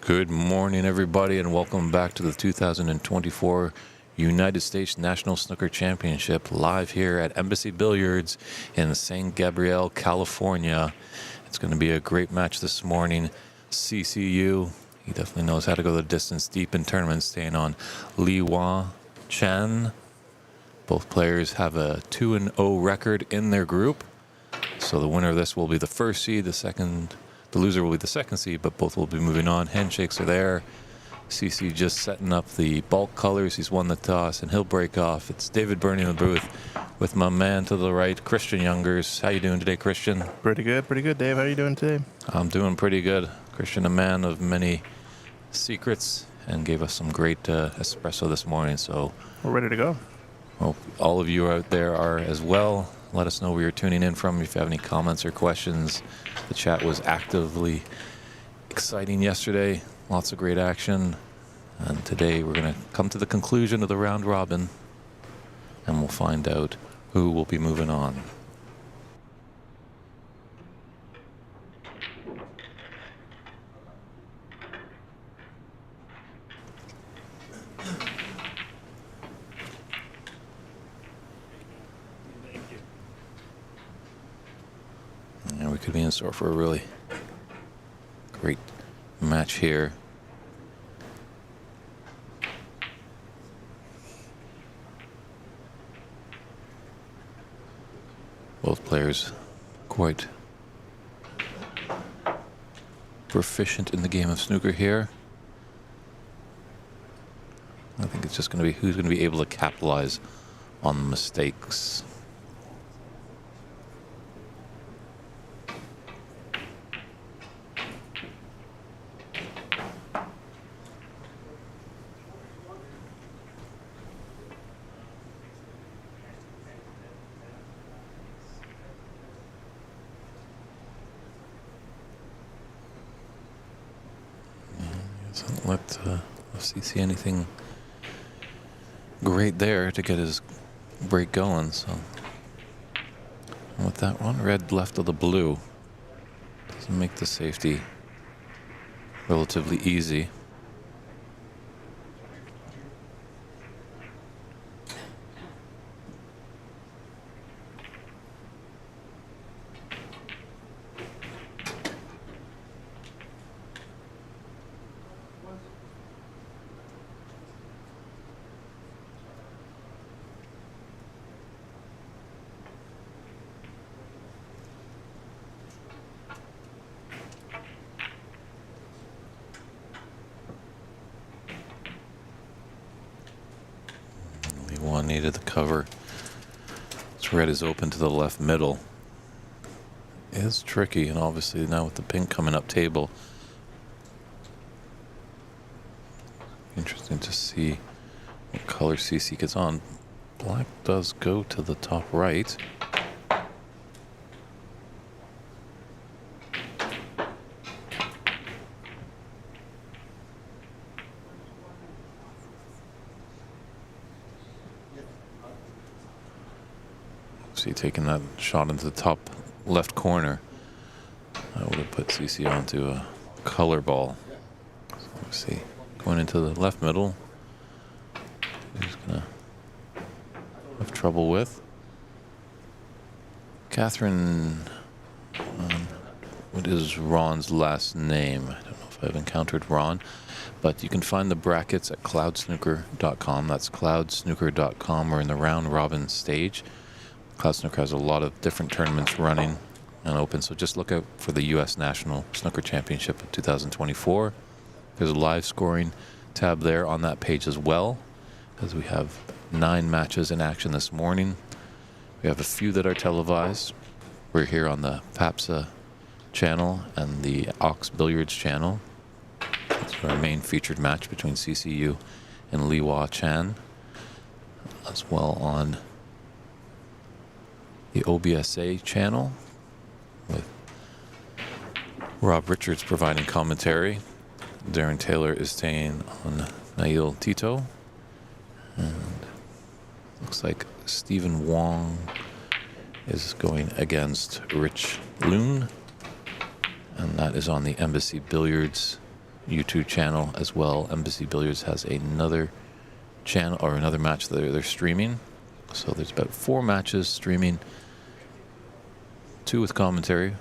Good morning, everybody, and welcome back to the 2024 United States National Snooker Championship, live here at Embassy Billiards in San Gabriel, California. It's going to be a great match this morning. CCU, he definitely knows how to go the distance deep in tournaments, staying on Liwa Chen. Both players have a 2-0 record in their group, so the winner of this will be the first seed, the loser will be the second seed, but both will be moving on. Handshakes are there. CC just setting up the bulk colors. He's won the toss, and he'll break off. It's David Burney in the booth with my man to the right, Christian Youngers. How you doing today, Christian? Pretty good, Dave. How are you doing today? I'm doing pretty good. Christian, a man of many secrets, and gave us some great espresso this morning. So we're ready to go. Hope all of you out there are as well. Let us know where you're tuning in from. If you have any comments or questions, the chat was actively exciting yesterday. Lots of great action. And today we're going to come to the conclusion of the round robin, and we'll find out who will be moving on. And we could be in store for a really great match here. Both players quite proficient in the game of snooker here. I think it's just going to be who's going to be able to capitalize on the mistakes. Doesn't let CC anything great there to get his break going. So with that one red left of the blue, doesn't make the safety relatively easy. One needed the cover. This red is open to the left middle. It is tricky, and obviously now with the pink coming up table, interesting to see what color CC gets on. Black does go to the top right. Taking that shot into the top left corner, that would have put CC onto a color ball. So let's see, going into the left middle, he's gonna have trouble with Catherine. What is Ron's last name? I don't know if I've encountered Ron, but you can find the brackets at cloudsnooker.com. That's cloudsnooker.com. We're in the round robin stage. Cloud Snooker has a lot of different tournaments running and open, so just look out for the U.S. National Snooker Championship of 2024. There's a live scoring tab there on that page as well, because we have 9 matches in action this morning. We have a few that are televised. We're here on the PAPSA channel and the Ox Billiards channel. It's our main featured match between CCU and Liwa Chan, as well on the OBSA channel with Rob Richards providing commentary. Darren Taylor is staying on Nail Tito, and looks like Stephen Wong is going against Rich Loon, and that is on the Embassy Billiards YouTube channel as well. Embassy Billiards has another channel or another match that they're streaming. So there's about 4 matches streaming, 2 with commentary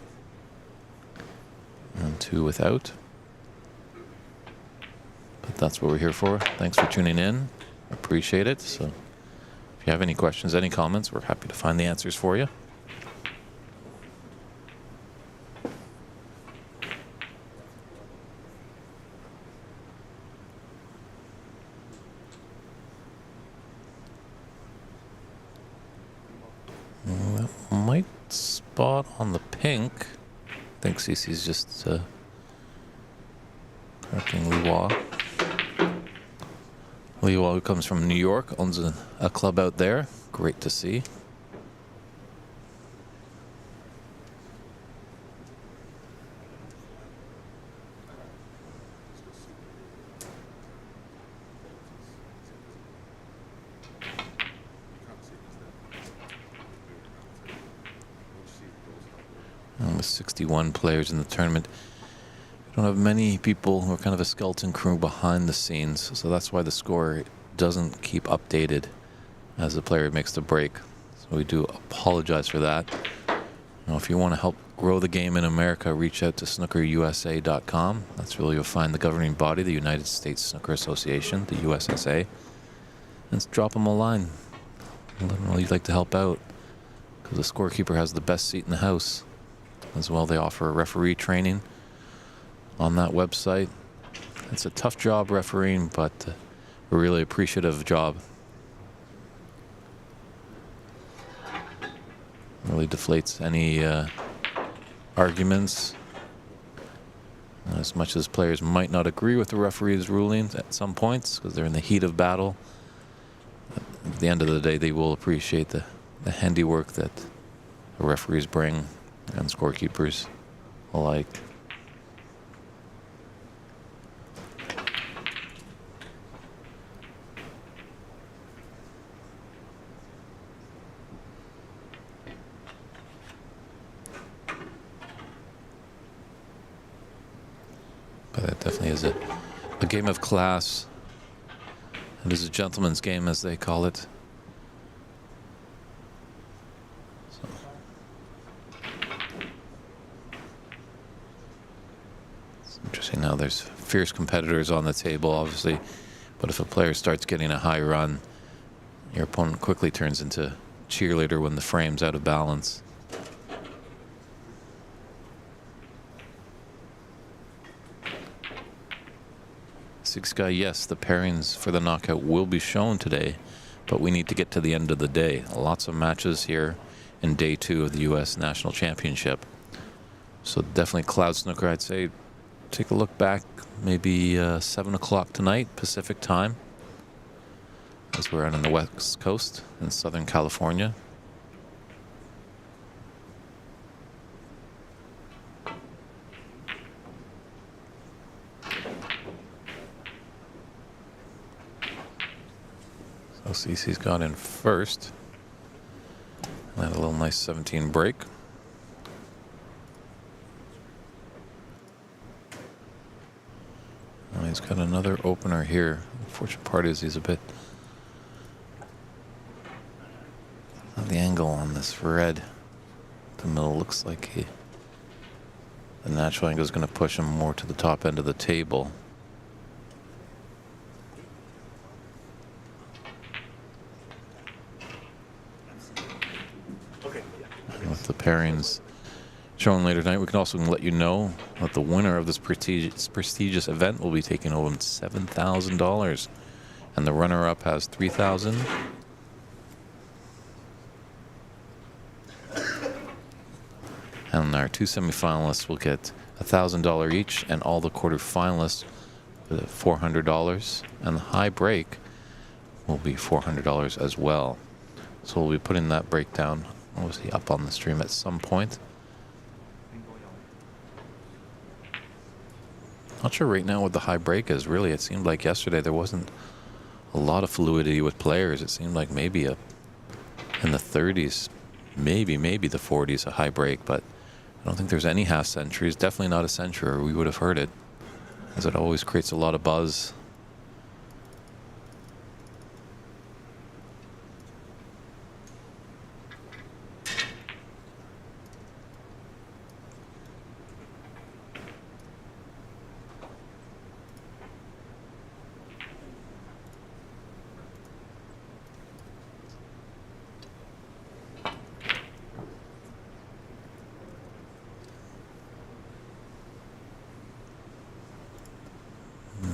and 2 without. But that's what we're here for. Thanks for tuning in. Appreciate it. So if you have any questions, any comments, we're happy to find the answers for you. That might spot on the pink. I think CC's just correcting Liwa. Liwa, who comes from New York, owns a club out there. Great to see. And with 61 players in the tournament, we don't have many people who are kind of a skeleton crew behind the scenes, so that's why the score doesn't keep updated as the player makes the break. So we do apologize for that. Now, if you want to help grow the game in America, reach out to snookerusa.com. That's where you'll find the governing body, the United States Snooker Association, the USSA. And drop them a line. Let them know you'd like to help out, because the scorekeeper has the best seat in the house. As well, they offer referee training on that website. It's a tough job refereeing, but a really appreciative job. Really deflates any arguments. As much as players might not agree with the referee's rulings at some points, because they're in the heat of battle, at the end of the day, they will appreciate the handiwork that the referees bring, and scorekeepers alike. But that definitely is a game of class. It is a gentleman's game, as they call it. Interesting. Now there's fierce competitors on the table, obviously, but if a player starts getting a high run, your opponent quickly turns into cheerleader when the frame's out of balance. Six Guy, yes, the pairings for the knockout will be shown today, but we need to get to the end of the day. Lots of matches here in day 2 of the U.S. National Championship. So definitely Cloud Snooker, I'd say, take a look back, maybe 7 o'clock tonight, Pacific time, as we're out on the West Coast in Southern California. So CC's got in first. And had a little nice 17 break. Well, he's got another opener here. Unfortunate part is he's a bit... The angle on this red, the middle, looks like the natural angle is going to push him more to the top end of the table. With the pairings shown later tonight, we can also let you know that the winner of this prestigious event will be taking home $7,000, and the runner-up has $3,000. And our 2 semifinalists will get $1,000 each, and all the quarterfinalists $400, and the high break will be $400 as well. So we'll be putting that breakdown obviously up on the stream at some point. Not sure right now what the high break is. Really, it seemed like yesterday there wasn't a lot of fluidity with players. It seemed like maybe in the 30s, maybe the 40s, a high break, but I don't think there's any half centuries. Definitely not a century, or we would have heard it. as it always creates a lot of buzz.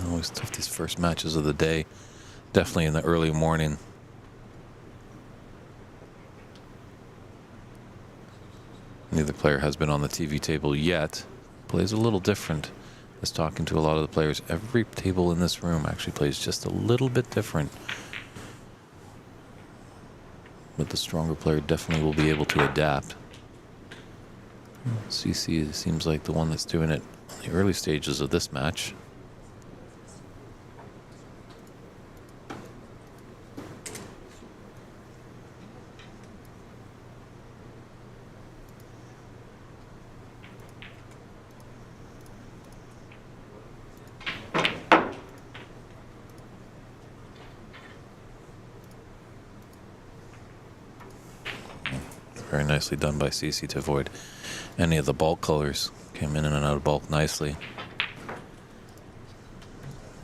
Always tough, these first matches of the day, definitely in the early morning. Neither player has been on the TV table yet. Plays a little different. As talking to a lot of the players, every table in this room actually plays just a little bit different. But the stronger player definitely will be able to adapt. CC seems like the one that's doing it in the early stages of this match. Very nicely done by CC to avoid any of the bulk colors. Came in and out of bulk nicely.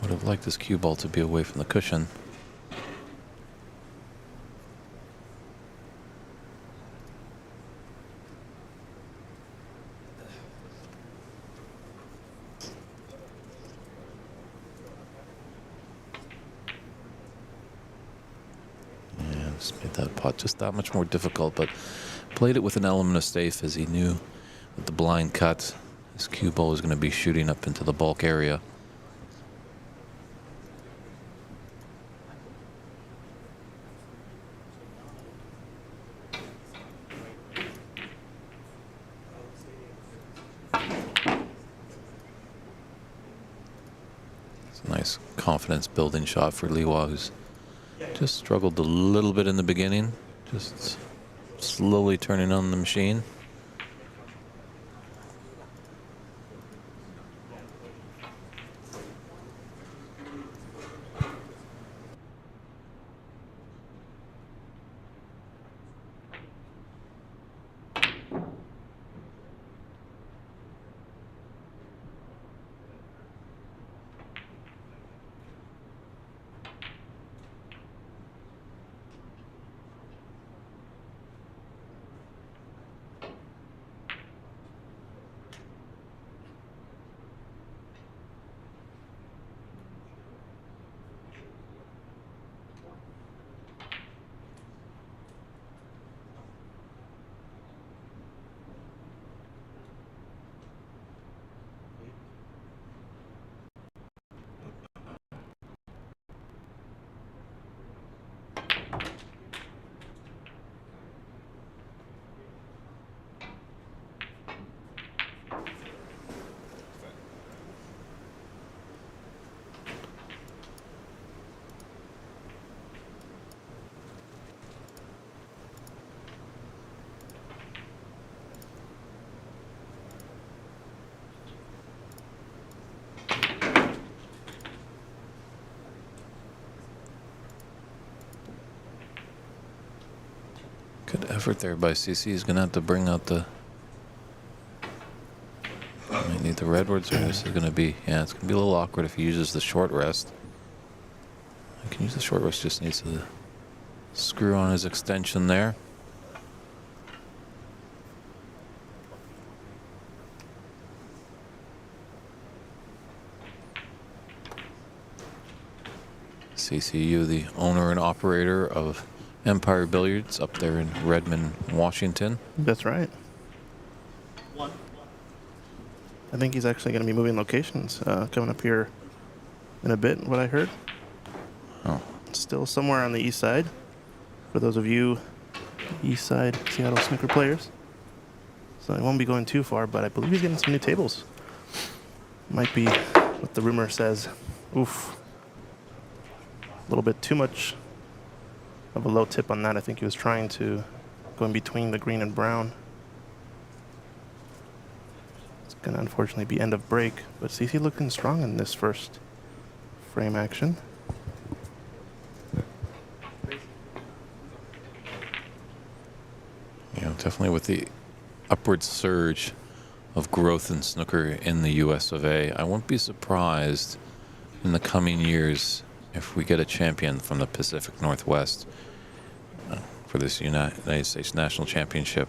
Would have liked this cue ball to be away from the cushion. Yeah, just made that pot just that much more difficult, but played it with an element of safe, as he knew with the blind cut, his cue ball was going to be shooting up into the bulk area. It's a nice confidence building shot for Liwa, who's just struggled a little bit in the beginning, just slowly turning on the machine. Good effort there by CC. He's going to have to bring out the... Might need the redwoods, or this is going to be... Yeah, it's going to be a little awkward if he uses the short rest. I can use the short rest, just needs to screw on his extension there. CCU, the owner and operator of Empire Billiards up there in Redmond, Washington. That's right. I think he's actually going to be moving locations coming up here in a bit, what I heard. Oh. Still somewhere on the east side, for those of you east side Seattle snooker players. So I won't be going too far, but I believe he's getting some new tables. Might be what the rumor says. Oof. A little bit too much of a low tip on that. I think he was trying to go in between the green and brown. It's going to unfortunately be end of break. But CC looking strong in this first frame action. You know, definitely with the upward surge of growth in snooker in the US of A, I won't be surprised in the coming years if we get a champion from the Pacific Northwest for this United States National Championship.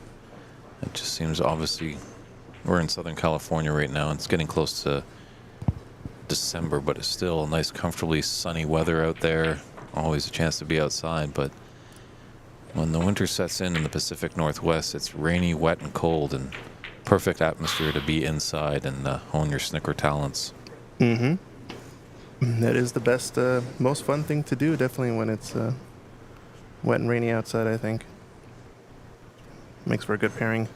It just seems, obviously, we're in Southern California right now, and it's getting close to December, but it's still nice, comfortably sunny weather out there. Always a chance to be outside, but when the winter sets in the Pacific Northwest, it's rainy, wet, and cold, and perfect atmosphere to be inside and hone your snooker talents. Mm-hmm. That is the best, most fun thing to do, definitely when it's wet and rainy outside, I think. Makes for a good pairing.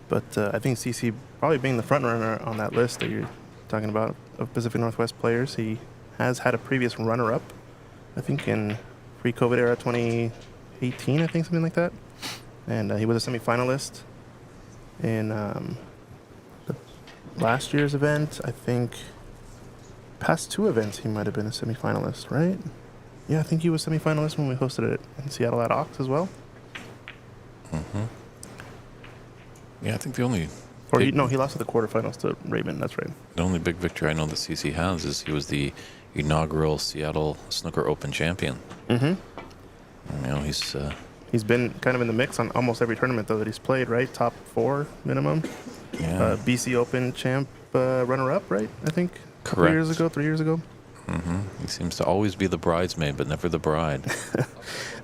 But I think CC probably being the front runner on that list that you're talking about of Pacific Northwest players. He has had a previous runner-up, I think in pre-COVID era 2018, I think, something like that. And he was a semifinalist in the last year's event. I think past two events he might have been a semifinalist, right? Yeah, I think he was semifinalist when we hosted it in Seattle at Ox as well. Mm-hmm. Yeah, I think the only... Or he lost at the quarterfinals to Raymond, that's right. The only big victory I know that CC has is he was the inaugural Seattle Snooker Open champion. Mm-hmm. You know, he's been kind of in the mix on almost every tournament, though, that he's played, right? Top 4 minimum. Yeah. BC Open champ runner-up, right? I think. Correct. 3 years ago. Mm-hmm. He seems to always be the bridesmaid, but never the bride.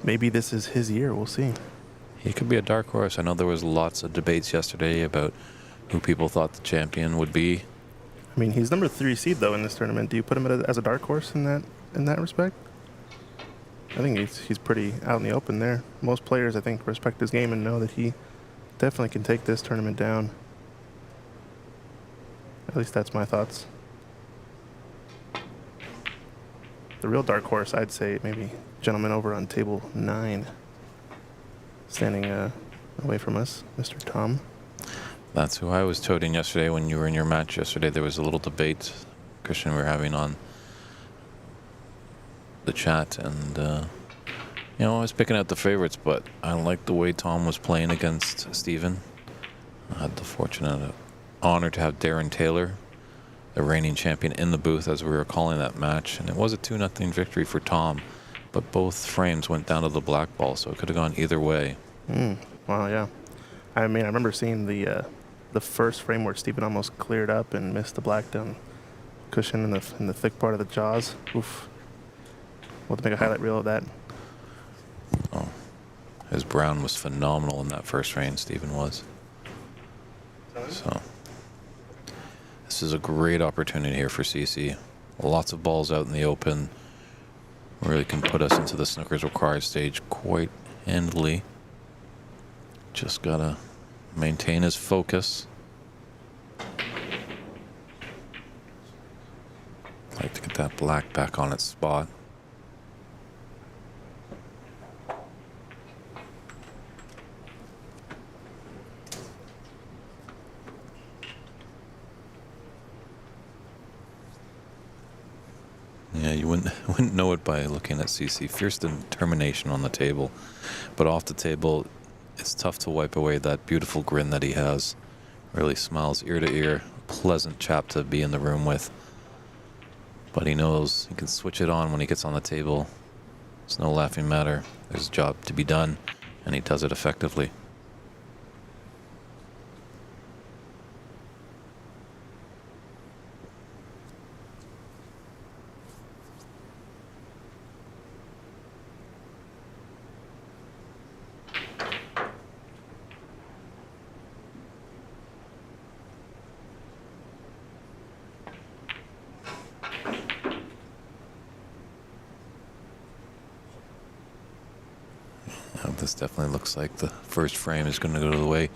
Maybe this is his year. We'll see. He could be a dark horse. I know there was lots of debates yesterday about who people thought the champion would be. I mean, he's number 3 seed, though, in this tournament. Do you put him as a dark horse in that respect? I think he's pretty out in the open there. Most players, I think, respect his game and know that he definitely can take this tournament down. At least that's my thoughts. The real dark horse, I'd say maybe gentleman over on table 9, standing away from us, Mr. Tom. That's who I was toting yesterday when you were in your match yesterday. There was a little debate, Christian, we were having on the chat, and you know, I was picking out the favorites, but I liked the way Tom was playing against Steven. I had the fortunate honor to have Darren Taylor, the reigning champion, in the booth as we were calling that match, and it was a 2-0 victory for Tom, but both frames went down to the black ball, so it could have gone either way. Wow, yeah. I mean, I remember seeing the first frame where Steven almost cleared up and missed the black down cushion in the thick part of the jaws. Oof. We'll have to make a highlight reel of that. Oh, his brown was phenomenal in that first frame, Steven was. So this is a great opportunity here for CC. Lots of balls out in the open. Really can put us into the snooker's required stage quite handily. Just gotta maintain his focus. Like to get that black back on its spot. Yeah, you wouldn't know it by looking at CC. Fierce determination on the table, but off the table, it's tough to wipe away that beautiful grin that he has. Really smiles ear to ear. Pleasant chap to be in the room with. But he knows he can switch it on when he gets on the table. It's no laughing matter. There's a job to be done, and he does it effectively. This definitely looks like the first frame is going to go to the way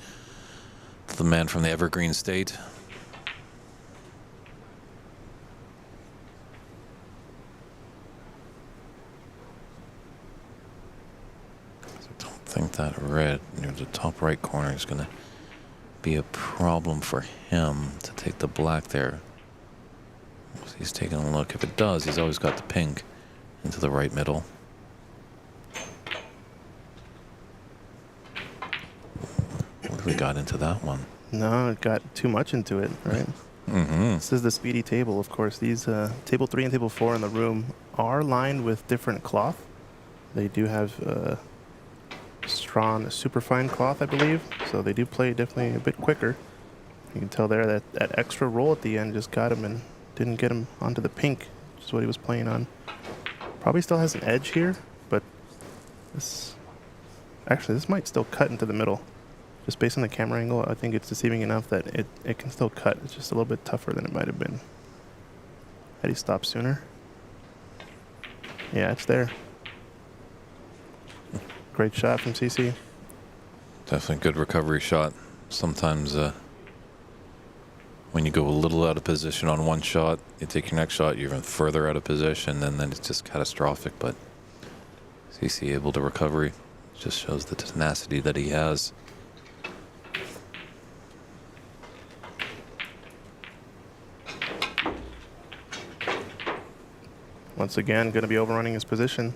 of the man from the Evergreen State. I don't think that red near the top right corner is going to be a problem for him to take the black there. So he's taking a look. If it does, he's always got the pink into the right middle. What if we got into that one? No, it got too much into it, right? This is the speedy table, of course. These table 3 and table 4 in the room are lined with different cloth. They do have strong, superfine cloth, I believe. So they do play definitely a bit quicker. You can tell there that that extra roll at the end just got him and didn't get him onto the pink, which is what he was playing on. Probably still has an edge here, but this might still cut into the middle. Just based on the camera angle, I think it's deceiving enough that it can still cut. It's just a little bit tougher than it might have been had he stopped sooner. Yeah, it's there. Great shot from CC. Definitely good recovery shot. Sometimes when you go a little out of position on one shot, you take your next shot, you're even further out of position, and then it's just catastrophic. But CC able to recover. Just shows the tenacity that he has. Once again, going to be overrunning his position.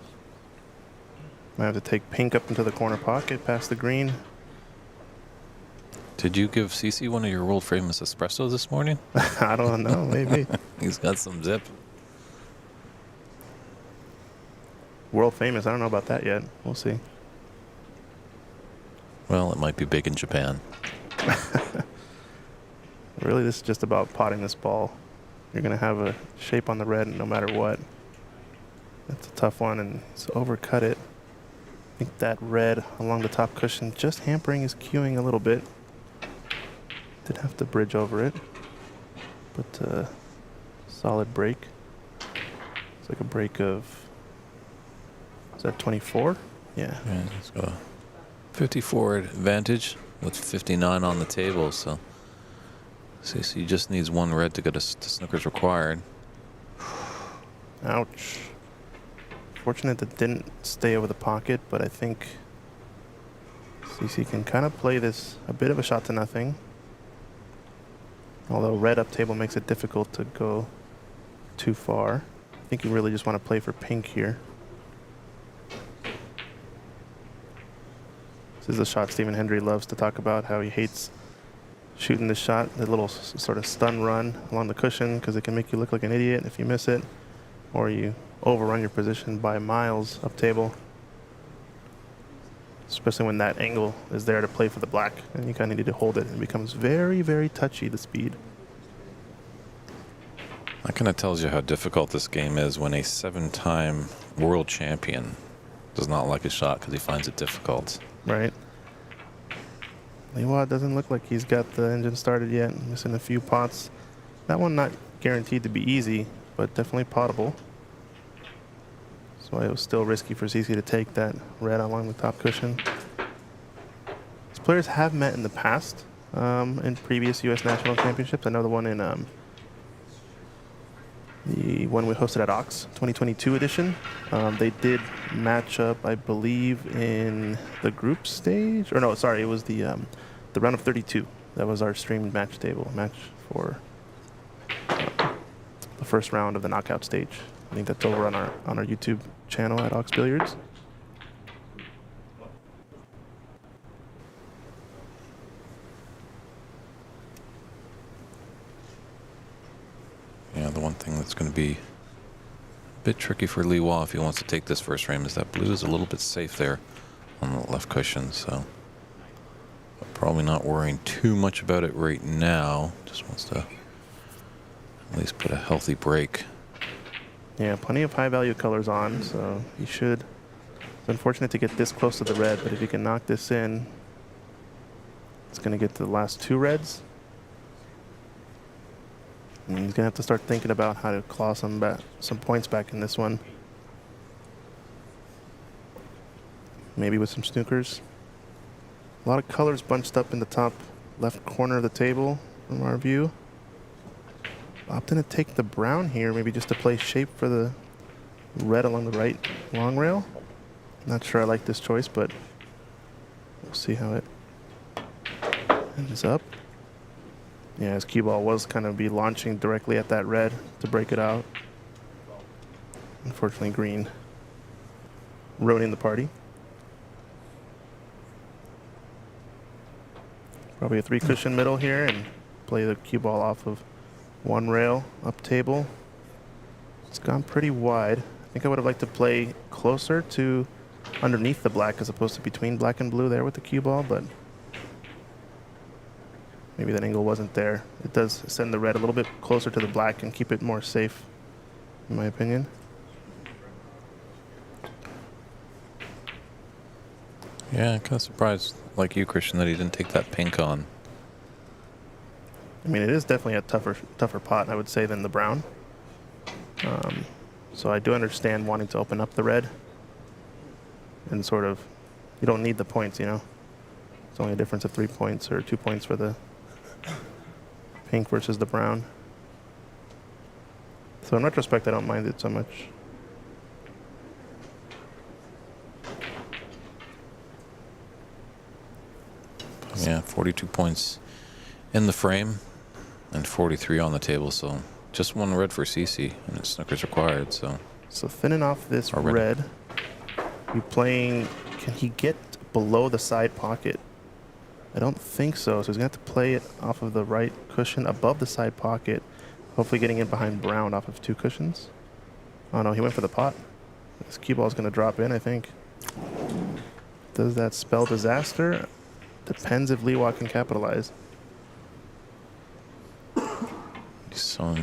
Might have to take pink up into the corner pocket, past the green. Did you give CC one of your world famous espresso this morning? I don't know, maybe. He's got some zip. World famous, I don't know about that yet. We'll see. Well, it might be big in Japan. Really, this is just about potting this ball. You're going to have a shape on the red no matter what. That's a tough one, and it's overcut it. I think that red along the top cushion just hampering his cueing a little bit. Did have to bridge over it, but solid break. It's like a break of, is that 24? Yeah. Yeah, he's got a 54 advantage with 59 on the table, so CC just needs one red to get us to snookers required. Ouch. Fortunate that didn't stay over the pocket, but I think CC can kind of play this a bit of a shot to nothing. Although red up table makes it difficult to go too far. I think you really just want to play for pink here. This is a shot Stephen Hendry loves to talk about, how he hates shooting this shot, the little sort of stun run along the cushion, because it can make you look like an idiot if you miss it, or you overrun your position by miles up table. Especially when that angle is there to play for the black, and you kind of need to hold it. It becomes very, very touchy, the speed. That kind of tells you how difficult this game is when a 7-time world champion does not like a shot because he finds it difficult. Right. Liwa doesn't look like he's got the engine started yet. Missing a few pots. That one not guaranteed to be easy, but definitely potable. So it was still risky for CC to take that red along the top cushion. These players have met in the past in previous U.S. National Championships. I know the one in the one we hosted at Ox 2022 edition. They did match up, I believe, in the group stage. Or no, sorry, it was the round of 32. That was our streamed match table match for the first round of the knockout stage. I think that's over on our YouTube channel at Ox Billiards. Yeah, the one thing that's going to be a bit tricky for Liwa if he wants to take this first frame is that blue is a little bit safe there on the left cushion, so probably not worrying too much about it right now. Just wants to at least put a healthy break. Yeah, plenty of high value colors on, so he should. It's unfortunate to get this close to the red, but if he can knock this in, it's going to get to the last two reds. And he's going to have to start thinking about how to claw some points back in this one. Maybe with some snookers. A lot of colors bunched up in the top left corner of the table from our view. Opting to take the brown here, maybe just to play shape for the red along the right long rail. Not sure I like this choice, but we'll see how it And it's up. Yeah, his cue ball was kind of be launching directly at that red to break it out. Unfortunately, green ruining the party. Probably a 3 cushion middle here and play the cue ball off of 1 rail up table. It's gone pretty wide. I think I would have liked to play closer to underneath the black as opposed to between black and blue there with the cue ball, but maybe that angle wasn't there. It does send the red a little bit closer to the black and keep it more safe, in my opinion. Yeah, I'm kind of surprised, like you, Christian, that he didn't take that pink on. I mean, it is definitely a tougher pot, I would say, than the brown. So I do understand wanting to open up the red and sort of, you don't need the points, you know. It's only a difference of 3 points or 2 points for the pink versus the brown. So in retrospect, I don't mind it so much. Yeah, 42 points in the frame and 43 on the table, so just 1 red for CC, and snooker's required, so. So thinning off this red, you playing, can he get below the side pocket? I don't think so, so he's going to have to play it off of the right cushion above the side pocket, hopefully getting in behind brown off of 2 cushions. Oh no, he went for the pot. This cue ball is going to drop in, I think. Does that spell disaster? Depends if Liwa can capitalize.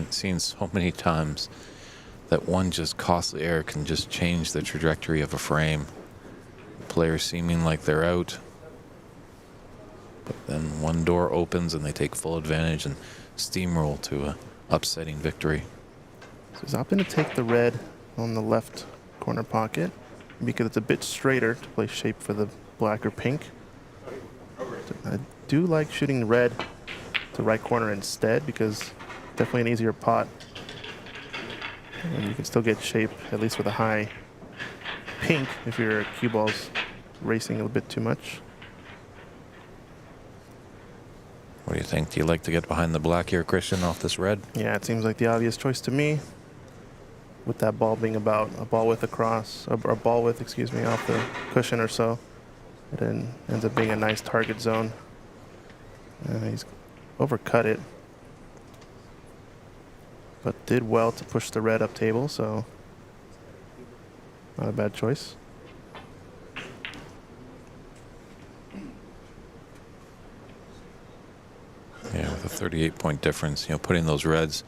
Seen so many times that one just costly error can just change the trajectory of a frame. Players seeming like they're out, but then one door opens and they take full advantage and steamroll to a upsetting victory. So he's opting to take the red on the left corner pocket because it's a bit straighter to play shape for the black or pink. I do like shooting red to right corner instead because definitely an easier pot. And you can still get shape, at least with a high pink, if your cue ball's racing a bit too much. What do you think? Do you like to get behind the black here, Christian, off this red? Yeah, it seems like the obvious choice to me. With that ball being about a ball width across, or a ball width, excuse me, off the cushion or so. It then ends up being a nice target zone. He's overcut it, but did well to push the red up table, so not a bad choice. Yeah, with a 38-point difference, you know, putting those reds,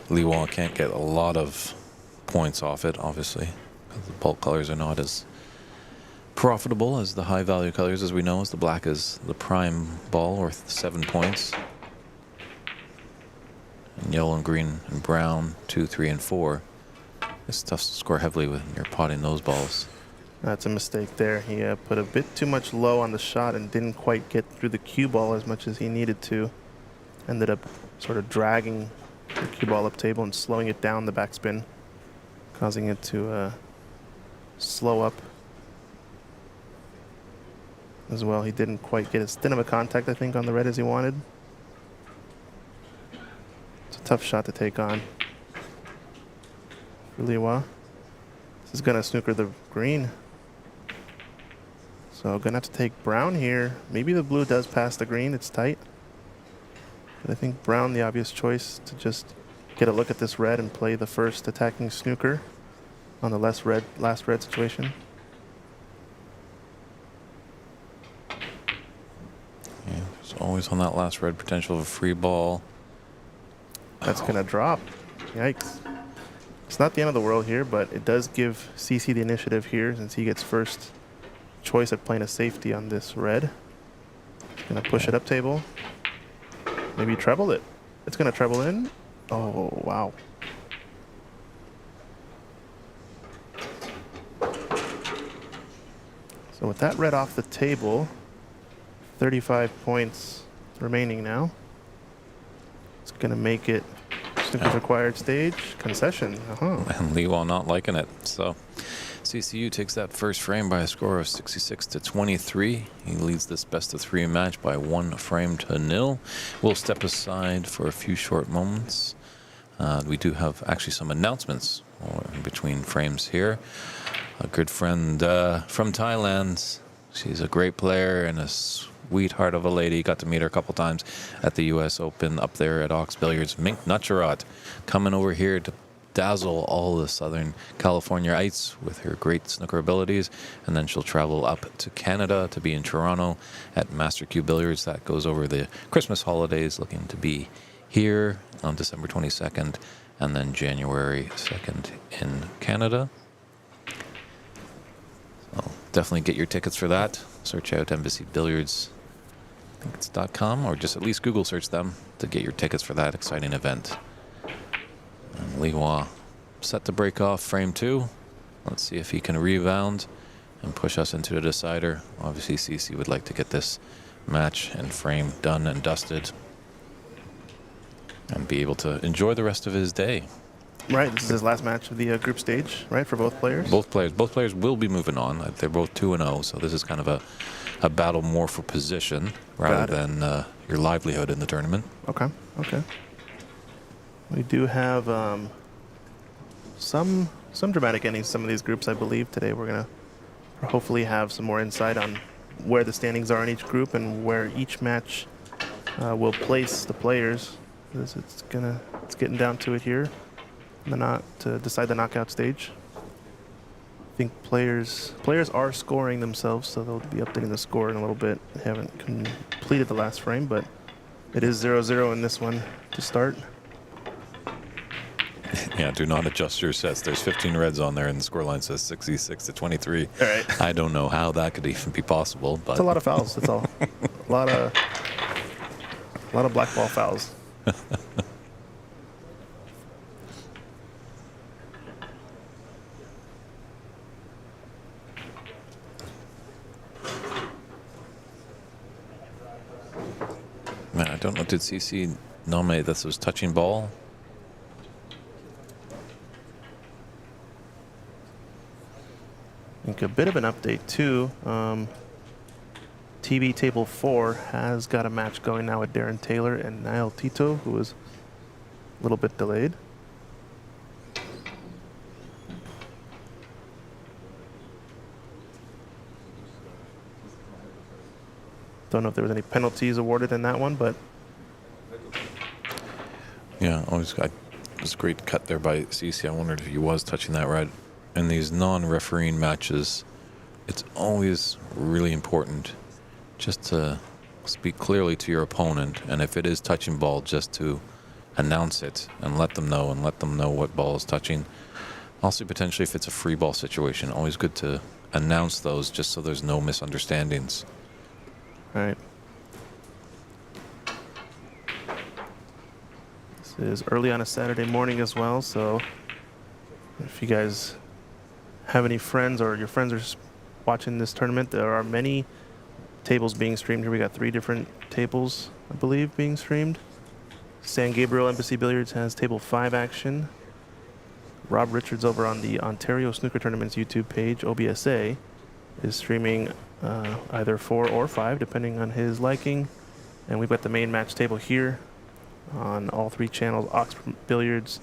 Liwa can't get a lot of points off it, obviously, because the bulk colors are not as profitable as the high value colors, as we know, as the black is the prime ball worth 7 points. And yellow and green and brown, 2, 3, and 4. It's tough to score heavily when you're potting those balls. That's a mistake there. He put a bit too much low on the shot and didn't quite get through the cue ball as much as he needed to. Ended up sort of dragging the cue ball up table and slowing it down the backspin, causing it to slow up as well. He didn't quite get as thin of a contact, I think, on the red as he wanted. It's a tough shot to take on for Liwa. This is going to snooker the green. So going to have to take brown here. Maybe the blue does pass the green. It's tight. But I think brown, the obvious choice to just get a look at this red and play the first attacking snooker on the last red situation. Yeah, there's always on that last red potential of a free ball. That's going to drop. Yikes. It's not the end of the world here, but it does give CC the initiative here since he gets first choice at playing a safety on this red. Going to push it up table. Maybe treble it. It's going to treble in. Oh, wow. So with that red off the table, 35 points remaining now. It's going to make it snooker's required stage concession. And Liwa not liking it. So CCU takes that first frame by a score of 66-23. He leads this best-of-3 match by 1 frame to 0. We'll step aside for a few short moments. We do have actually some announcements in between frames here. A good friend from Thailand. She's a great player and a sweetheart of a lady. Got to meet her a couple times at the US Open up there at Ox Billiards. Mink Nutcharat coming over here to dazzle all the Southern Californiaites with her great snooker abilities, and then she'll travel up to Canada to be in Toronto at Master Q Billiards. That goes over the Christmas holidays, looking to be here on December 22nd and then January 2nd in Canada. So definitely get your tickets for that. Search out Embassy Billiards, I think it's .com, or just at least Google search them to get your tickets for that exciting event. And Li Hua set to break off frame 2. Let's see if he can rebound and push us into the decider. Obviously, CC would like to get this match and frame done and dusted and be able to enjoy the rest of his day. Right, this is his last match of the group stage, right, for both players? Both players will be moving on. They're both 2-0, so this is kind of a battle more for position rather than your livelihood in the tournament. Okay. We do have some dramatic endings, some of these groups, I believe. Today we're going to hopefully have some more insight on where the standings are in each group and where each match will place the players. It's getting down to it here. To decide the knockout stage. I think players are scoring themselves, so they'll be updating the score in a little bit. They haven't completed the last frame, but it is 0-0 in this one to start. Yeah, do not adjust your sets. There's 15 reds on there, and the scoreline says 66-23. All right. I don't know how that could even be possible, but it's a lot of fouls. That's all. a lot of black ball fouls. Man, I don't know. Did CC nominate this was touching ball? I think a bit of an update too. TV Table 4 has got a match going now with Darren Taylor and Niall Tito, who was a little bit delayed. Don't know if there was any penalties awarded in that one, but yeah, always got this great cut there by CC. I wondered if he was touching that right. In these non-refereeing matches, it's always really important just to speak clearly to your opponent, and if it is touching ball, just to announce it and let them know what ball is touching. Also, potentially if it's a free ball situation, always good to announce those just so there's no misunderstandings. All right. This is early on a Saturday morning as well, so if you guys have any friends or your friends are watching this tournament, there are many tables being streamed here. We got 3 different tables, I believe, being streamed. San Gabriel Embassy Billiards has table 5 action. Rob Richards over on the Ontario Snooker Tournament's YouTube page, OBSA, is streaming either 4 or 5, depending on his liking. And we've got the main match table here on all 3 channels, Ox Billiards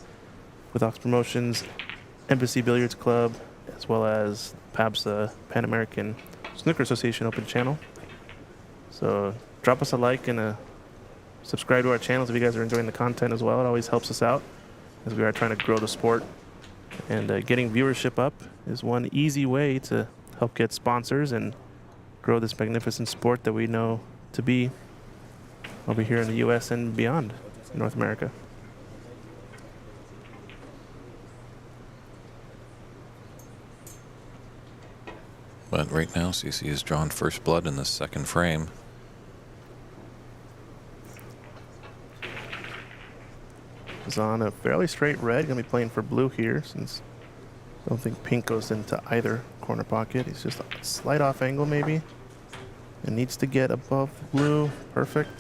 with Ox Promotions, Embassy Billiards Club, as well as PABSA, Pan American Snooker Association Open Channel. So drop us a like and subscribe to our channels if you guys are enjoying the content as well. It always helps us out as we are trying to grow the sport. And getting viewership up is one easy way to help get sponsors and grow this magnificent sport that we know to be over here in the U.S. and beyond, in North America. But right now, CC has drawn first blood in the second frame. Is on a fairly straight red. Going to be playing for blue here since I don't think pink goes into either corner pocket. He's just a slight off angle maybe. And needs to get above blue. Perfect.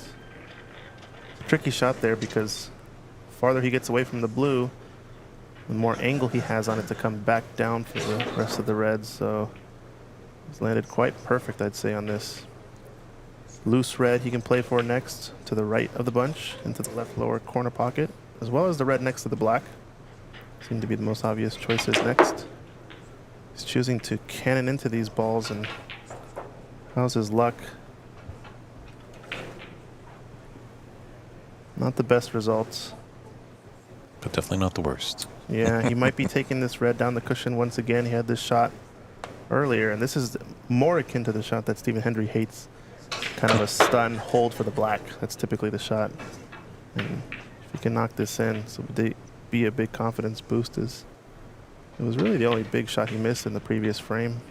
It's a tricky shot there because farther he gets away from the blue, the more angle he has on it to come back down for the rest of the reds. So he's landed quite perfect, I'd say, on this. Loose red he can play for next to the right of the bunch into the left lower corner pocket, as well as the red next to the black. Seem to be the most obvious choices next. He's choosing to cannon into these balls, and how's his luck? Not the best results. But definitely not the worst. Yeah, he might be taking this red down the cushion once again. He had this shot earlier, and this is more akin to the shot that Stephen Hendry hates. Kind of a stun hold for the black. That's typically the shot. And if he can knock this in, so would be a big confidence boost. It was really the only big shot he missed in the previous frame.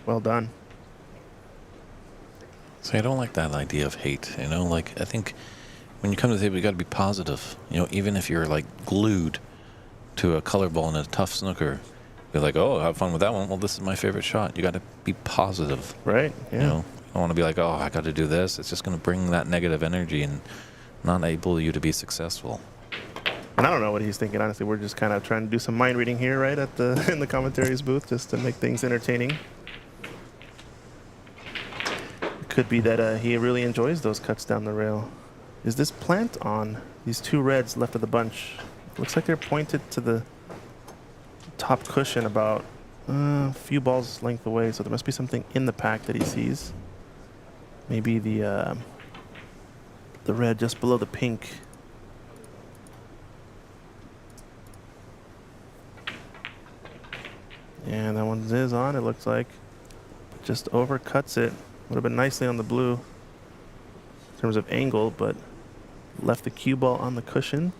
Well done. See, I don't like that idea of hate. You know, like, I think when you come to the table, you got to be positive. You know, even if you're like glued to a color ball in a tough snooker, you're like, oh, have fun with that one. Well, this is my favorite shot. You got to be positive. Right. Yeah. You know, I want to be like, oh, I got to do this. It's just going to bring that negative energy and not enable you to be successful. And I don't know what he's thinking, honestly. We're just kind of trying to do some mind reading here, right, at the in the commentaries booth, just to make things entertaining. It could be that he really enjoys those cuts down the rail. Is this plant on? These two reds left of the bunch. Looks like they're pointed to the top cushion about a few balls length away, so there must be something in the pack that he sees. Maybe the red just below the pink. And that one is on, it looks like. Just overcuts it. Would have been nicely on the blue in terms of angle, but left the cue ball on the cushion.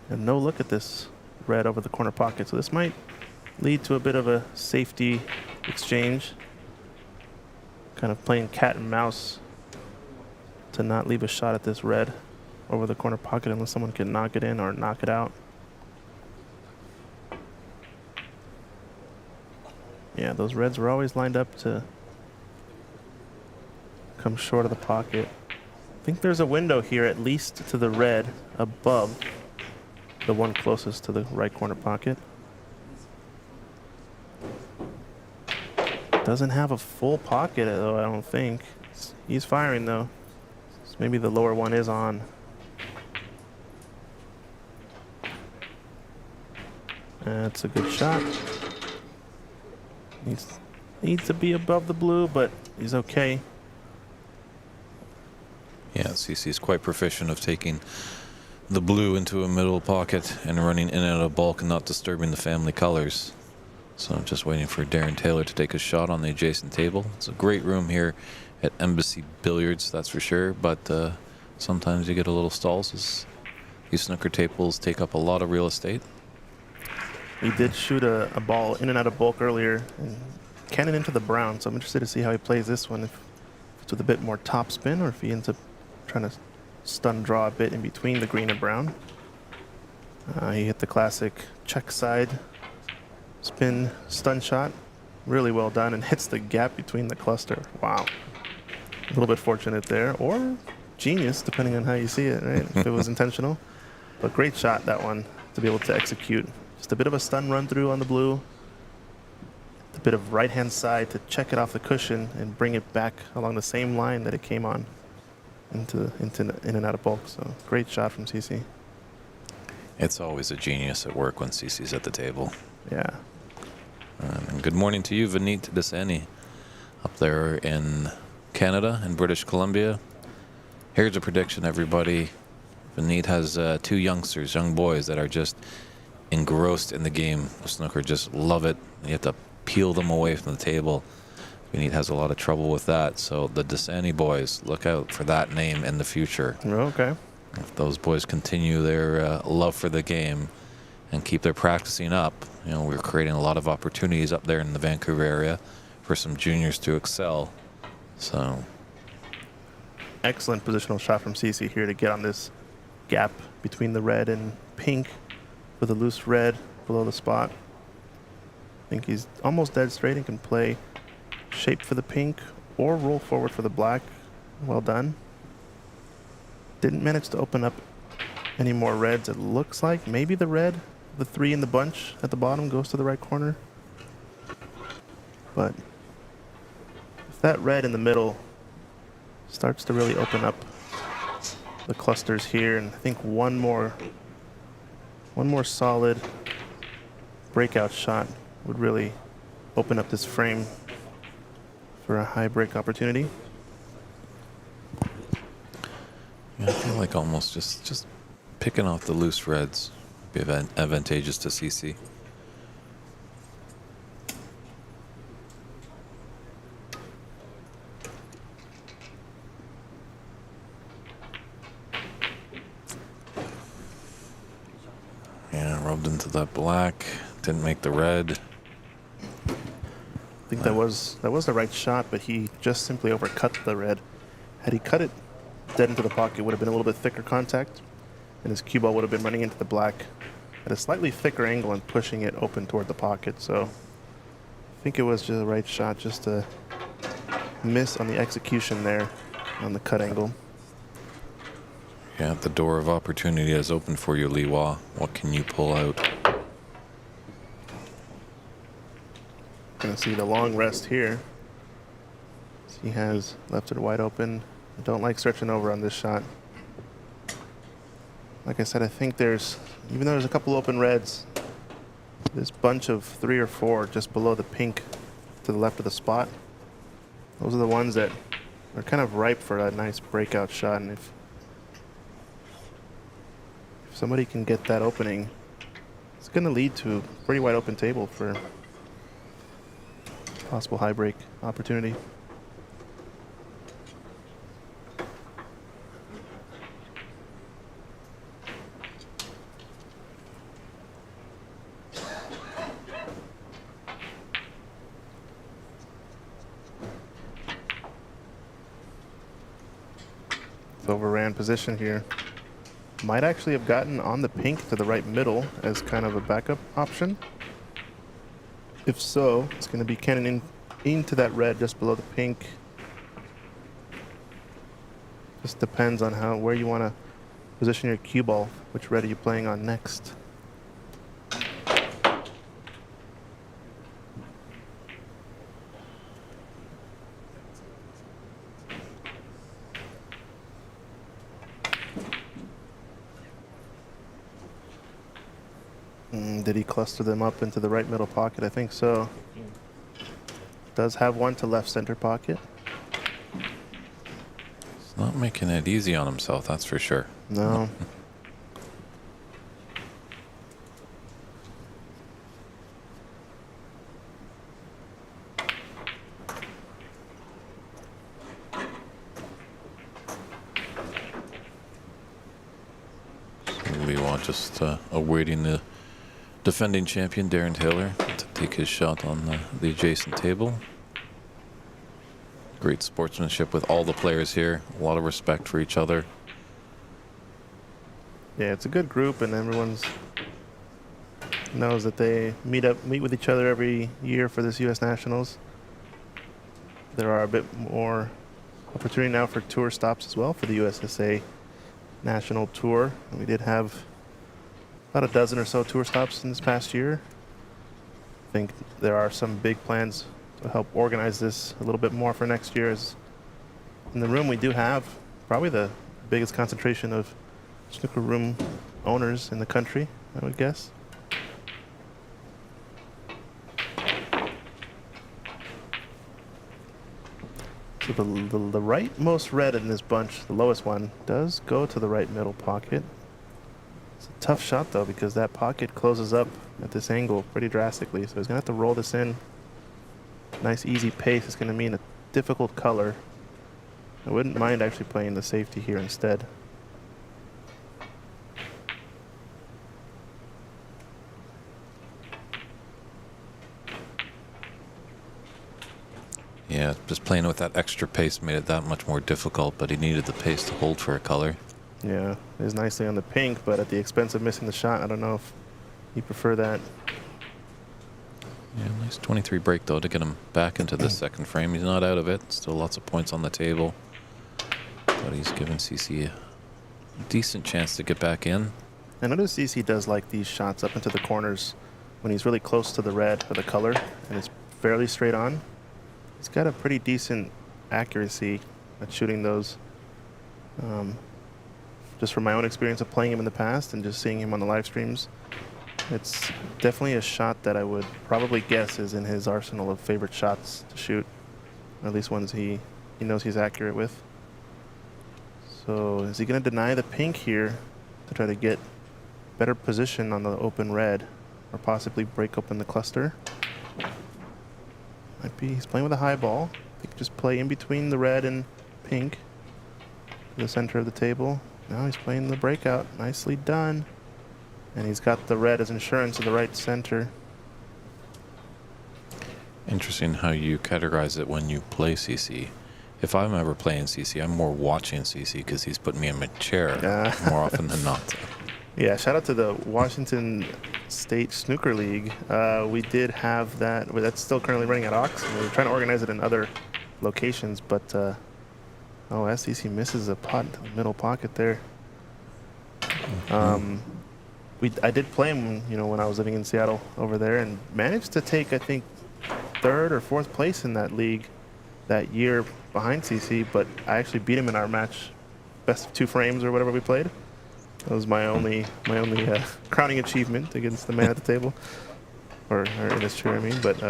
And no look at this red over the corner pocket. So this might lead to a bit of a safety exchange. Kind of playing cat and mouse to not leave a shot at this red over the corner pocket unless someone can knock it in or knock it out. Yeah, those reds were always lined up to come short of the pocket. I think there's a window here, at least to the red above the one closest to the right corner pocket. Doesn't have a full pocket, though, I don't think. He's firing, though. So maybe the lower one is on. That's a good shot. Needs to be above the blue, but he's okay. Yeah, CC's quite proficient of taking the blue into a middle pocket and running in and out of bulk and not disturbing the family colors. So I'm just waiting for Darren Taylor to take a shot on the adjacent table. It's a great room here at Embassy Billiards, that's for sure, but sometimes you get a little stalls as these snooker tables take up a lot of real estate. He did shoot a ball in and out of bulk earlier and cannon into the brown, so I'm interested to see how he plays this one, if it's with a bit more top spin or if he ends up trying to stun draw a bit in between the green and brown. He hit the classic check side spin stun shot. Really well done, and hits the gap between the cluster. Wow. A little bit fortunate there, or genius, depending on how you see it, right? If it was intentional. But great shot, that one, to be able to execute. Just a bit of a stun run through on the blue. A bit of right-hand side to check it off the cushion and bring it back along the same line that it came on into in and out of bulk. So great shot from CC. It's always a genius at work when CC's at the table. Yeah. And good morning to you, Vineet Desani, up there in Canada and British Columbia. Here's a prediction, everybody. Vineet has two youngsters, young boys, that are just engrossed in the game of snooker, just love it. You have to peel them away from the table. Vineet has a lot of trouble with that. So the Desani boys, look out for that name in the future. Okay. If those boys continue their love for the game and keep their practicing up, you know, we're creating a lot of opportunities up there in the Vancouver area for some juniors to excel. So excellent positional shot from CC here to get on this gap between the red and pink with a loose red below the spot. I think he's almost dead straight and can play shape for the pink or roll forward for the black. Well done. Didn't manage to open up any more reds. It looks like maybe the red, the 3 in the bunch at the bottom, goes to the right corner. But if that red in the middle starts to really open up the clusters here, and I think one more solid breakout shot would really open up this frame for a high break opportunity. Yeah, I feel like almost just picking off the loose reds would be advantageous to CC. Yeah, rubbed into that black, didn't make the red. I think that was the right shot, but he just simply overcut the red. Had he cut it dead into the pocket, it would have been a little bit thicker contact, and his cue ball would have been running into the black at a slightly thicker angle and pushing it open toward the pocket. So I think it was just the right shot, just to miss on the execution there on the cut angle. Yeah, the door of opportunity has opened for you, Liwa. What can you pull out? Gonna see the long rest here. So he has left it wide open. I don't like stretching over on this shot. Like I said, I think even though there's a couple open reds, this bunch of 3 or 4 just below the pink to the left of the spot, those are the ones that are kind of ripe for a nice breakout shot. And if somebody can get that opening, it's going to lead to a pretty wide open table for possible high break opportunity. Overran position here. Might actually have gotten on the pink to the right middle as kind of a backup option. If so, it's going to be cannoning into that red just below the pink. Just depends on where you want to position your cue ball. Which red are you playing on next? Did he cluster them up into the right middle pocket? I think so. Does have one to left center pocket. He's not making it easy on himself, that's for sure. No. We want just awaiting the defending champion, Darren Taylor, to take his shot on the adjacent table. Great sportsmanship with all the players here. A lot of respect for each other. Yeah, it's a good group, and everyone's knows that they meet with each other every year for this U.S. Nationals. There are a bit more opportunity now for tour stops as well for the USSA National Tour. And we did have about a dozen or so tour stops in this past year. I think there are some big plans to help organize this a little bit more for next year. As in the room, we do have probably the biggest concentration of snooker room owners in the country, I would guess. So the rightmost red in this bunch, the lowest one, does go to the right middle pocket. It's a tough shot though, because that pocket closes up at this angle pretty drastically. So he's gonna have to roll this in. Nice easy pace is gonna mean a difficult color. I wouldn't mind actually playing the safety here instead. Yeah, just playing with that extra pace made it that much more difficult, but he needed the pace to hold for a color. Yeah, it is nicely on the pink, but at the expense of missing the shot. I don't know if you prefer that. Yeah, nice 23 break though to get him back into the second frame. He's not out of it. Still lots of points on the table, but he's given CC decent chance to get back in. I notice CC does like these shots up into the corners when he's really close to the red or the color and it's fairly straight on. He's got a pretty decent accuracy at shooting those. Just from my own experience of playing him in the past and just seeing him on the live streams, it's definitely a shot that I would probably guess is in his arsenal of favorite shots to shoot, or at least ones he knows he's accurate with. So is he going to deny the pink here to try to get better position on the open red or possibly break open the cluster? Might be. He's playing with a high ball. He could just play in between the red and pink to the center of the table. Now he's playing the breakout. Nicely done. And he's got the red as insurance in the right center. Interesting how you categorize it when you play CC. If I'm ever playing CC, I'm more watching CC because he's putting me in my chair more often than not. Yeah, shout out to the Washington State Snooker League. We did have that. Well, that's still currently running at Ox. We're trying to organize it in other locations, but SCC misses a pot into the middle pocket there. I did play him, when I was living in Seattle over there, and managed to take, I think, 3rd or 4th place in that league that year behind CC. But I actually beat him in our match, best of 2 frames or whatever we played. That was my only crowning achievement against the man at the table, or in this chair, I mean. But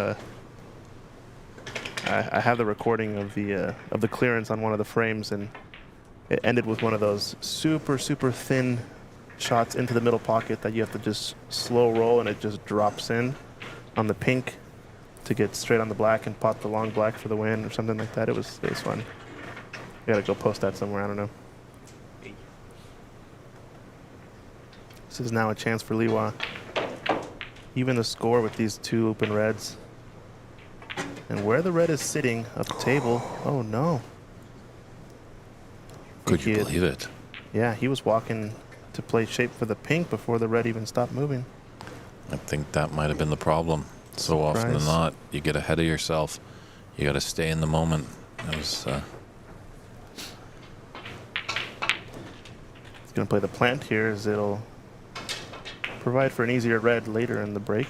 I have the recording of the clearance on one of the frames, and it ended with one of those super thin shots into the middle pocket that you have to just slow roll, and it just drops in on the pink to get straight on the black and pot the long black for the win or something like that. It was fun. I gotta go post that somewhere. I don't know. This is now a chance for Liwa. Even the score with these 2 open reds. And where the red is sitting up table, oh no. Could you believe it? Yeah, he was walking to play shape for the pink before the red even stopped moving. I think that might have been the problem. So often than not, you get ahead of yourself. You got to stay in the moment. It was. He's going to play the plant here, as it'll provide for an easier red later in the break.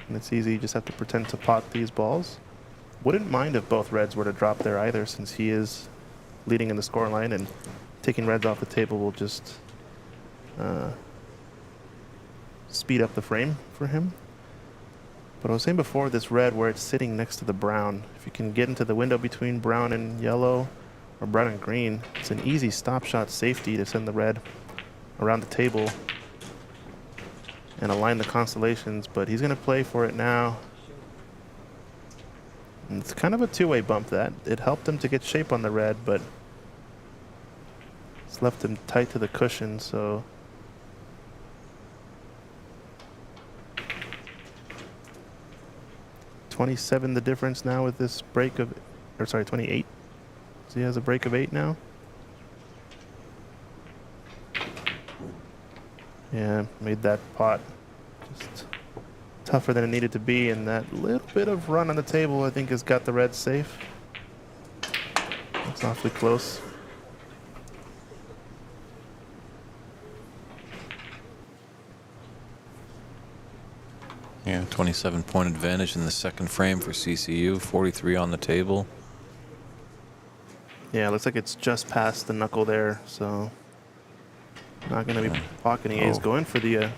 And it's easy, you just have to pretend to pot these balls. Wouldn't mind if both reds were to drop there either, since he is leading in the score line, and taking reds off the table will just speed up the frame for him. But I was saying before, this red where it's sitting next to the brown, if you can get into the window between brown and yellow or brown and green, it's an easy stop shot safety to send the red around the table and align the constellations. But he's going to play for it now. And it's kind of a two-way bump that. It helped him to get shape on the red, but it's left him tight to the cushion, so... $27 the difference now with this break of, or sorry, 28. So he has a break of 8 now. Yeah, made that pot just tougher than it needed to be, and that little bit of run on the table I think has got the red safe. It's awfully close. Yeah, 27-point advantage in the second frame for CCU, 43 on the table. Yeah, looks like it's just past the knuckle there, so not going to be pocketing. He's going for the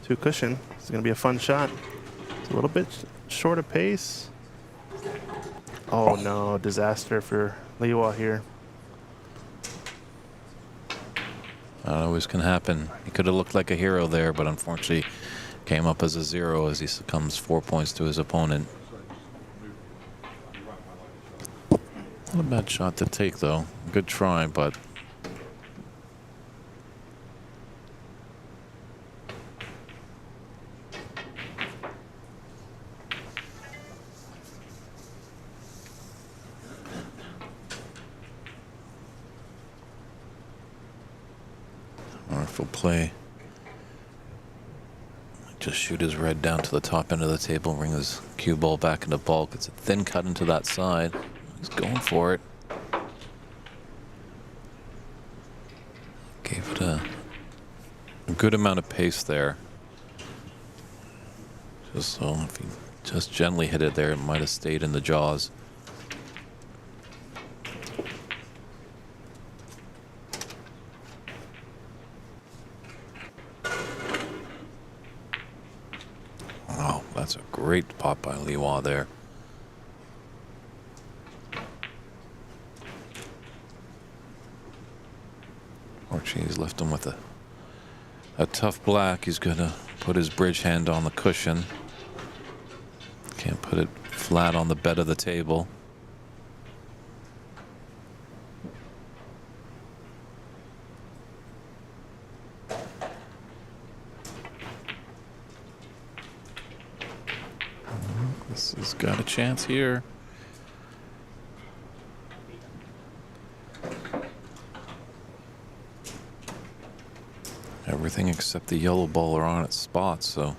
two cushion. It's going to be a fun shot. It's a little bit short of pace. Oh no, disaster for Liwa here. That always can happen. He could have looked like a hero there, but unfortunately came up as a 0 as he succumbs 4 points to his opponent. Not a bad shot to take, though. Good try, but... Arif will play. Just shoot his red down to the top end of the table, bring his cue ball back into bulk. It's a thin cut into that side. He's going for it. a good amount of pace there. Just so if he just gently hit it there, it might have stayed in the jaws. Oh, that's a great pot by Liwa there. Fortunately, he's left him with a tough black. He's going to put his bridge hand on the cushion. Can't put it flat on the bed of the table. This has got a chance here. Everything except the yellow ball are on its spot, so.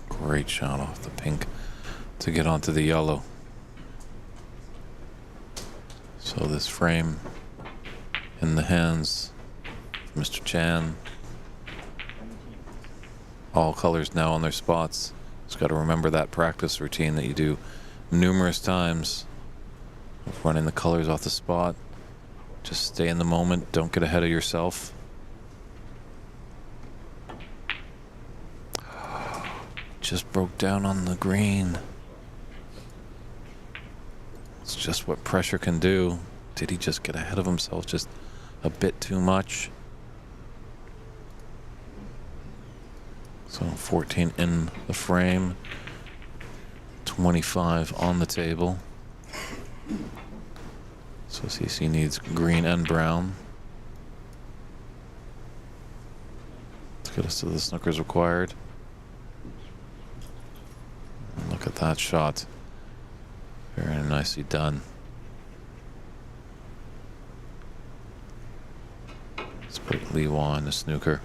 Great shot off the pink to get onto the yellow. So this frame in the hands of Mr. Chan. All colors now on their spots. Just got to remember that practice routine that you do numerous times of running the colors off the spot. Just stay in the moment. Don't get ahead of yourself. Just broke down on the green. It's just what pressure can do. Did he just get ahead of himself just a bit too much? So 14 in the frame, 25 on the table. So CC needs green and brown to get us to the snookers required. Look at that shot. Very nicely done. Let's put Liwa in the snooker.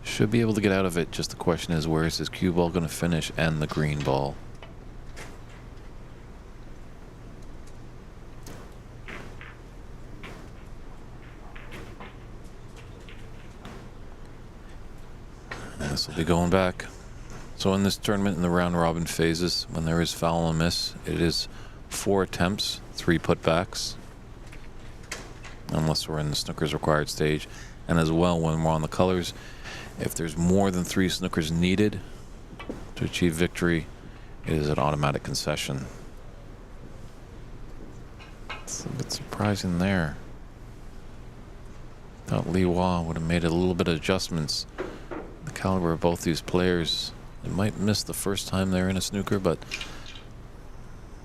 Should be able to get out of it. Just the question is, where is his cue ball going to finish and the green ball? And this will be going back. So in this tournament, in the round robin phases, when there is foul and miss, it is 4 attempts, 3 putbacks, unless we're in the snookers required stage. And as well, when we're on the colors, if there's more than 3 snookers needed to achieve victory, it is an automatic concession. It's a bit surprising there. Thought Liwa would have made a little bit of adjustments. The caliber of both these players. They might miss the first time they're in a snooker, but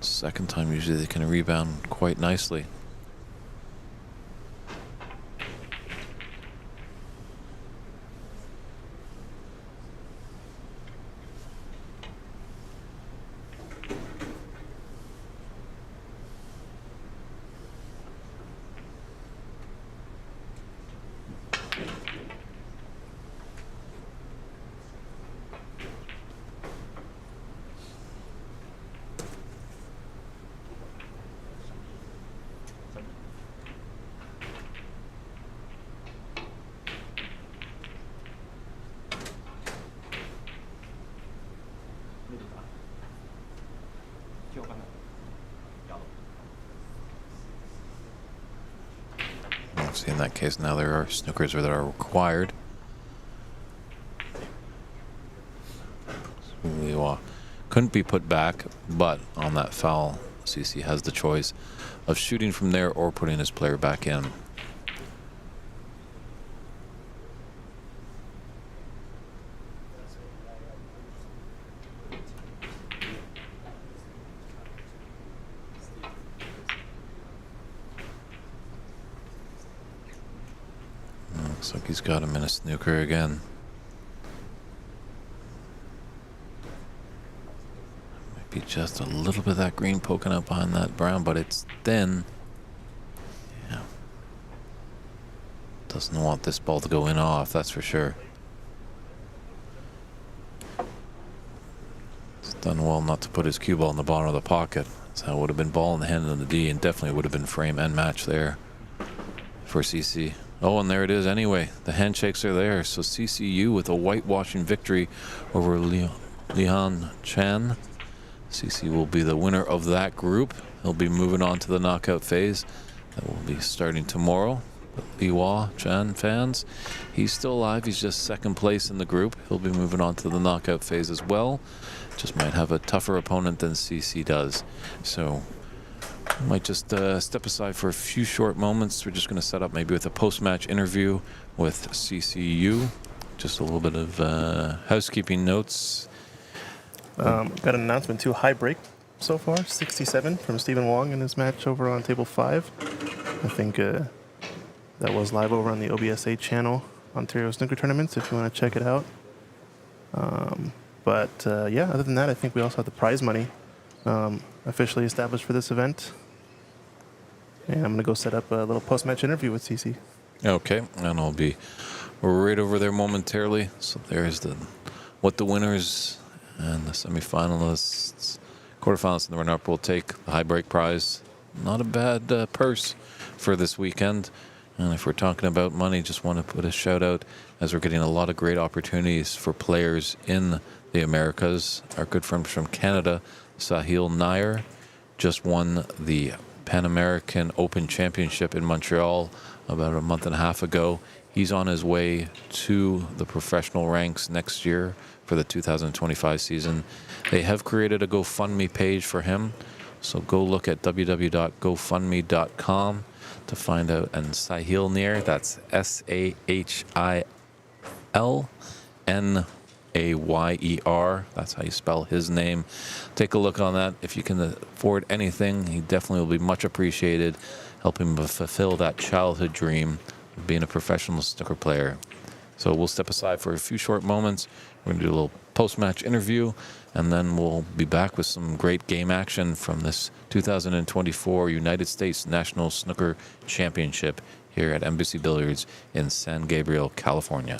second time usually they can rebound quite nicely. See, in that case, now there are snookers that are required. Liwa couldn't be put back, but on that foul, CC has the choice of shooting from there or putting his player back in. Looks like he's got him in a snooker again. Might be just a little bit of that green poking up behind that brown, but it's thin. Yeah. Doesn't want this ball to go in off, that's for sure. It's done well not to put his cue ball in the bottom of the pocket. So it would have been ball in the hand of the D, and definitely would have been frame and match there for CC. Oh, and there it is anyway. The handshakes are there. So CCU with a whitewashing victory over Lihan Chan. CC will be the winner of that group. He'll be moving on to the knockout phase. That will be starting tomorrow. Liwa Chan fans, he's still alive. He's just second place in the group. He'll be moving on to the knockout phase as well. Just might have a tougher opponent than CC does. So might just step aside for a few short moments. We're just going to set up maybe with a post-match interview with CCU. Just a little bit of housekeeping notes. Got an announcement too. High break so far, 67 from Stephen Wong in his match over on table 5. I think that was live over on the OBSA channel, Ontario Snooker Tournaments, if you want to check it out. Yeah, other than that, I think we also have the prize money officially established for this event. And I'm going to go set up a little post-match interview with CC. Okay, and I'll be right over there momentarily. So there's what the winners and the semifinalists, quarterfinalists, and the runner-up will take the high break prize. Not a bad purse for this weekend. And if we're talking about money, just want to put a shout out as we're getting a lot of great opportunities for players in the Americas. Our good friend from Canada, Sahil Nair, just won the Pan American Open Championship in Montreal about a month and a half ago. He's on his way to the professional ranks next year for the 2025 season. They have created a GoFundMe page for him. So go look at www.gofundme.com to find out. And Sahil Nair, that's SAHILNAYER. That's how you spell his name. Take a look on that. If you can afford anything, he definitely will be much appreciated, helping him fulfill that childhood dream of being a professional snooker player. So we'll step aside for a few short moments. We're going to do a little post-match interview, and then we'll be back with some great game action from this 2024 United States National Snooker Championship here at Embassy Billiards in San Gabriel, California.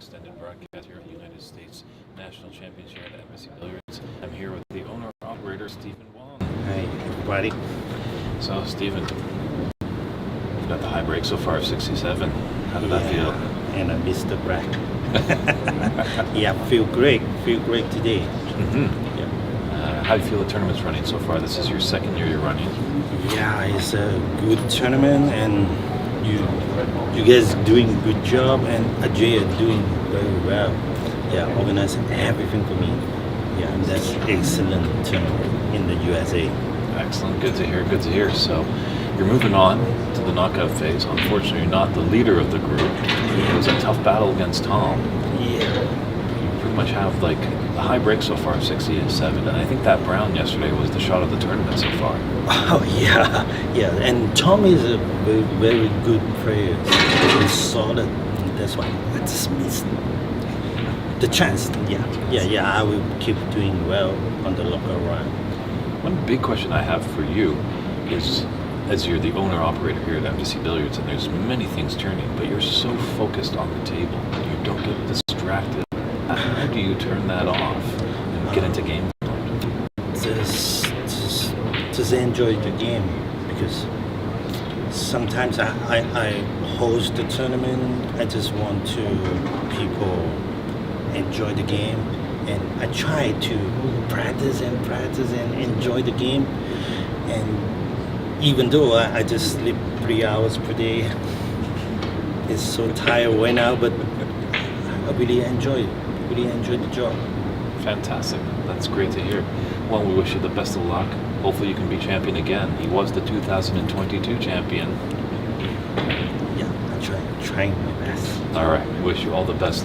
extended broadcast here at the United States National Championship at Embassy Billiards. I'm here with the owner-operator, Stephen Wong. Hi, everybody. So, Stephen, you've got the high break so far of 67. How did that feel? And I missed the break. Yeah, feel great. Feel great today. Mm-hmm. Yeah. How do you feel the tournament's running so far? This is your second year you're running. Yeah, it's a good tournament, and you guys doing a good job, and Ajay are doing very well. Yeah, organizing everything for me. Yeah, and that's excellent tournament in the USA. Excellent. Good to hear. Good to hear. So, you're moving on to the knockout phase. Unfortunately, you're not the leader of the group. It was a tough battle against Tom. Yeah. You pretty much have like a high break so far, 67, and I think that brown yesterday was the shot of the tournament so far. Oh yeah, yeah. And Tom is a very, very good player. He's solid. That's why I just missed the chance. Yeah. I will keep doing well on the local run. One big question I have for you is, as you're the owner-operator here at Embassy Billiards, and there's many things turning, but you're so focused on the table, you don't get distracted. How do you turn that off and get into game mode? Just enjoy the game, because sometimes I host the tournament. I just want to people enjoy the game, and I try to practice and enjoy the game. And even though I just sleep 3 hours per day, it's so tired right now, but I really enjoy the job. Fantastic. That's great to hear. Well, we wish you the best of luck. Hopefully you can be champion again. He was the 2022 champion. Yeah, I'm trying my best. All right. We wish you all the best.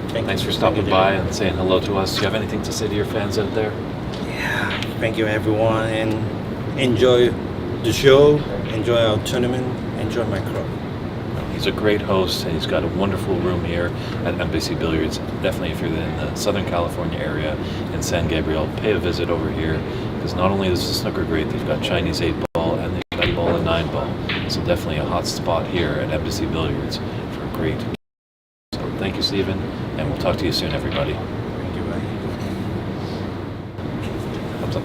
Thanks for Thank stopping you, by David. and saying hello to us. Do you have anything to say to your fans out there? Yeah, thank you everyone, and enjoy the show, enjoy our tournament, enjoy my club. He's a great host, and he's got a wonderful room here at Embassy Billiards. Definitely, if you're in the Southern California area in San Gabriel, pay a visit over here, because not only is the snooker great, they've got Chinese 8-ball and they've got 8-ball and 9-ball. So definitely a hot spot here at Embassy Billiards for a great. So thank you, Stephen, and we'll talk to you soon, everybody. Thank you, bye. Thumbs up.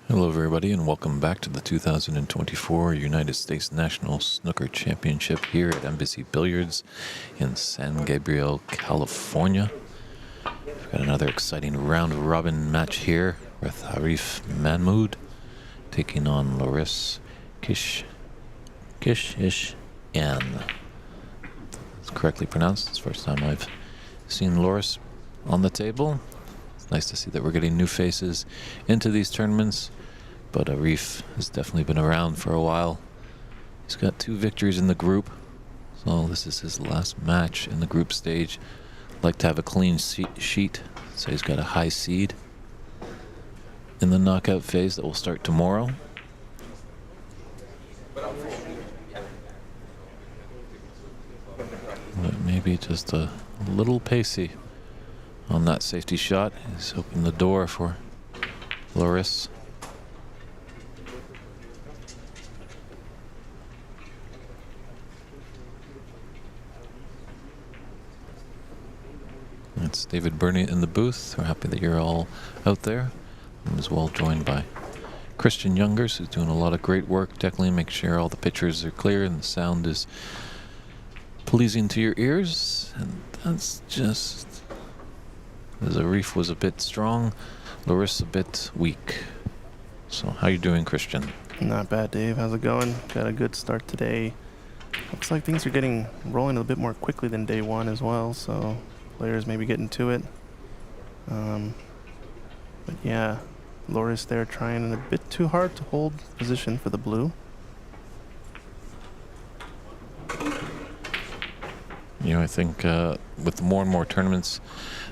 Hello, everybody, and welcome back to the 2024 United States National Snooker Championship here at Embassy Billiards in San Gabriel, California. We've got another exciting round-robin match here with Arif Mahmoud taking on Loris Kishian. It's correctly pronounced. It's the first time I've seen Loris on the table. It's nice to see that we're getting new faces into these tournaments, but Arif has definitely been around for a while. He's got 2 victories in the group, so this is his last match in the group stage. Like to have a clean sheet, so he's got a high seed in the knockout phase that will start tomorrow. But maybe just a little pacey on that safety shot. He's opened the door for Loris. It's David Burney in the booth. We're happy that you're all out there. I'm as well joined by Christian Youngers, who's doing a lot of great work, technically make sure all the pictures are clear and the sound is pleasing to your ears. And that's just, as Arif was a bit strong, Loris a bit weak. So how you doing, Christian? Not bad, Dave. How's it going? Got a good start today. Looks like things are getting rolling a bit more quickly than day one as well, so players maybe getting to it. But yeah, Loris there trying a bit too hard to hold position for the blue. You know, I think with more and more tournaments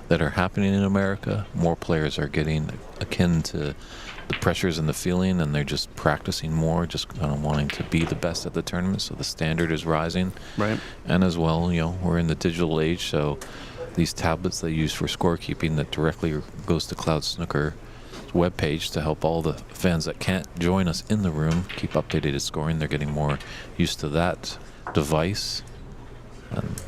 that are happening in America, more players are getting akin to the pressures and the feeling, and they're just practicing more, just kind of wanting to be the best at the tournament, so the standard is rising. Right. And as well, you know, we're in the digital age, so these tablets they use for scorekeeping that directly goes to Cloud Snooker webpage to help all the fans that can't join us in the room keep updated scoring. They're getting more used to that device, and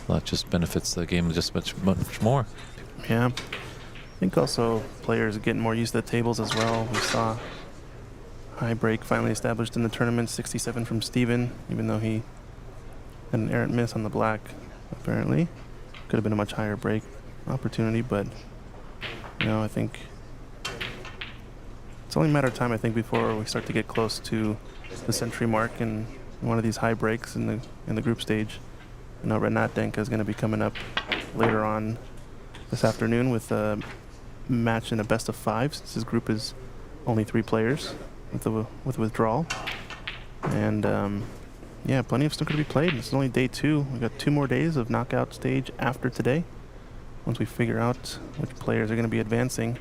that just benefits the game just much more. Yeah. I think also players are getting more used to the tables as well. We saw high break finally established in the tournament, 67 from Steven, even though he had an errant miss on the black, apparently. Could have been a much higher break opportunity, but you know, I think it's only a matter of time, I think, before we start to get close to the century mark in one of these high breaks in the group stage. I know Renat Denka is going to be coming up later on this afternoon with a match in a best of 5, since his group is only 3 players with withdrawal. And yeah, plenty of snooker to be played. This is only day 2. We've got 2 more days of knockout stage after today, once we figure out which players are going to be advancing,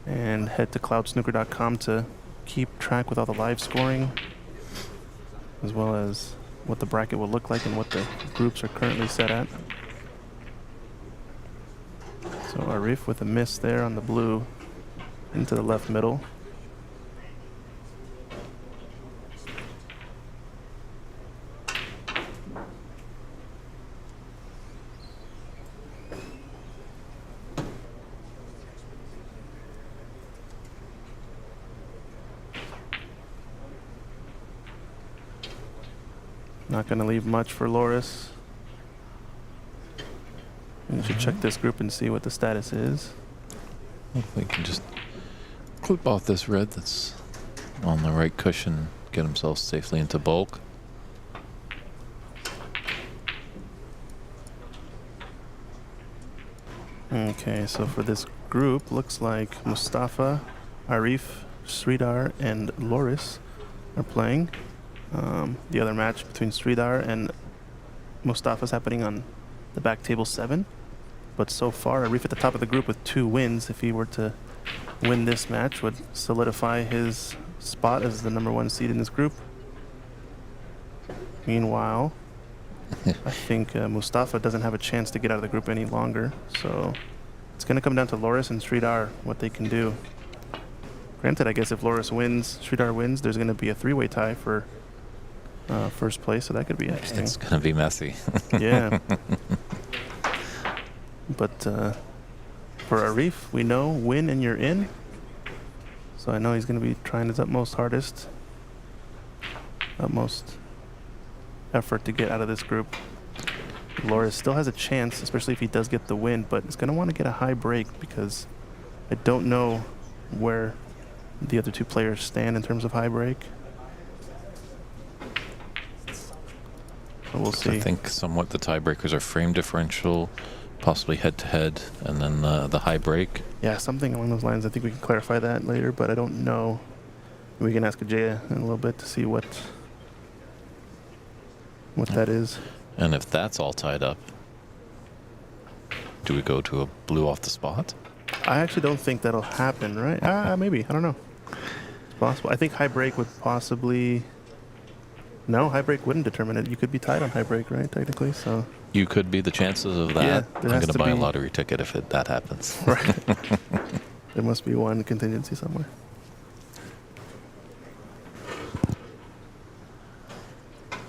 and head to cloudsnooker.com to keep track with all the live scoring, as well as what the bracket will look like and what the groups are currently set at. So Arif with a miss there on the blue into the left middle. Not going to leave much for Loris. You should check this group and see what the status is. Hopefully he can just clip off this red that's on the right cushion, get himself safely into bulk. Okay, so for this group, looks like Mustafa, Arif, Sridhar, and Loris are playing. The other match between Sridhar and Mustafa is happening on the back table 7. But so far, Arif at the top of the group with 2 wins. If he were to win this match, would solidify his spot as the #1 seed in this group. Meanwhile, I think Mustafa doesn't have a chance to get out of the group any longer. So it's going to come down to Loris and Sridhar, what they can do. Granted, I guess if Loris wins, Sridhar wins, there's going to be a 3-way tie for first place, so that could be interesting. It's going to be messy. Yeah. But for Arif, we know win and you're in. So I know he's going to be trying his utmost effort to get out of this group. Loris still has a chance, especially if he does get the win, but he's going to want to get a high break because I don't know where the other two players stand in terms of high break. But we'll see. I think somewhat the tiebreakers are frame differential, possibly head-to-head, and then the high break. Yeah, something along those lines. I think we can clarify that later, but I don't know. We can ask Ajaya in a little bit to see what that is. And if that's all tied up, do we go to a blue off the spot? I actually don't think that'll happen, right? Maybe. I don't know. It's possible. I think high break would possibly... No, high break wouldn't determine it. You could be tied on high break, right, technically? So You could be the chances of that. Yeah, I'm there going has to to buy a be- lottery ticket if that happens. right. There must be one contingency somewhere.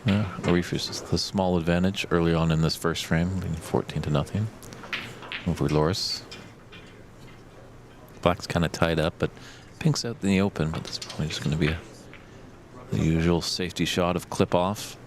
Yeah, Arif uses the small advantage early on in this first frame, leading 14-0 over Loris. Black's kind of tied up, but pink's out in the open, but this is probably just going to be the usual safety shot of clip off.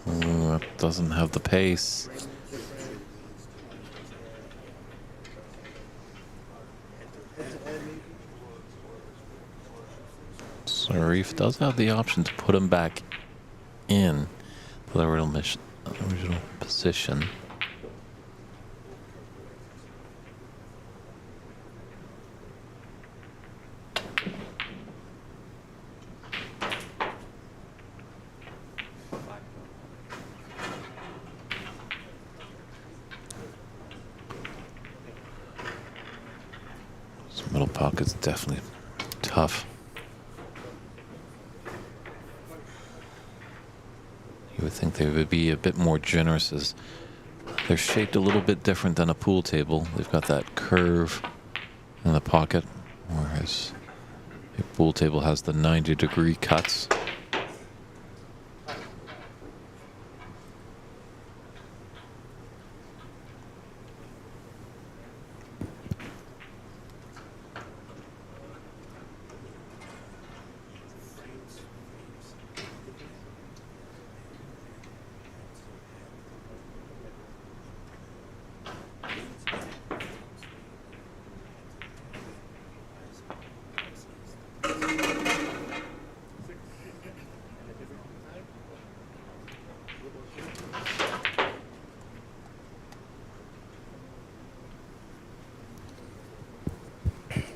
Ooh, that doesn't have the pace. So Arif does have the option to put him back in the original position. This middle pocket's definitely tough. You would think they would be a bit more generous as they're shaped a little bit different than a pool table. They've got that curve in the pocket, whereas a pool table has the 90-degree cuts.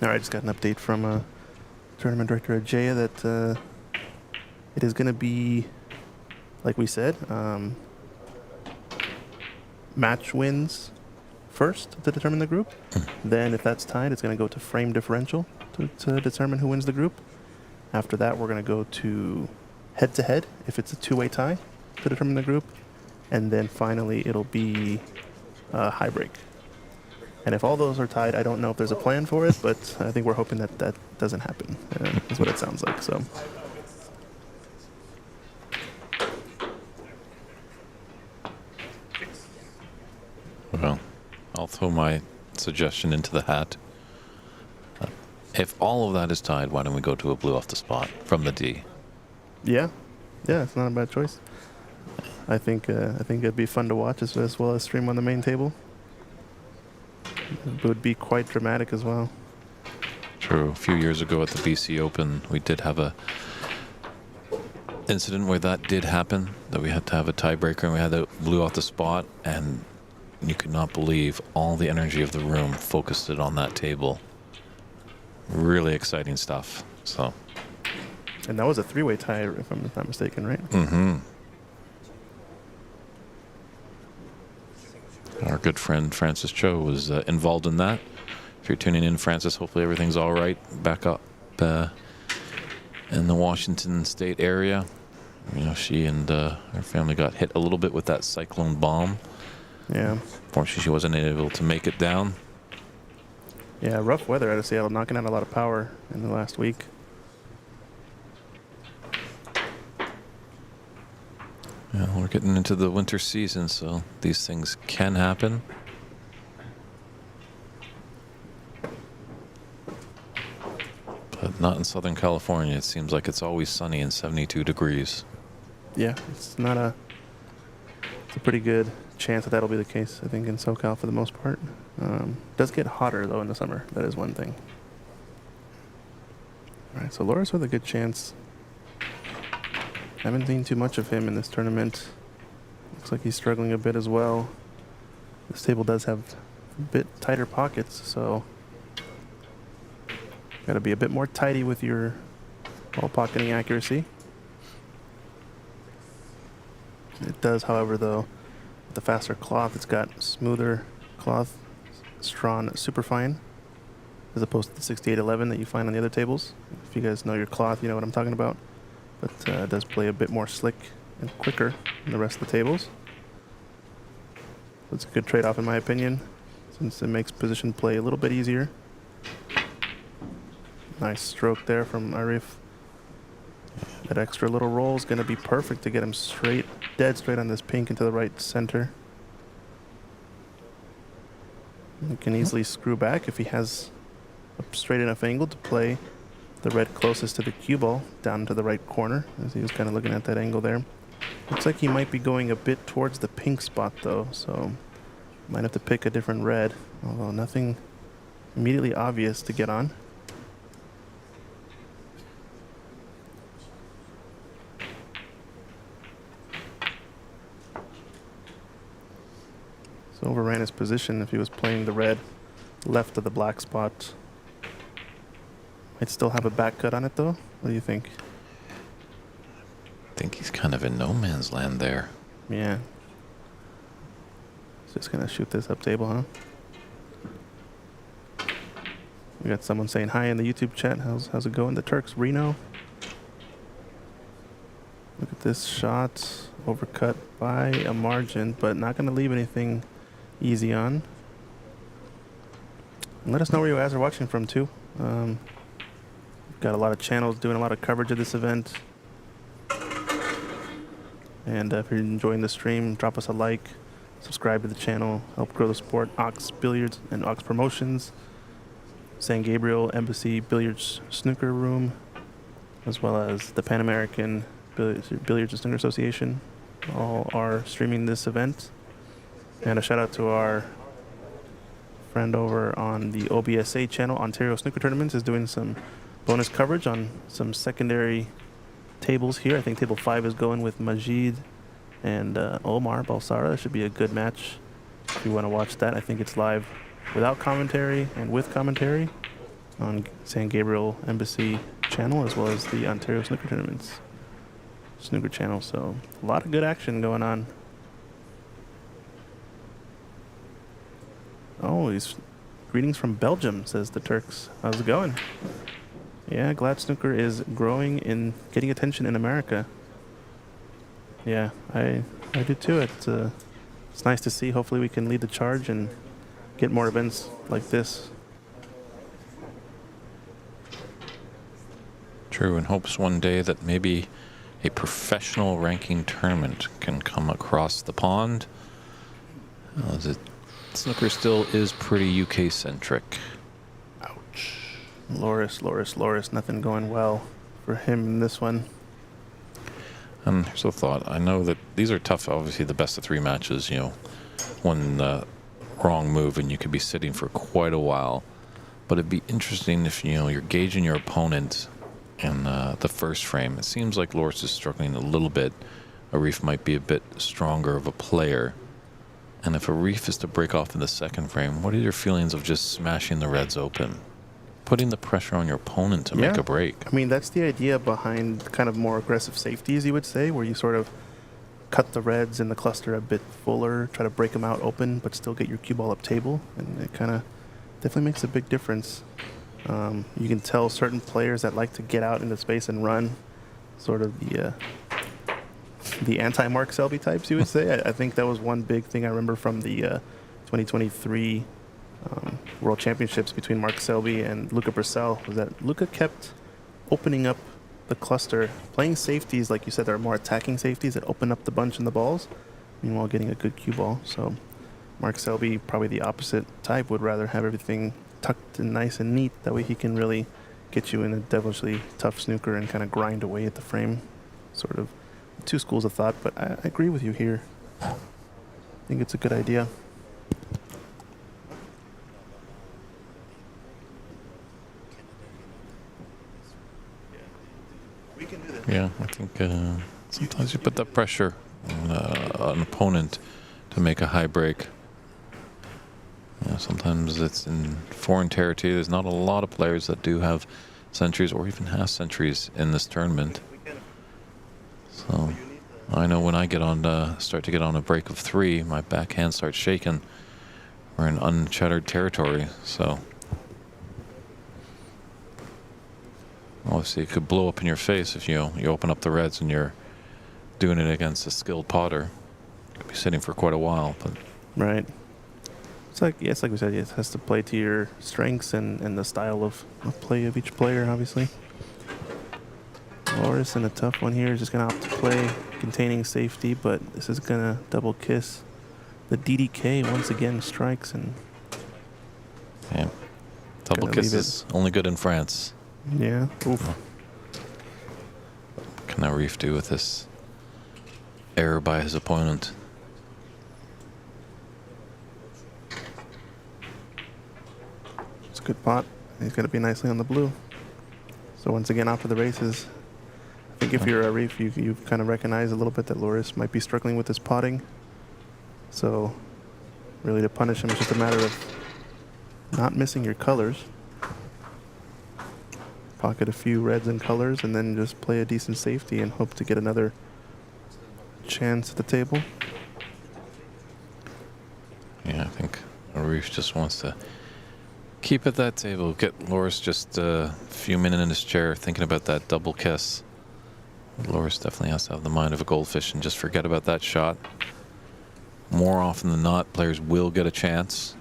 All right, just got an update from tournament director Ajaya that it is going to be, like we said, match wins first to determine the group. Then if that's tied, it's going to go to frame differential to determine who wins the group. After that, we're going to go to head-to-head if it's a two-way tie to determine the group. And then finally, it'll be high break. And if all those are tied, I don't know if there's a plan for it, but I think we're hoping that that doesn't happen. Is what it sounds like. So. Well, I'll throw my suggestion into the hat. If all of that is tied, why don't we go to a blue off the spot from the D? Yeah, it's not a bad choice. I think it'd be fun to watch as well as stream on the main table. It would be quite dramatic as well. True. A few years ago at the BC Open, we did have a incident where that did happen, that we had to have a tiebreaker and we had a blue off the spot, and you could not believe all the energy of the room focused it on that table. Really exciting stuff. So. And that was a three-way tie, if I'm not mistaken, right? Mm-hmm. good friend Francis Cho was involved in that. If you're tuning in, Francis, hopefully everything's all right back up in the Washington State area. You know, she and her family got hit a little bit with that cyclone bomb. Yeah. Fortunately, she wasn't able to make it down. Yeah, rough weather out of Seattle, knocking out a lot of power in the last week. Yeah, we're getting into the winter season, so these things can happen. But not in Southern California. It seems like it's always sunny and 72 degrees. Yeah, it's a pretty good chance that that'll be the case, I think, in SoCal for the most part. Does get hotter, though, in the summer. That is one thing. All right, so Loris with a good chance. Haven't seen too much of him in this tournament. Looks like he's struggling a bit as well. This table does have a bit tighter pockets, so got to be a bit more tidy with your ball pocketing accuracy. It does, however, though, with the faster cloth, it's got smoother cloth, strawn superfine, as opposed to the 6811 that you find on the other tables. If you guys know your cloth, you know what I'm talking about. But it does play a bit more slick and quicker than the rest of the tables. So it's a good trade-off in my opinion, since it makes position play a little bit easier. Nice stroke there from Arif. That extra little roll is going to be perfect to get him straight, dead straight on this pink into the right center. He can easily screw back if he has a straight enough angle to play the red closest to the cue ball down to the right corner, as he was kind of looking at that angle there. Looks like he might be going a bit towards the pink spot though, so might have to pick a different red, although nothing immediately obvious to get on. So overran his position if he was playing the red left of the black spot. Might still have a back cut on it though. What do you think? I think he's kind of in no man's land there. Yeah. He's just gonna shoot this up table, huh? We got someone saying hi in the YouTube chat. How's it going? The Turks, Reno. Look at this shot. Overcut by a margin, but not gonna leave anything easy on. And let us know where you guys are watching from too. Got a lot of channels doing a lot of coverage of this event. And if you're enjoying the stream, drop us a like, subscribe to the channel, help grow the sport. Ox Billiards and Ox Promotions, San Gabriel Embassy Billiards Snooker Room, as well as the Pan American Billiards and Snooker Association, all are streaming this event. And a shout out to our friend over on the OBSA channel, Ontario Snooker Tournaments, is doing some bonus coverage on some secondary tables here. I think table 5 is going with Majid and Omar Balsara. That should be a good match if you want to watch that. I think it's live without commentary and with commentary on San Gabriel Embassy channel, as well as the Ontario Snooker Tournaments Snooker channel. So a lot of good action going on. Oh, he's greetings from Belgium, says the Turks. How's it going? Yeah, glad snooker is growing in getting attention in America. Yeah, I do too. It's nice to see. Hopefully we can lead the charge and get more events like this. True, and hopes one day that maybe a professional ranking tournament can come across the pond. Snooker still is pretty UK-centric. Ouch. Loris, nothing going well for him in this one. And here's a thought. I know that these are tough, obviously, the best of 3 matches, you know, one wrong move and you could be sitting for quite a while. But it'd be interesting if, you know, you're gauging your opponent in the first frame. It seems like Loris is struggling a little bit. Arif might be a bit stronger of a player. And if Arif is to break off in the second frame, what are your feelings of just smashing the reds open? Putting the pressure on your opponent to make a break. I mean, that's the idea behind kind of more aggressive safeties, you would say, where you sort of cut the reds in the cluster a bit fuller, try to break them out open, but still get your cue ball up table, and it kind of definitely makes a big difference. You can tell certain players that like to get out into space and run, sort of the anti-Mark Selby types, you would say. I think that was one big thing I remember from the 2023 World Championships between Mark Selby and Luca Brissell, was that Luca kept opening up the cluster, playing safeties, like you said, there are more attacking safeties that open up the bunch and the balls, meanwhile getting a good cue ball. So Mark Selby, probably the opposite type, would rather have everything tucked and nice and neat. That way he can really get you in a devilishly tough snooker and kind of grind away at the frame. Sort of two schools of thought, but I agree with you here. I think it's a good idea. Yeah, I think sometimes you put that pressure on an opponent to make a high break. Sometimes it's in foreign territory. There's not a lot of players that do have centuries or even half centuries in this tournament. So I know when I start to get on a break of 3, my backhand starts shaking. We're in uncharted territory, so obviously it could blow up in your face if you open up the reds and you're doing it against a skilled potter. Could be sitting for quite a while, but right. It's like like we said, it has to play to your strengths and the style of play of each player, obviously. Loris in a tough one here is just going to opt to play containing safety, but this is going to double kiss. The DDK once again strikes, and yeah, double kiss is only good in France. Yeah. Oof. What can Arif do with this error by his opponent? It's a good pot. He's going to be nicely on the blue. So once again, off to the races. I think if you're Arif, you kind of recognize a little bit that Loris might be struggling with his potting. So really to punish him, it's just a matter of not missing your colors. Pocket a few reds and colors and then just play a decent safety and hope to get another chance at the table. Yeah, I think Arif just wants to keep at that table. Get Loris just a few minutes in his chair thinking about that double kiss. Loris definitely has to have the mind of a goldfish and just forget about that shot. More often than not, players will get a chance.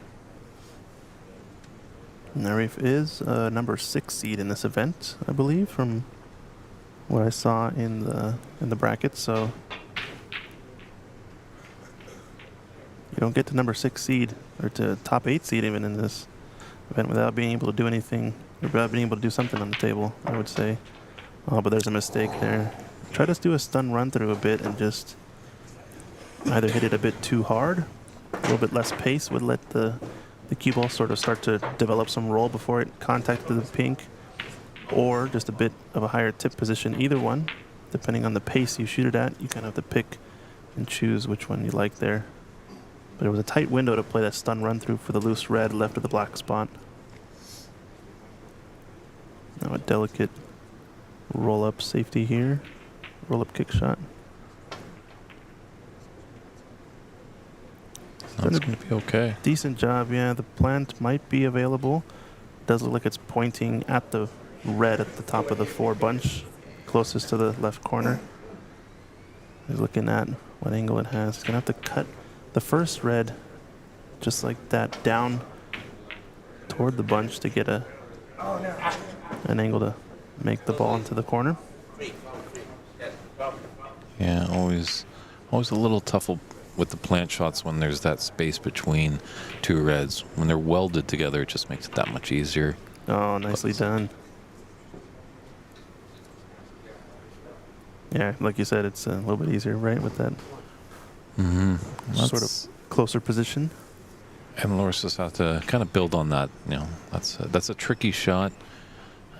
Arif is number 6 seed in this event, I believe, from what I saw in the brackets. So you don't get to number 6 seed or to top 8 seed even in this event without being able to do anything, or without being able to do something on the table, I would say. Oh, but there's a mistake there. Try to do a stun run through a bit and just either hit it a bit too hard, a little bit less pace would let the cue ball sort of start to develop some roll before it contacted the pink, or just a bit of a higher tip position. Either one, depending on the pace you shoot it at, you kind of have to pick and choose which one you like there. But it was a tight window to play that stun run through for the loose red left of the black spot. Now a delicate roll up safety here, roll up kick shot. That's going to be okay. Decent job, yeah. The plant might be available. Does look like it's pointing at the red at the top of the 4 bunch, closest to the left corner. He's looking at what angle it has. He's going to have to cut the first red just like that down toward the bunch to get an angle to make the ball into the corner. Yeah, always a little tough with the plant shots when there's that space between 2 reds. When they're welded together, it just makes it that much easier. Oh, nicely done. Yeah, like you said, it's a little bit easier, right, with that sort of closer position. And Loris just have to kind of build on that. That's a tricky shot.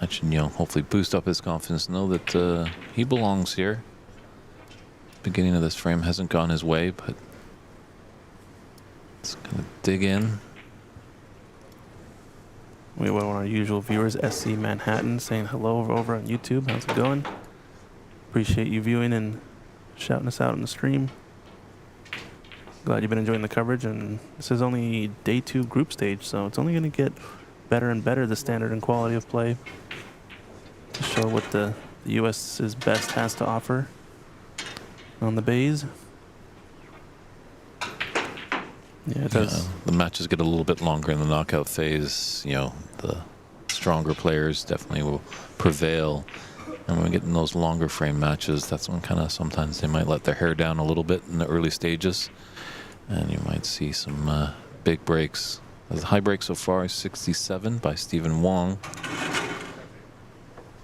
That should, hopefully boost up his confidence. Know that he belongs here. Beginning of this frame hasn't gone his way, but let's kind of dig in. We have one of our usual viewers, SC Manhattan, saying hello over on YouTube. How's it going? Appreciate you viewing and shouting us out on the stream. Glad you've been enjoying the coverage, and this is only day 2 group stage, so it's only going to get better and better, the standard and quality of play, to show what the US's best has to offer on the bays. Yeah, it does. The matches get a little bit longer in the knockout phase. You know, the stronger players definitely will prevail. And when we get in those longer frame matches, that's when kind of sometimes they might let their hair down a little bit in the early stages. And you might see some big breaks. The high break so far is 67 by Stephen Wong.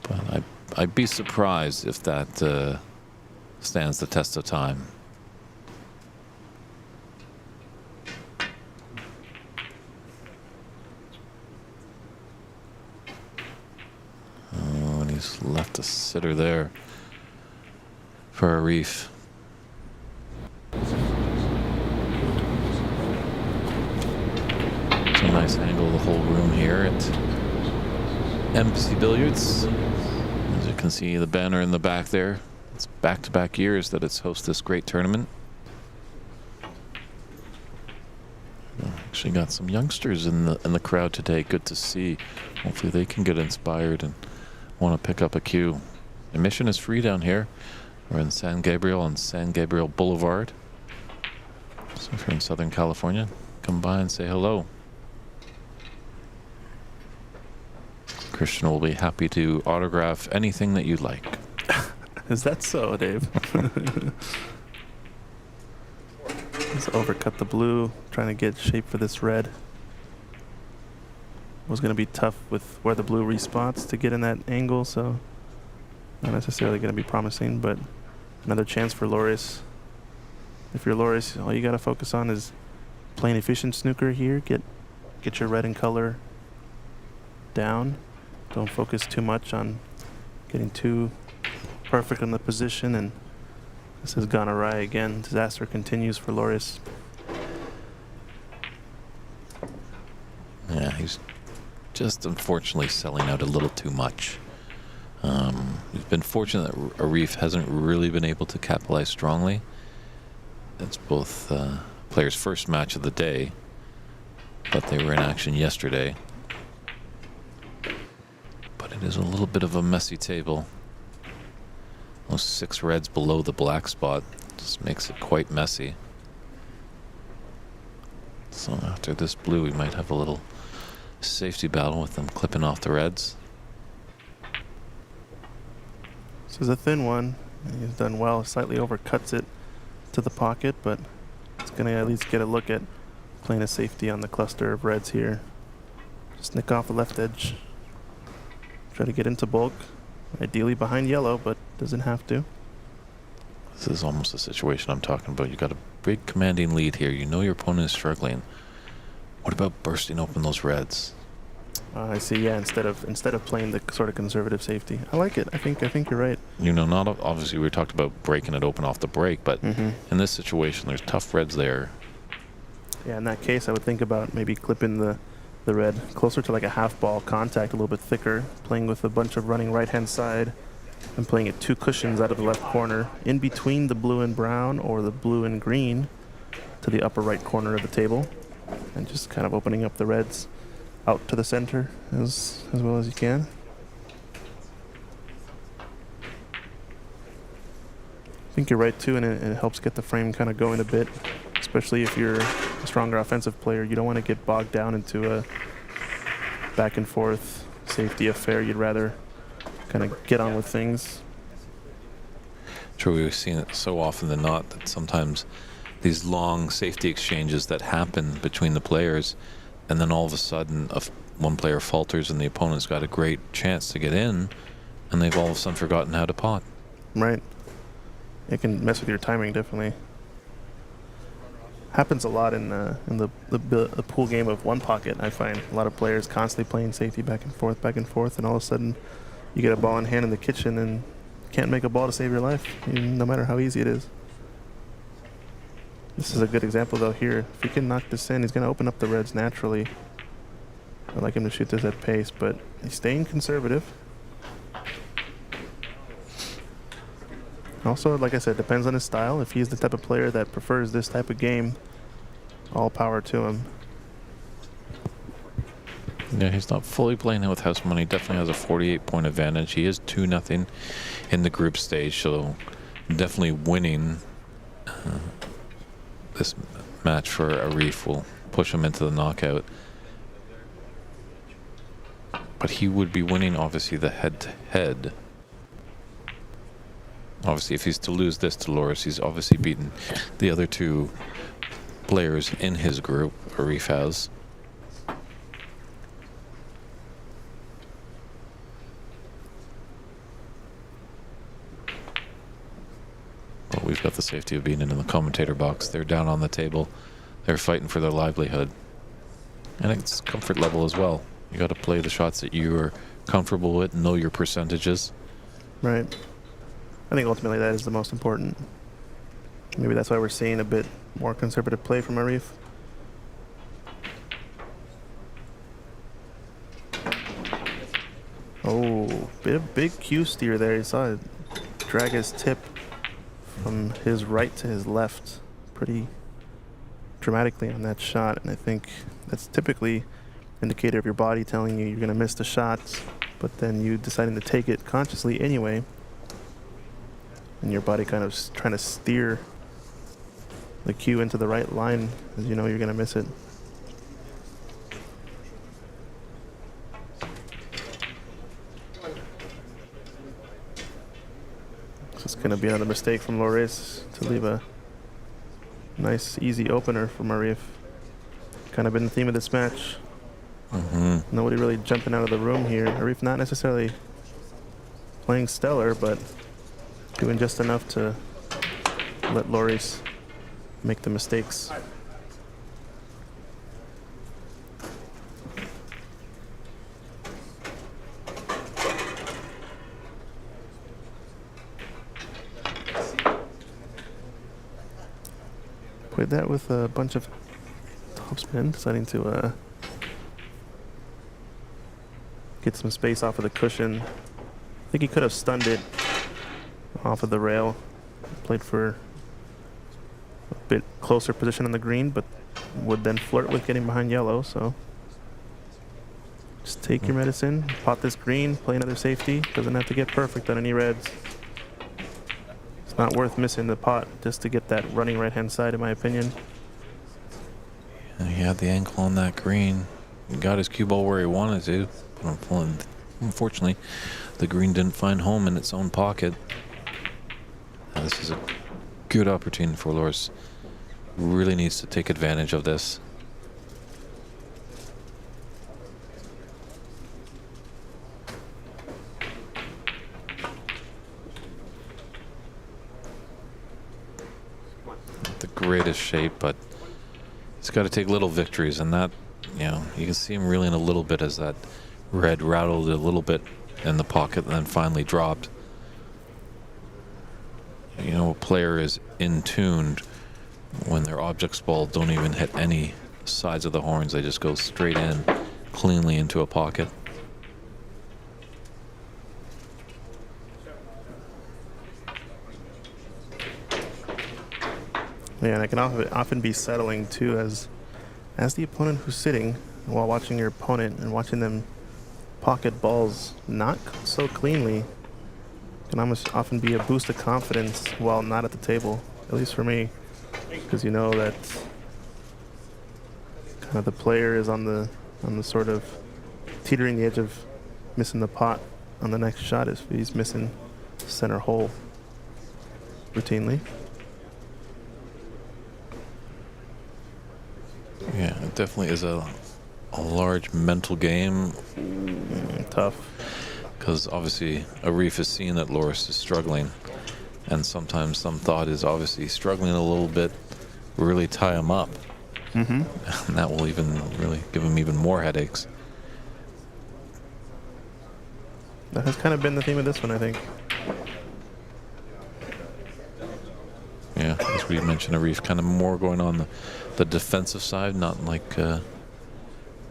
But I'd be surprised if that stands the test of time. Oh, and he's left a sitter there for Arif. It's a nice angle of the whole room here at Embassy Billiards. As you can see the banner in the back there. It's back-to-back years that it's hosted this great tournament. Actually got some youngsters in the crowd today. Good to see. Hopefully they can get inspired and want to pick up a cue. Admission is free down here. We're in San Gabriel on San Gabriel Boulevard. So if you're in Southern California, come by and say hello. Christian will be happy to autograph anything that you'd like. Is that so, Dave? Let's overcut the blue, trying to get shape for this red. It was going to be tough with where the blue respots to get in that angle, so not necessarily going to be promising, but another chance for Loris. If you're Loris, all you got to focus on is playing efficient snooker here. Get your red and color down. Don't focus too much on getting too perfect in the position, and this has gone awry again. Disaster continues for Loris. Yeah, he's just unfortunately selling out a little too much. We've been fortunate that Arif hasn't really been able to capitalize strongly. That's both players' first match of the day, but they were in action yesterday. But it is a little bit of a messy table. Those 6 reds below the black spot just makes it quite messy. So after this blue, we might have a little safety battle with them clipping off the reds. This is a thin one. He's done well. Slightly overcuts it to the pocket, but it's going to at least get a look at playing a safety on the cluster of reds here. Just nick off the left edge. Try to get into bulk. Ideally behind yellow, but doesn't have to. This is almost the situation I'm talking about. You got a big commanding lead here. You know your opponent is struggling. What about bursting open those reds? I see. Yeah, instead of playing the sort of conservative safety, I like it. I think you're right. You know, not obviously we talked about breaking it open off the break, but in this situation, there's tough reds there. Yeah, in that case, I would think about maybe clipping the red closer to like a half ball contact, a little bit thicker, playing with a bunch of running right hand side and playing at 2 cushions out of the left corner in between the blue and brown or the blue and green to the upper right corner of the table, and just kind of opening up the reds out to the center as well as you can. I think you're right too, and it helps get the frame kind of going a bit, especially if you're a stronger offensive player. You don't want to get bogged down into a back and forth safety affair. You'd rather kind of get on with things. True, we've seen it so often than not that sometimes these long safety exchanges that happen between the players, and then all of a sudden one player falters and the opponent's got a great chance to get in, and they've all of a sudden forgotten how to pot. Right. It can mess with your timing, definitely. Happens a lot in the pool game of one pocket. I find a lot of players constantly playing safety back and forth, and all of a sudden you get a ball in hand in the kitchen and can't make a ball to save your life, no matter how easy it is. This is a good example though here. If he can knock this in, he's going to open up the reds naturally. I'd like him to shoot this at pace, but he's staying conservative. Also, like I said, depends on his style. If he's the type of player that prefers this type of game, all power to him. Yeah, he's not fully playing it with house money. Definitely has a 48-point advantage. He is 2-0 in the group stage, so definitely winning this match for Arif will push him into the knockout. But he would be winning, obviously, the head-to-head. Obviously, if he's to lose this to Loris, he's obviously beaten the other two players in his group. Arif has. But we've got the safety of being in the commentator box. They're down on the table. They're fighting for their livelihood. And it's comfort level as well. You got to play the shots that you are comfortable with, know your percentages. Right. I think ultimately that is the most important. Maybe that's why we're seeing a bit more conservative play from Arif. Oh, big cue steer there. You saw it drag his tip from his right to his left pretty dramatically on that shot. And I think that's typically indicator of your body telling you you're going to miss the shots, but then you deciding to take it consciously anyway. And your body kind of trying to steer the cue into the right line as you know you're going to miss it. So it's going to be another mistake from Loris to leave a nice, easy opener for Arif. Kind of been the theme of this match. Nobody really jumping out of the room here. Arif not necessarily playing stellar, but doing just enough to let Loris make the mistakes. Played that with a bunch of topspin, deciding to get some space off of the cushion. I think he could have stunned it off of the rail. Played for a bit closer position on the green, but would then flirt with getting behind yellow. So just take your medicine, pot this green, play another safety. Doesn't have to get perfect on any reds. It's not worth missing the pot just to get that running right-hand side, in my opinion. And he had the ankle on that green. He got his cue ball where he wanted to, but unfortunately, the green didn't find home in its own pocket. Now, this is a good opportunity for Loris. Really needs to take advantage of this. Not the greatest shape, but he's got to take little victories, and that, you know, you can see him reeling a little bit as that red rattled a little bit in the pocket and then finally dropped. You know, a player is in tuned when their objects ball don't even hit any sides of the horns. They just go straight in cleanly into a pocket. Yeah, and it can often be settling too as the opponent who's sitting while watching your opponent and watching them pocket balls not so cleanly can almost often be a boost of confidence while not at the table, at least for me, because you know that kind of the player is on the sort of teetering the edge of missing the pot on the next shot if he's missing center hole routinely. Yeah, it definitely is a large mental game. Tough. Because obviously Arif is seeing that Loris is struggling, and sometimes some thought is obviously struggling a little bit, really tie him up. And that will even really give him even more headaches. That has kind of been the theme of this one, I think. Yeah, as we mentioned, Arif kind of more going on the defensive side, not like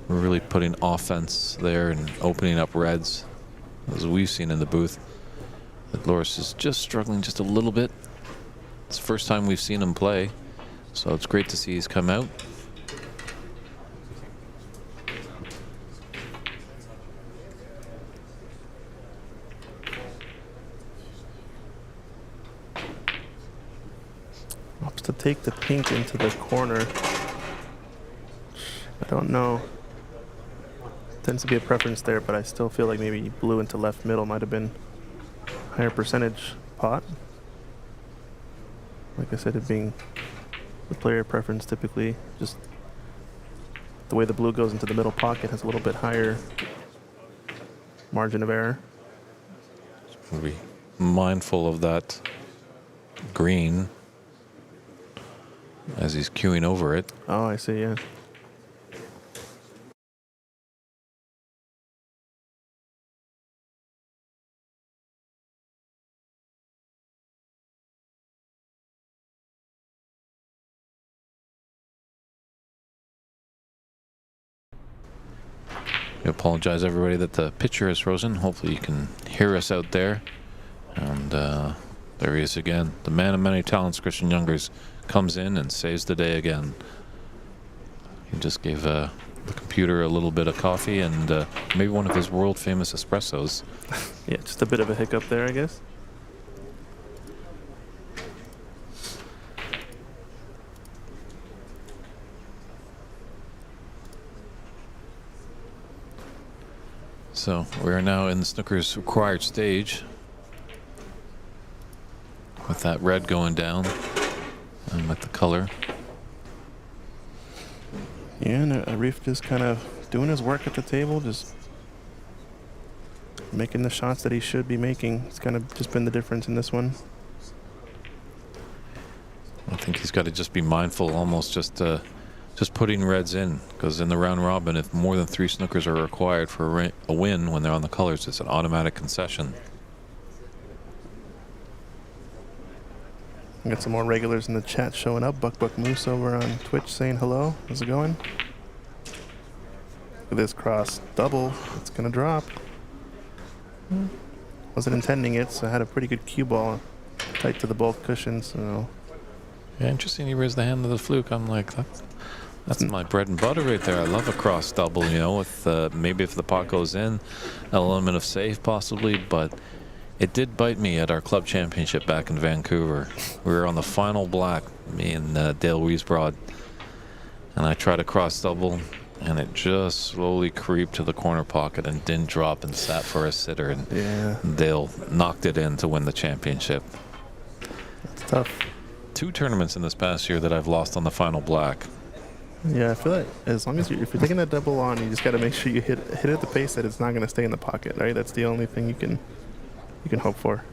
really putting offense there and opening up reds, as we've seen in the booth. But Loris is just struggling just a little bit. It's the first time we've seen him play, so it's great to see he's come out. Opts to take the pink into the corner. I don't know. Tends to be a preference there, but I still feel like maybe blue into left middle might have been higher percentage pot. Like I said, it being the player preference, typically just the way the blue goes into the middle pocket has a little bit higher margin of error. Be mindful of that green as he's queuing over it. Oh, I see, yeah. I apologize, everybody, that the picture is frozen. Hopefully you can hear us out there. And there he is again. The man of many talents, Christian Youngers, comes in and saves the day again. He just gave the computer a little bit of coffee and maybe one of his world-famous espressos. Yeah, just a bit of a hiccup there, I guess. So we are now in the snooker's required stage with that red going down and with the color. Yeah, and Arif just kind of doing his work at the table, just making the shots that he should be making. It's kind of just been the difference in this one. I think he's got to just be mindful, almost just putting reds in, because in the round robin, if more than 3 snookers are required for a win when they're on the colors, it's an automatic concession. We got some more regulars in the chat showing up. Buck Moose over on Twitch saying hello. How's it going? Look at this cross double. It's gonna drop. Wasn't intending it, so I had a pretty good cue ball tight to the both cushions. So Yeah, interesting. He raised the hand of the fluke. I'm like, that's my bread and butter right there. I love a cross double, you know, with maybe if the pot goes in, an element of save possibly, but it did bite me at our club championship back in Vancouver. We were on the final black, me and Dale Wiesbrod, and I tried a cross double, and it just slowly creeped to the corner pocket and didn't drop and sat for a sitter, and yeah, Dale knocked it in to win the championship. that's tough. 2 tournaments in this past year that I've lost on the final black. Yeah, I feel like as long as if you're taking that double on, you just got to make sure you hit it at the pace that it's not going to stay in the pocket, right? That's the only thing you can hope for.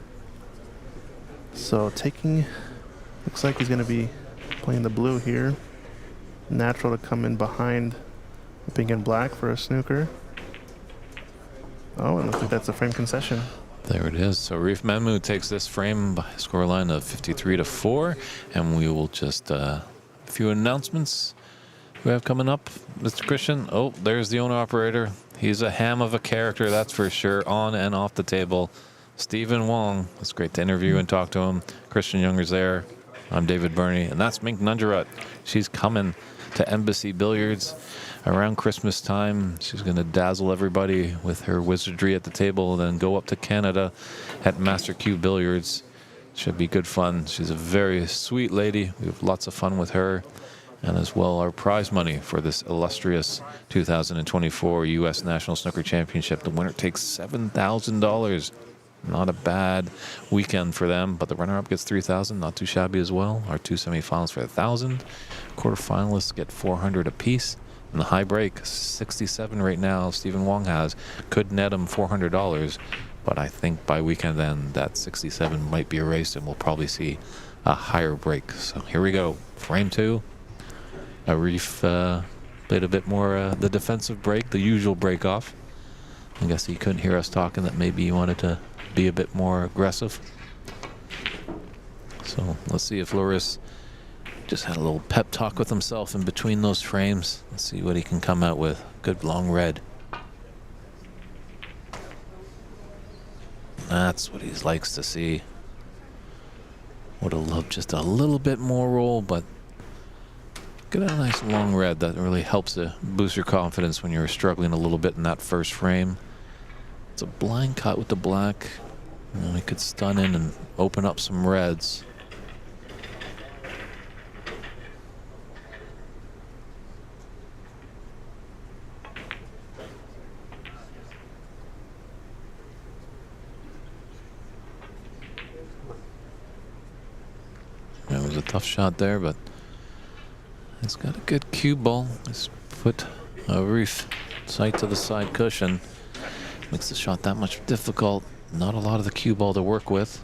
So taking, looks like he's going to be playing the blue here. Natural to come in behind the pink and black for a snooker. Oh, and looks like that's a frame concession. There it is. So Arif Mahmoud takes this frame by a scoreline of 53-4, and we will just a few announcements we have coming up, Mr. Christian. Oh, there's the owner-operator. He's a ham of a character, that's for sure, on and off the table. Stephen Wong. It's great to interview and talk to him. Christian Younger's there. I'm David Burney, and that's Mink Nunjarut. She's coming to Embassy Billiards around Christmas time. She's going to dazzle everybody with her wizardry at the table, then go up to Canada at Master Q Billiards. Should be good fun. She's a very sweet lady. We have lots of fun with her. And as well, our prize money for this illustrious 2024 U.S. National Snooker Championship. The winner takes $7,000. Not a bad weekend for them, but the runner-up gets $3,000. Not too shabby as well. Our 2 semifinals for $1,000. Quarterfinalists get $400 apiece. And the high break, 67 right now, Stephen Wong has, could net him $400. But I think by weekend end, that 67 might be erased, and we'll probably see a higher break. So here we go. Frame 2. Arif played a bit more the defensive break, the usual break off. I guess he couldn't hear us talking, that maybe he wanted to be a bit more aggressive. So let's see if Loris just had a little pep talk with himself in between those frames. Let's see what he can come out with. Good long red. That's what he likes to see. Would have loved just a little bit more roll, but get a nice long red. That really helps to boost your confidence when you're struggling a little bit in that first frame. It's a blind cut with the black. You know, he could stun in and open up some reds. It was a tough shot there, but he's got a good cue ball. He's put Arif sight to the side cushion. Makes the shot that much difficult. Not a lot of the cue ball to work with.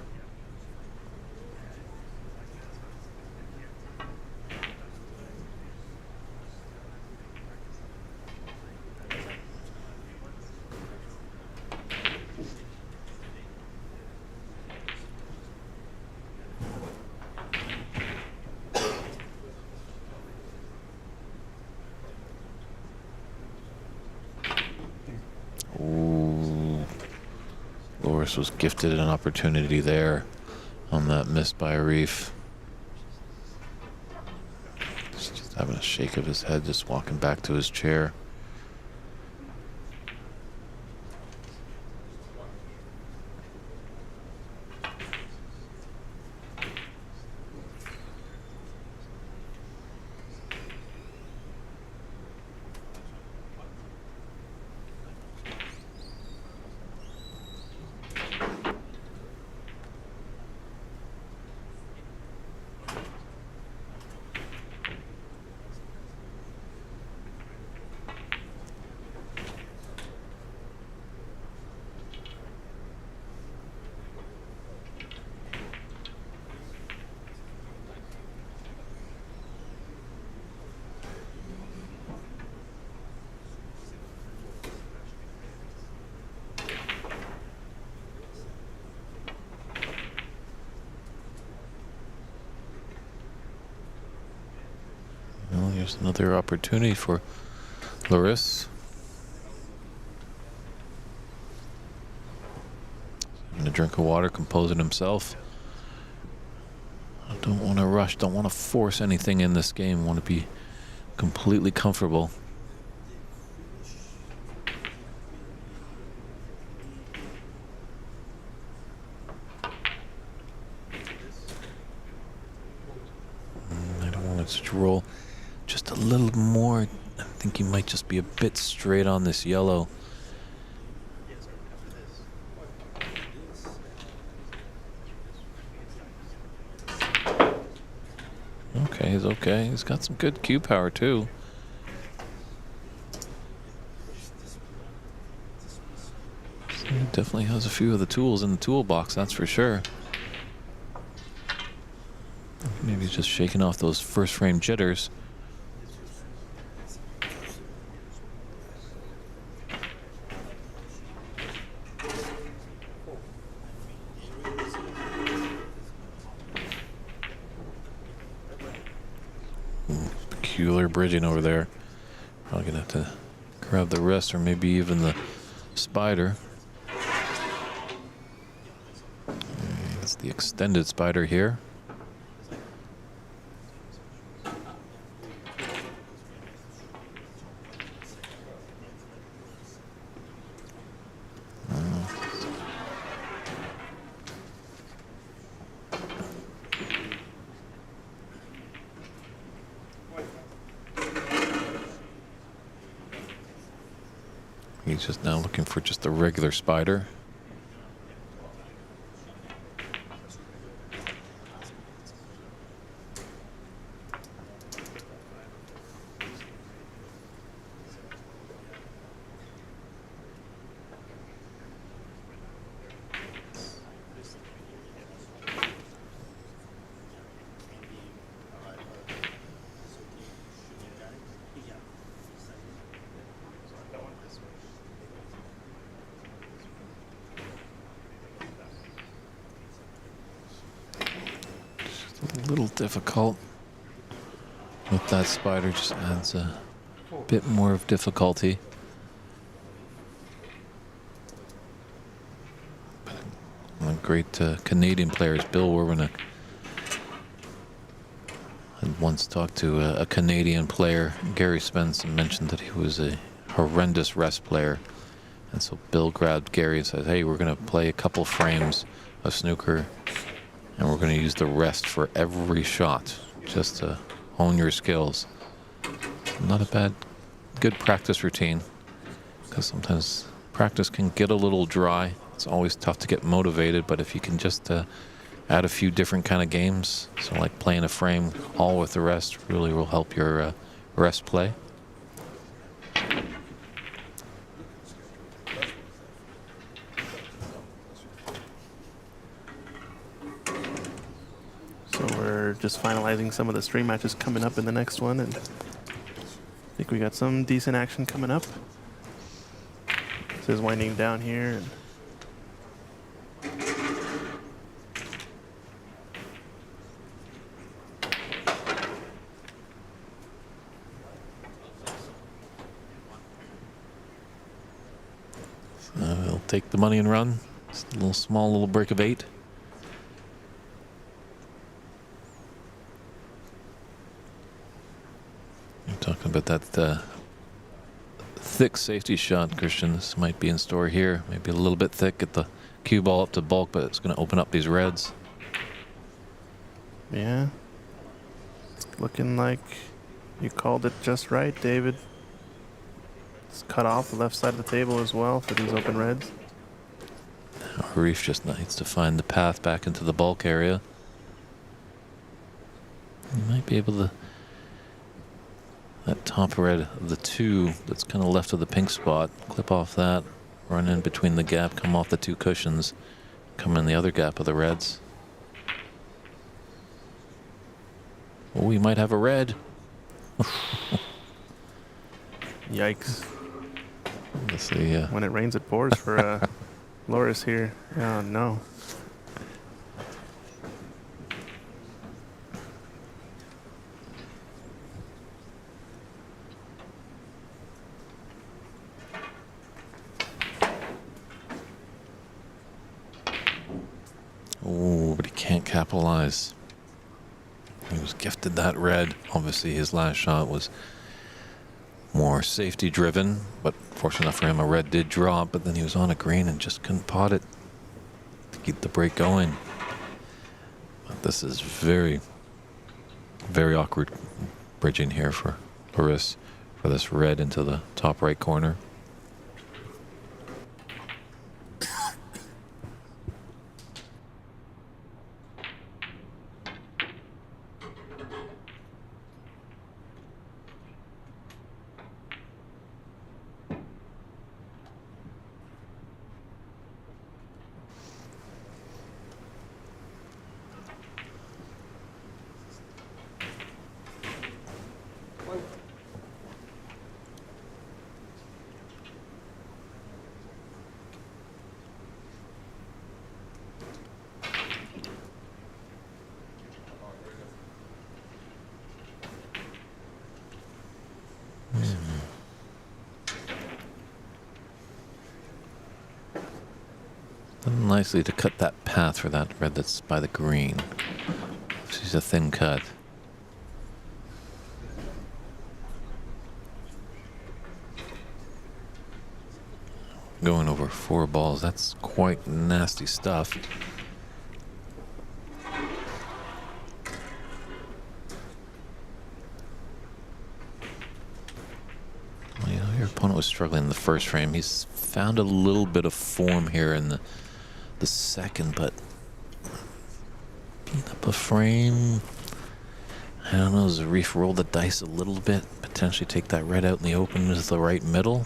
Was gifted an opportunity there on that miss by Arif. Just having a shake of his head, just walking back to his chair. Well, here's another opportunity for Loris. Having a drink of water, composing himself. I don't want to rush, don't want to force anything in this game. Want to be completely comfortable. I don't want it to roll just a little more. I think he might just be a bit straight on this yellow. Okay, he's okay. He's got some good cue power too. So he definitely has a few of the tools in the toolbox, that's for sure. Maybe he's just shaking off those first frame jitters. Peculiar bridging over there. Probably gonna have to grab the wrist or maybe even the spider. That's the extended spider here. He's just now looking for just a regular spider. A little difficult with that spider, just adds a bit more of difficulty. But great Canadian players. Bill Werwinick. I once talked to a Canadian player, Gary Spence, and mentioned that he was a horrendous rest player. And so Bill grabbed Gary and said, hey, we're going to play a couple frames of snooker, and we're going to use the rest for every shot, just to hone your skills. Not a good practice routine, because sometimes practice can get a little dry. It's always tough to get motivated, but if you can just add a few different kind of games, so like playing a frame all with the rest, really will help your rest play. So we're just finalizing some of the stream matches coming up in the next one, and I think we got some decent action coming up. This is winding down here. We'll take the money and run. Just a small little break of 8. You're talking about that thick safety shot, Christian. This might be in store here. Maybe a little bit thick. Get the cue ball up to bulk, but it's going to open up these reds. Yeah. It's looking like you called it just right, David. It's cut off the left side of the table as well for these open reds. Arif just needs to find the path back into the bulk area. He might be able to... That top red of the 2 that's kind of left of the pink spot, clip off that, run in between the gap, come off the 2 cushions, come in the other gap of the reds. Oh, we might have a red. Yikes. Let's see. When it rains, it pours for Loris here. Oh, no. Oh, but he can't capitalize. He was gifted that red. Obviously, his last shot was more safety driven, but fortunate enough for him, a red did drop, but then he was on a green and just couldn't pot it to keep the break going. But this is very, very awkward bridging here for Arif for this red into the top right corner. Nicely to cut that path for that red that's by the green. She's a thin cut. Going over 4 balls, that's quite nasty stuff. Well, you know, your opponent was struggling in the first frame. He's found a little bit of form here in the second, but beat up a frame. I don't know, does Arif roll the dice a little bit? Potentially take that red out in the open into the right middle?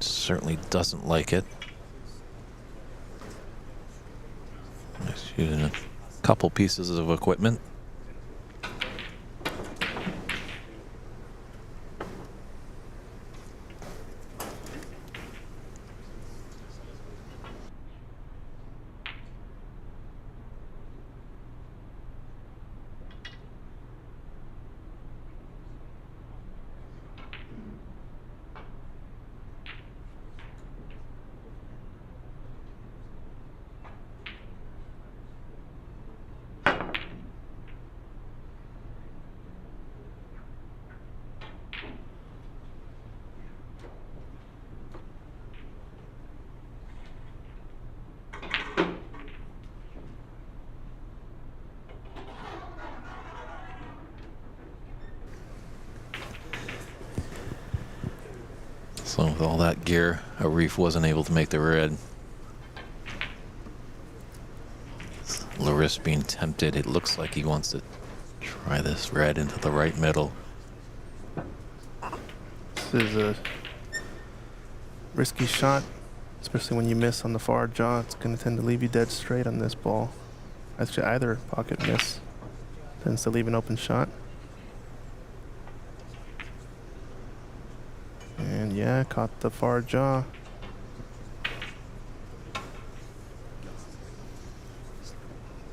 Certainly doesn't like it. He's using a couple pieces of equipment. So with all that gear, Arif wasn't able to make the red. Laris being tempted. It looks like he wants to try this red into the right middle. This is a risky shot, especially when you miss on the far jaw. It's going to tend to leave you dead straight on this ball. Actually, either pocket miss tends to leave an open shot. And yeah, caught the far jaw.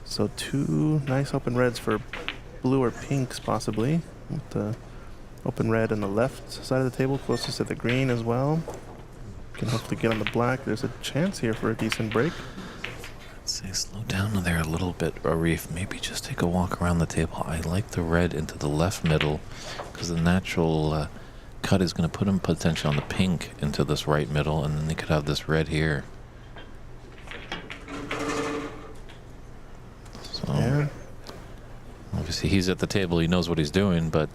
So 2 nice open reds for blue or pinks possibly. With the open red on the left side of the table, closest to the green as well. Can hopefully get on the black. There's a chance here for a decent break. I'd say slow down there a little bit, Arif. Maybe just take a walk around the table. I like the red into the left middle because the natural cut is going to put him potentially on the pink into this right middle, and then they could have this red here. So Yeah. obviously he's at the table. He knows what he's doing, but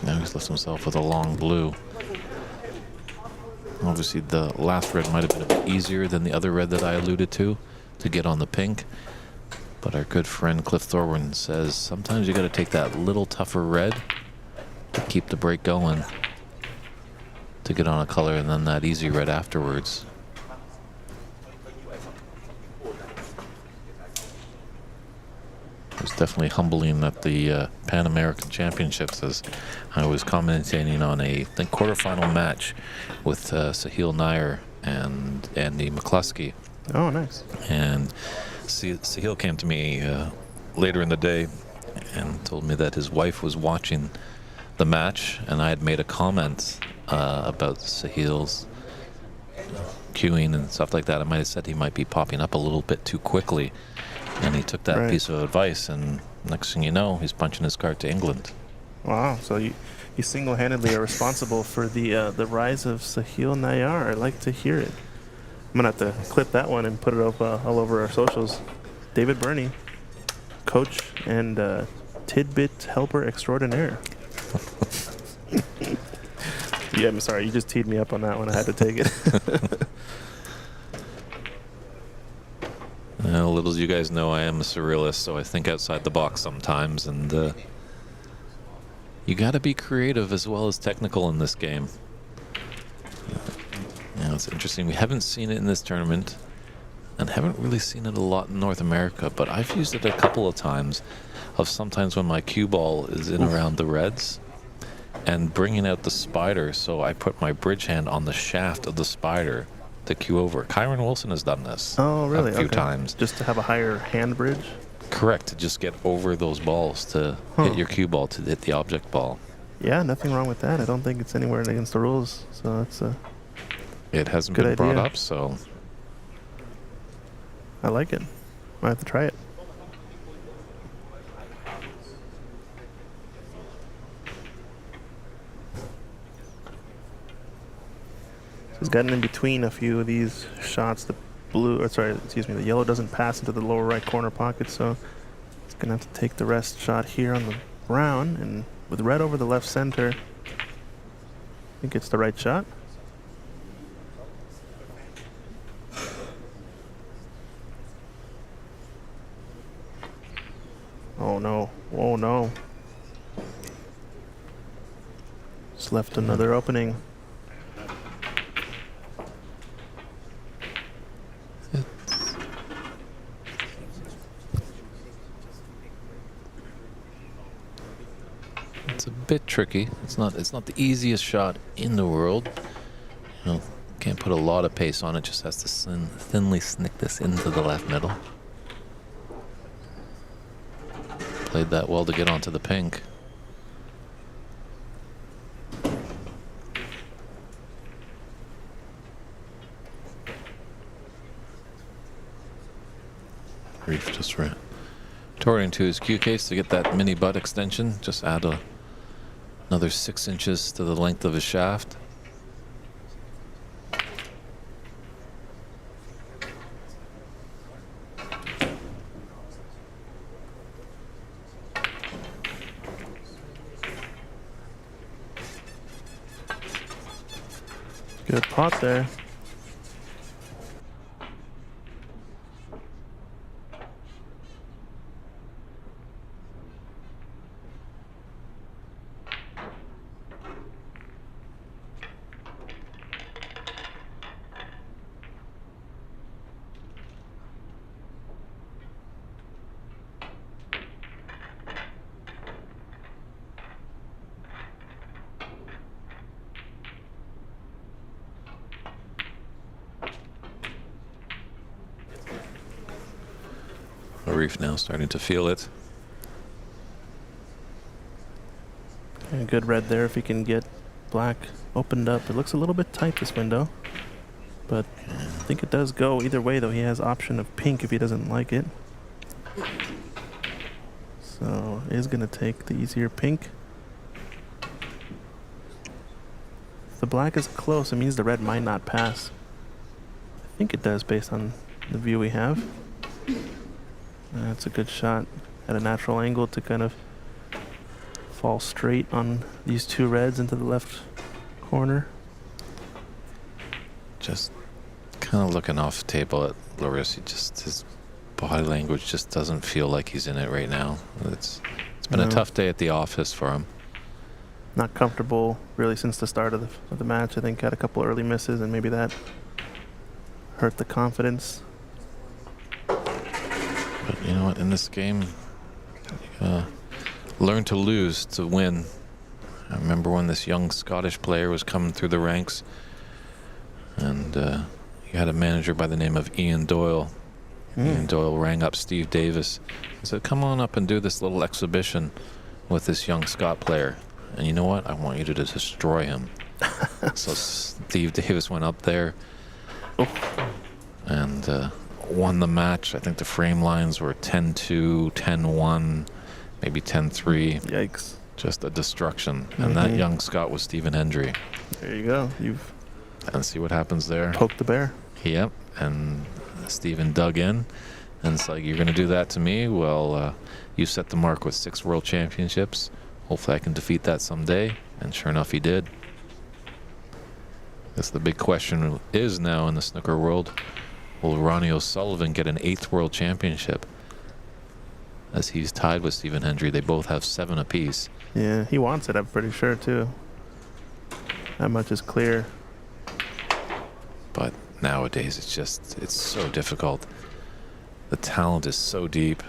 now he's left himself with a long blue. Obviously, the last red might have been a bit easier than the other red that I alluded to get on the pink. But our good friend Cliff Thorwin says sometimes you got to take that little tougher red to keep the break going to get on a color, and then that easy red afterwards. It was definitely humbling at the Pan American Championships, as I was commentating on a, I think, quarterfinal match with Sahil Nair and Andy McCluskey. Oh, nice. And Sahil came to me later in the day and told me that his wife was watching the match, and I had made a comment about Sahil's cueing and stuff like that. I might have said he might be popping up a little bit too quickly. And he took that piece of advice, and next thing you know, he's punching his card to England. Wow. So you single-handedly are responsible for the rise of Sahil Nair. I like to hear it. I'm going to have to clip that one and put it up all over our socials. David Burney, coach and tidbit helper extraordinaire. Yeah, I'm sorry. You just teed me up on that one. I had to take it. Little as you guys know, I am a surrealist, so I think outside the box sometimes, and you got to be creative as well as technical in this game. It's interesting. We haven't seen it in this tournament, and haven't really seen it a lot in North America, but I've used it a couple of times, of sometimes when my cue ball is in around the reds, and bringing out the spider, so I put my bridge hand on the shaft of the spider to cue over. Kyron Wilson has done this. Oh, really? A few times. Just to have a higher hand bridge? Correct, to just get over those balls, to hit your cue ball, to hit the object ball. Yeah, nothing wrong with that. I don't think it's anywhere against the rules, so it's a It hasn't good been brought idea. up, so I like it. Might have to try it. So he's gotten in between a few of these shots. The the yellow doesn't pass into the lower right corner pocket, so it's gonna have to take the rest shot here on the brown, and with red over the left center, I think it's the right shot. Oh no, oh no. Just left another opening. it's a bit tricky. It's not the easiest shot in the world. Can't put a lot of pace on it, just has to thinly snick this into the left middle. Played that well to get onto the pink. Arif just retorting to his cue case to get that mini butt extension. Just add another 6 inches to the length of his shaft. Good pot there. Arif now starting to feel it. And a good red there if he can get black opened up. It looks a little bit tight, this window. But I think it does go either way, though. He has option of pink if he doesn't like it. So is going to take the easier pink. If the black is close, it means the red might not pass. I think it does based on the view we have. That's a good shot at a natural angle to kind of fall straight on these two reds into the left corner. Just kind of looking off the table at Loris. His body language just doesn't feel like he's in it right now. It's been a tough day at the office for him. Not comfortable really since the start of the match. I think had a couple early misses and maybe that hurt the confidence. But you know what? In this game, learn to lose to win. I remember when this young Scottish player was coming through the ranks, and you had a manager by the name of Ian Doyle. Ian Doyle rang up Steve Davis and said, "Come on up and do this little exhibition with this young Scot player. And you know what? I want you to destroy him." So Steve Davis went up there and won the match. I think the frame lines were 10-2, 10-1, maybe 10-3. Yikes. Just a destruction. And that young Scot was Stephen Hendry. There you go. You've And see what happens there. poked the bear. Yep. And Stephen dug in. And it's like, you're going to do that to me? Well, you set the mark with 6 world championships. Hopefully I can defeat that someday. And sure enough, he did. That's the big question is now in the snooker world. Will Ronnie O'Sullivan get an 8th world championship? As he's tied with Stephen Hendry. They both have 7 apiece. Yeah, he wants it, I'm pretty sure, too. That much is clear. But nowadays, it's so difficult. The talent is so deep.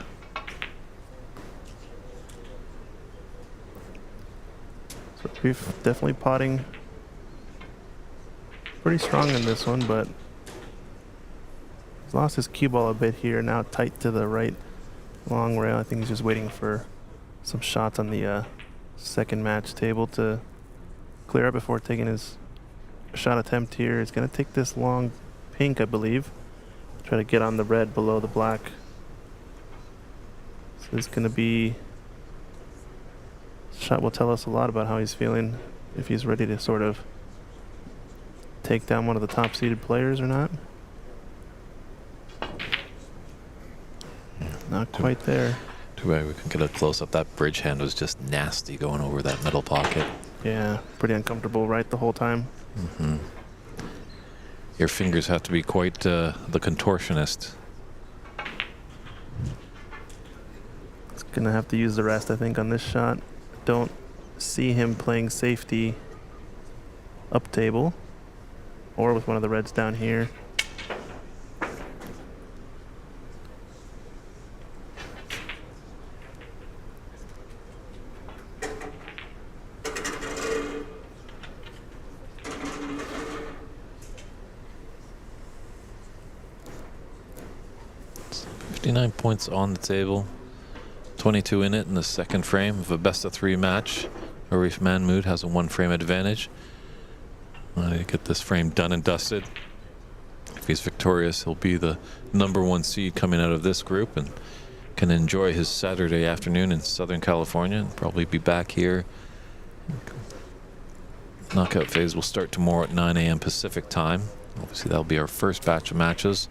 So we've definitely potting pretty strong in this one, but he's lost his cue ball a bit here. Now tight to the right long rail. I think he's just waiting for some shots on the second match table to clear up before taking his shot attempt here. He's going to take this long pink, I believe. Try to get on the red below the black. So this is going to be... Shot will tell us a lot about how he's feeling, if he's ready to sort of take down one of the top-seeded players or not. Not quite there. Too bad we couldn't get a close-up. That bridge hand was just nasty going over that middle pocket. Yeah, pretty uncomfortable right the whole time. Your fingers have to be quite the contortionist. He's going to have to use the rest, I think, on this shot. Don't see him playing safety up table or with one of the reds down here. It's 59 points on the table. 22 in it in the second frame of a best-of-3 match. Arif Mahmood has a 1-frame advantage. To get this frame done and dusted. If he's victorious, he'll be the #1 seed coming out of this group and can enjoy his Saturday afternoon in Southern California and probably be back here. Knockout phase will start tomorrow at 9 a.m. Pacific time. Obviously, that'll be our first batch of matches.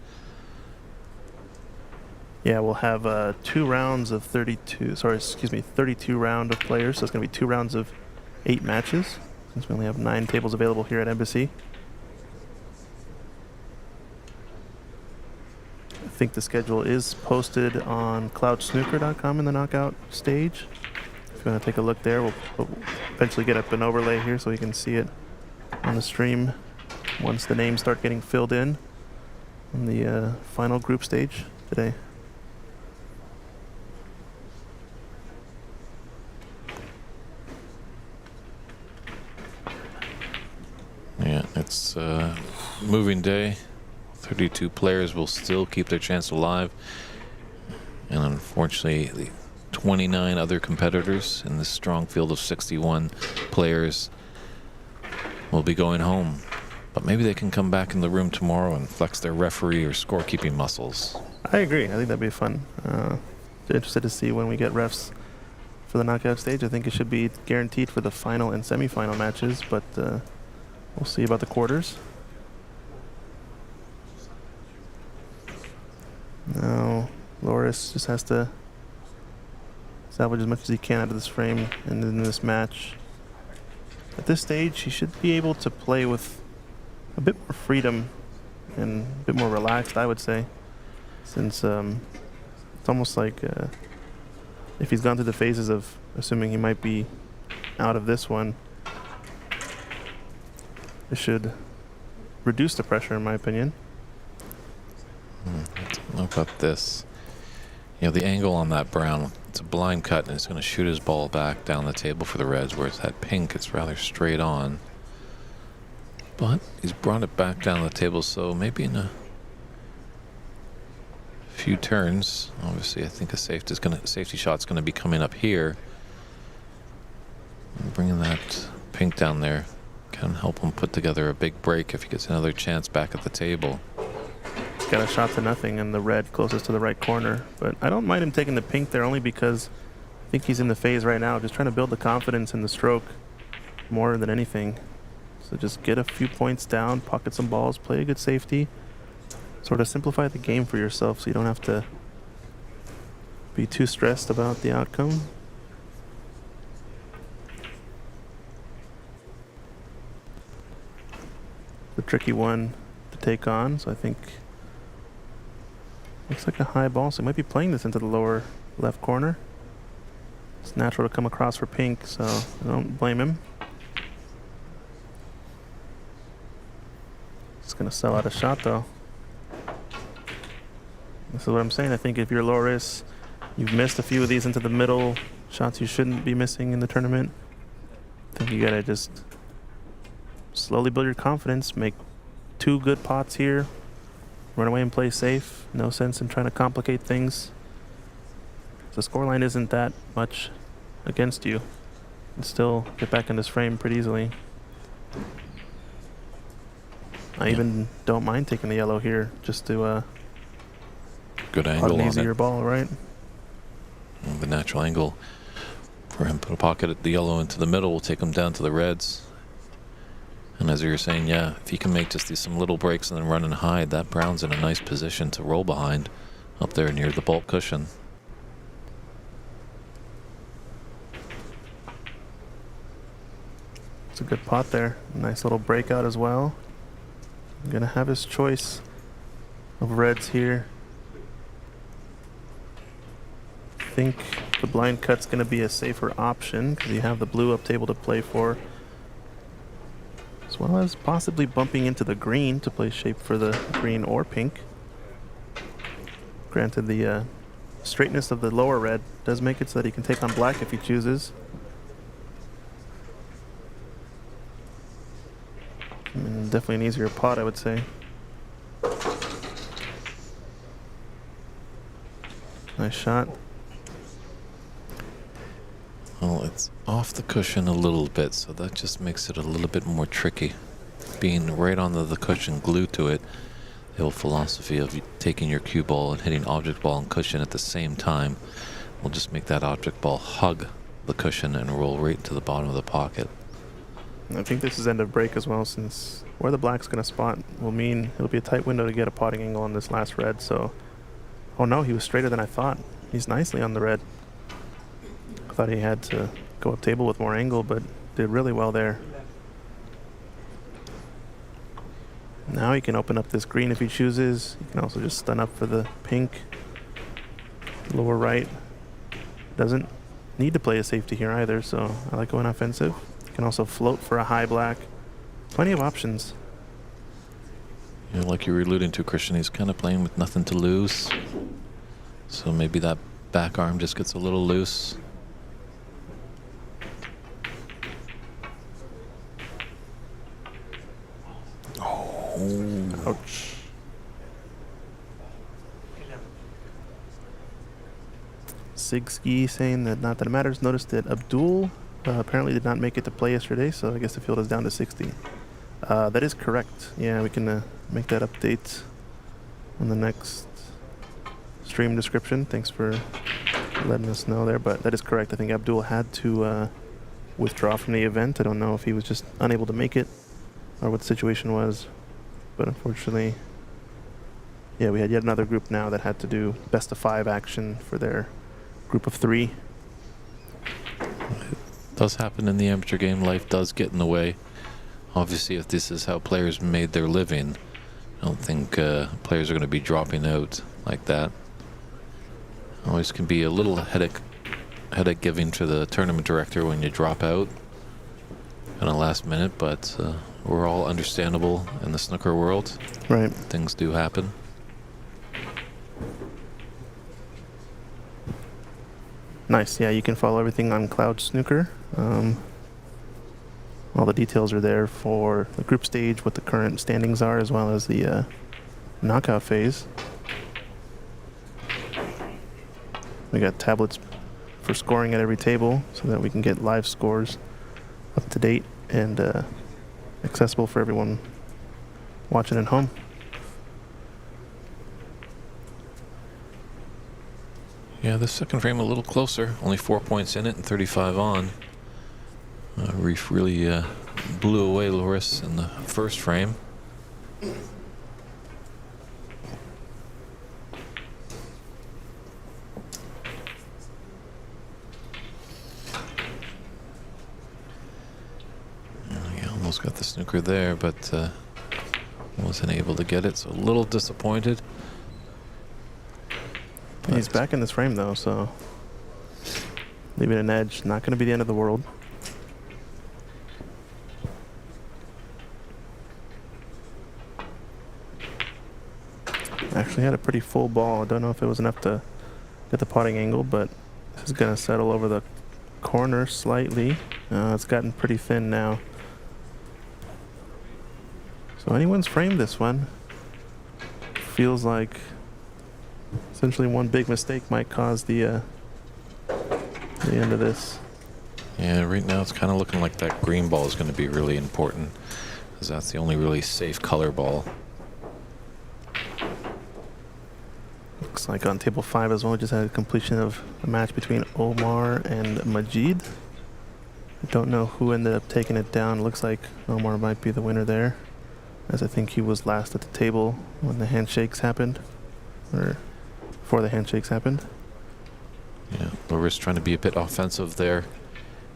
Yeah, we'll have 2 rounds of 32 round of players. So it's going to be 2 rounds of 8 matches, since we only have 9 tables available here at Embassy. think the schedule is posted on cloudsnooker.com in the knockout stage. If you want to take a look there, we'll eventually get up an overlay here so you can see it on the stream once the names start getting filled in on the final group stage today. Yeah, it's a moving day. 32 players will still keep their chance alive. And unfortunately, the 29 other competitors in this strong field of 61 players will be going home. But maybe they can come back in the room tomorrow and flex their referee or scorekeeping muscles. I agree. I think that'd be fun. Interested to see when we get refs for the knockout stage. I think it should be guaranteed for the final and semifinal matches, but we'll see about the quarters. Now, Loris just has to salvage as much as he can out of this frame and in this match. At this stage, he should be able to play with a bit more freedom and a bit more relaxed, I would say, since it's almost like if he's gone through the phases of assuming he might be out of this one, it should reduce the pressure, in my opinion. How about this? You know, the angle on that brown, it's a blind cut, and it's going to shoot his ball back down the table for the reds, whereas that pink, it's rather straight on. But he's brought it back down the table, so maybe in a few turns, obviously I think a safety shot's going to be coming up here. And bringing that pink down there can help him put together a big break if he gets another chance back at the table. He's got a shot to nothing and the red closest to the right corner, but I don't mind him taking the pink there only because I think he's in the phase right now, just trying to build the confidence in the stroke more than anything. So just get a few points down, pocket some balls, play a good safety, sort of simplify the game for yourself so you don't have to be too stressed about the outcome. The tricky one to take on, so I think looks like a high ball, so he might be playing this into the lower left corner. It's natural to come across for pink, so I don't blame him. It's gonna sell out a shot though. This is what I'm saying. I think if you're Loris, you've missed a few of these into the middle, shots you shouldn't be missing in the tournament. I think you gotta just slowly build your confidence, make 2 good pots here, run away and play safe. No sense in trying to complicate things. The scoreline isn't that much against you. You can still get back in this frame pretty easily. I even don't mind taking the yellow here just to good angle an on easier it. ball, right? And the natural angle for him to pocket the yellow into the middle will take him down to the reds. And as you were saying, yeah, if he can make just some little breaks and then run and hide, that brown's in a nice position to roll behind up there near the bulk cushion. It's a good pot there. Nice little breakout as well. I'm gonna have his choice of reds here. I think the blind cut's gonna be a safer option because you have the blue up table to play for, as well as possibly bumping into the green to play shape for the green or pink. Granted, the straightness of the lower red does make it so that he can take on black if he chooses. And definitely an easier pot, I would say. Nice shot. Well, it's off the cushion a little bit, so that just makes it a little bit more tricky. Being right onto the cushion, glued to it, the whole philosophy of taking your cue ball and hitting object ball and cushion at the same time will just make that object ball hug the cushion and roll right to the bottom of the pocket. I think this is end of break as well, since where the black's going to spot will mean it'll be a tight window to get a potting angle on this last red. So, oh no, he was straighter than I thought. He's nicely on the red. I thought he had to go up table with more angle, but did really well there. Now he can open up this green if he chooses. He can also just stun up for the pink. Lower right. Doesn't need to play a safety here either, so I like going offensive. You can also float for a high black. Plenty of options. Yeah, like you were alluding to, Christian, he's kind of playing with nothing to lose. So maybe that back arm just gets a little loose. Oh. Ouch. Sigski saying that not that it matters. Noticed that Abdul apparently did not make it to play yesterday, so I guess the field is down to 60. That is correct. Yeah, we can make that update on the next stream description. Thanks for letting us know there, but that is correct. I think Abdul had to withdraw from the event. I don't know if he was just unable to make it or what the situation was, but unfortunately, yeah, we had yet another group now that had to do best of 5 action for their group of 3. It does happen in the amateur game. Life does get in the way. Obviously, if this is how players made their living, I don't think players are going to be dropping out like that. Always can be a little headache giving to the tournament director when you drop out in the last minute, but we're all understandable in the snooker world. Right. Things do happen. Nice. Yeah, you can follow everything on Cloud Snooker. All the details are there for the group stage, what the current standings are, as well as the knockout phase. We got tablets for scoring at every table so that we can get live scores up to date and accessible for everyone watching at home. Yeah, the second frame a little closer. Only 4 points in it and 35 on. Arif really blew away Loris in the first frame. He almost got the snooker there, but wasn't able to get it, so a little disappointed. He's back in this frame though, so leaving an edge, not going to be the end of the world. Actually had a pretty full ball. I don't know if it was enough to get the potting angle, but this is going to settle over the corner slightly. It's gotten pretty thin now. So anyone's framed this one. Feels like essentially one big mistake might cause the end of this. Yeah, right now it's kind of looking like that green ball is going to be really important, because that's the only really safe color ball. Looks like on table 5 as well, we just had a completion of a match between Omar and Majid. I don't know who ended up taking it down. Looks like Omar might be the winner there, as I think he was last at the table when the handshakes happened, or before the handshakes happened. Yeah, Loris trying to be a bit offensive there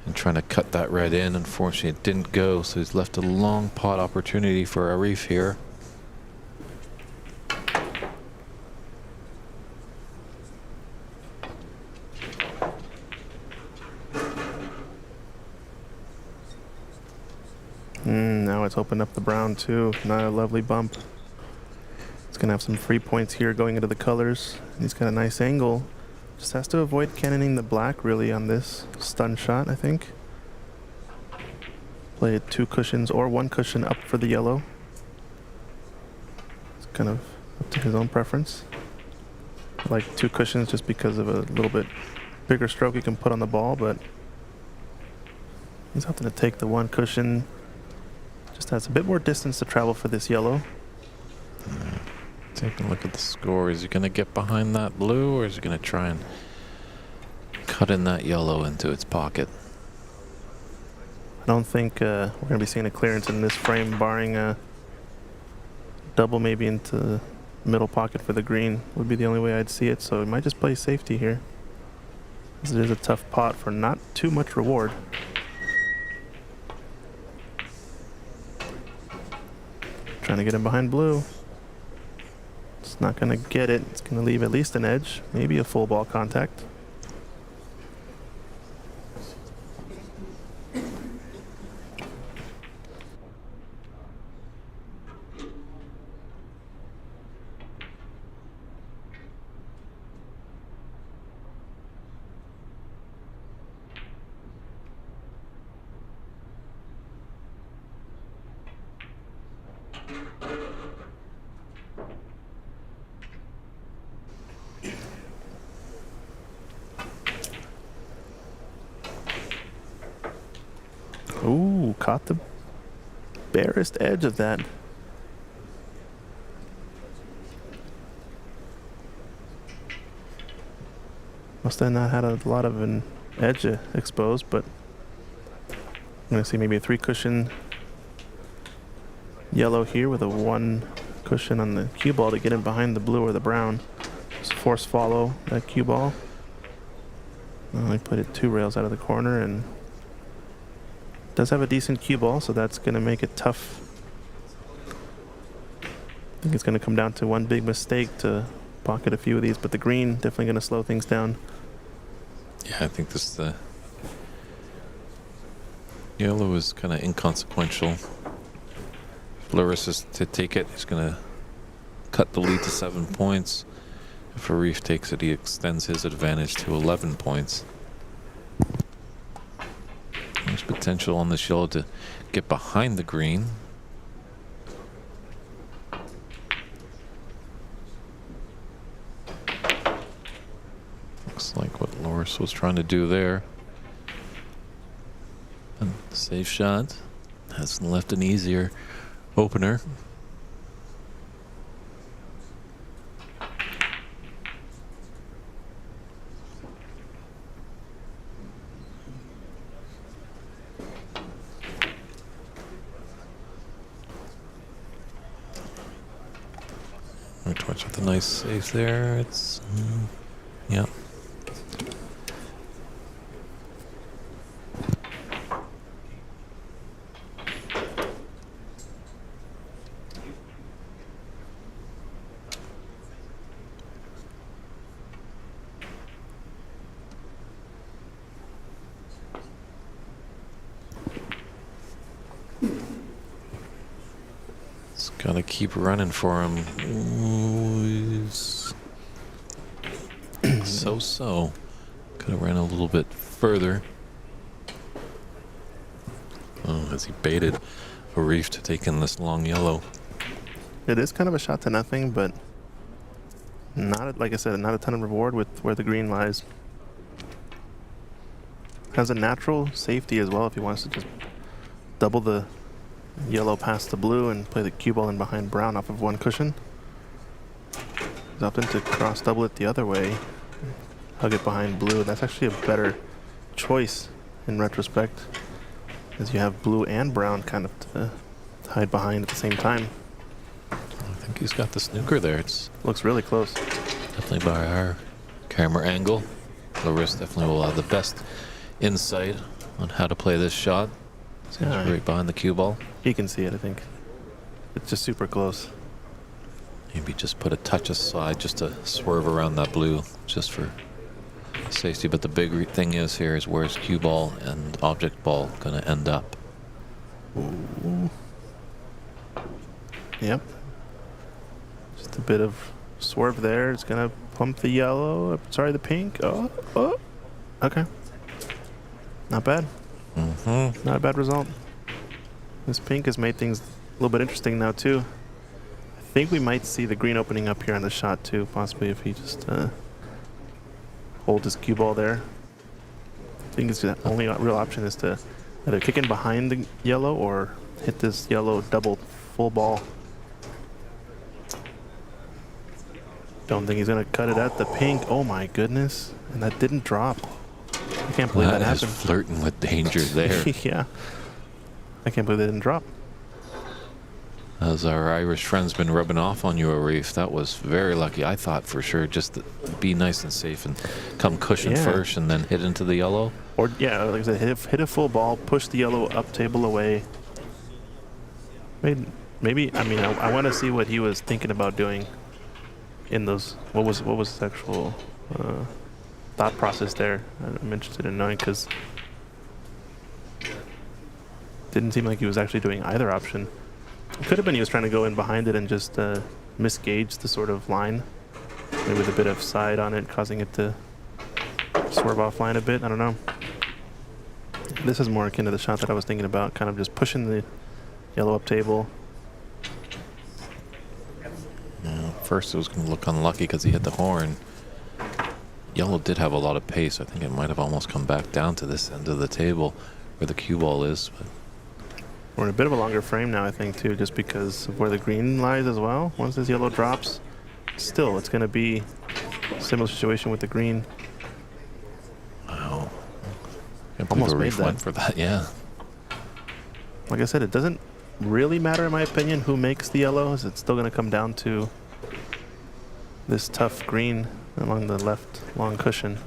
and trying to cut that red in. Unfortunately, it didn't go, so he's left a long pot opportunity for Arif here. Now it's opened up the brown too. Not a lovely bump. It's gonna have some free points here going into the colors. He's got a nice angle. Just has to avoid cannoning the black really on this stun shot, I think. Play it 2 cushions or 1 cushion up for the yellow. It's kind of up to his own preference. I like 2 cushions just because of a little bit bigger stroke you can put on the ball, but he's opting to take the 1 cushion. Just has a bit more distance to travel for this yellow. Take a look at the score. Is he going to get behind that blue, or is he going to try and cut in that yellow into its pocket? I don't think we're going to be seeing a clearance in this frame, barring a double maybe into the middle pocket for the green would be the only way I'd see it. So he might just play safety here, as it is a tough pot for not too much reward. Trying to get him behind blue. It's not going to get it. It's going to leave at least an edge, maybe a full ball contact. Ooh, caught the barest edge of that. Must have not had a lot of an edge exposed, but I'm going to see maybe a 3 cushion yellow here with a 1 cushion on the cue ball to get him behind the blue or the brown. Just force follow that cue ball. Only put it 2 rails out of the corner, and does have a decent cue ball, so that's going to make it tough. I think it's going to come down to one big mistake to pocket a few of these, but the green definitely going to slow things down. Yeah, I think the yellow is kind of inconsequential. If Loris is to take it, he's going to cut the lead to 7 points. If Arif takes it, he extends his advantage to 11 points. There's potential on this yellow to get behind the green. Looks like what Loris was trying to do there. And safe shot. Hasn't left an easier opener. Twitch with a nice save there. It's yeah. Gotta keep running for him. So. Could have ran a little bit further. Oh, as he baited Arif to take in this long yellow. It is kind of a shot to nothing, but not, like I said, not a ton of reward with where the green lies. Has a natural safety as well if he wants to just double the yellow past the blue and play the cue ball in behind brown off of 1 cushion. He's opting to cross double it the other way, hug it behind blue. That's actually a better choice in retrospect, as you have blue and brown kind of to hide behind at the same time. I think he's got the snooker there. It looks really close. Definitely by our camera angle. Loris definitely will have the best insight on how to play this shot. He's right behind the cue ball. He can see it, I think. It's just super close. Maybe just put a touch aside just to swerve around that blue, just for safety. But the big thing is here is where's cue ball and object ball going to end up? Ooh. Yep. Just a bit of swerve there. It's going to pump the yellow. Sorry, the pink. Oh. Okay. Not bad. Not a bad result. This pink has made things a little bit interesting now too. I think we might see the green opening up here on the shot too, possibly if he just hold his cue ball there. I think the only real option is to either kick in behind the yellow or hit this yellow double full ball. Don't think he's gonna cut it at the pink. Oh my goodness. And that didn't drop. I can't believe that happened. Flirting with danger there. Yeah. I can't believe they didn't drop. As our Irish friend's been rubbing off on you, Arif, that was very lucky. I thought for sure just to be nice and safe and come cushion first and then hit into the yellow. Or, yeah, like I said, hit a full ball, push the yellow up, table away. Made maybe, I mean, I want to see what he was thinking about doing in those. What was his actual thought process there? I'm interested in knowing, because didn't seem like he was actually doing either option. It could have been he was trying to go in behind it and just misgauge the sort of line, maybe with a bit of side on it, causing it to swerve offline a bit. I don't know. This is more akin to the shot that I was thinking about, kind of just pushing the yellow up table. Yeah, first it was going to look unlucky because he hit the horn. Yellow did have a lot of pace. I think it might have almost come back down to this end of the table where the cue ball is. But We're in a bit of a longer frame now, I think, too, just because of where the green lies as well. Once this yellow drops, still, it's going to be a similar situation with the green. wow. I can't Almost believe made Arif went that. for that, yeah. Like I said, it doesn't really matter, in my opinion, who makes the yellows. It's still going to come down to this tough green along the left long cushion.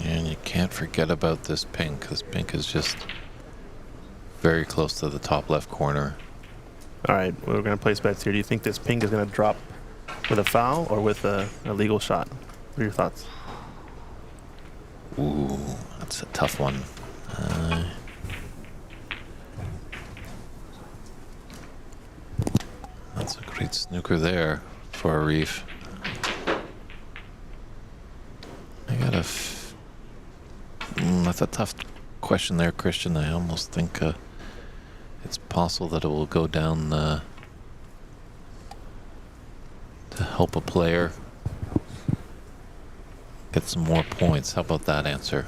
And you can't forget about this pink, because pink is just very close to the top left corner. All right, we're going to place bets here. Do you think this pink is going to drop with a foul or with a legal shot? What are your thoughts? Ooh, that's a tough one. That's a great snooker there for Arif. I got that's a tough question there, Christian. I almost think it's possible that it will go down to help a player get some more points. How about that answer?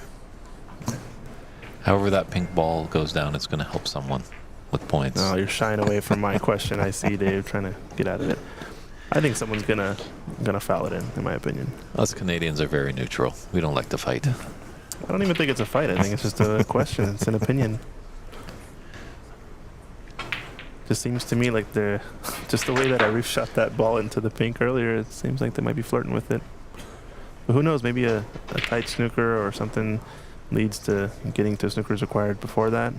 However that pink ball goes down, it's going to help someone with points. Oh, you're shying away from my question. I see, Dave, trying to get out of it. I think someone's gonna foul it in my opinion. Us Canadians are very neutral. We don't like to fight. I don't even think it's a fight. I think it's just a question. It's an opinion. Just seems to me like they're just the way that Arif shot that ball into the pink earlier. It seems like they might be flirting with it. But who knows? Maybe a tight snooker or something leads to getting to snookers required before that.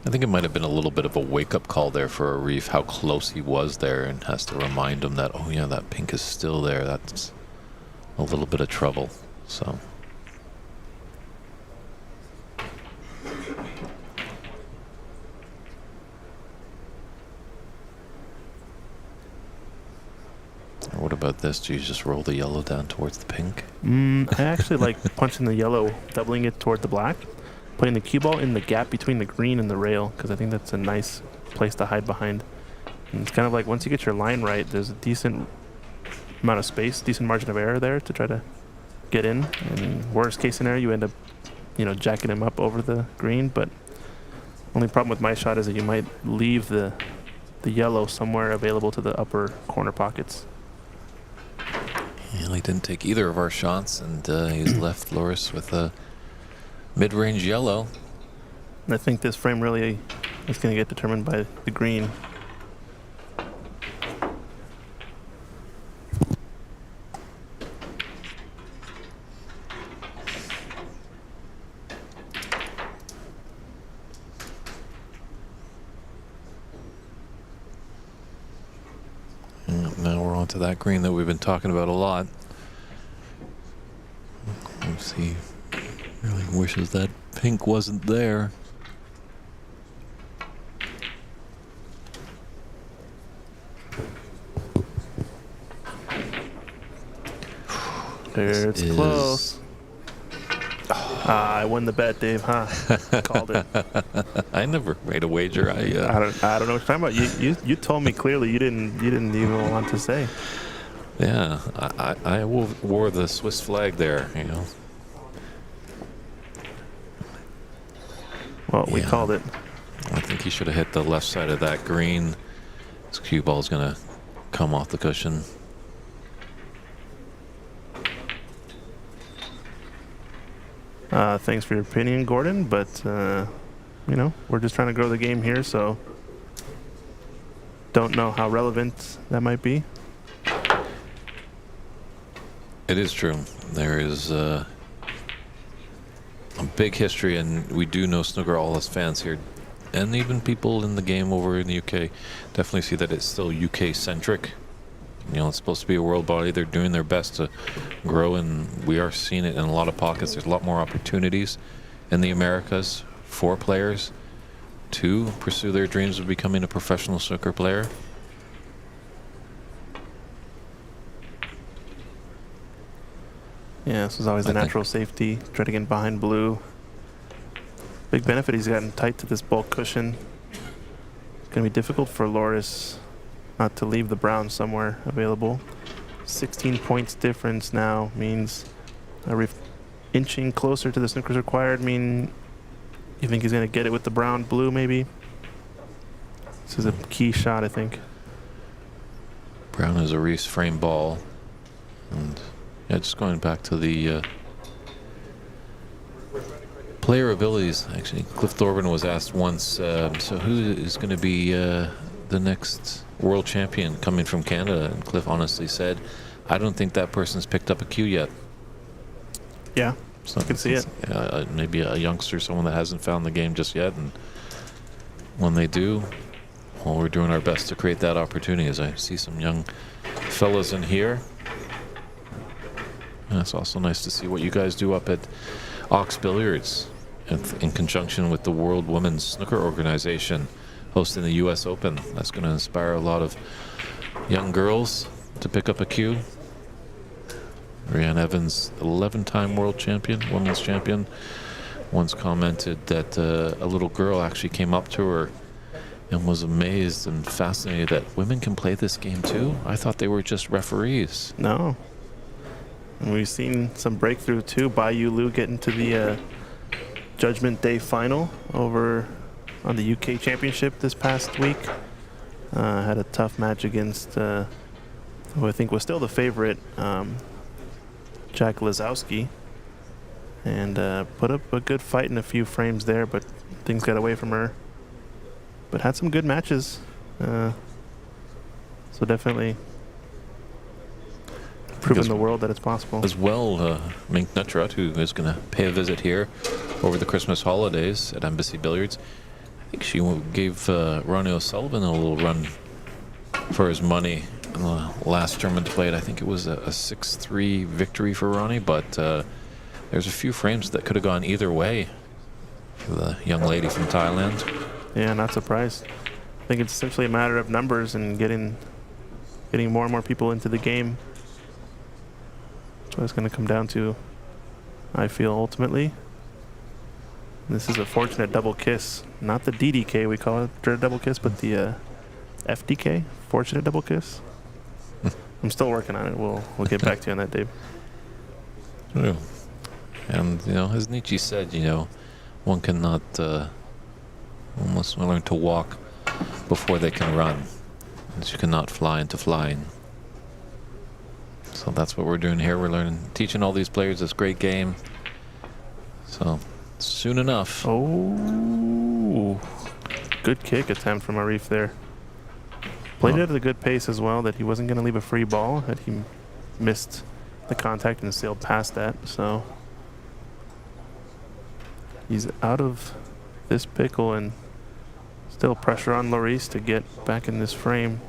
I think it might have been a little bit of a wake-up call there for Arif, how close he was there, and has to remind him that, oh yeah, that pink is still there. That's a little bit of trouble. So what about this? Do you just roll the yellow down towards the pink? I actually like punching the yellow, doubling it toward the black, putting the cue ball in the gap between the green and the rail, because I think that's a nice place to hide behind. And it's kind of like once you get your line right, there's a decent amount of space, decent margin of error there to try to get in. And worst case scenario, you end up, jacking him up over the green. But only problem with my shot is that you might leave the yellow somewhere available to the upper corner pockets. Yeah, he didn't take either of our shots, and he's left Loris with a mid-range yellow. And I think this frame really is going to get determined by the green. Now we're on to that green that we've been talking about a lot. Let's see. Really wishes that pink wasn't there. It's close. I won the bet, Dave, huh? Called it. I never made a wager. I don't know what you're talking about. You told me clearly you didn't even want to say. Yeah, I wore the Swiss flag there, Well, we Yeah. called it. I think he should have hit the left side of that green. His cue ball's gonna come off the cushion. Thanks for your opinion, Gordon, but, you know, we're just trying to grow the game here, so don't know how relevant that might be. It is true. There is a big history, and we do know snooker, all us fans here, and even people in the game over in the UK definitely see that it's still UK-centric. You know, it's supposed to be a world body. They're doing their best to grow, and we are seeing it in a lot of pockets. There's a lot more opportunities in the Americas for players to pursue their dreams of becoming a professional snooker player. Yeah, this was always the natural safety. Try to get behind blue. Big benefit, he's gotten tight to this bulk cushion. It's going to be difficult for Loris not to leave the brown somewhere available. 16 points difference now means Arif inching closer to the snookers required. You think he's going to get it with the brown blue maybe? This is a key shot, I think. Brown is Arif's frame ball. And yeah, just going back to the player abilities. Actually, Cliff Thorburn was asked once, so who is going to be the next world champion coming from Canada? And Cliff honestly said, I don't think that person's picked up a cue yet. Yeah, so I can see it. Maybe a youngster, someone that hasn't found the game just yet. And when they do, well, we're doing our best to create that opportunity. As I see some young fellas in here. And it's also nice to see what you guys do up at Ox Billiards in conjunction with the World Women's Snooker Organization hosting the US Open. That's going to inspire a lot of young girls to pick up a cue. Rianne Evans, 11-time world champion, women's champion, once commented that a little girl actually came up to her and was amazed and fascinated that women can play this game too. I thought they were just referees. No. And we've seen some breakthrough too. Bai-Yu Liu getting to the Judgment Day final over on the UK Championship this past week. Had a tough match against who I think was still the favorite, Jack Lazowski, and put up a good fight in a few frames there, but things got away from her. But had some good matches, so definitely proving the world that it's possible. As well, Mink Nutrat, who is going to pay a visit here over the Christmas holidays at Embassy Billiards. I think she gave Ronnie O'Sullivan a little run for his money in the last tournament played. I think it was a 6-3 victory for Ronnie, but there's a few frames that could have gone either way for the young lady from Thailand. Yeah, not surprised. I think it's essentially a matter of numbers and getting more and more people into the game. That's what it's going to come down to, I feel, ultimately. This is a fortunate double kiss. Not the DDK, we call it dreaded double kiss, but the FDK, fortunate double kiss. I'm still working on it. We'll get back to you on that, Dave. True. And, you know, as Nietzsche said, you know, one cannot, one must learn to walk before they can run. And you cannot fly into flying. So that's what we're doing here. We're teaching all these players this great game. So soon enough. Oh, good kick attempt from Arif there. Played it at a good pace as well, that he wasn't going to leave a free ball, that he missed the contact and sailed past that. So he's out of this pickle, and still pressure on Loris to get back in this frame.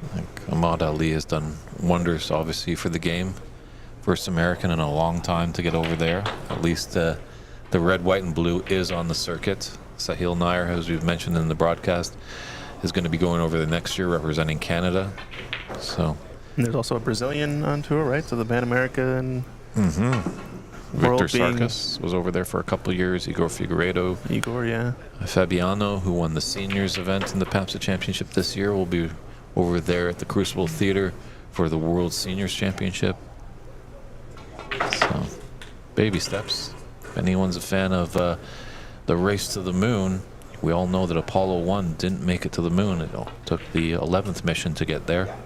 I think Ahmad Ali has done wonders, obviously, for the game. First American in a long time to get over there. At least the red, white, and blue is on the circuit. Sahil Nair, as we've mentioned in the broadcast, is going to be going over the next year representing Canada. So and there's also a Brazilian on tour, right? So the Pan American Victor Sarkis was over there for a couple of years. Igor Figueiredo. Igor, yeah. Fabiano, who won the seniors event in the PAPSA Championship this year, will be over there at the Crucible Theater for the World Seniors Championship. So, baby steps. If anyone's a fan of the race to the moon, we all know that Apollo 1 didn't make it to the moon. It took the 11th mission to get there.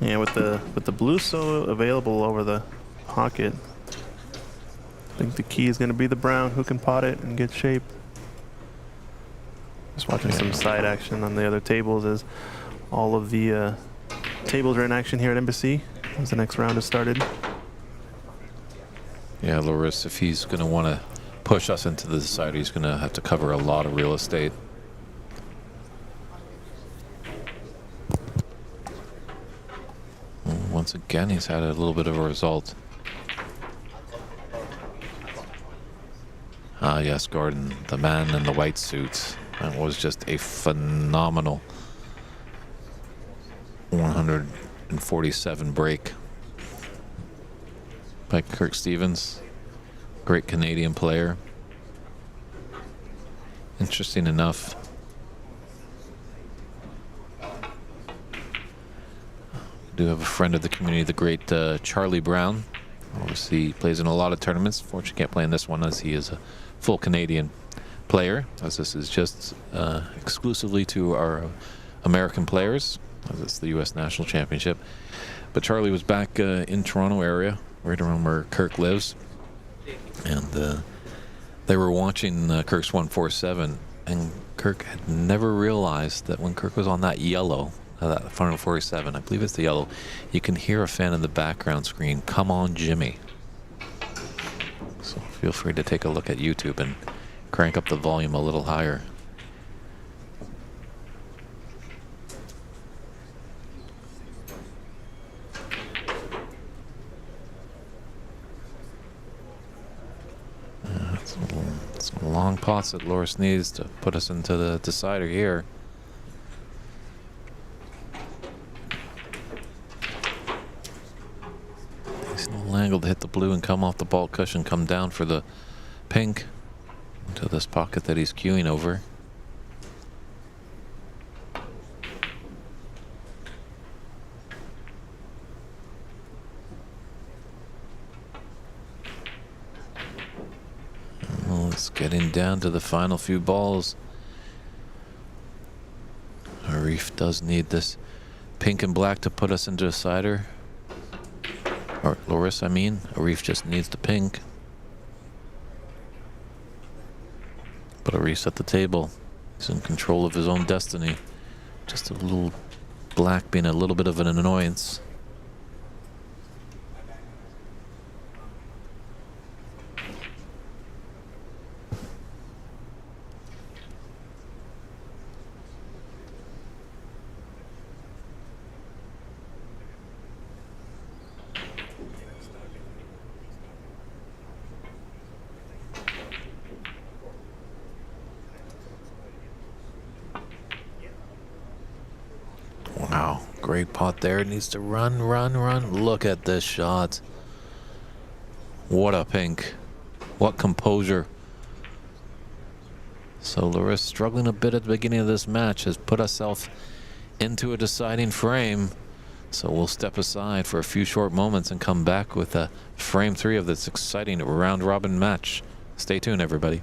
Yeah, with the blue so available over the pocket, I think the key is going to be the brown who can pot it and get shape. Just watching some side action on the other tables as all of the tables are in action here at Embassy as the next round has started. Yeah, Loris, if he's going to want to push us into the decider, he's going to have to cover a lot of real estate. Once again, he's had a little bit of a result. Ah, yes, Gordon, the man in the white suit. That was just a phenomenal 147 break by Kirk Stevens. Great Canadian player. Interesting enough, we do have a friend of the community, the great Charlie Brown. Obviously, he plays in a lot of tournaments. Fortunately, can't play in this one as he is a full Canadian player, as this is just exclusively to our American players, as it's the U.S. National Championship. But Charlie was back in Toronto area, right around where Kirk lives, and they were watching Kirk's 147, and Kirk had never realized that when Kirk was on that yellow, that final 47, I believe it's the yellow, you can hear a fan in the background scream, "Come on, Jimmy." So feel free to take a look at YouTube and crank up the volume a little higher. Some long pots that Loris needs to put us into the decider here. He's a little angled to hit the blue and come off the ball cushion, come down for the pink into this pocket that he's queuing over. Well, it's getting down to the final few balls. Arif does need this pink and black to put us into a decider. Or Loris, I mean. Arif just needs the pink. But Arif's at the table. He's in control of his own destiny. Just a little black being a little bit of an annoyance. Wow, great pot there. It needs to run, run, run. Look at this shot. What a pink. What composure. So Loris, struggling a bit at the beginning of this match, has put herself into a deciding frame. So we'll step aside for a few short moments and come back with a frame 3 of this exciting round-robin match. Stay tuned, everybody.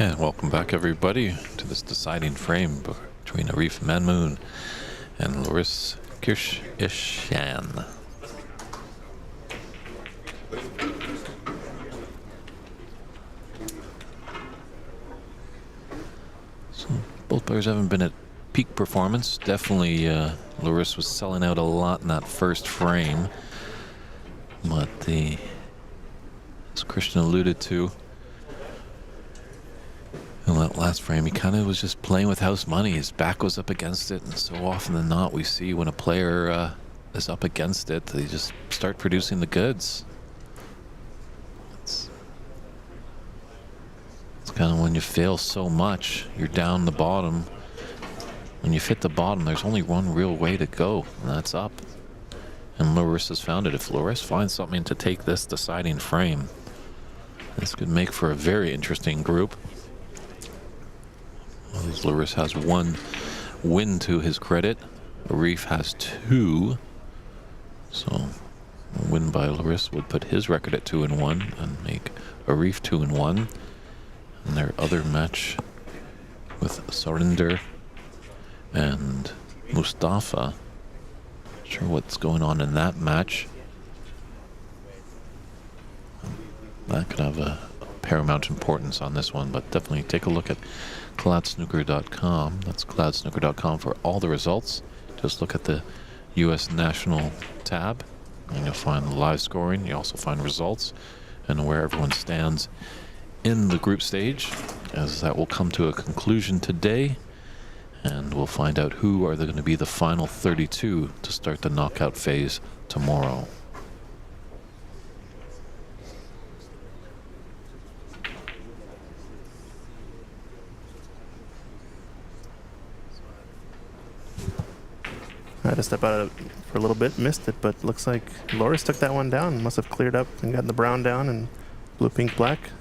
And welcome back, everybody, to this deciding frame between Arif Manmoon and Loris Kirshishan. So both players haven't been at peak performance. Definitely, Loris was selling out a lot in that first frame, but as Christian alluded to, in that last frame, he kind of was just playing with house money. His back was up against it, and so often than not, we see when a player is up against it, they just start producing the goods. It's kind of when you fail so much, you're down the bottom. When you hit the bottom, there's only one real way to go, and that's up. And Loris has found it. If Loris finds something to take this deciding frame, this could make for a very interesting group. Loris has one win to his credit. Arif has two. So a win by Loris would put his record at 2-1 and make Arif 2-1. And their other match with Surinder and Mustafa. Not sure what's going on in that match. That could have a paramount importance on this one, but definitely take a look at cloudsnooker.com. That's cloudsnooker.com for all the results. Just look at the U.S. National tab, and you'll find the live scoring. You also find results and where everyone stands in the group stage, as that will come to a conclusion today, and we'll find out who are going to be the final 32 to start the knockout phase tomorrow. I had to step out of it for a little bit, missed it, but looks like Loris took that one down. Must have cleared up and gotten the brown down and blue, pink, black.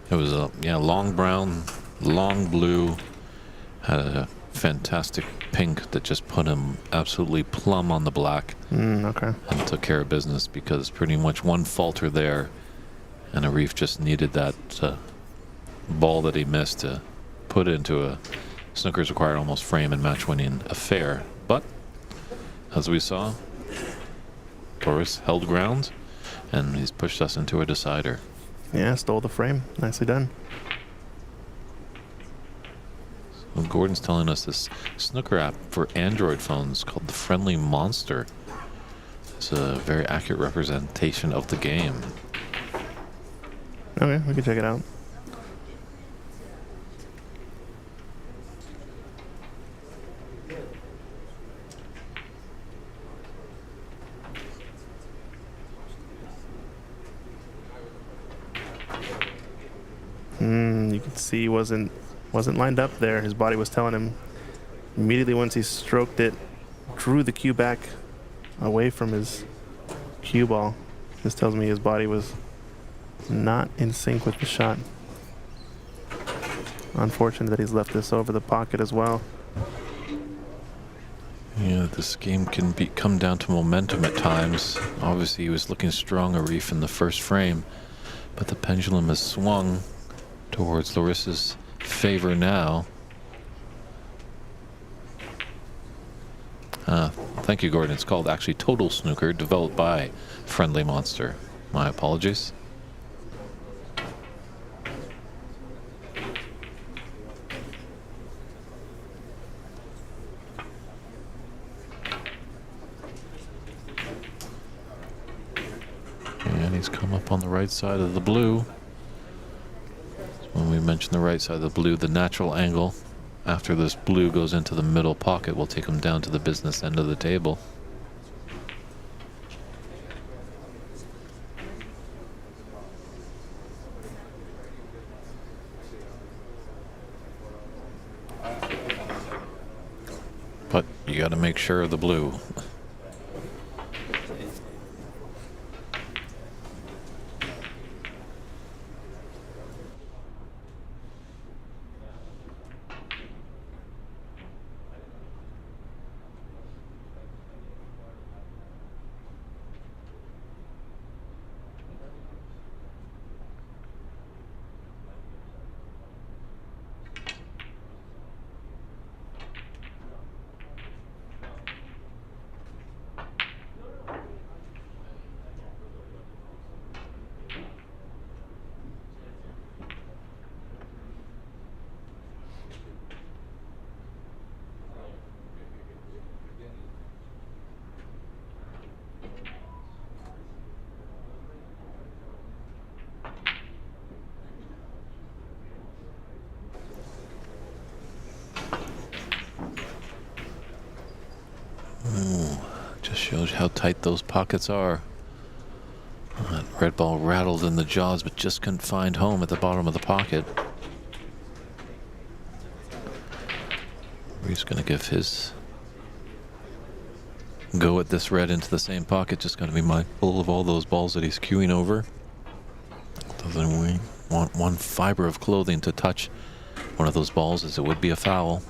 It was a long brown, long blue, had a fantastic pink that just put him absolutely plumb on the black. Okay. And took care of business, because pretty much one falter there, and Arif just needed that ball that he missed to put into a Snooker's required almost frame and match winning affair. But as we saw, Loris held ground, and he's pushed us into a decider. Yeah, stole the frame. Nicely done. So Gordon's telling us this snooker app for Android phones called the Friendly Monster. It's a very accurate representation of the game. Okay, we can check it out. You can see he wasn't lined up there. His body was telling him immediately once he stroked it, drew the cue back away from his cue ball. This tells me his body was not in sync with the shot. Unfortunate that he's left this over the pocket as well. Yeah, this game can come down to momentum at times. Obviously, he was looking strong, Arif, in the first frame, but the pendulum has swung towards Loris's favor now. Thank you, Gordon. It's called actually Total Snooker, developed by Friendly Monster. My apologies. And he's come up on the right side of the blue. When we mention the right side of the blue, the natural angle after this blue goes into the middle pocket will take him down to the business end of the table. But you got to make sure of the blue. Ooh, just shows how tight those pockets are. That red ball rattled in the jaws, but just couldn't find home at the bottom of the pocket. He's going to give his go at this red into the same pocket. Just going to be mindful of all those balls that he's queuing over. Doesn't want one fiber of clothing to touch one of those balls, as it would be a foul.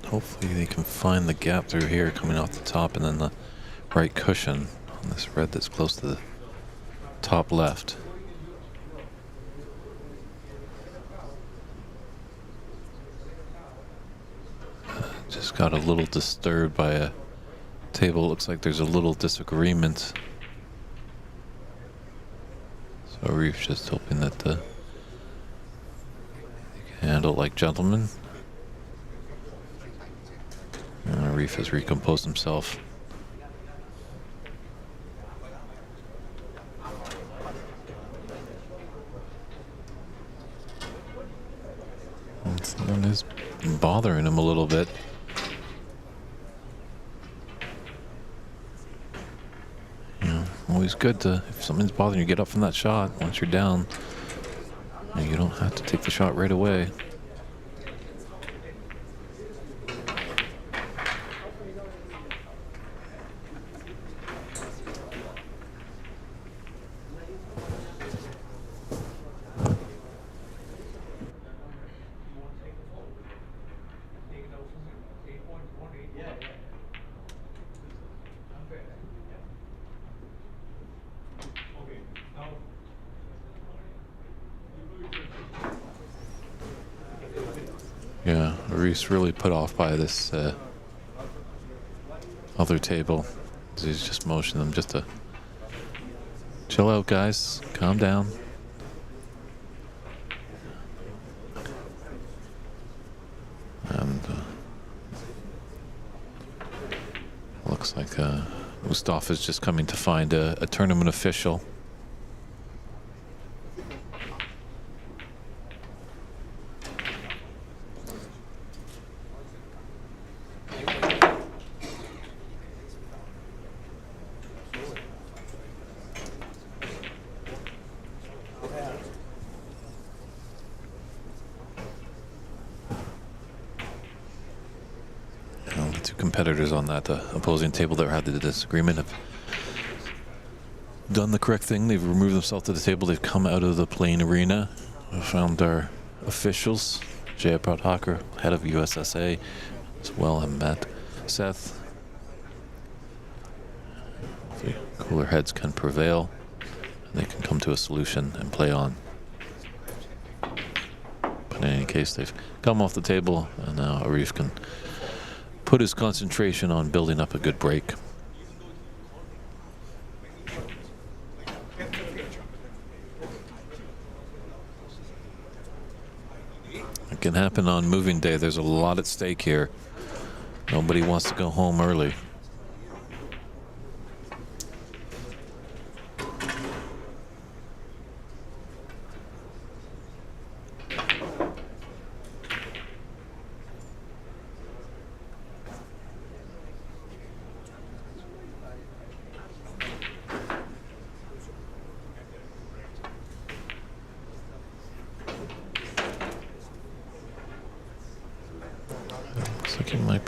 Hopefully they can find the gap through here coming off the top, and then the right cushion on this red that's close to the top left. Just got a little disturbed by a table. Looks like there's a little disagreement. So Arif's just hoping that they can handle like gentlemen. Arif has recomposed himself. It is bothering him a little bit. Always good to, if something's bothering you, get up from that shot once you're down. You don't have to take the shot right away. Yeah, Arif's really put off by this other table. He's just motioning them just to chill out, guys. Calm down. And looks like Mustafa's just coming to find a tournament official. The two competitors on that opposing table that had the disagreement have done the correct thing. They've removed themselves to the table. They've come out of the playing arena. We found our officials. Jaya Pradhakar, head of USSA, as well, and met Seth. The cooler heads can prevail, and they can come to a solution and play on. But in any case, they've come off the table, and now Arif can put his concentration on building up a good break. It can happen on moving day. There's a lot at stake here. Nobody wants to go home early.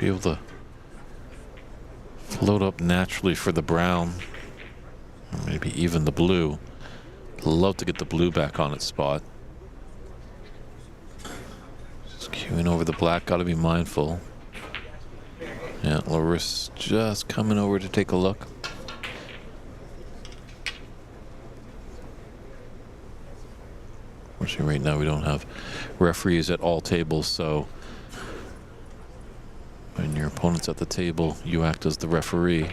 be able to float up naturally for the brown, or maybe even the blue. Love to get the blue back on its spot. Just queuing over the black, gotta be mindful. Yeah, Larissa just coming over to take a look. Unfortunately, right now we don't have referees at all tables, so when your opponent's at the table, you act as the referee.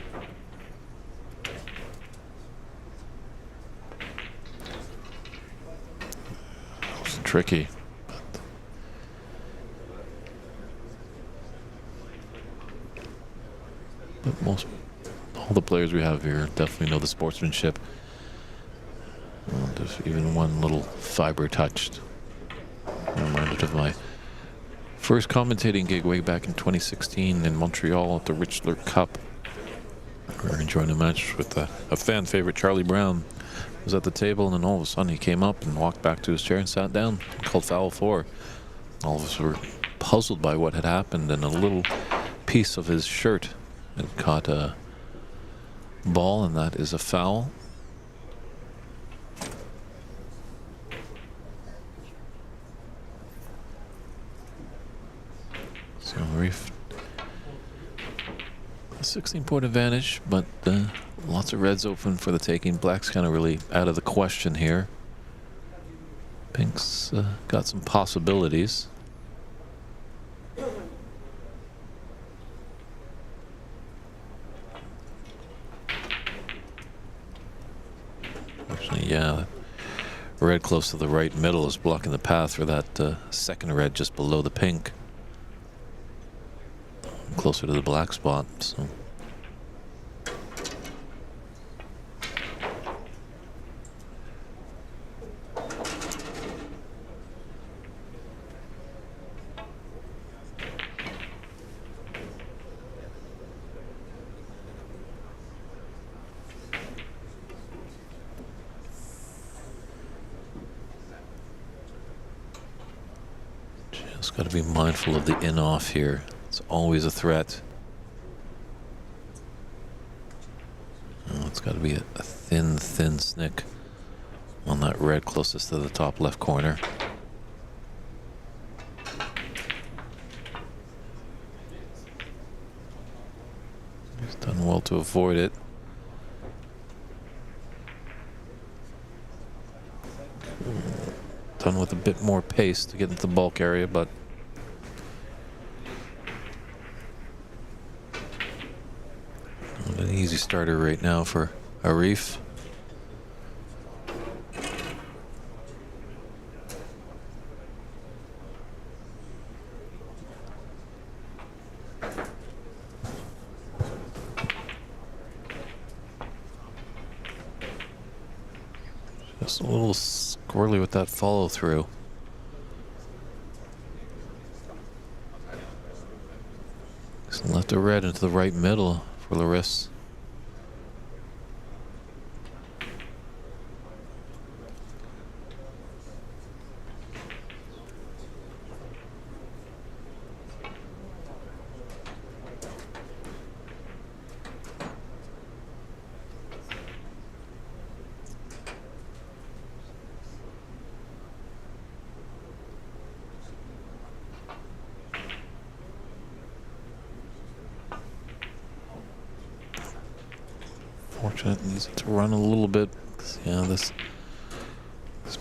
That was tricky. But all the players we have here definitely know the sportsmanship. There's even one little fiber touched. I'm reminded of my first commentating gig way back in 2016 in Montreal at the Richler Cup. We were enjoying a match with a fan favorite, Charlie Brown, was at the table, and then all of a sudden he came up and walked back to his chair and sat down, called foul 4. All of us were puzzled by what had happened, and a little piece of his shirt had caught a ball, and that is a foul. So Arif, a 16-point advantage, but lots of reds open for the taking. Black's kind of really out of the question here. Pink's got some possibilities. Actually, yeah, red close to the right middle is blocking the path for that second red just below the pink. Closer to the black spot, so. Just got to be mindful of the in-off here. It's always a threat. Oh, it's got to be a thin snick on that red closest to the top left corner. He's done well to avoid it. Done with a bit more pace to get into the bulk area, but an easy starter right now for Arif. Just a little squirrely with that follow through. Just left a red into the right middle for Larissa. Fortunate, needs it to run a little bit. Yeah, this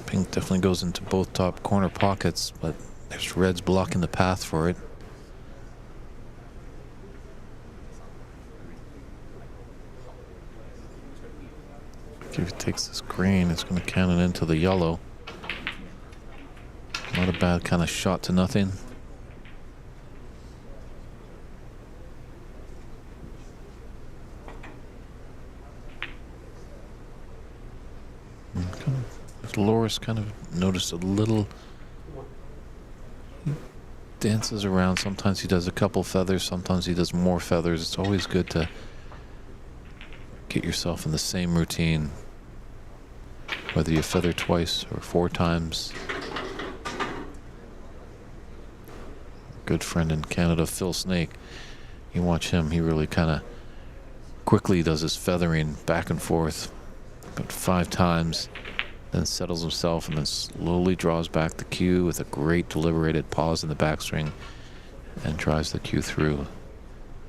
pink definitely goes into both top corner pockets, but there's reds blocking the path for it. If it takes this green, it's going to cannon into the yellow. Not a bad kind of shot to nothing. Loris kind of noticed a little, he dances around. Sometimes he does a couple feathers, sometimes he does more feathers. It's always good to get yourself in the same routine, whether you feather twice or 4 times. Good friend in Canada, Phil Snake, You watch him, he really kind of quickly does his feathering back and forth about 5 times, then settles himself and then slowly draws back the cue with a great deliberated pause in the backstring and drives the cue through.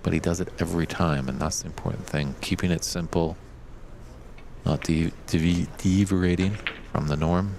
But he does it every time, and that's the important thing. Keeping it simple, not deviating from the norm.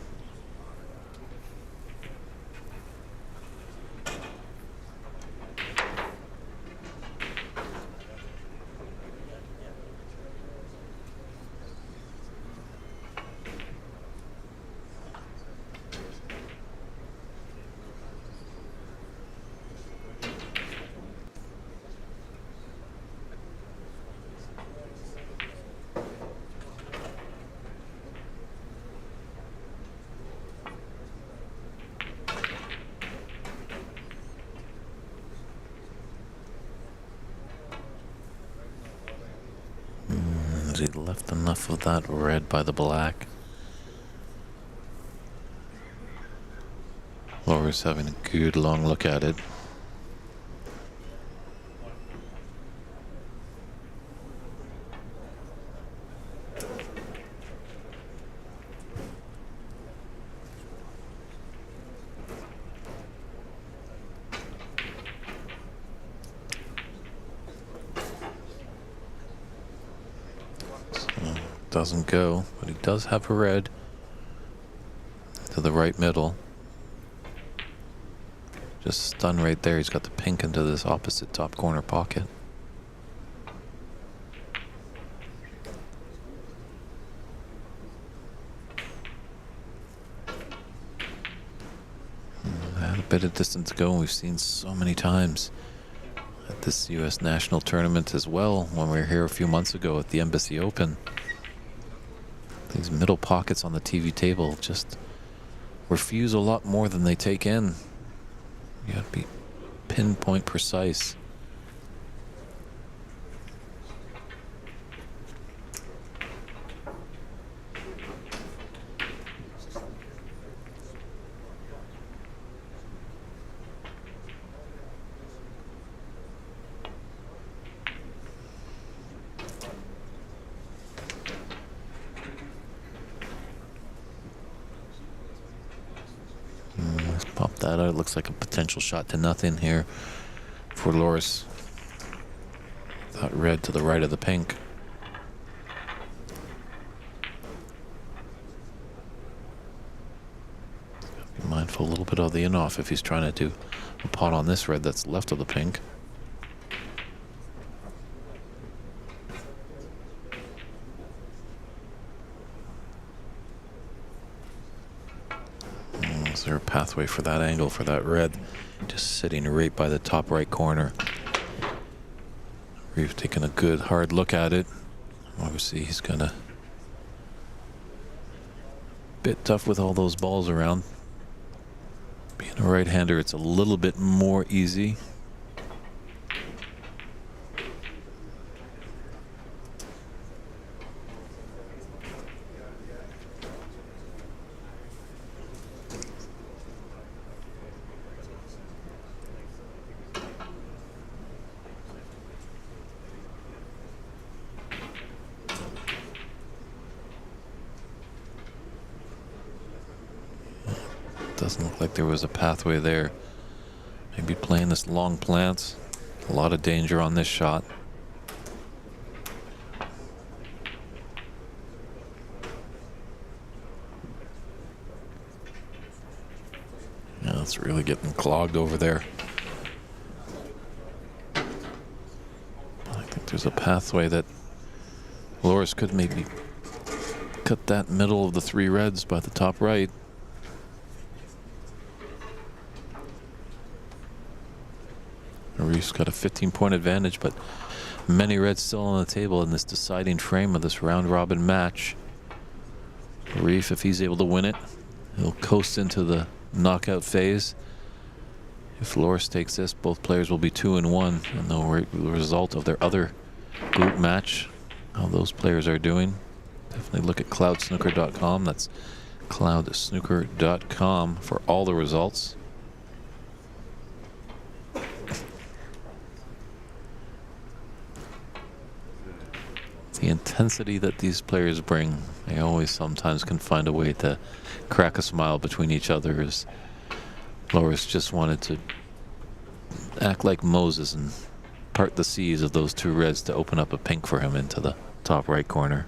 He left enough of that red by the black. Laura's having a good long look at it. Doesn't go, but he does have a red to the right middle. Just stunned right there. He's got the pink into this opposite top corner pocket. Had a bit of distance to go, and we've seen so many times at this U.S. national tournament as well when we were here a few months ago at the Embassy Open. These middle pockets on the TV table just refuse a lot more than they take in. You have to be pinpoint precise. Pop that out. It looks like a potential shot to nothing here for Loris. That red to the right of the pink. Be mindful a little bit of the in-off if he's trying to do a pot on this red that's left of the pink. Is there a pathway for that angle for that red? Just sitting right by the top right corner. We've taken a good hard look at it. Obviously he's gonna bit tough with all those balls around. Being a right-hander, it's a little bit more easy. Doesn't look like there was a pathway there. Maybe playing this long plant. A lot of danger on this shot. Yeah, it's really getting clogged over there. I think there's a pathway that Loris could maybe cut that middle of the 3 reds by the top right. Arif's got a 15-point advantage, but many reds still on the table in this deciding frame of this round-robin match. Arif, if he's able to win it, he'll coast into the knockout phase. If Loris takes this, both players will be 2-1, and the result of their other group match, how those players are doing. Definitely look at cloudsnooker.com. That's cloudsnooker.com for all the results. the intensity that these players bring, they always sometimes can find a way to crack a smile between each other, as Loris just wanted to act like Moses and part the seas of those two reds to open up a pink for him into the top right corner.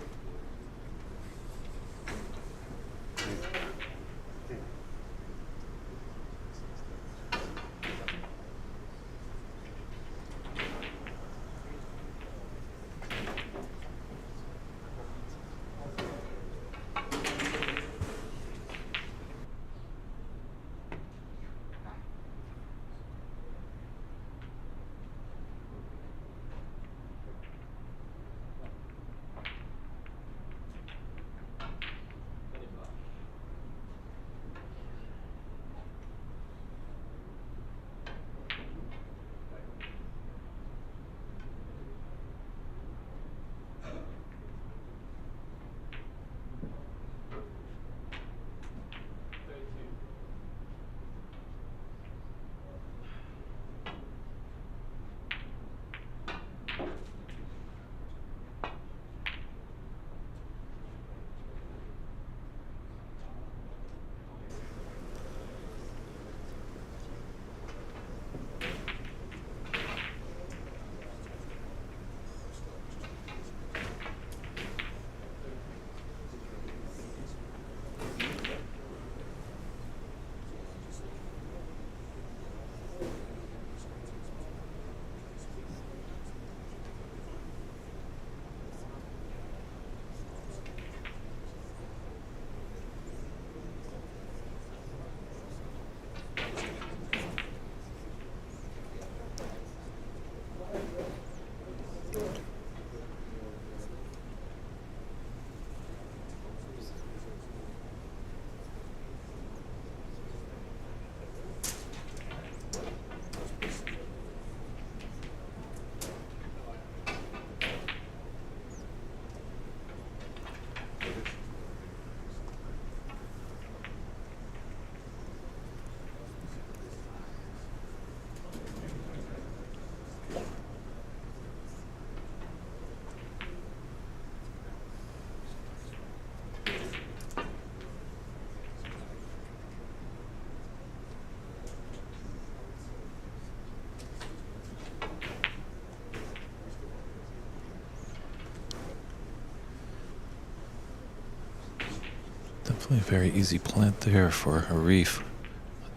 Definitely a very easy plant there for Arif.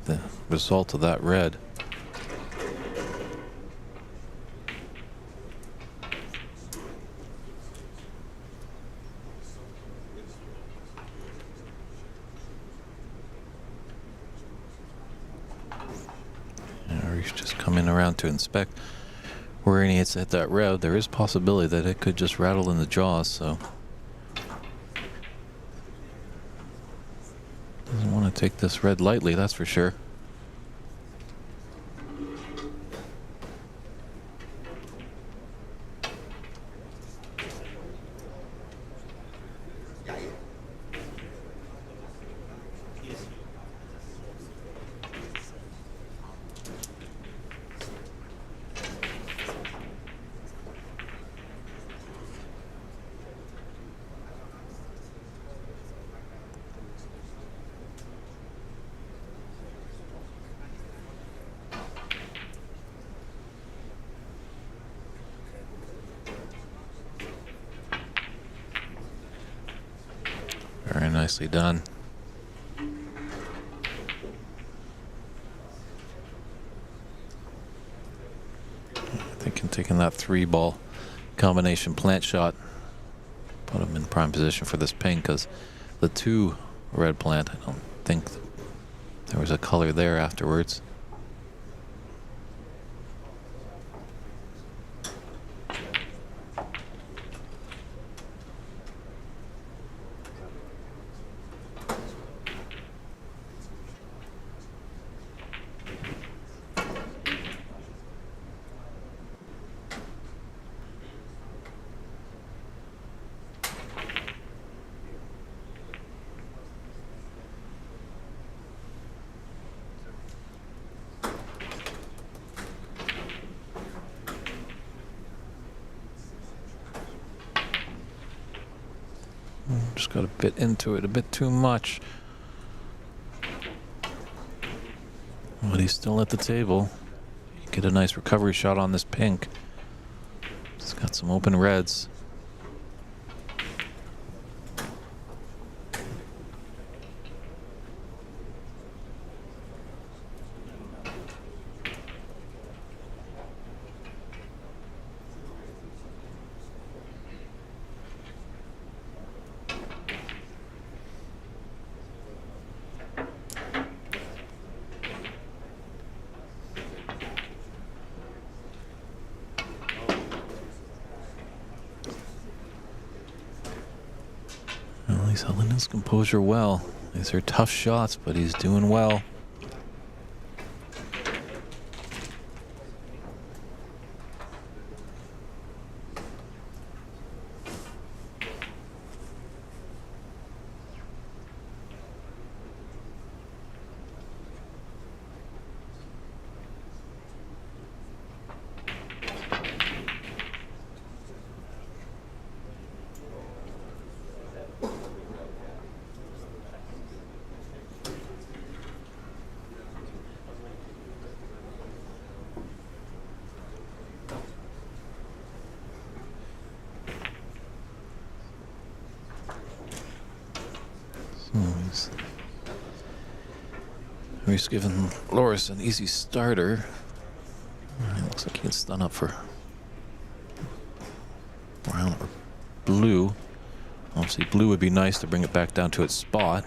The result of that red. And Arif's just coming around to inspect where he hits at that red. There is possibility that it could just rattle in the jaws, so doesn't want to take this red lightly, that's for sure. Very nicely done. I think in taking that 3-ball combination plant shot, put him in prime position for this ping, because the 2 red plant, I don't think there was a color there afterwards. got a bit into it, a bit too much. But he's still at the table. Get a nice recovery shot on this pink. He's got some open reds. Well, he's holding his composure well. These are tough shots, but he's doing well. He's giving Loris an easy starter. It looks like he can stun up for brown or blue. Obviously, blue would be nice to bring it back down to its spot.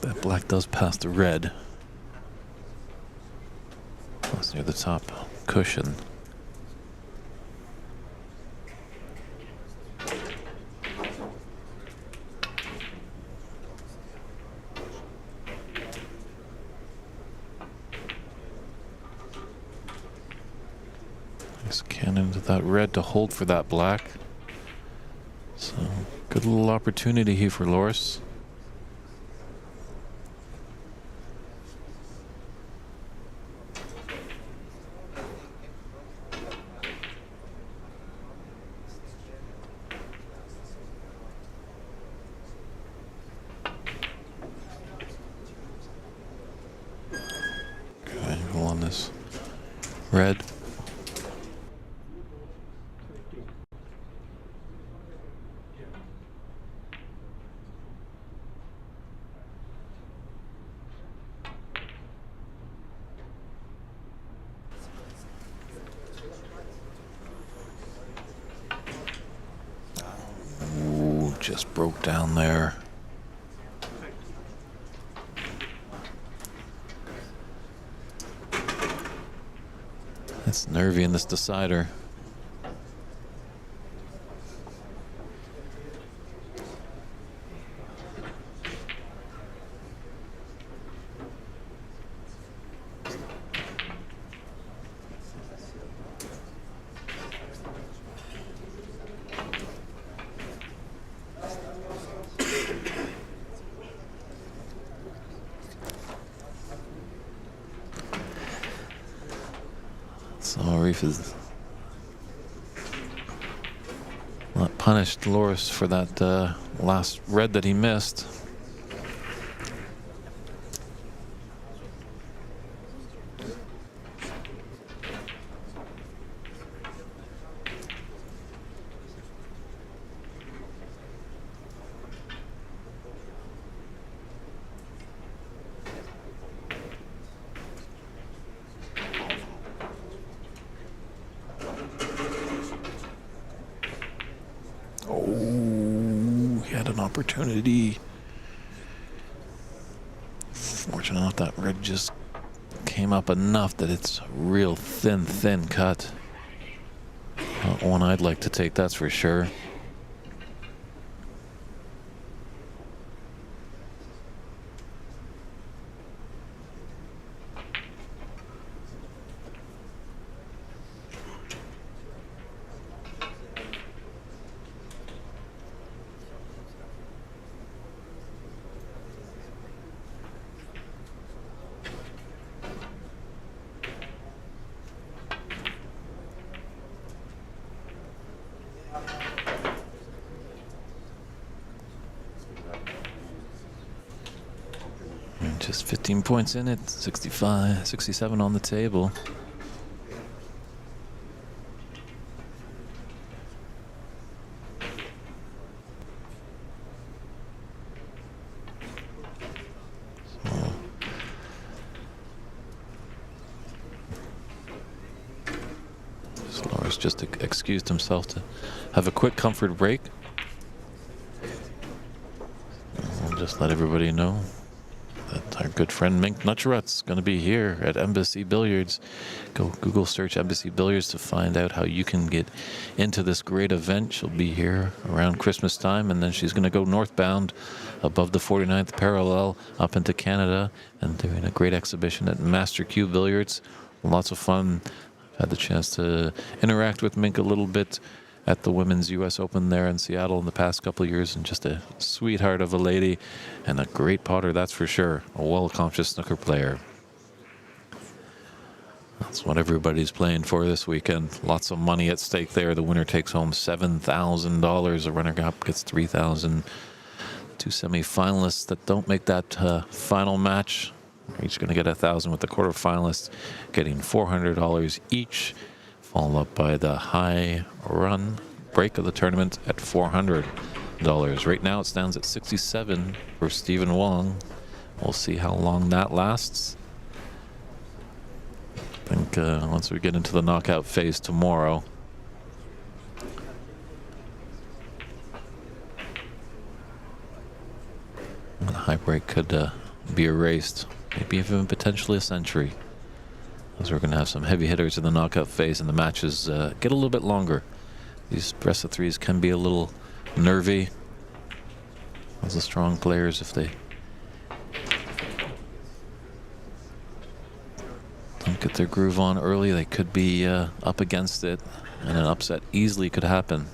That black does pass the red. That's near the top cushion. Nice cannon to that red to hold for that black. So, good little opportunity here for Loris. On this red. Ooh, just broke down there. It's nervy in this decider. So Arif is not punished Loris for that last red that he missed. Oh, he had an opportunity. Fortunate enough that red just came up enough that it's a real thin cut. Not one I'd like to take, that's for sure. Just 15 points in it, 65, 67 on the table. So Lars just excused himself to have a quick comfort break. I'll just let everybody know that our good friend Mink Nutcherut's going to be here at Embassy Billiards. Go Google search Embassy Billiards to find out how you can get into this great event. She'll be here around Christmas time, and then she's going to go northbound above the 49th parallel up into Canada and doing a great exhibition at Master Q Billiards. Lots of fun. I've had the chance to interact with Mink a little bit at the Women's US Open there in Seattle in the past couple of years, and just a sweetheart of a lady and a great potter, that's for sure. A well-accomplished snooker player. That's what everybody's playing for this weekend. Lots of money at stake there. The winner takes home $7,000. The runner-up gets $3,000. Two semi-finalists that don't make that final match are each going to get $1,000, with the quarterfinalists getting $400 each, followed up by the high run break of the tournament at $400. Right now it stands at 67 for Stephen Wong. We'll see how long that lasts. I think once we get into the knockout phase tomorrow, the high break could be erased, maybe even potentially a century. We're going to have some heavy hitters in the knockout phase, and the matches get a little bit longer. These best of threes can be a little nervy. As the strong players, if they don't get their groove on early, they could be up against it, and an upset easily could happen.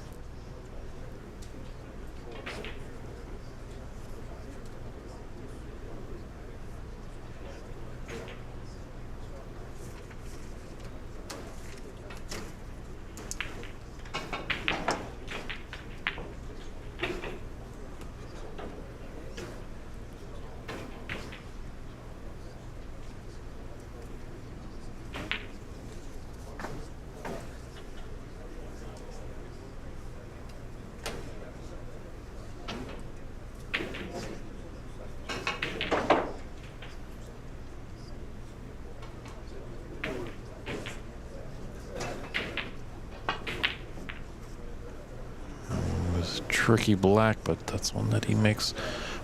Tricky black, but that's one that he makes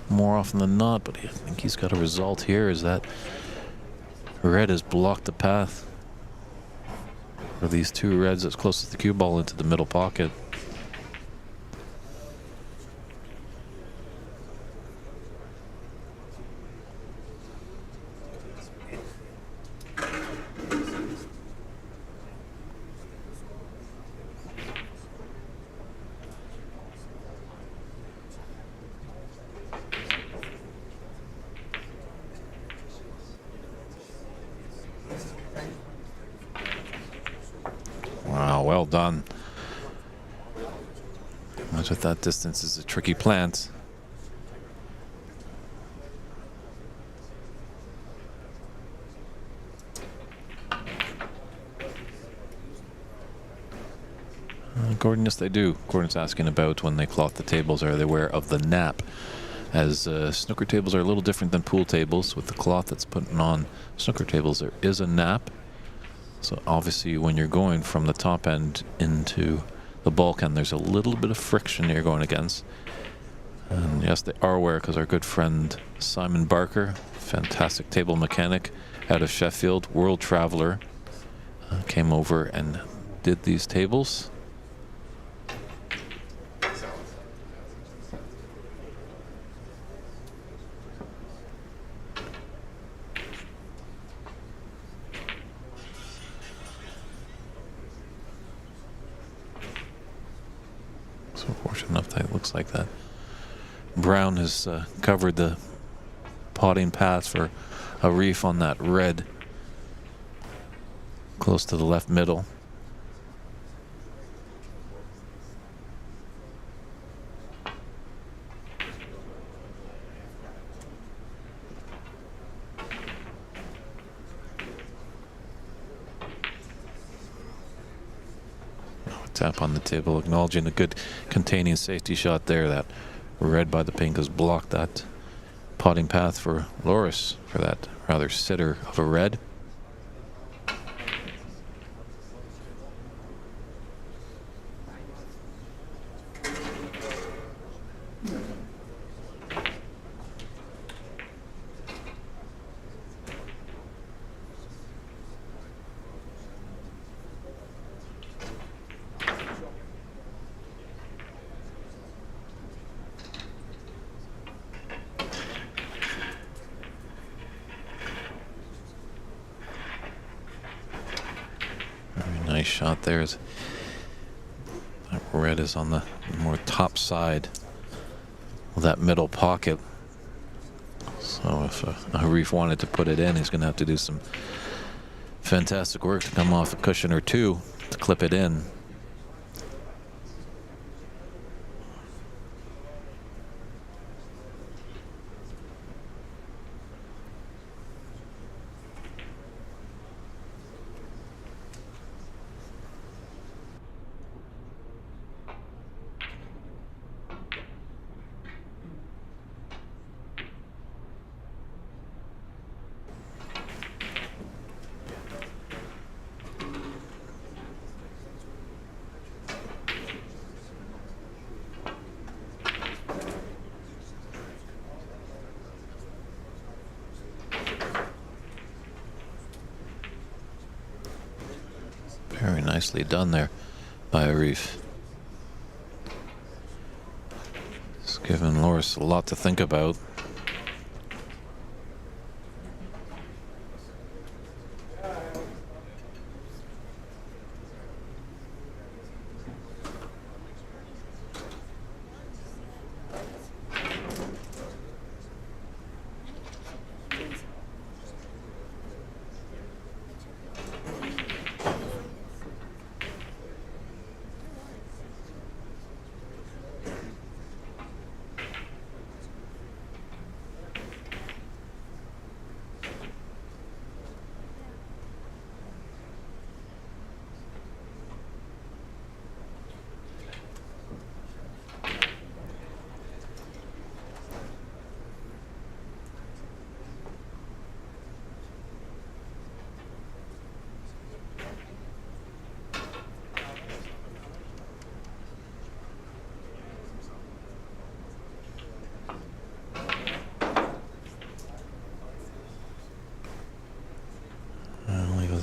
more often than not. But I think he's got a result here, is that red has blocked the path for these two reds as close as the cue ball into the middle pocket. Wow, well done. Much at that distance is a tricky plant. Gordon, yes they do. Gordon's asking about when they cloth the tables, are they aware of the nap? As snooker tables are a little different than pool tables. With the cloth that's put on snooker tables, there is a nap. So obviously when you're going from the top end into the bulk end, there's a little bit of friction you're going against. And yes, they are aware, because our good friend Simon Barker, fantastic table mechanic out of Sheffield, world traveler, came over and did these tables. So fortunate enough that it looks like that brown has covered the potting path for Arif on that red close to the left middle. Tap on the table, acknowledging a good containing safety shot there. That red by the pink has blocked that potting path for Loris for that rather sitter of a red. Nice shot there. That red is on the more top side of that middle pocket. So if Arif wanted to put it in, he's going to have to do some fantastic work to come off a cushion or two to clip it in. Very nicely done there by Arif. It's given Loris a lot to think about.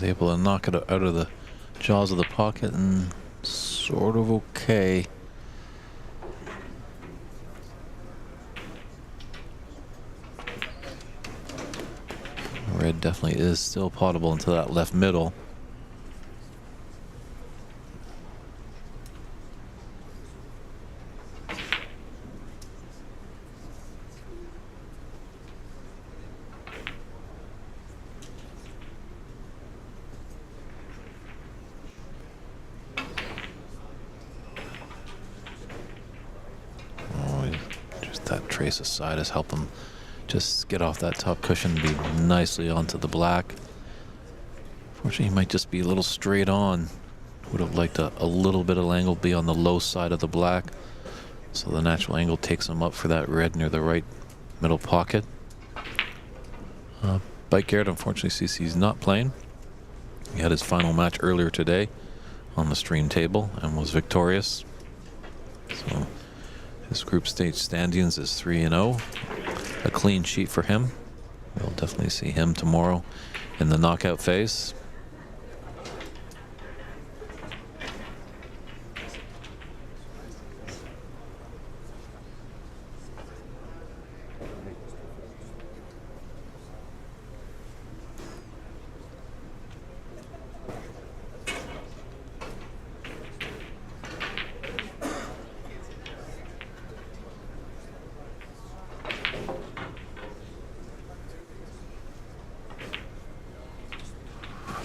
Able to knock it out of the jaws of the pocket and sort of okay. Red definitely is still potable into that left middle. That trace aside has helped him just get off that top cushion and be nicely onto the black. Fortunately, he might just be a little straight on. Would have liked a little bit of angle, be on the low side of the black. So the natural angle takes him up for that red near the right middle pocket. Bike Garrett, unfortunately, sees he's not playing. He had his final match earlier today on the stream table and was victorious. So his group stage standings is 3-0, a clean sheet for him. We'll definitely see him tomorrow in the knockout phase.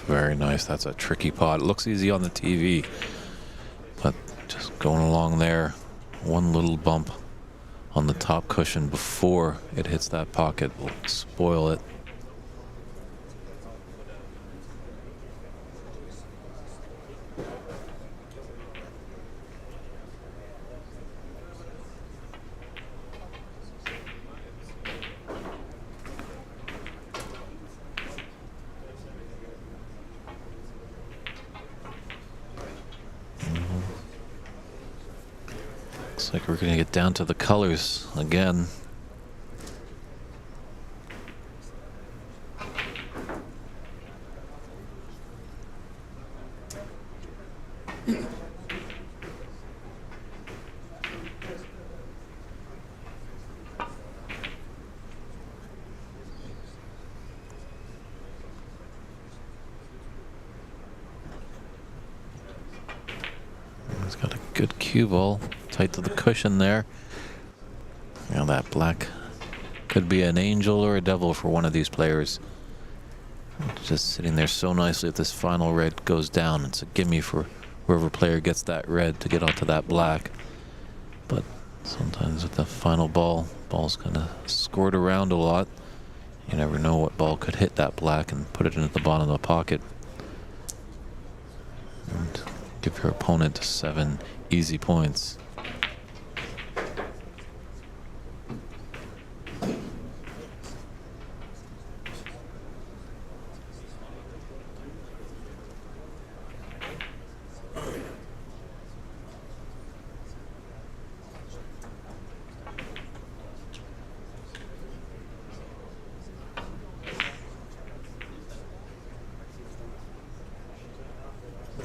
Very nice. That's a tricky pot. It looks easy on the TV, but just going along there, one little bump on the top cushion before it hits that pocket will spoil it. Looks like we're going to get down to the colors again. He's got a good cue ball. Tight to the cushion there. Now that black could be an angel or a devil for one of these players. Just sitting there so nicely if this final red goes down. It's a gimme for whoever player gets that red to get onto that black. But sometimes with the final ball's kind of scored around a lot. You never know what ball could hit that black and put it into the bottom of the pocket. And give your opponent 7 easy points.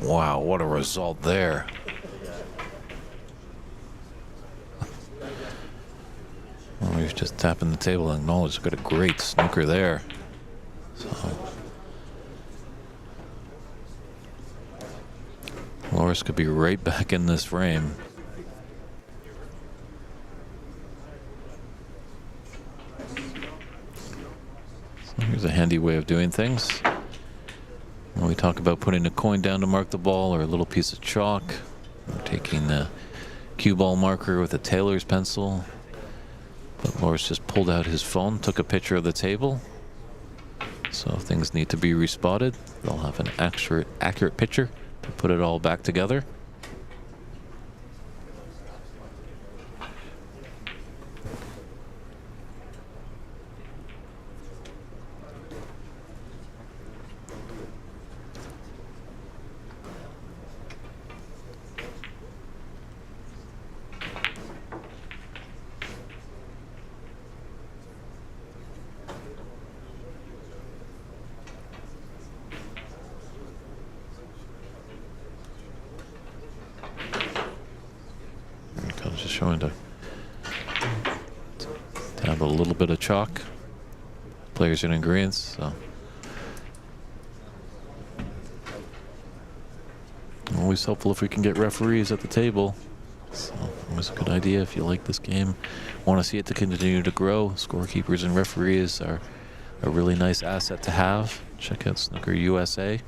Wow, what a result there. Well, we've just tapping the table and acknowledged got a great snooker there. So Loris could be right back in this frame. So here's a handy way of doing things. When we talk about putting a coin down to mark the ball or a little piece of chalk, we're taking the cue ball marker with a tailor's pencil. But Loris just pulled out his phone, took a picture of the table. So if things need to be respotted, they'll have an accurate picture to put it all back together. Just showing to have a little bit of chalk. Players in agreement, so always helpful if we can get referees at the table. So always a good idea if you like this game, want to see it to continue to grow. Scorekeepers and referees are a really nice asset to have. Check out Snooker USA.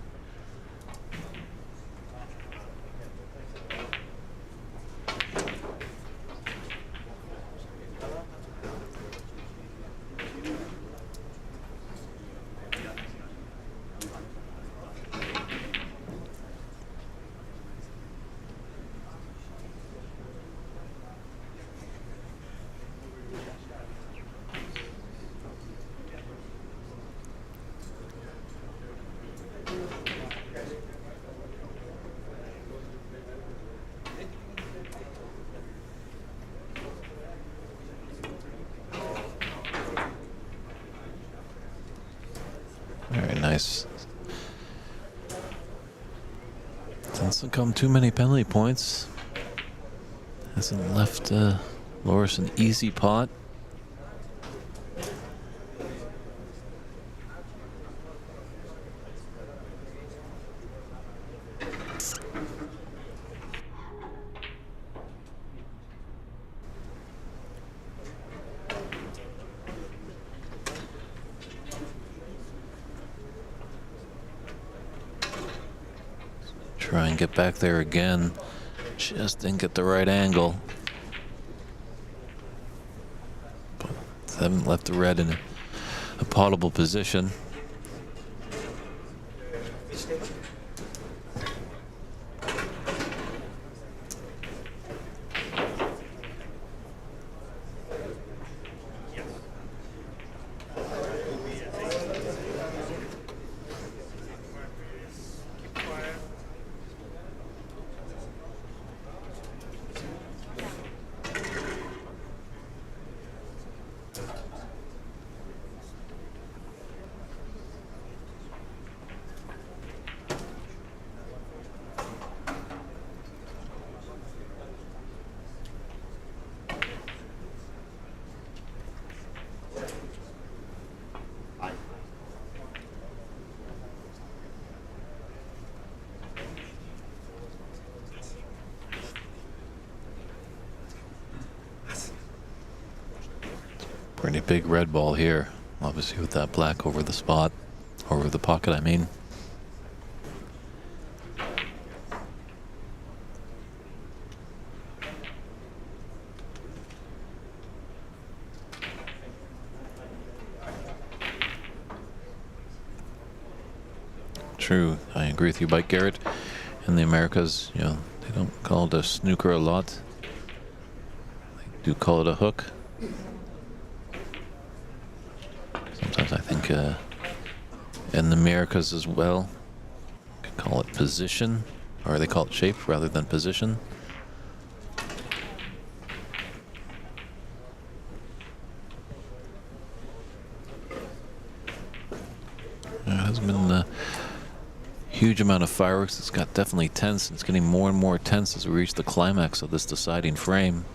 Nice. Doesn't come too many penalty points. Hasn't left Loris an easy pot. Try and get back there again. Just didn't get the right angle. But haven't left the red in a potable position. Pretty big red ball here, obviously with that black over the spot, over the pocket, I mean. True, I agree with you, Mike Garrett. In the Americas, you know, they don't call it a snooker a lot. They do call it a hook. Sometimes I think in the Americas as well, you can call it position, or they call it shape rather than position. There hasn't been a huge amount of fireworks. It's got definitely tense. It's getting more and more tense as we reach the climax of this deciding frame.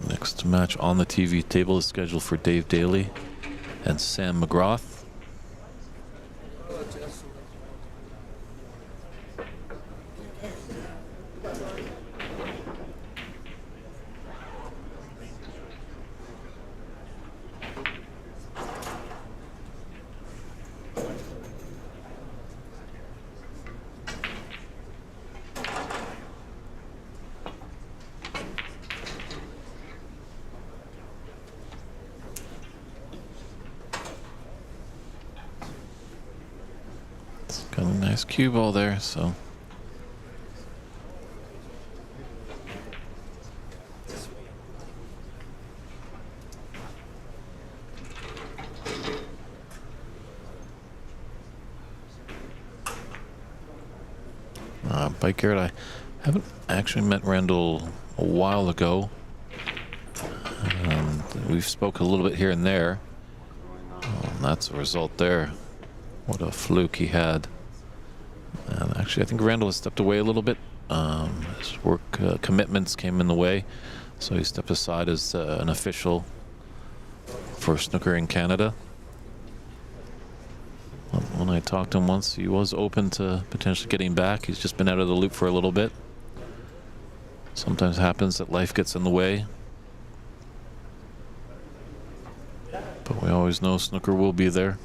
Next match on the TV table is scheduled for Dave Daly and Sam McGrath. Got a nice cue ball there, so. Bike Garrett, I haven't actually met Randall a while ago. We've spoke a little bit here and there. And that's the result there. What a fluke he had. And actually, I think Randall has stepped away a little bit. His work commitments came in the way, so he stepped aside as an official for snooker in Canada. When I talked to him once, he was open to potentially getting back. He's just been out of the loop for a little bit. Sometimes happens that life gets in the way. But we always know snooker will be there.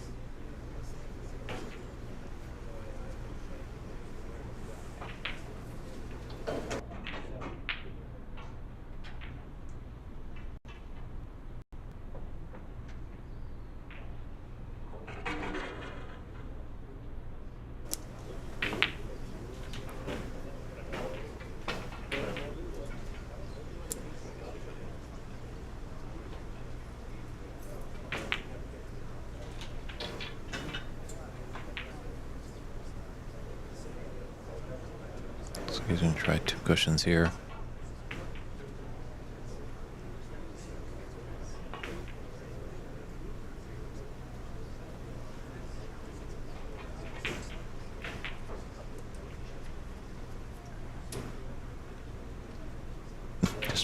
He's going to try two cushions here.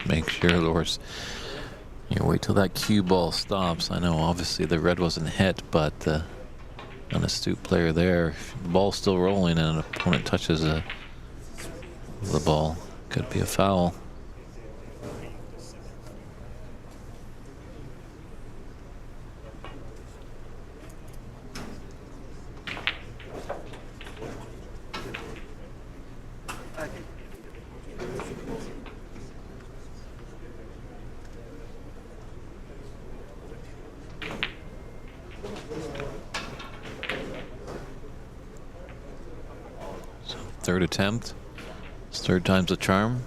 Just make sure, Loris. You wait till that cue ball stops. I know, obviously, the red wasn't hit, but an astute player there. If the ball's still rolling and an opponent touches the ball, could be a foul. Third attempt. Third time's a charm.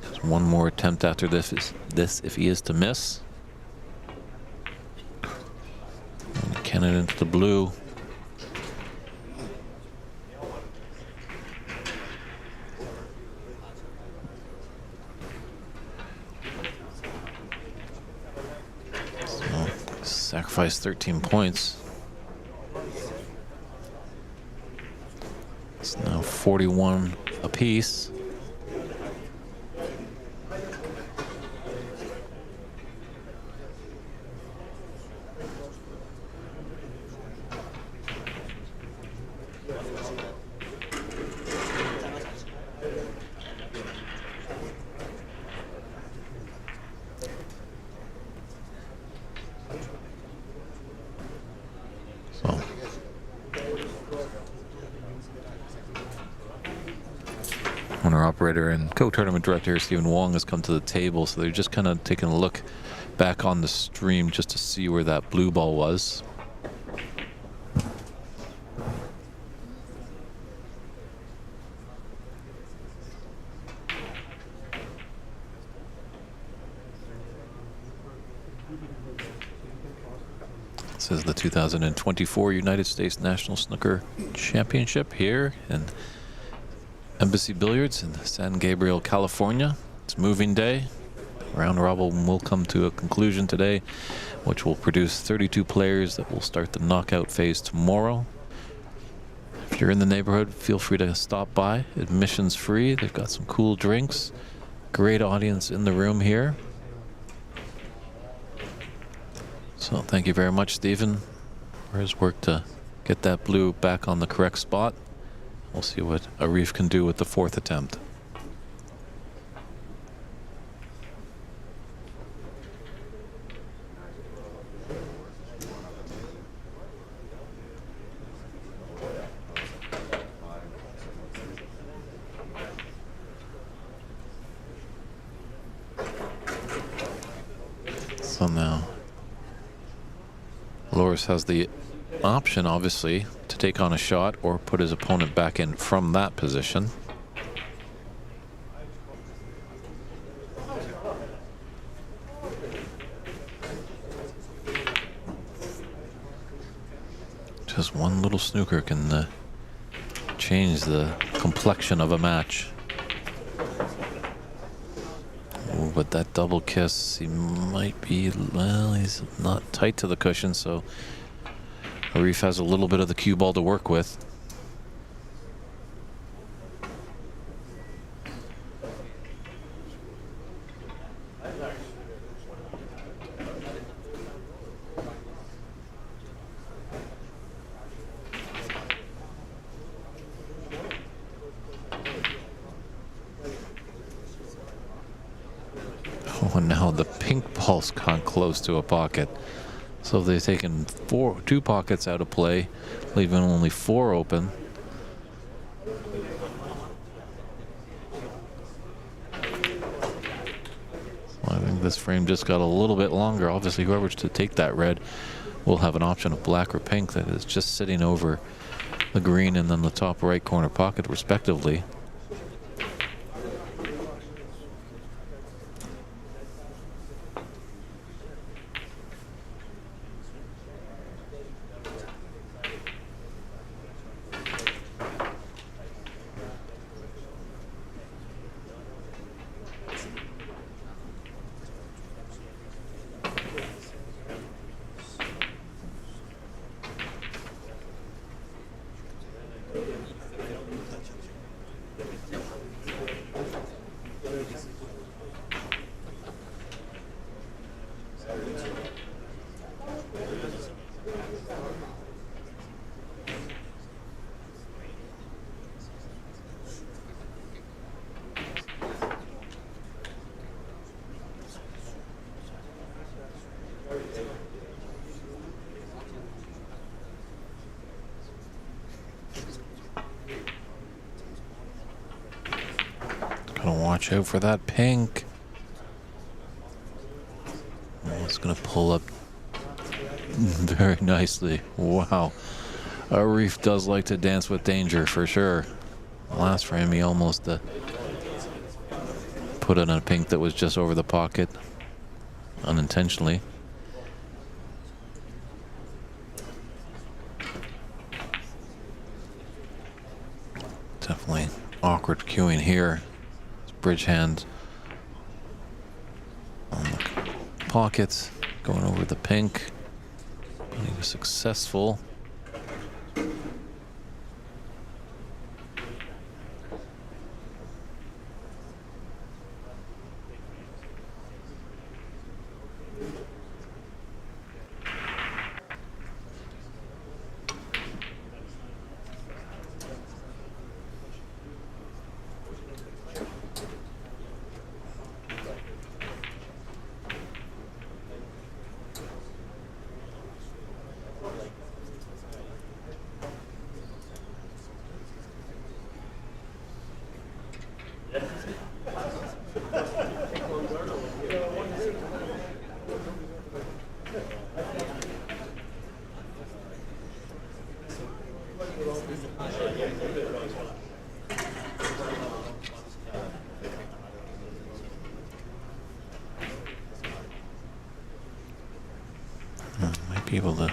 There's one more attempt after this if he is to miss. And cannon into the blue. So, sacrifice 13 points. It's now 41 apiece. So owner-operator and co-tournament director Stephen Wong has come to the table, so they're just kind of taking a look back on the stream just to see where that blue ball was. This is the 2024 United States National Snooker Championship here in Embassy Billiards in San Gabriel, California. It's moving day. Round robin will come to a conclusion today, which will produce 32 players that will start the knockout phase tomorrow. If you're in the neighborhood, feel free to stop by. Admission's free. They've got some cool drinks. Great audience in the room here. So thank you very much, Stephen, for his work to get that blue back on the correct spot. We'll see what Arif can do with the fourth attempt. So now Loris has the option, obviously, to take on a shot or put his opponent back in from that position. Just one little snooker can change the complexion of a match. Ooh, but that double kiss, he might be, well, he's not tight to the cushion, so Arif has a little bit of the cue ball to work with. Oh, now the pink ball's gone close to a pocket. So they've taken two pockets out of play, leaving only 4 open. So I think this frame just got a little bit longer. Obviously, whoever's to take that red will have an option of black or pink that is just sitting over the green and then the top right corner pocket, respectively. watch out for that pink. Oh, it's going to pull up very nicely. Wow. Arif does like to dance with danger for sure. Last frame, he almost put in a pink that was just over the pocket unintentionally. Definitely awkward queuing here. Bridge hand on the pockets, going over the pink. He was successful. Might be able to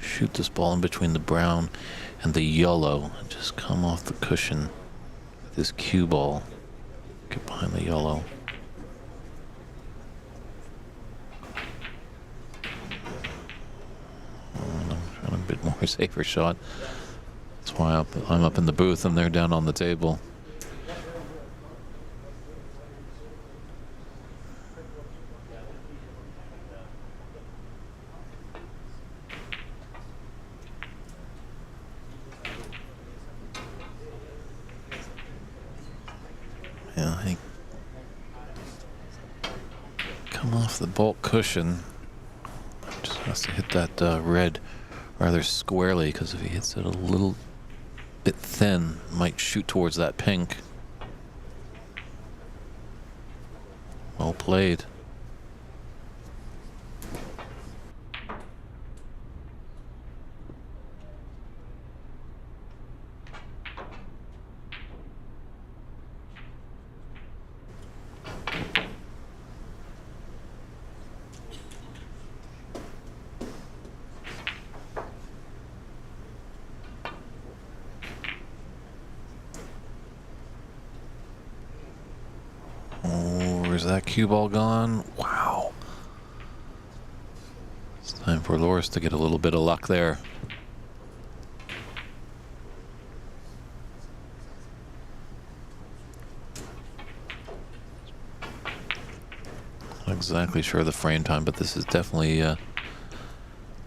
shoot this ball in between the brown and the yellow and just come off the cushion with this cue ball. Get behind the yellow. I'm trying a bit more safer shot. That's why I'm up in the booth and they're down on the table. Yeah, I think come off the bulk cushion. Just has to hit that red rather squarely, because if he hits it a little bit thin, might shoot towards that pink. Well played. Where's that cue ball gone? Wow. It's time for Loris to get a little bit of luck there. Not exactly sure of the frame time, but this is definitely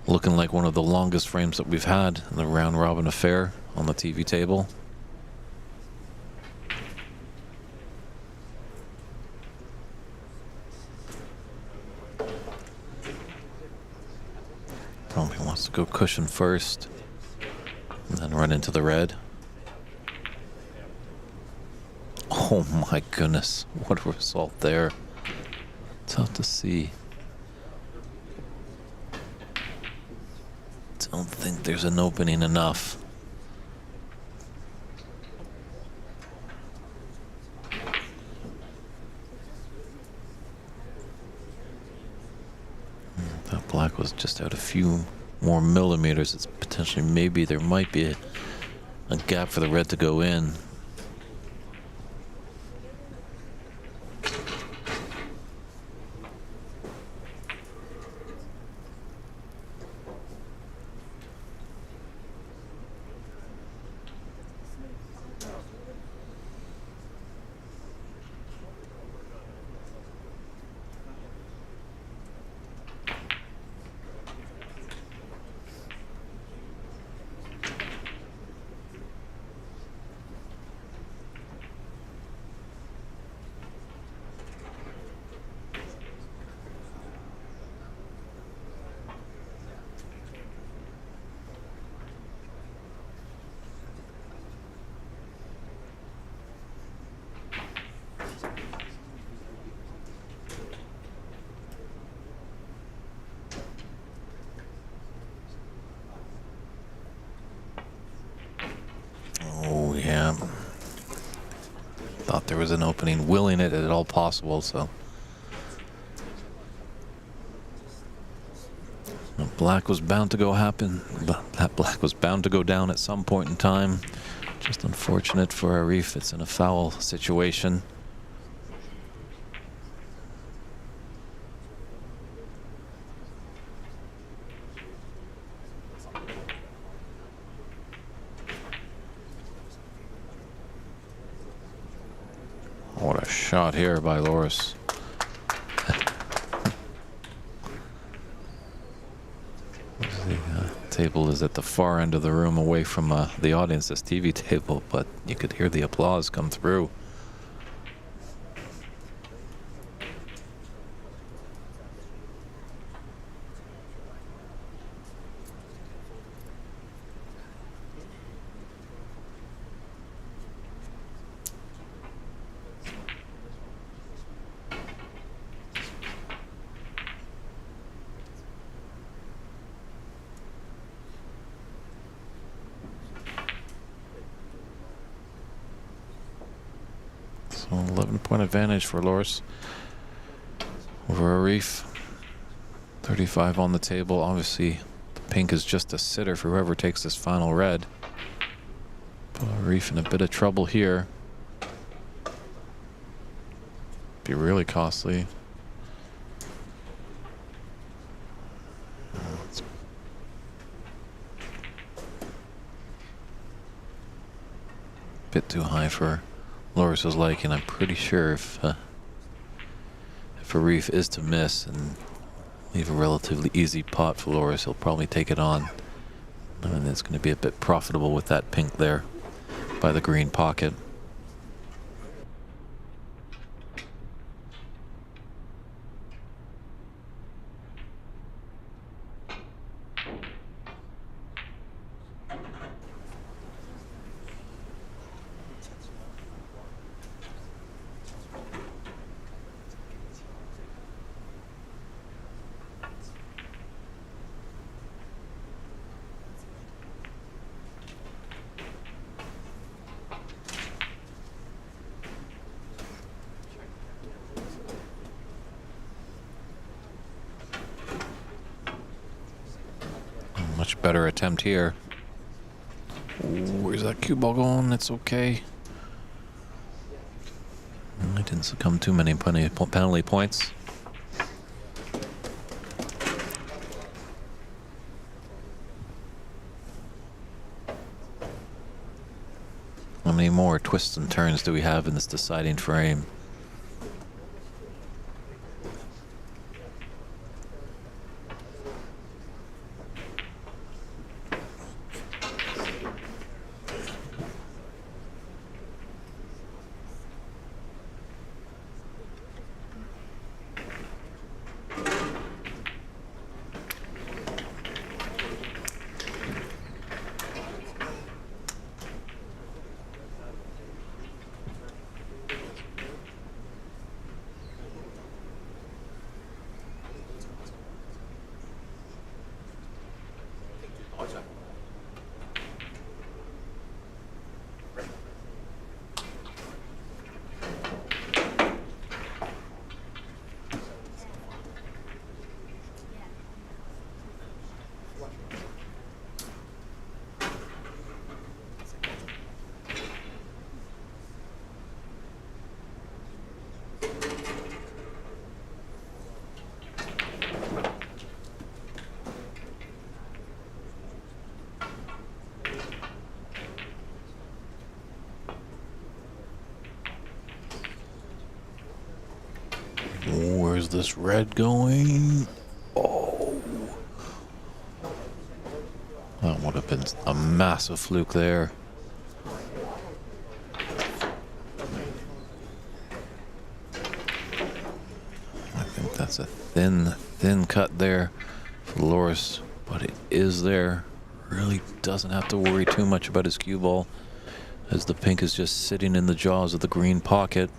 looking like one of the longest frames that we've had in the round robin affair on the TV table. Probably wants to go cushion first and then run into the red. Oh my goodness, what a result there. Tough to see. Don't think there's an opening enough. That black was just out a few more millimeters. It's potentially, maybe there might be a gap for the red to go in. thought there was an opening, willing it at all possible, so. Black was bound to go happen. That black was bound to go down at some point in time. Just unfortunate for Arif, it's in a foul situation. What a shot here by Loris. The table is at the far end of the room away from the audience's TV table, but you could hear the applause come through. So 11-point advantage for Loris over Arif. 35 on the table. Obviously, the pink is just a sitter for whoever takes this final red. But Arif in a bit of trouble here. Be really costly. Bit too high for Loris's liking. I'm pretty sure if Arif is to miss and leave a relatively easy pot for Loris, he'll probably take it on. And it's going to be a bit profitable with that pink there by the green pocket. Much better attempt here. Ooh, where's that cue ball going? It's okay. I didn't succumb too many penalty points. How many more twists and turns do we have in this deciding frame? Where's this red going? Oh. That would have been a massive fluke there. I think that's a thin cut there for Loris, but it is there. Really doesn't have to worry too much about his cue ball, as the pink is just sitting in the jaws of the green pocket.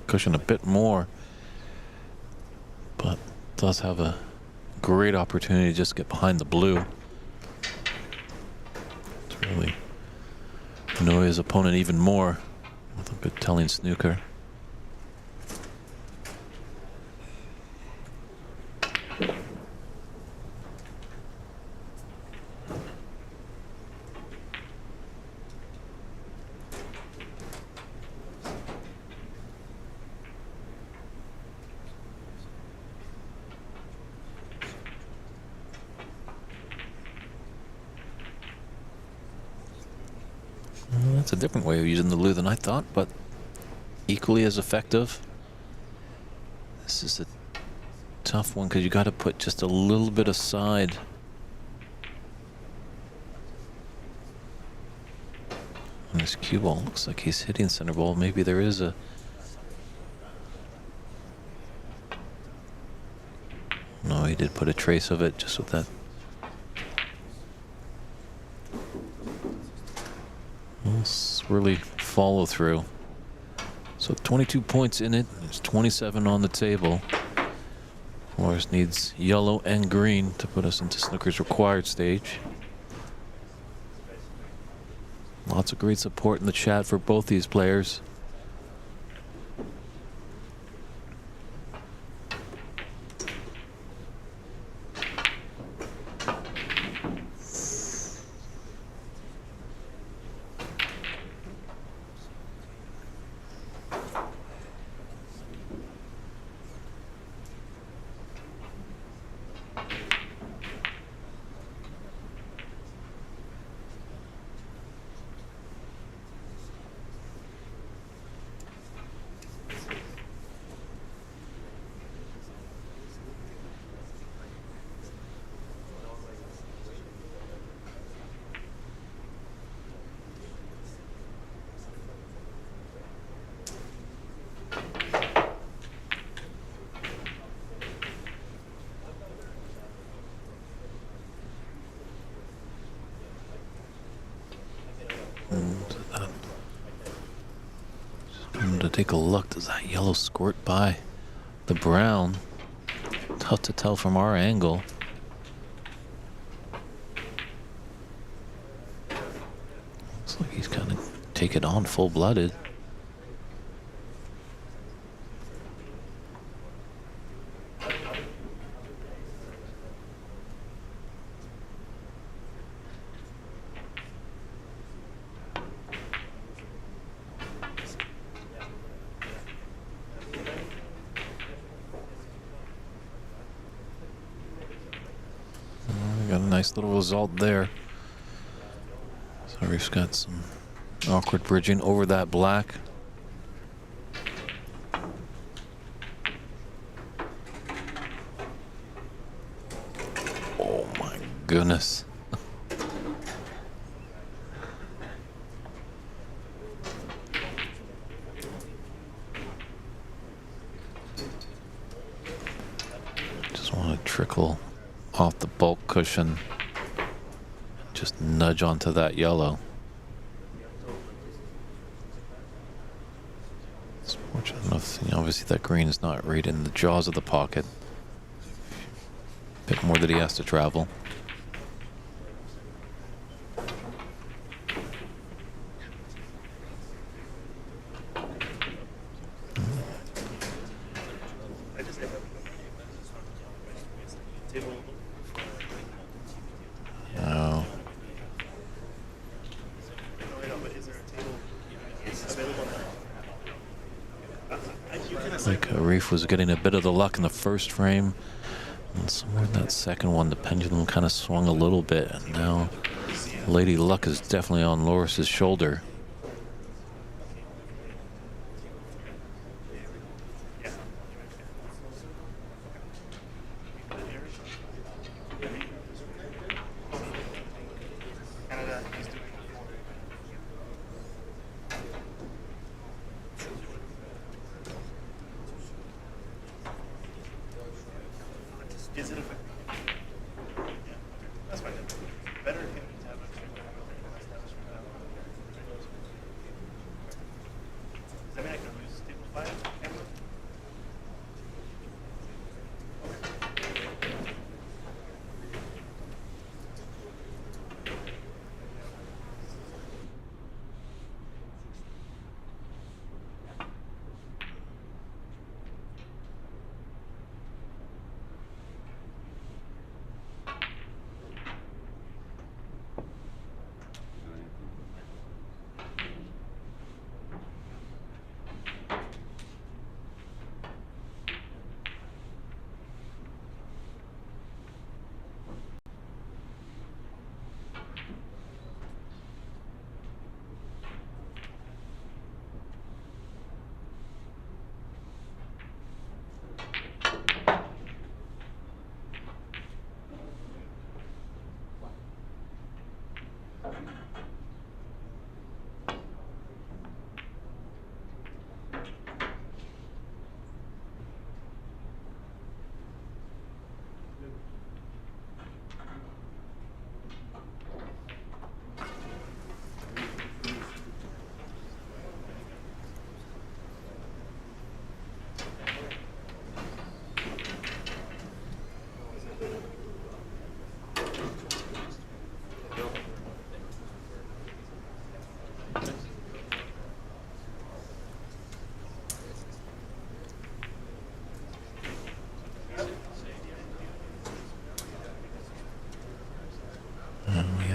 cushion a bit more, but does have a great opportunity to just get behind the blue. To really annoy his opponent even more with a good telling snooker. That's a different way of using the loo than I thought, but equally as effective. This is a tough one because you got to put just a little bit aside. On this cue ball, looks like he's hitting center ball. Maybe there is a... No, he did put a trace of it just with that. Really follow through. So 22 points in it. There's 27 on the table. Morris needs yellow and green to put us into snooker's required stage. Lots of great support in the chat for both these players. To take a look, does that yellow squirt by the brown? Tough to tell from our angle. Looks like he's kind of take it on full-blooded. Nice little result there. So Arif's got some awkward bridging over that black. Oh my goodness. Just want to trickle off the bulk cushion, just nudge onto that yellow. It's fortunate enough, obviously that green is not right in the jaws of the pocket. A bit more that he has to travel. Like Arif was getting a bit of the luck in the first frame, and somewhere in that second one the pendulum kind of swung a little bit, and now Lady Luck is definitely on Loris's shoulder. Is it effective? Yeah. That's fine. Better if you have a establishment. Does that mean I can use table 5?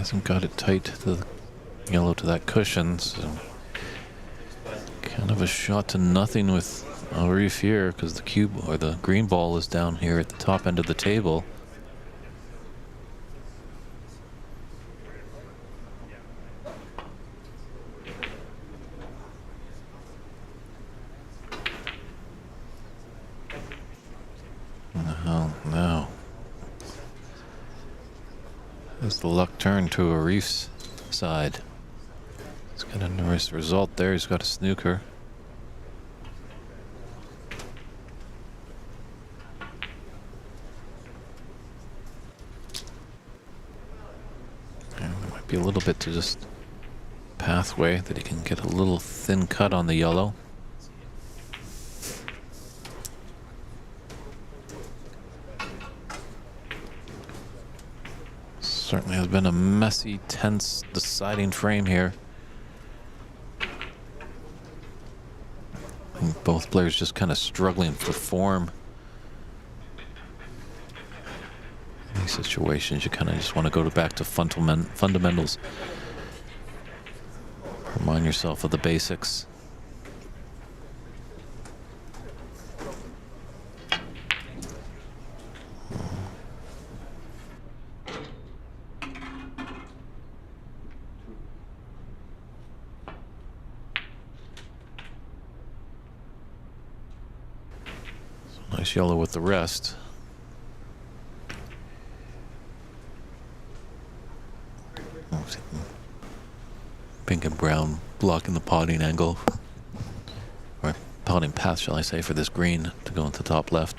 Hasn't got it tight to the yellow to that cushion, so kind of a shot to nothing with Arif here because the cube or the green ball is down here at the top end of the table. Now as the luck turned to Arif's side. He's got a nice result there. He's got a snooker. And there might be a little bit to just pathway that he can get a little thin cut on the yellow. Certainly has been a messy, tense, deciding frame here. I think both players just kind of struggling for form. In these situations, you kind of just want to go back to fundamentals. Remind yourself of the basics. Nice yellow with the rest. Pink and brown blocking the potting angle, or potting path, shall I say, for this green to go into top left.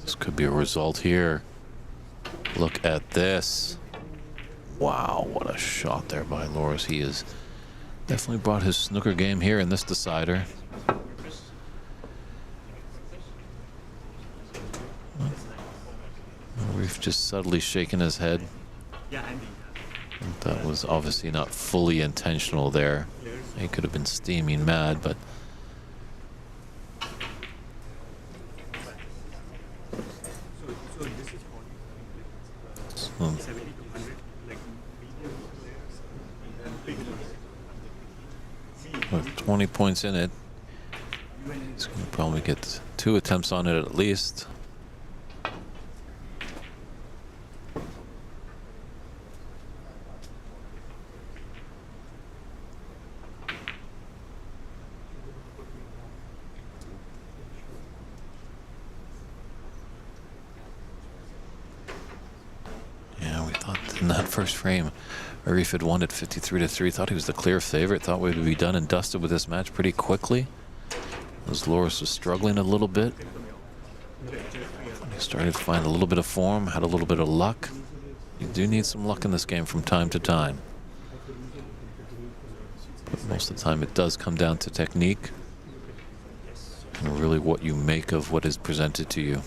This could be a result here. Look at this. Wow, what a shot there by Loris. He has definitely brought his snooker game here in this decider. Arif just subtly shaking his head. That was obviously not fully intentional there. He could have been steaming mad, but with 20 points in it, he's going to probably get 2 attempts on it at least. In that first frame, Arif had won at 53-3. Thought he was the clear favorite. Thought we would be done and dusted with this match pretty quickly. As Loris was struggling a little bit. He started to find a little bit of form, had a little bit of luck. You do need some luck in this game from time to time. But most of the time it does come down to technique and really what you make of what is presented to you.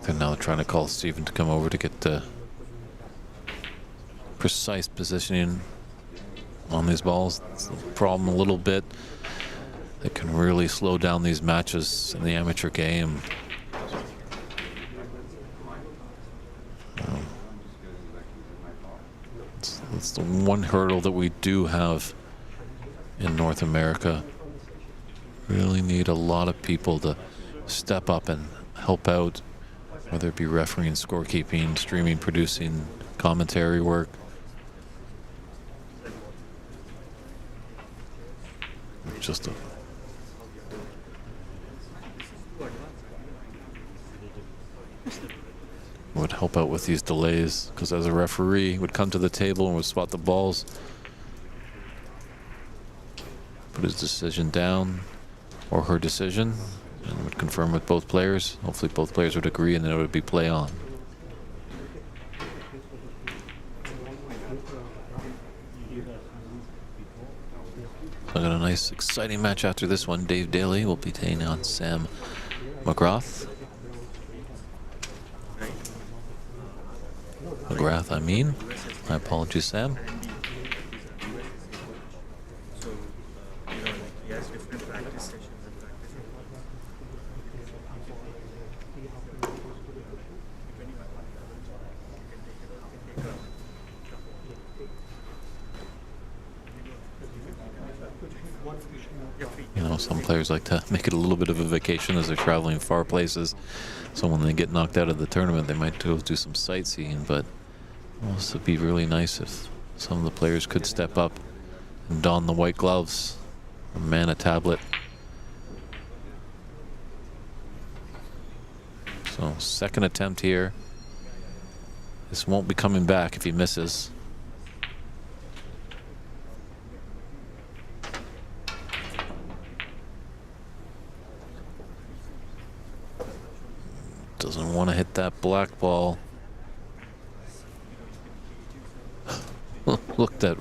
And now they're trying to call Steven to come over to get the precise positioning on these balls. It's a problem a little bit. It can really slow down these matches in the amateur game. It's the one hurdle that we do have in North America. Really need a lot of people to step up and help out, whether it be refereeing, scorekeeping, streaming, producing, commentary work. Just a would help out with these delays, because as a referee, he would come to the table and would spot the balls, put his decision down, or her decision, and would confirm with both players. Hopefully both players would agree, and then it would be play on. I got a nice, exciting match after this one. Dave Daly will be taking on Sam McGrath. McGrath, I mean. My apologies, Sam. You know, some players like to make it a little bit of a vacation as they're traveling far places. So when they get knocked out of the tournament, they might go do some sightseeing. But it would be really nice if some of the players could step up and don the white gloves, or man a tablet. So second attempt here. This won't be coming back if he misses. Doesn't want to hit that black ball. Look that.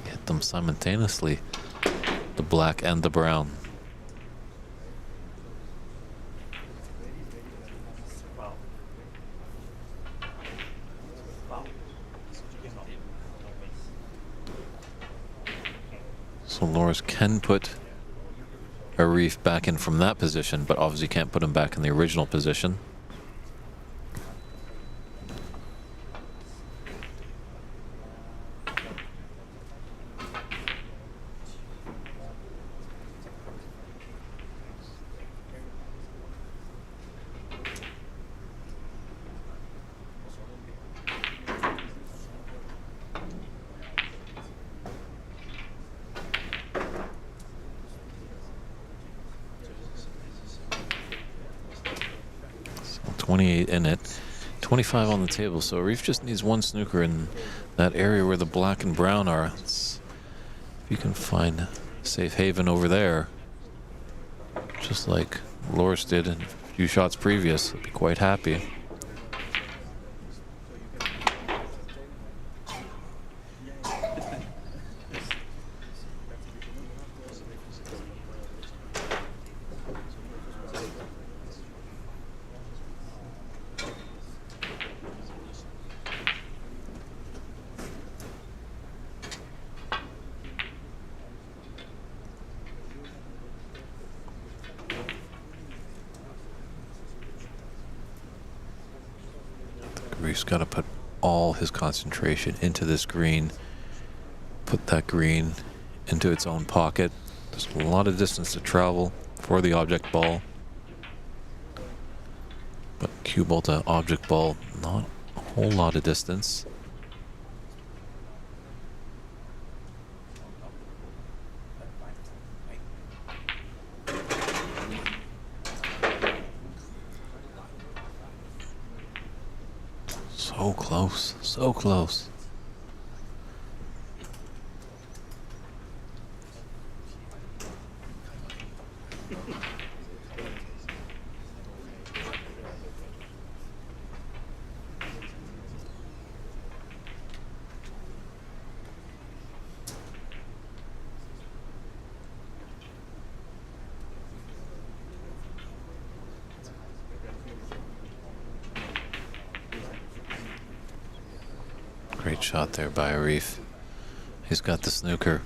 Hit them simultaneously. The black and the brown. So Loris can put Arif back in from that position, but obviously can't put him back in the original position. So 28 in it, 25 on the table. So Arif just needs one snooker in that area where the black and brown are. If you can find a safe haven over there, just like Loris did in a few shots previous, I'd be quite happy. Arif's got to put all his concentration into this green, put that green into its own pocket. There's a lot of distance to travel for the object ball, but cue ball to object ball, not a whole lot of distance. So close, so close. Great shot there by Arif. He's got the snooker.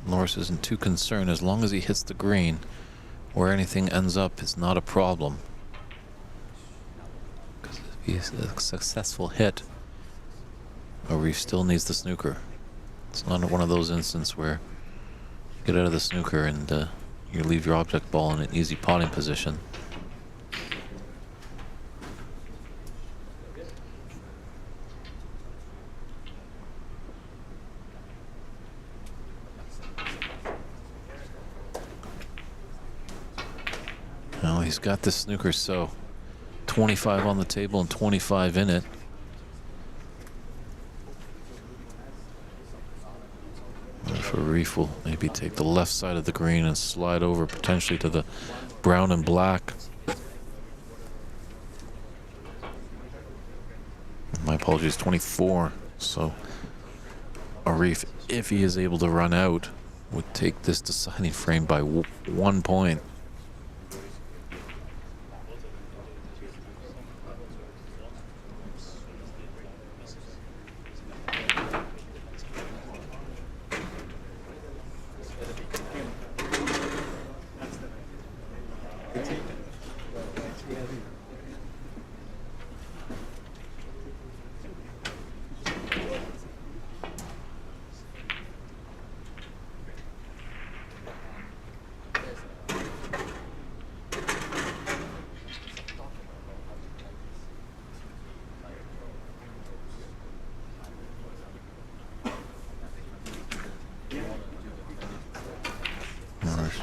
Loris isn't too concerned as long as he hits the green. Where anything ends up is not a problem. Because if he's a successful hit, Arif still needs the snooker. It's not one of those instances where you get out of the snooker and you leave your object ball in an easy potting position. Well, he's got the snooker, so 25 on the table and 25 in it. If Arif will maybe take the left side of the green and slide over potentially to the brown and black. My apologies, 24. So Arif, if he is able to run out, would take this deciding frame by 1 point.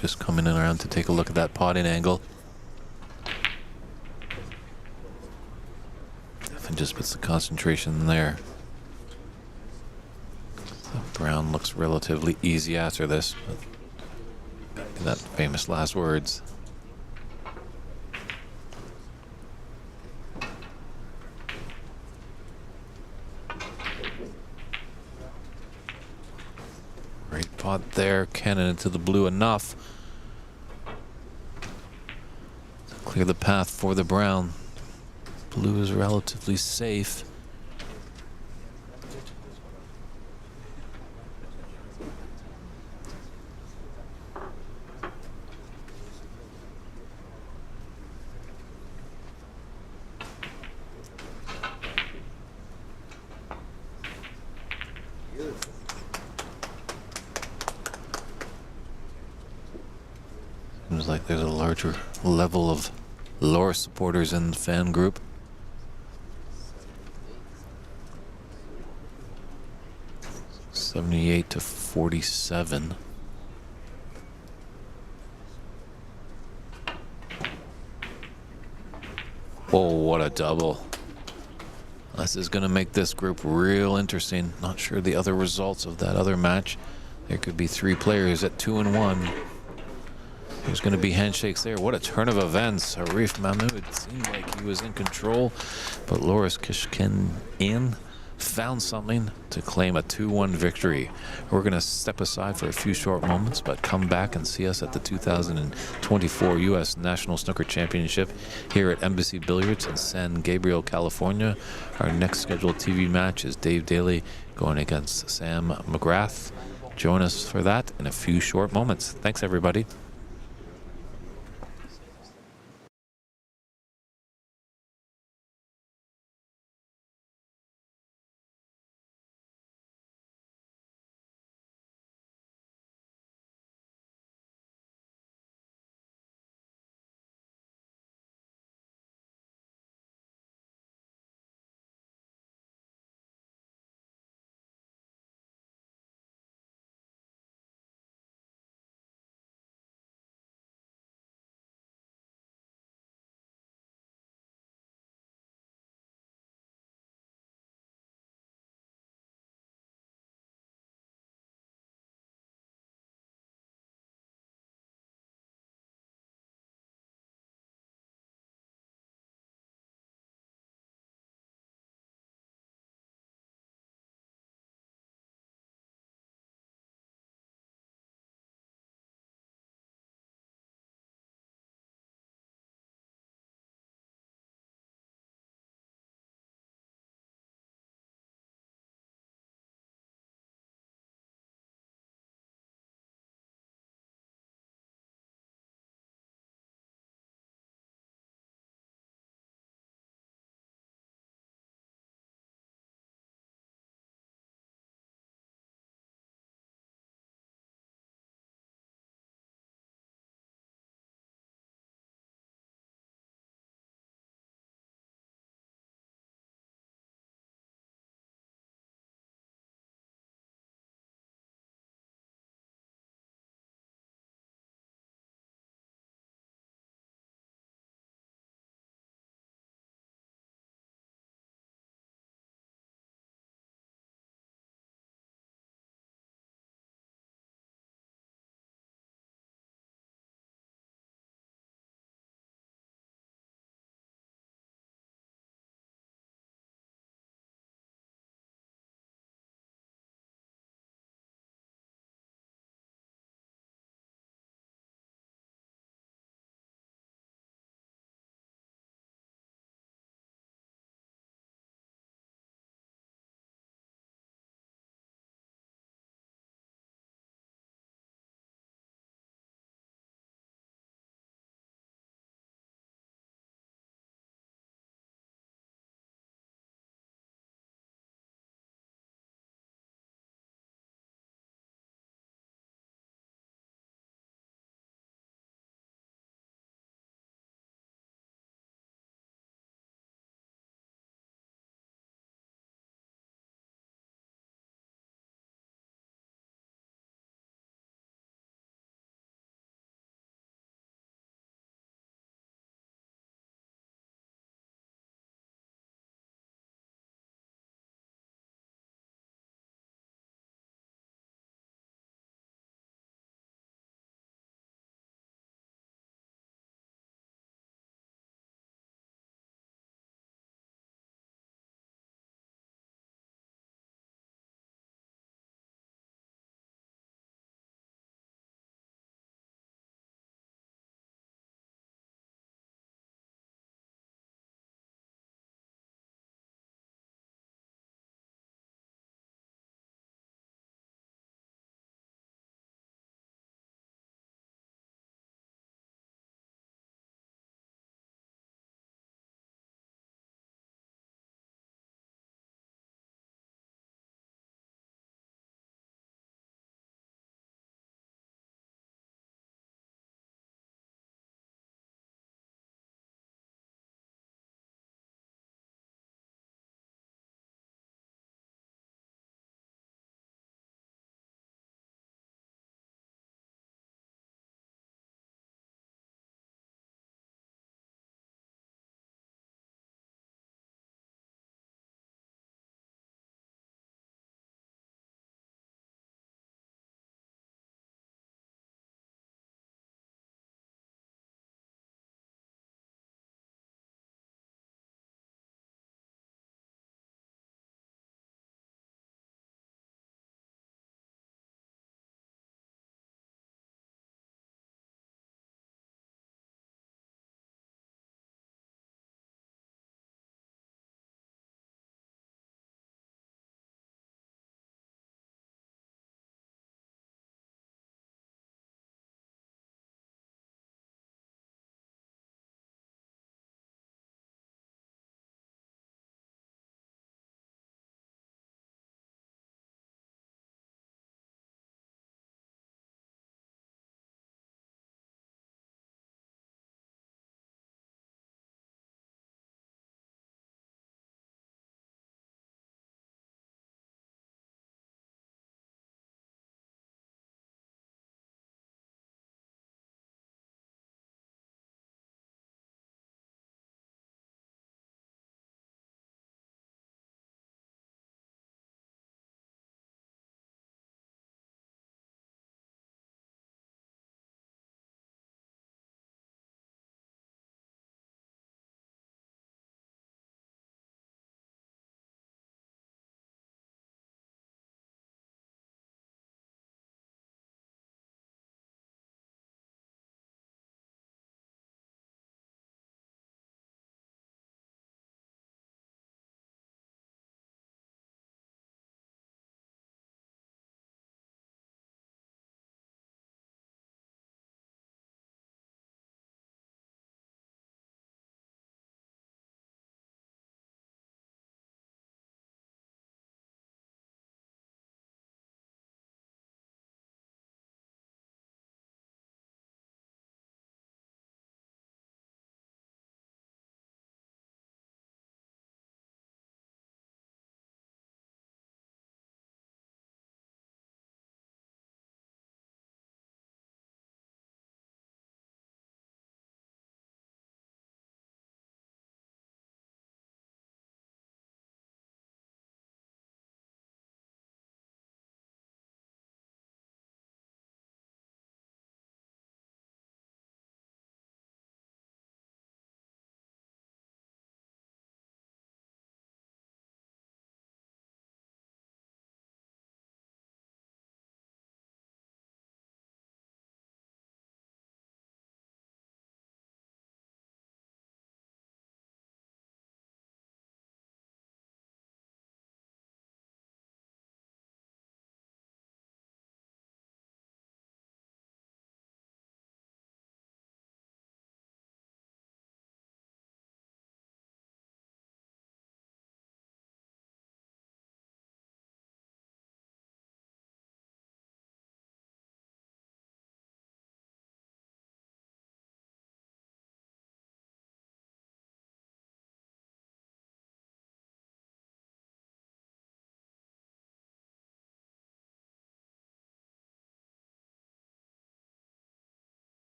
Just coming in around to take a look at that potting angle. Definitely just puts the concentration there. The brown looks relatively easy after this, but that famous last words. Great pot there, cannon into the blue enough to clear the path for the brown. Blue is relatively safe. Seems like there's a larger level of Loris supporters in the fan group. $78 to $47. Oh, what a double. This is going to make this group real interesting. Not sure the other results of that other match. There could be 3 players at 2 and 1. There's going to be handshakes there. What a turn of events. Arif Mahmoud seemed like he was in control, but Loris Kishkin found something to claim a 2-1 victory. We're going to step aside for a few short moments, but come back and see us at the 2024 U.S. National Snooker Championship here at Embassy Billiards in San Gabriel, California. Our next scheduled TV match is Dave Daly going against Sam McGrath. Join us for that in a few short moments. Thanks, everybody.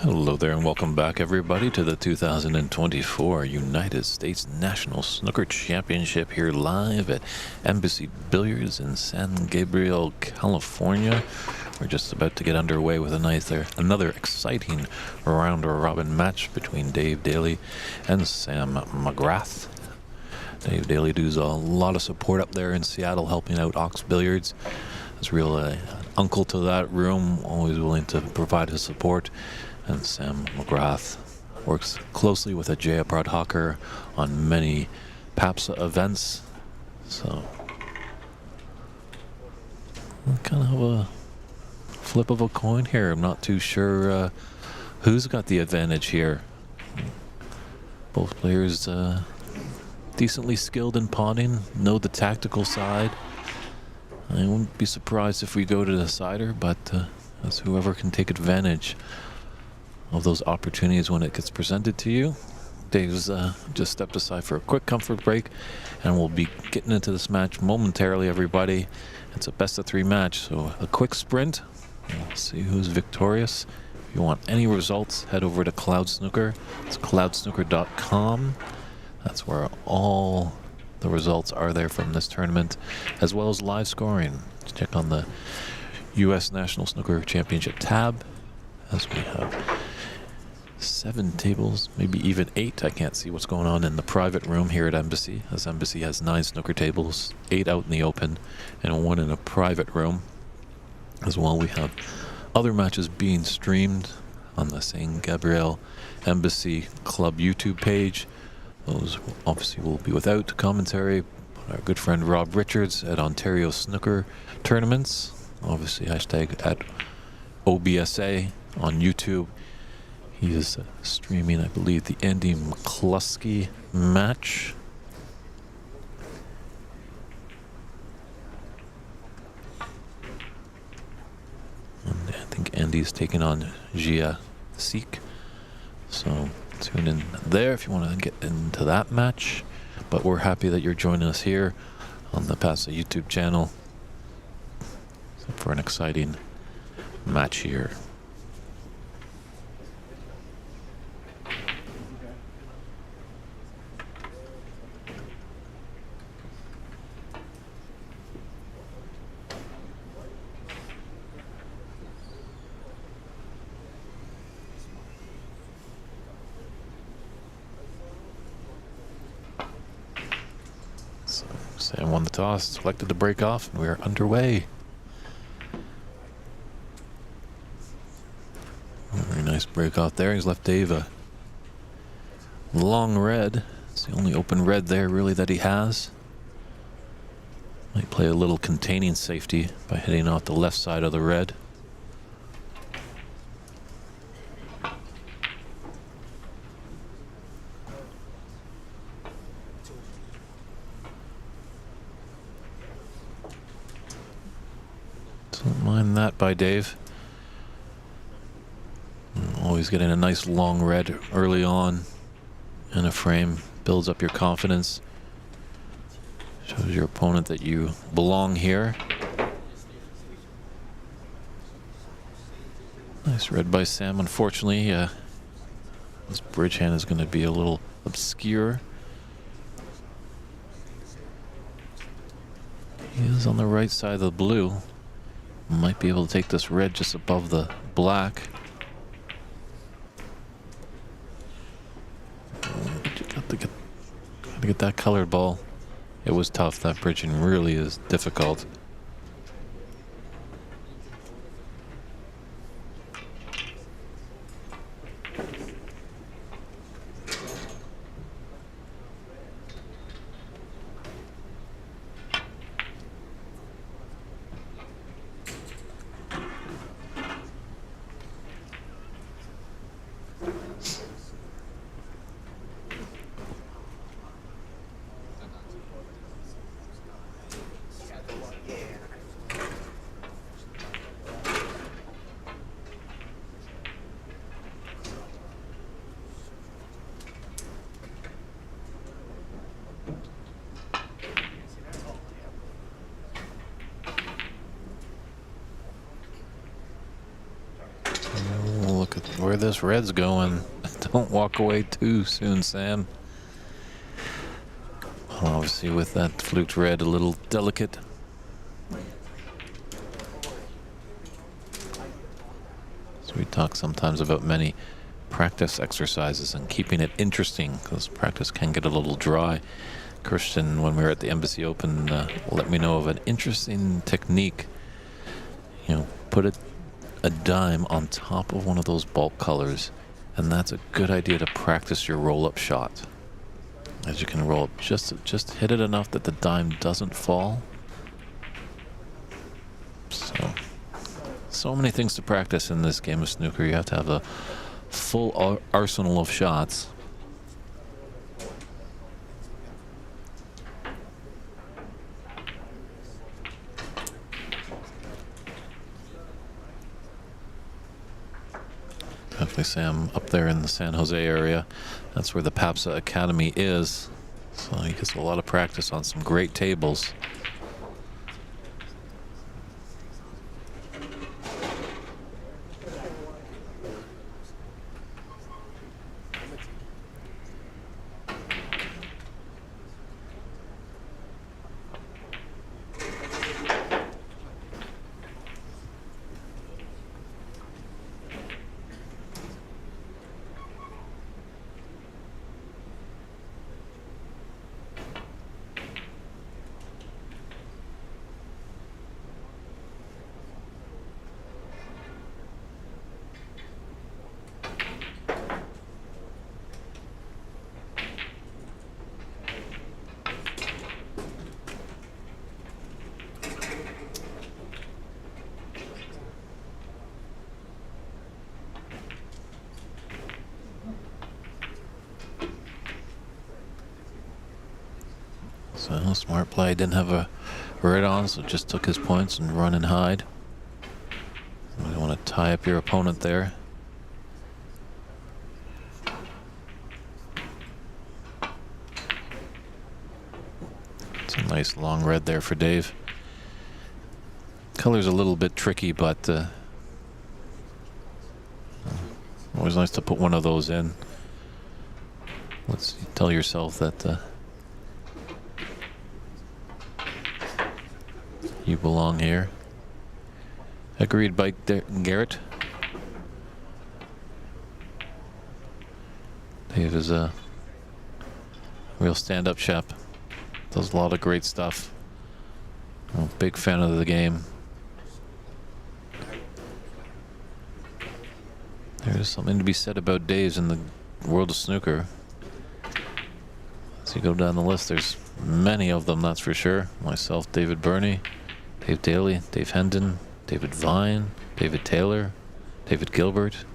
Hello there and welcome back everybody to the 2024 United States National Snooker Championship here live at Embassy Billiards in San Gabriel, California. We're just about to get underway with another exciting round-robin match between Dave Daly and Sam McGrath. Dave Daly does a lot of support up there in Seattle helping out Ox Billiards. He's real uncle to that room, always willing to provide his support. And Sam McGrath works closely with Ajay Pradhakar on many PAPSA events. So, kind of a flip of a coin here. I'm not too sure who's got the advantage here. Both players decently skilled in potting, know the tactical side. I wouldn't be surprised if we go to the decider, but that's whoever can take advantage of those opportunities when it gets presented to you. Dave's just stepped aside for a quick comfort break, and we'll be getting into this match momentarily, everybody. It's a best-of-3 match, so a quick sprint. We'll see who's victorious. If you want any results, head over to Cloud Snooker. It's cloudsnooker.com. That's where all the results are there from this tournament, as well as live scoring. Check on the U.S. National Snooker Championship tab, as we have 7 tables, maybe even 8. I can't see what's going on in the private room here at Embassy, as Embassy has 9 snooker tables, 8 out in the open, and 1 in a private room. As well, we have other matches being streamed on the San Gabriel Embassy Club YouTube page. Those obviously will be without commentary. Our good friend Rob Richards at Ontario Snooker Tournaments, obviously hashtag at OBSA on YouTube. He is streaming, I believe, the Andy McCluskey match. And I think Andy's taking on Gia Seek. So tune in there if you want to get into that match. But we're happy that you're joining us here on the PAPSA YouTube channel for an exciting match here. Sam won the toss, selected to break off, and we are underway. Very nice break off there. He's left Dave a long red. It's the only open red there, really, that he has. Might play a little containing safety by hitting off the left side of the red. Don't mind that by Dave. Always getting a nice long red early on in a frame. Builds up your confidence. Shows your opponent that you belong here. Nice red by Sam. Unfortunately, this bridge hand is going to be a little obscure. He is on the right side of the blue. Might be able to take this red just above the black. Got to get that colored ball. It was tough. That bridging really is difficult. where this red's going. Don't walk away too soon, Sam. Well, obviously with that fluked red, a little delicate. So we talk sometimes about many practice exercises and keeping it interesting, because practice can get a little dry. Christian, when we were at the Embassy Open, let me know of an interesting technique. You know, put a dime on top of one of those bulk colors, and that's a good idea to practice your roll-up shot. As you can roll up, just hit it enough that the dime doesn't fall. So many things to practice in this game of snooker. You have to have a full arsenal of shots. Definitely Sam up there in the San Jose area. That's where the PAPSA Academy is. So he gets a lot of practice on some great tables. So smart play, didn't have a red on, so just took his points and run and hide. You want to tie up your opponent there. It's a nice long red there for Dave. Color's a little bit tricky, but always nice to put one of those in. Let's tell yourself that you belong here. Agreed, bike there, Garrett. Dave is a real stand-up chap. Does a lot of great stuff. I'm a big fan of the game. There's something to be said about Dave's in the world of snooker. As you go down the list, there's many of them, that's for sure. Myself, David Burney, Dave Daly, Dave Hendon, David Vine, David Taylor, David Gilbert.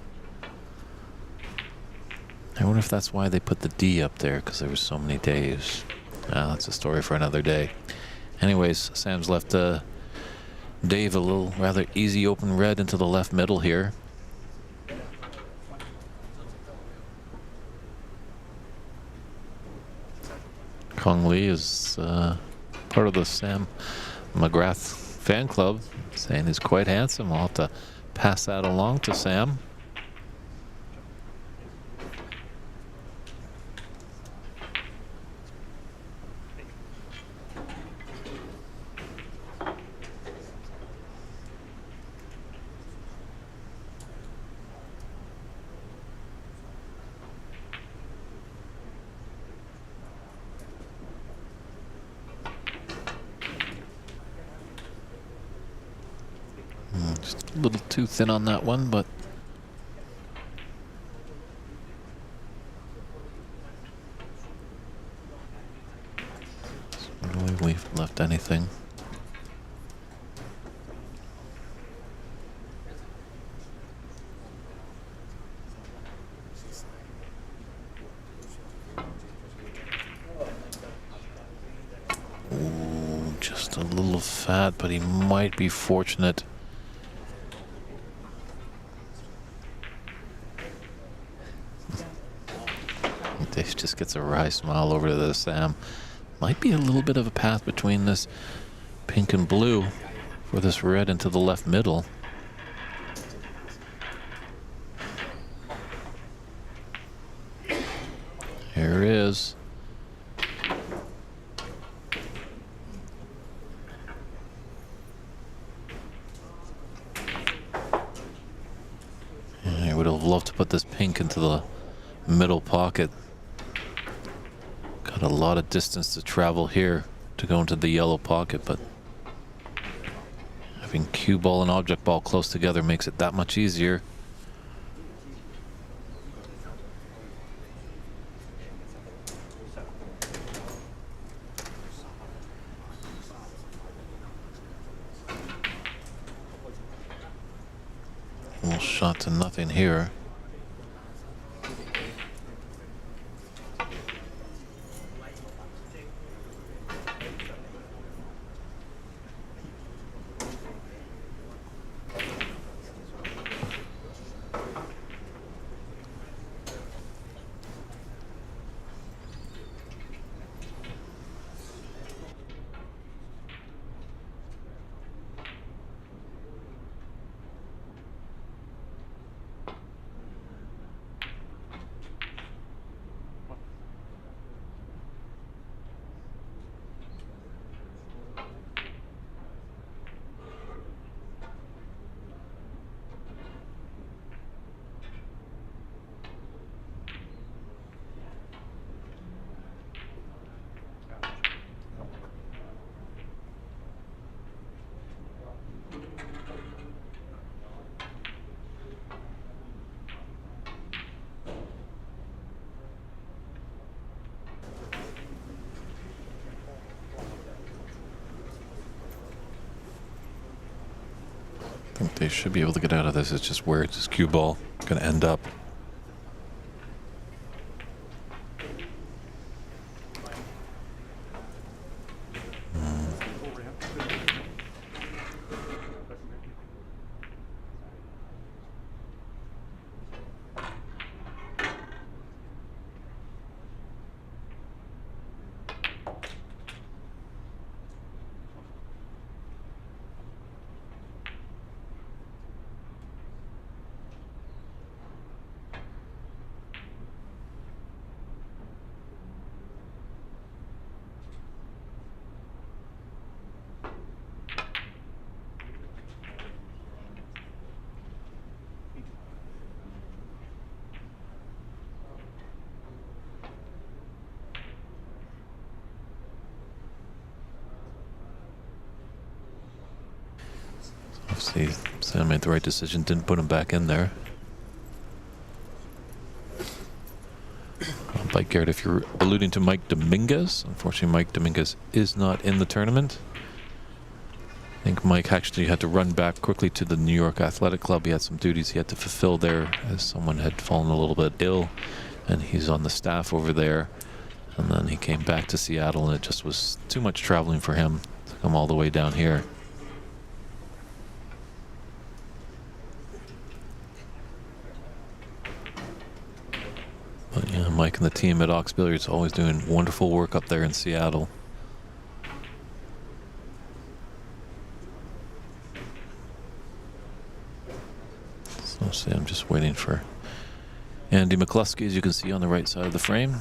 I wonder if that's why they put the D up there, because there were so many Daves. That's a story for another day. Anyways, Sam's left Dave a little rather easy open red into the left middle here. Kong Lee is part of the Sam McGrath fan club, saying he's quite handsome. I'll have to pass that along to Sam. Just a little too thin on that one, but I don't believe we've left anything. Ooh, just a little fat, but he might be fortunate. Dave just gets a wry smile over to the Sam. Might be a little bit of a path between this pink and blue for this red into the left middle. Here it is. I would have loved to put this pink into the middle pocket. Got a lot of distance to travel here to go into the yellow pocket, but having cue ball and object ball close together makes it that much easier. Almost shot to nothing here. I think they should be able to get out of this. It's just where this cue ball going to end up. See, Sam made the right decision, didn't put him back in there. Bike Garrett, if you're alluding to Mike Dominguez, unfortunately Mike Dominguez is not in the tournament. I think Mike actually had to run back quickly to the New York Athletic Club. He had some duties he had to fulfill there as someone had fallen a little bit ill, and he's on the staff over there. And then he came back to Seattle, and it just was too much traveling for him to come all the way down here. But yeah, Mike and the team at Ox Billiards always doing wonderful work up there in Seattle. So see, I'm just waiting for Andy McCluskey, as you can see on the right side of the frame.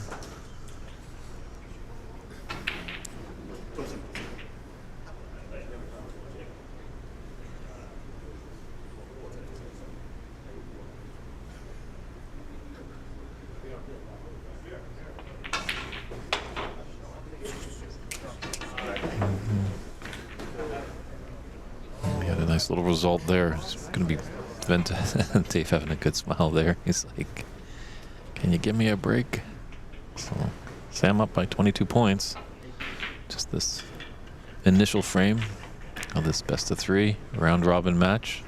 Nice little result there. It's going to be Dave having a good smile there. He's like, can you give me a break? So Sam up by 22 points. Just this initial frame of this best of 3 round robin match.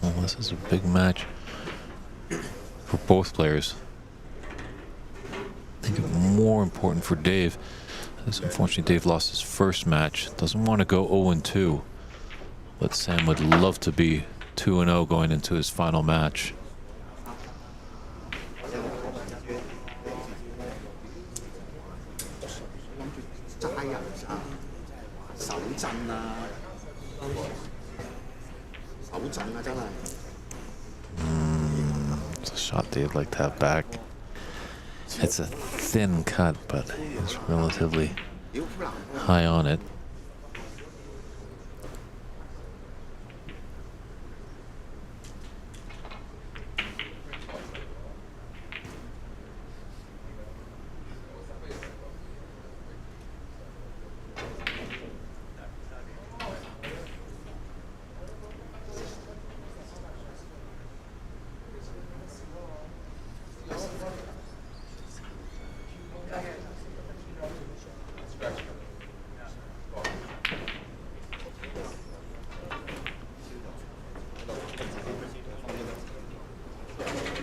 Well, this is a big match. both players. I think it's more important for Dave. As unfortunately, Dave lost his first match. Doesn't want to go 0-2. But Sam would love to be 2-0 going into his final match. It's a shot Dave like to have back. It's a thin cut, but it's relatively high on it.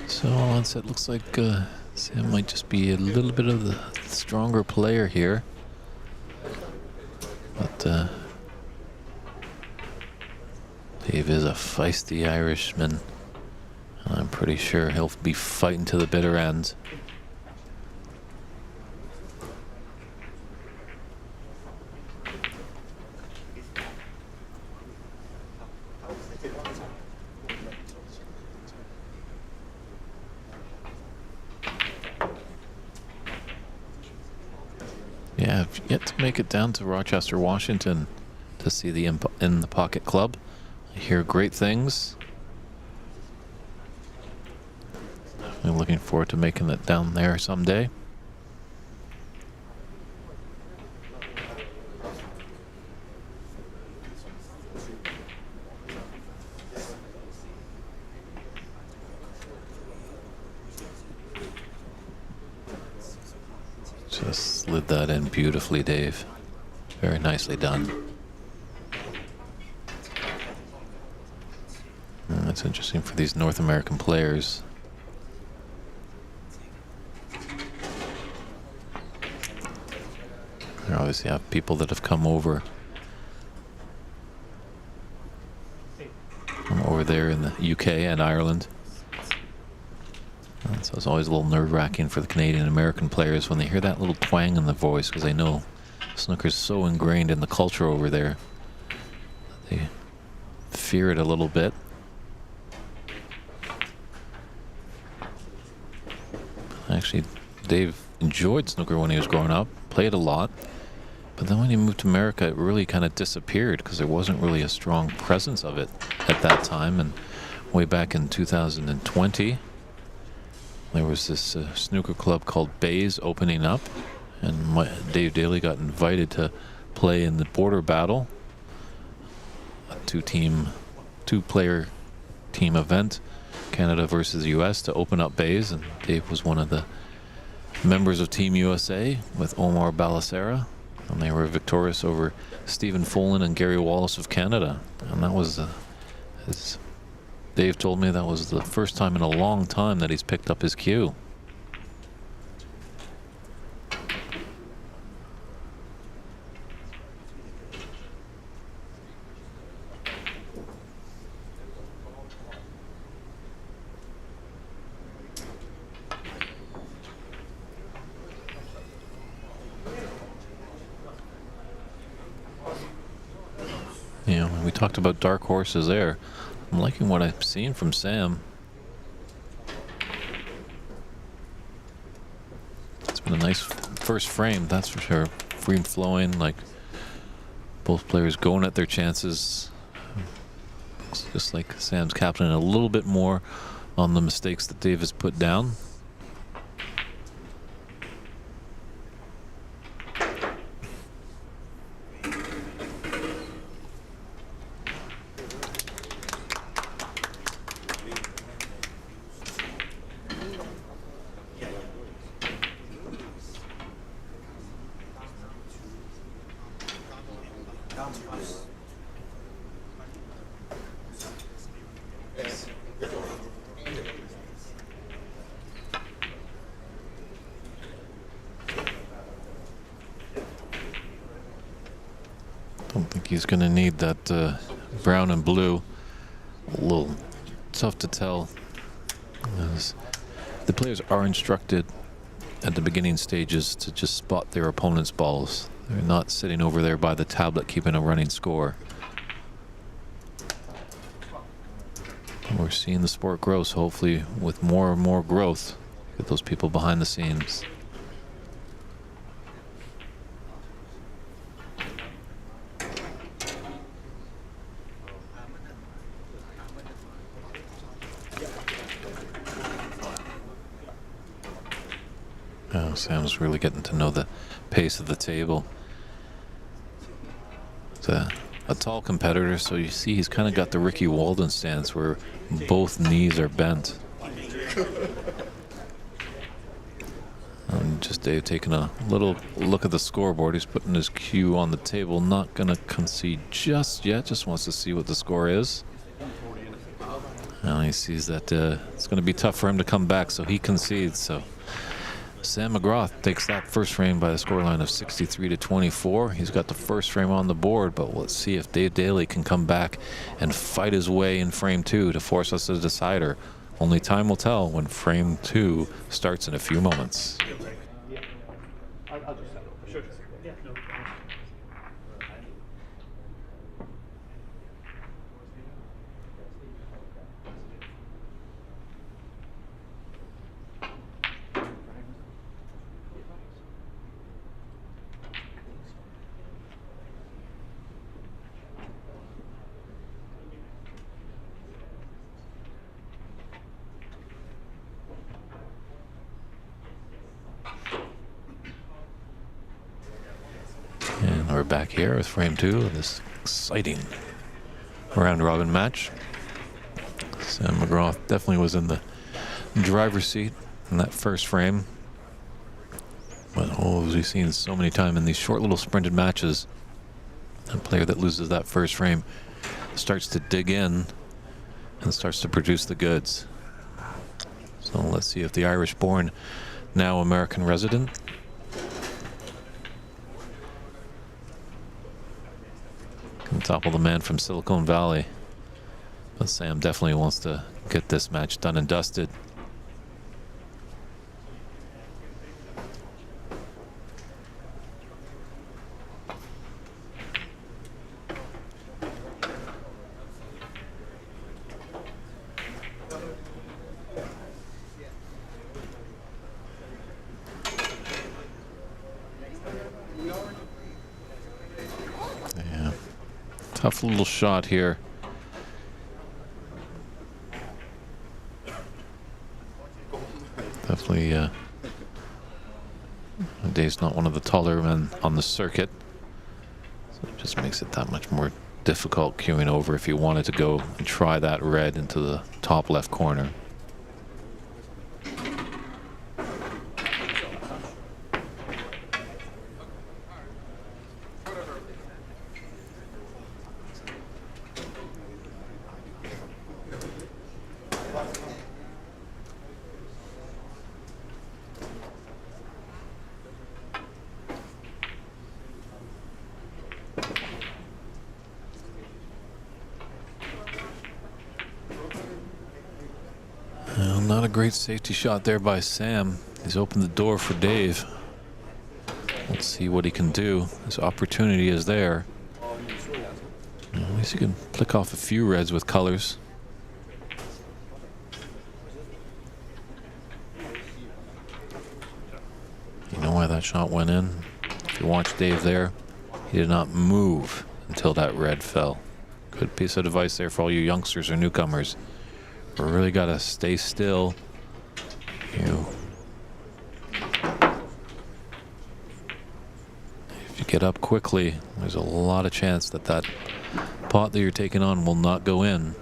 So onset looks like Sam might just be a little bit of the stronger player here. But Dave is a feisty Irishman. I'm pretty sure he'll be fighting to the bitter end. Yeah, I've yet to make it down to Rochester, Washington to see the In the Pocket Club. I hear great things. I'm looking forward to making it down there someday. Just slid that in beautifully, Dave. Very nicely done. And that's interesting for these North American players. They obviously have people that have come over from over there in the UK and Ireland. And so it's always a little nerve-wracking for the Canadian American players when they hear that little twang in the voice, because they know snooker's so ingrained in the culture over there. They fear it a little bit. Actually, Dave enjoyed snooker when he was growing up, played a lot, but then when he moved to America, it really kind of disappeared because there wasn't really a strong presence of it at that time. And way back in 2020, there was this snooker club called Bays opening up, and Dave Daly got invited to play in the border battle, a two-player team event, Canada versus US, to open up Bays, and Dave was one of the members of Team USA with Omar Balacera, and they were victorious over Stephen Folan and Gary Wallace of Canada. And that was, as Dave told me, that was the first time in a long time that he's picked up his cue. You know, we talked about dark horses there. I'm liking what I've seen from Sam. It's been a nice first frame, that's for sure. Free flowing, like both players going at their chances. It's just like Sam's captaining a little bit more on the mistakes that Dave has put down. he's going to need that brown and blue. A little tough to tell, as the players are instructed at the beginning stages to just spot their opponent's balls. They're not sitting over there by the tablet keeping a running score. We're seeing the sport grow, so hopefully with more and more growth, get those people behind the scenes. Oh, Sam's really getting to know the pace of the table. It's a tall competitor, so you see he's kind of got the Ricky Walden stance where both knees are bent. And just Dave taking a little look at the scoreboard. He's putting his cue on the table, not going to concede just yet, just wants to see what the score is. And he sees that it's going to be tough for him to come back, so he concedes. So Sam McGrath takes that first frame by a scoreline of 63-24. He's got the first frame on the board, but let's see if Dave Daly can come back and fight his way in frame 2 to force us a decider. Only time will tell when frame 2 starts in a few moments. And we're back here with frame 2 of this exciting round-robin match. Sam McGrath definitely was in the driver's seat in that first frame. But as we've seen so many times in these short little sprinted matches, a player that loses that first frame starts to dig in and starts to produce the goods. So let's see if the Irish-born, now American resident, can topple the man from Silicon Valley. But Sam definitely wants to get this match done and dusted. Tough little shot here. Definitely, Dave's not one of the taller men on the circuit, so it just makes it that much more difficult queuing over if you wanted to go and try that red into the top left corner. Not a great safety shot there by Sam. He's opened the door for Dave. Let's see what he can do. His opportunity is there. At least he can flick off a few reds with colors. You know why that shot went in? If you watch Dave there, he did not move until that red fell. Good piece of advice there for all you youngsters or newcomers. We really got to stay still. If you get up quickly, there's a lot of chance that that pot that you're taking on will not go in.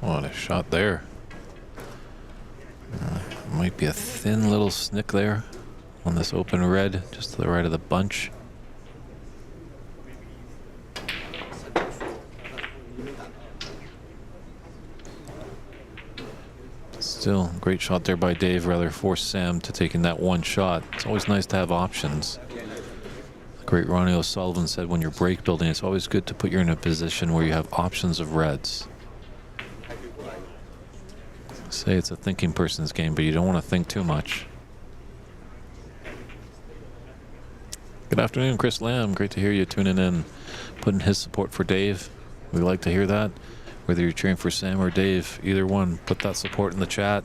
What a shot there. Might be a thin little snick there on this open red, just to the right of the bunch. Still, great shot there by Dave. Rather forced Sam to taking that one shot. It's always nice to have options. The great Ronnie O'Sullivan said when you're break building, it's always good to put you in a position where you have options of reds. Say it's a thinking person's game, but you don't want to think too much. Good afternoon, Chris Lamb. Great to hear you tuning in, putting his support for Dave. We like to hear that. Whether you're cheering for Sam or Dave, either one, put that support in the chat.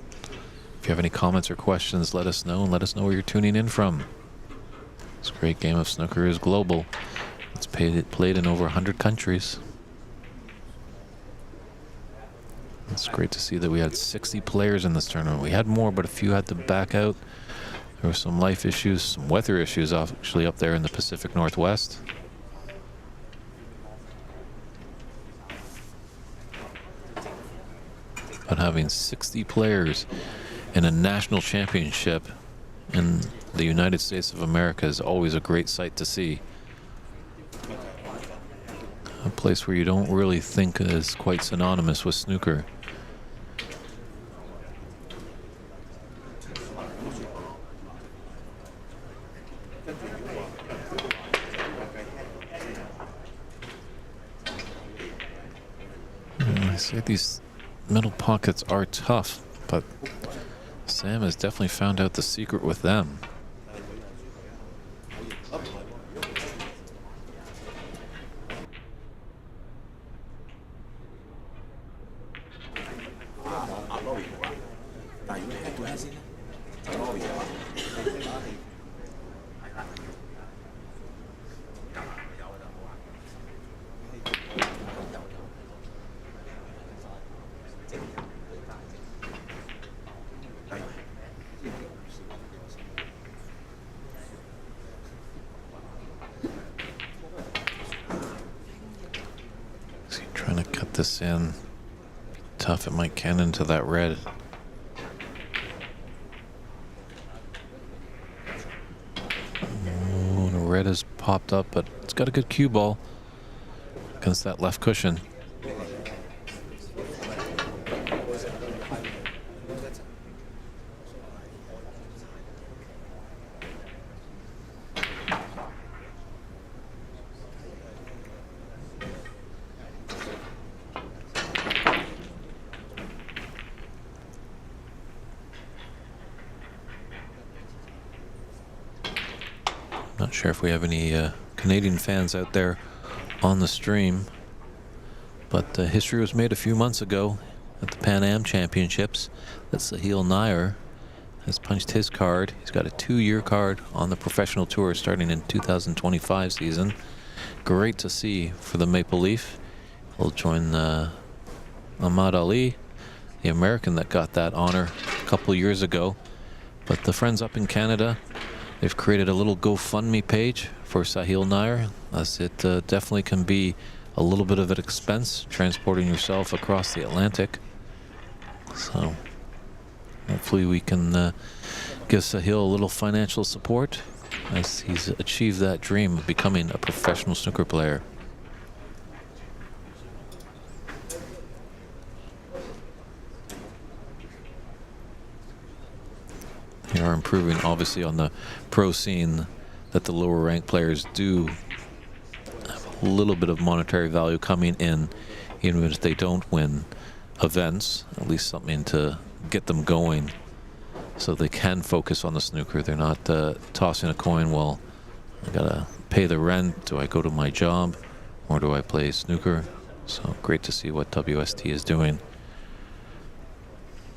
If you have any comments or questions, let us know, and let us know where you're tuning in from. This great game of snooker is global. It's played in over 100 countries. It's great to see that we had 60 players in this tournament. We had more, but a few had to back out. There were some life issues, some weather issues actually up there in the Pacific Northwest. But having 60 players in a national championship in the United States of America is always a great sight to see. A place where you don't really think is quite synonymous with snooker. I say these middle pockets are tough, but Sam has definitely found out the secret with them. Trying to cut this in. Tough, it might can into that red. Oh, the red has popped up, but it's got a good cue ball against that left cushion. Not sure if we have any Canadian fans out there on the stream, but history was made a few months ago at the Pan Am Championships that Sahil Nair has punched his card. He's got a 2-year card on the professional tour starting in 2025 season. Great to see for the Maple Leaf. He'll join Ahmad Ali, the American that got that honor a couple of years ago. But the friends up in Canada, they've created a little GoFundMe page for Sahil Nair, as it definitely can be a little bit of an expense transporting yourself across the Atlantic. So hopefully we can give Sahil a little financial support as he's achieved that dream of becoming a professional snooker player. They are improving, obviously, on the pro scene, that the lower ranked players do have a little bit of monetary value coming in, even if they don't win events, at least something to get them going so they can focus on the snooker. They're not tossing a coin, well, I gotta pay the rent, do I go to my job, or do I play snooker? So great to see what WST is doing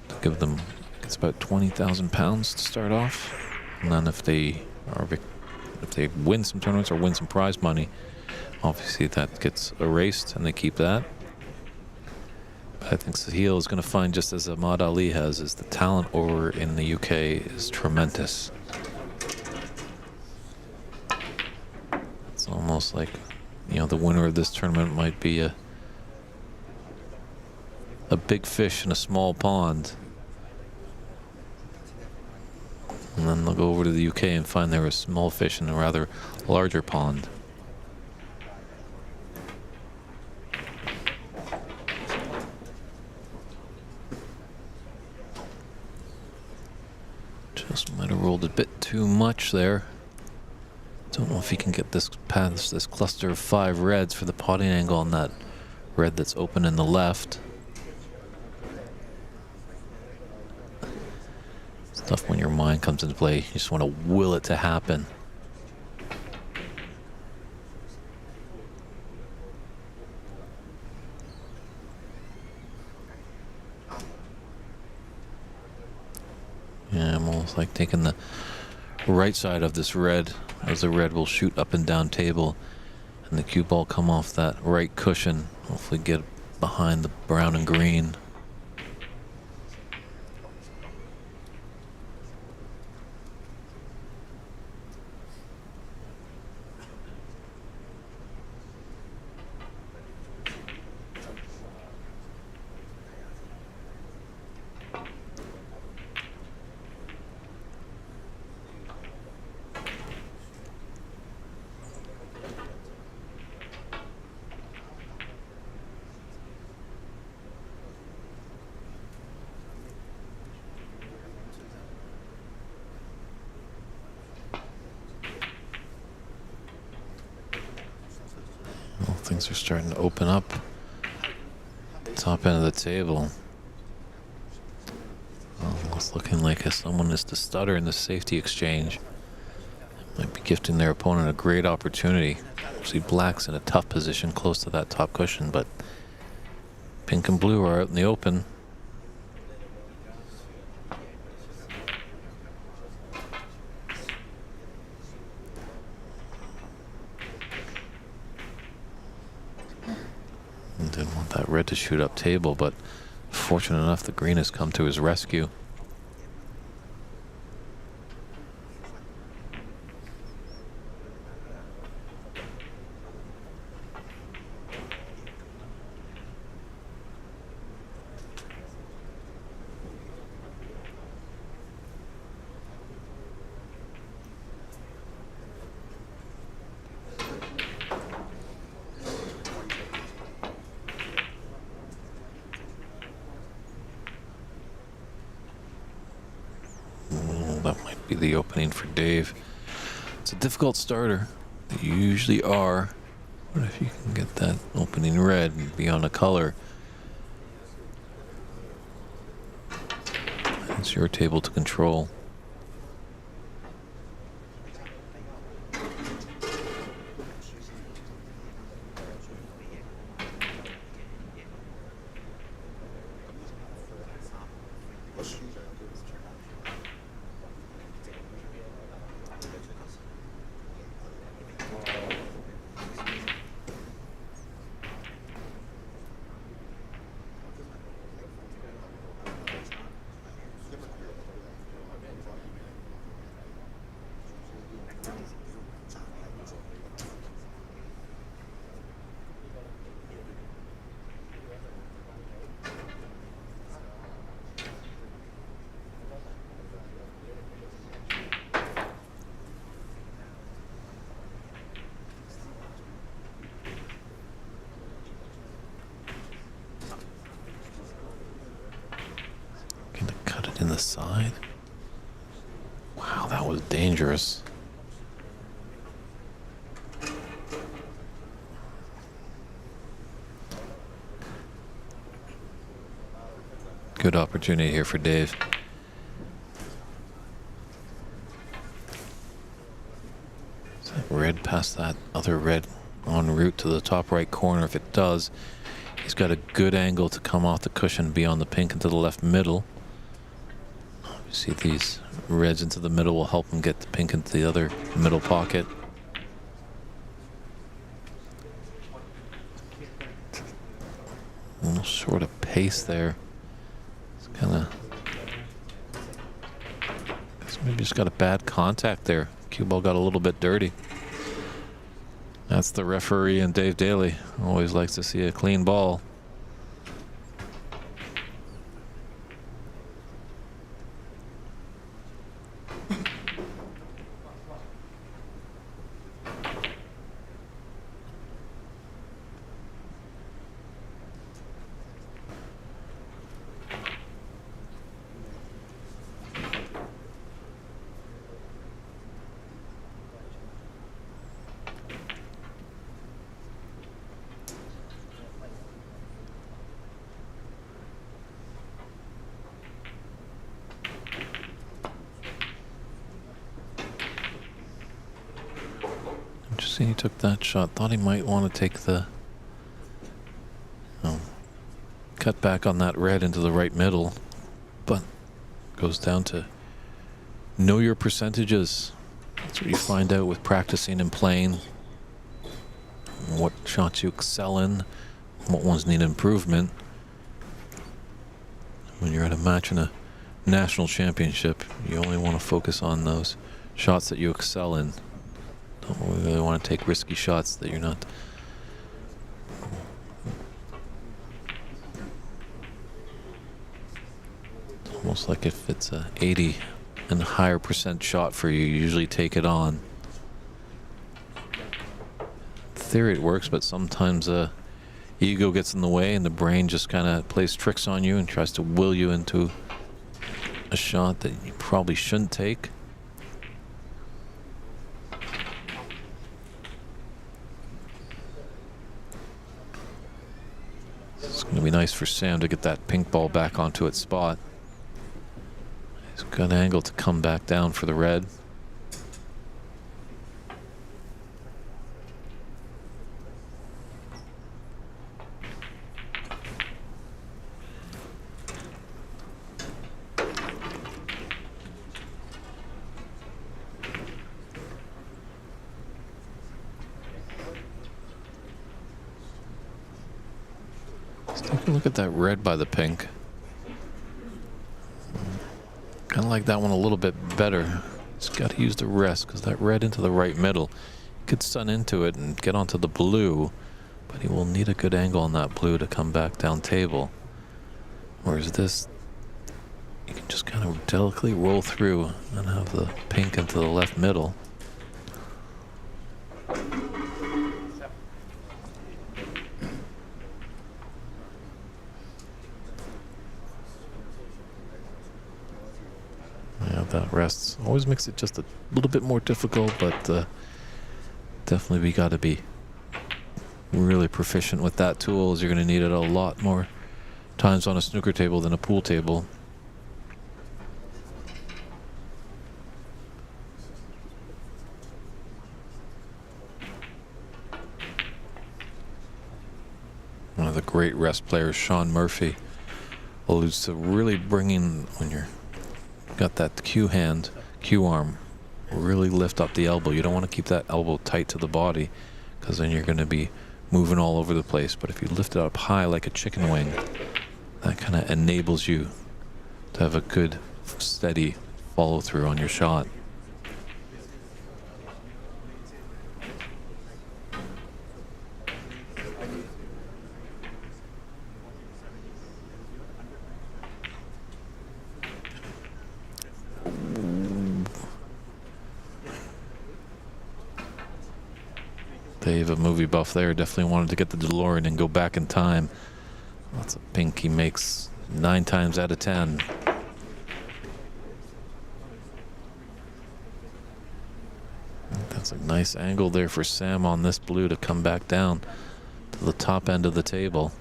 to give them. It's about £20,000 to start off, and then if they win some tournaments or win some prize money, obviously that gets erased and they keep that. But I think Sahil is going to find, just as Ahmad Ali has, is the talent over in the UK is tremendous. It's almost like, you know, the winner of this tournament might be a big fish in a small pond. And then they'll go over to the UK and find there was small fish in a rather larger pond. Just might have rolled a bit too much there. Don't know if he can get this past this cluster of 5 reds for the potting angle on that red that's open in the left. It's tough when your mind comes into play. You just want to will it to happen. Yeah, I'm almost like taking the right side of this red, as the red will shoot up and down table, and the cue ball come off that right cushion, hopefully get behind the brown and green. Well, things are starting to open up. Top end of the table. Well, it's looking like if someone is to stutter in the safety exchange, might be gifting their opponent a great opportunity. See, black's in a tough position close to that top cushion, but pink and blue are out in the open. Didn't want that red to shoot up table, but fortunate enough the green has come to his rescue. That might be the opening for Dave. It's a difficult starter. They usually are. But if you can get that opening red and be on a color, it's your table to control. Gonna cut it in the side. Wow, that was dangerous. Good opportunity here for Dave. Is that red past that other red en route to the top right corner? If it does, he's got a good angle to come off the cushion beyond the pink into the left middle. You see these reds into the middle will help him get the pink into the other middle pocket. A little short of pace there. It's kind of... maybe just got a bad contact there. Cue ball got a little bit dirty. That's the referee and Dave Daly. Always likes to see a clean ball. See, he took that shot. Thought he might want to take the cut back on that red into the right middle, but goes down to know your percentages. That's what you find out with practicing and playing. What shots you excel in, what ones need improvement. When you're at a match in a national championship, you only want to focus on those shots that you excel in. Don't really want to take risky shots that you're not. It's almost like if it's a 80 and higher % shot for you, you usually take it on. In theory it works, but sometimes ego gets in the way and the brain just kind of plays tricks on you and tries to will you into a shot that you probably shouldn't take. It's going to be nice for Sam to get that pink ball back onto its spot. He's got an angle to come back down for the red. Take a look at that red by the pink. Kind of like that one a little bit better. It's got to use the rest because that red into the right middle. He could stun into it and get onto the blue, but he will need a good angle on that blue to come back down table. Whereas this, you can just kind of delicately roll through and have the pink into the left middle. Yeah, that rests always makes it just a little bit more difficult, but definitely we got to be really proficient with that tool, as you're going to need it a lot more times on a snooker table than a pool table. One of the great rest players, Sean Murphy, alludes to really bringing, when you're got that cue hand, cue arm, really lift up the elbow. You don't want to keep that elbow tight to the body because then you're going to be moving all over the place. But if you lift it up high like a chicken wing, that kind of enables you to have a good, steady follow through on your shot. Dave, a movie buff there, definitely wanted to get the DeLorean and go back in time. That's a pink he makes 9 times out of 10. That's a nice angle there for Sam on this blue to come back down to the top end of the table.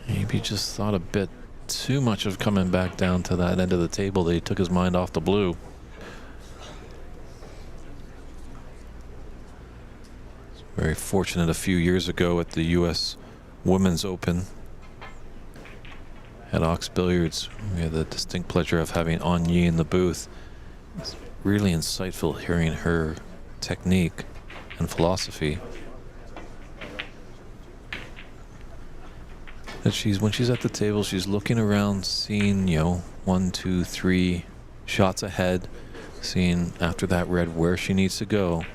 Maybe just thought a bit too much of coming back down to that end of the table that he took his mind off the blue. Very fortunate a few years ago at the U.S. Women's Open at Ox Billiards. We had the distinct pleasure of having An Yi in the booth. It's really insightful hearing her technique and philosophy. That when she's at the table, she's looking around, seeing, 1, 2, 3 shots ahead, seeing after that red where she needs to go.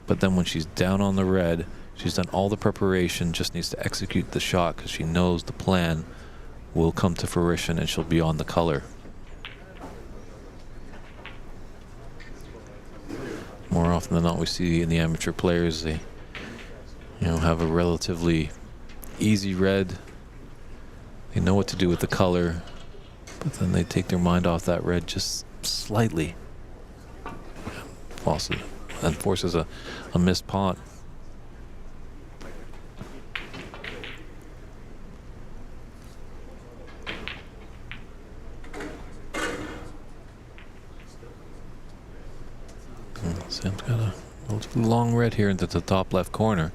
But then when she's down on the red, she's done all the preparation, just needs to execute the shot because she knows the plan will come to fruition and she'll be on the color. More often than not, we see in the amateur players, they have a relatively easy red. They know what to do with the color, but then they take their mind off that red just slightly. And forces a missed pot. long red here into the top left corner.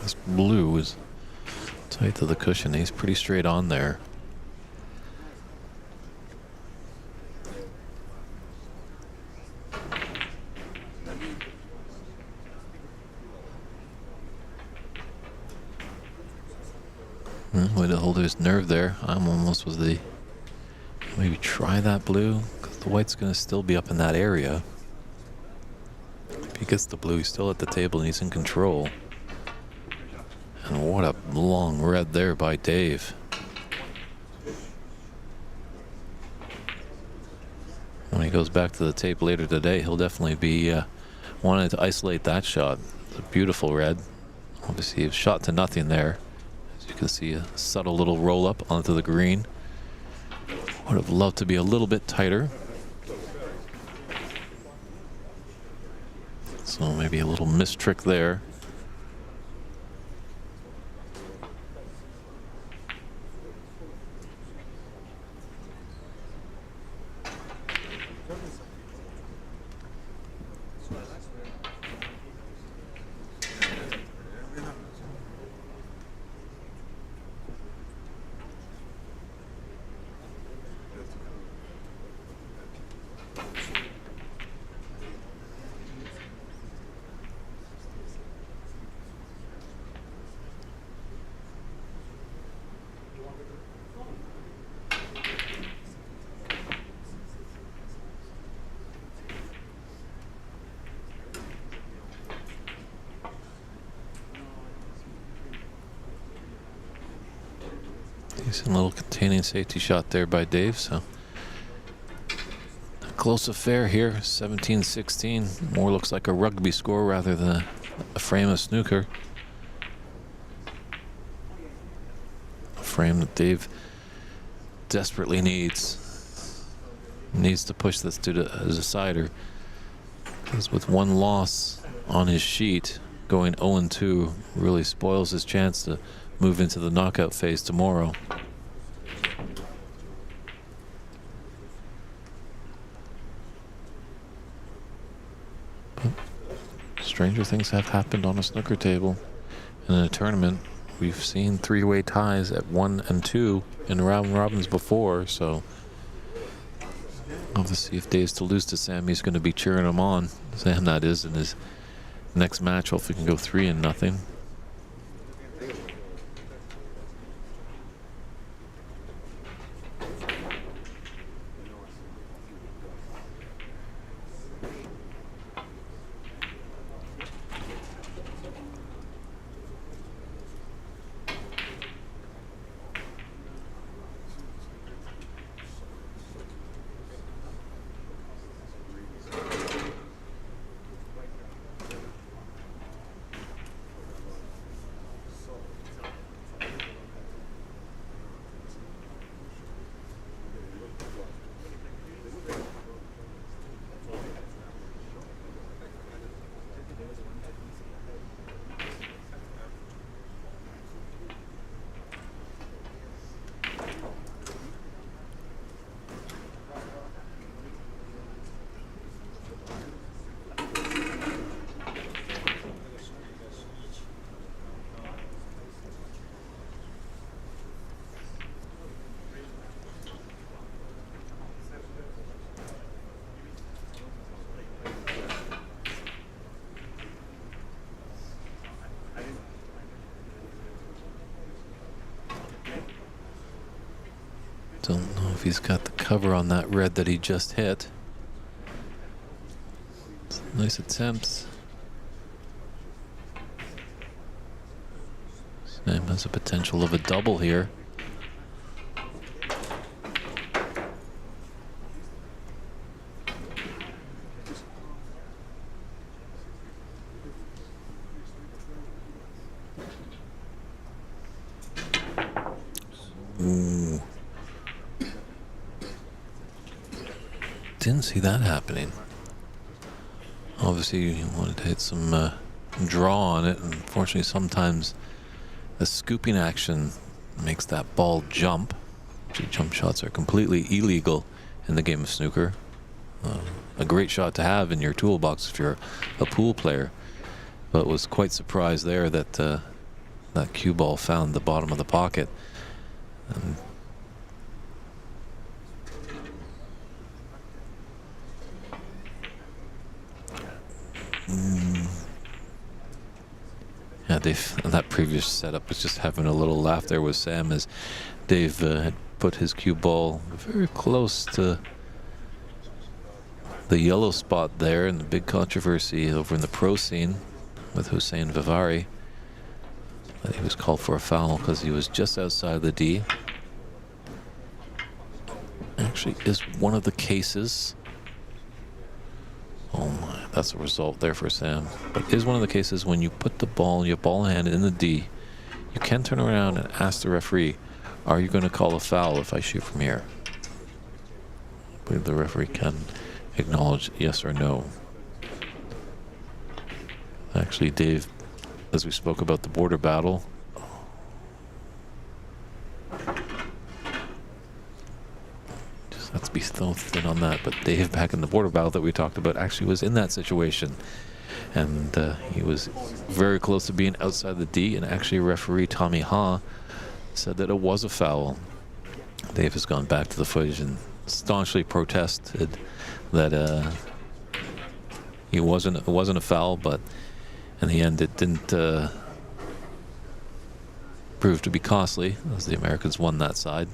This blue is tight to the cushion. He's pretty straight on there. Way to hold his nerve there. I'm almost was the maybe try that blue because the white's going to still be up in that area. If he gets the blue, he's still at the table and he's in control. And what a long red there by Dave. When he goes back to the tape later today, he'll definitely be wanting to isolate that shot. It's a beautiful red. Obviously, a shot to nothing there. As you can see, a subtle little roll up onto the green. Would have loved to be a little bit tighter. So maybe a little missed trick there. Decent little containing safety shot there by Dave. So a close affair here, 17-16. More looks like a rugby score rather than a frame of snooker. A frame that Dave desperately needs. Needs to push this to the decider. Because with one loss on his sheet, going 0-2 really spoils his chance to move into the knockout phase tomorrow. But stranger things have happened on a snooker table. In a tournament, we've seen three-way ties at 1 and 2 in round robins before, so obviously if Dave's to lose to Sam, he's going to be cheering him on. Sam, that is, in his next match. Hopefully he can go 3-0. Don't know if he's got the cover on that red that he just hit. Nice attempts. Sam has a potential of a double here. didn't see that happening. Obviously, he wanted to hit some draw on it. And unfortunately, sometimes the scooping action makes that ball jump. Actually, jump shots are completely illegal in the game of snooker. A great shot to have in your toolbox if you're a pool player. But was quite surprised there that that cue ball found the bottom of the pocket. And yeah, Dave, that previous setup was just having a little laugh there with Sam as Dave had put his cue ball very close to the yellow spot there, and the big controversy over in the pro scene with Hussein Vivari. That he was called for a foul because he was just outside the D. Actually, is one of the cases. Oh my, that's a result there for Sam. But is one of the cases when you put the ball, your ball hand in the D, you can turn around and ask the referee, are you going to call a foul if I shoot from here? I believe the referee can acknowledge yes or no. Actually, Dave, as we spoke about the border battle, just have to be so thin on that, but Dave, back in the border battle that we talked about, actually was in that situation. And he was very close to being outside the D, and actually referee Tommy Ha said that it was a foul. Dave has gone back to the footage and staunchly protested that it wasn't a foul, but in the end it didn't prove to be costly, as the Americans won that side.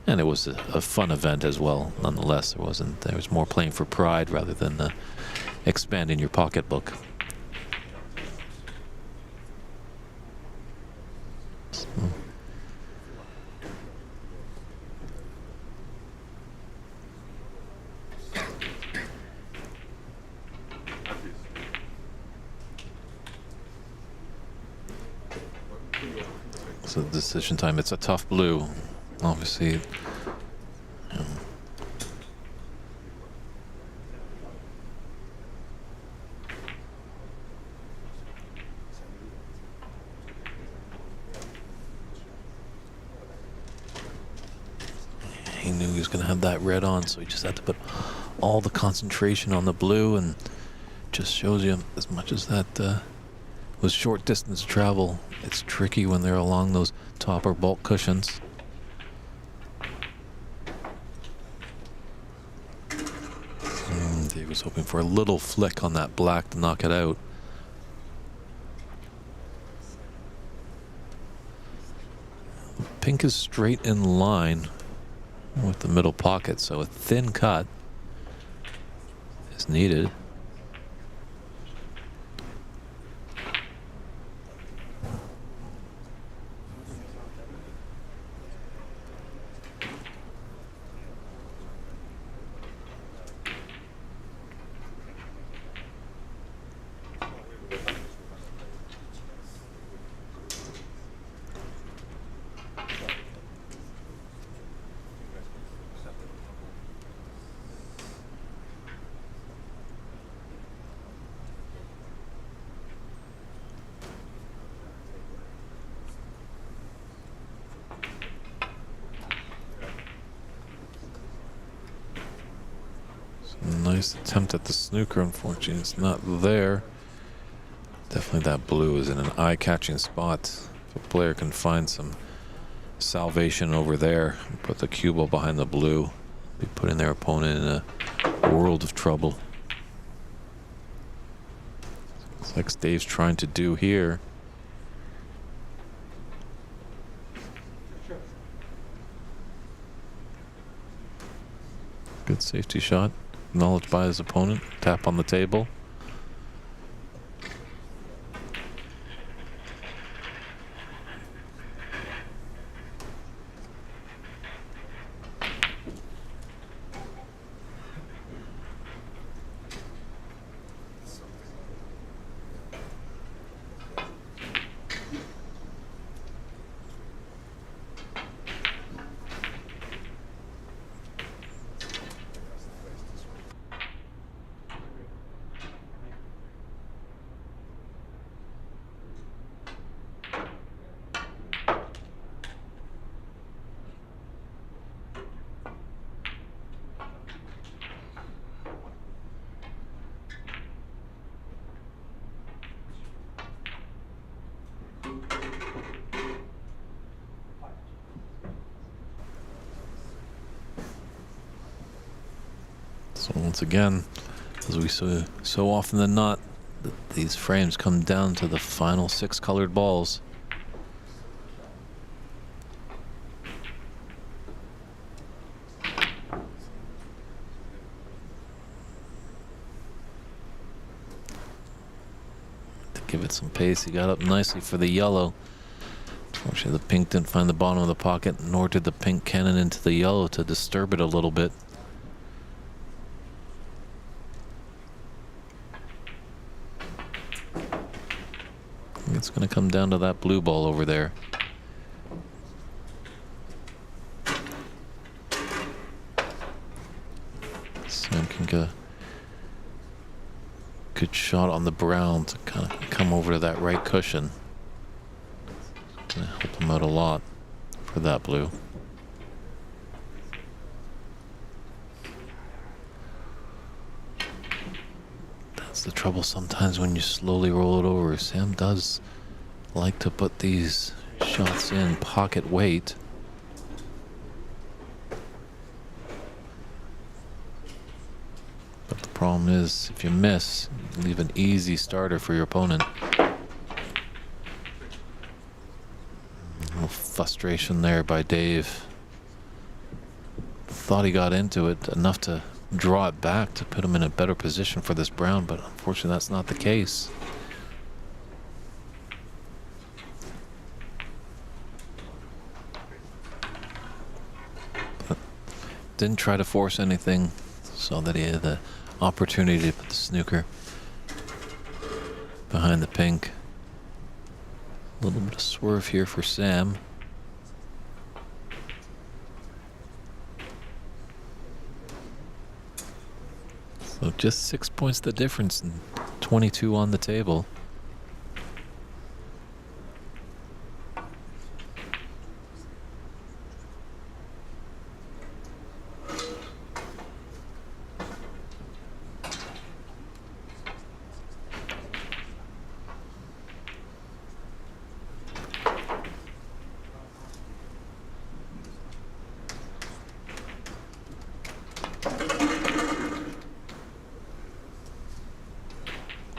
And it was a fun event as well, nonetheless. There was more playing for pride rather than expanding your pocketbook. So decision time. It's a tough blue, obviously. He knew he was going to have that red on, so he just had to put all the concentration on the blue, and just shows you, as much as that was short distance travel, it's tricky when they're along those topper bulk cushions. Dave was hoping for a little flick on that black to knock it out. Pink is straight in line with the middle pocket, so a thin cut is needed. Nice attempt at the snooker. Unfortunately, it's not there. Definitely that blue is in an eye-catching spot. If a player can find some salvation over there and put the cue ball behind the blue, be putting their opponent in a world of trouble. Looks like Dave's trying to do here. Good safety shot. Acknowledged by his opponent. Tap on the table. Once again, as we so often than not, these frames come down to the final 6 colored balls. To give it some pace, he got up nicely for the yellow. Unfortunately, the pink didn't find the bottom of the pocket, nor did the pink cannon into the yellow to disturb it a little bit. It's going to come down to that blue ball over there. Sam can get a good shot on the brown to kind of come over to that right cushion. Going to help him out a lot for that blue. That's the trouble sometimes when you slowly roll it over. Sam does like to put these shots in pocket weight. But the problem is, if you miss, you leave an easy starter for your opponent. A little frustration there by Dave. Thought he got into it enough to draw it back to put him in a better position for this brown, but unfortunately that's not the case. But didn't try to force anything, so that he had the opportunity to put the snooker behind the pink. A little bit of swerve here for Sam. So just 6 points the difference and 22 on the table.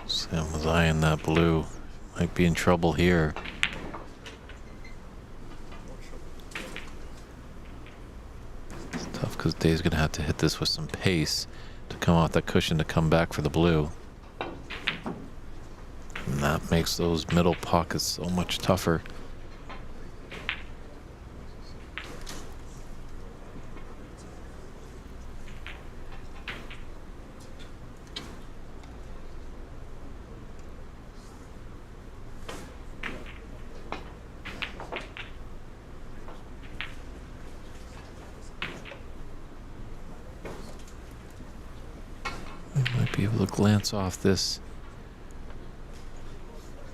Sam was eyeing that blue. Might be in trouble here. It's tough because Dave's going to have to hit this with some pace to come off that cushion to come back for the blue. And that makes those middle pockets so much tougher. Might be able to glance off this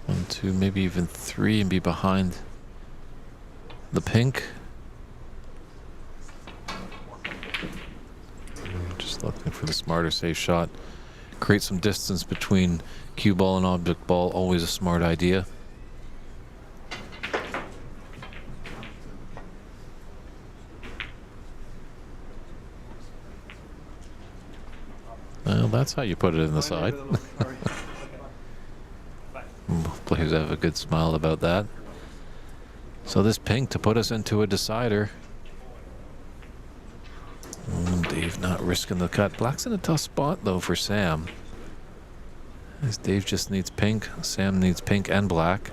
1, 2, maybe even 3 and be behind the pink. Just looking for the smarter safe shot. Create some distance between cue ball and object ball, always a smart idea. Well, that's how you put it in the side. Both players have a good smile about that. So this pink to put us into a decider. Dave not risking the cut. Black's in a tough spot though for Sam. As Dave just needs pink, Sam needs pink and black.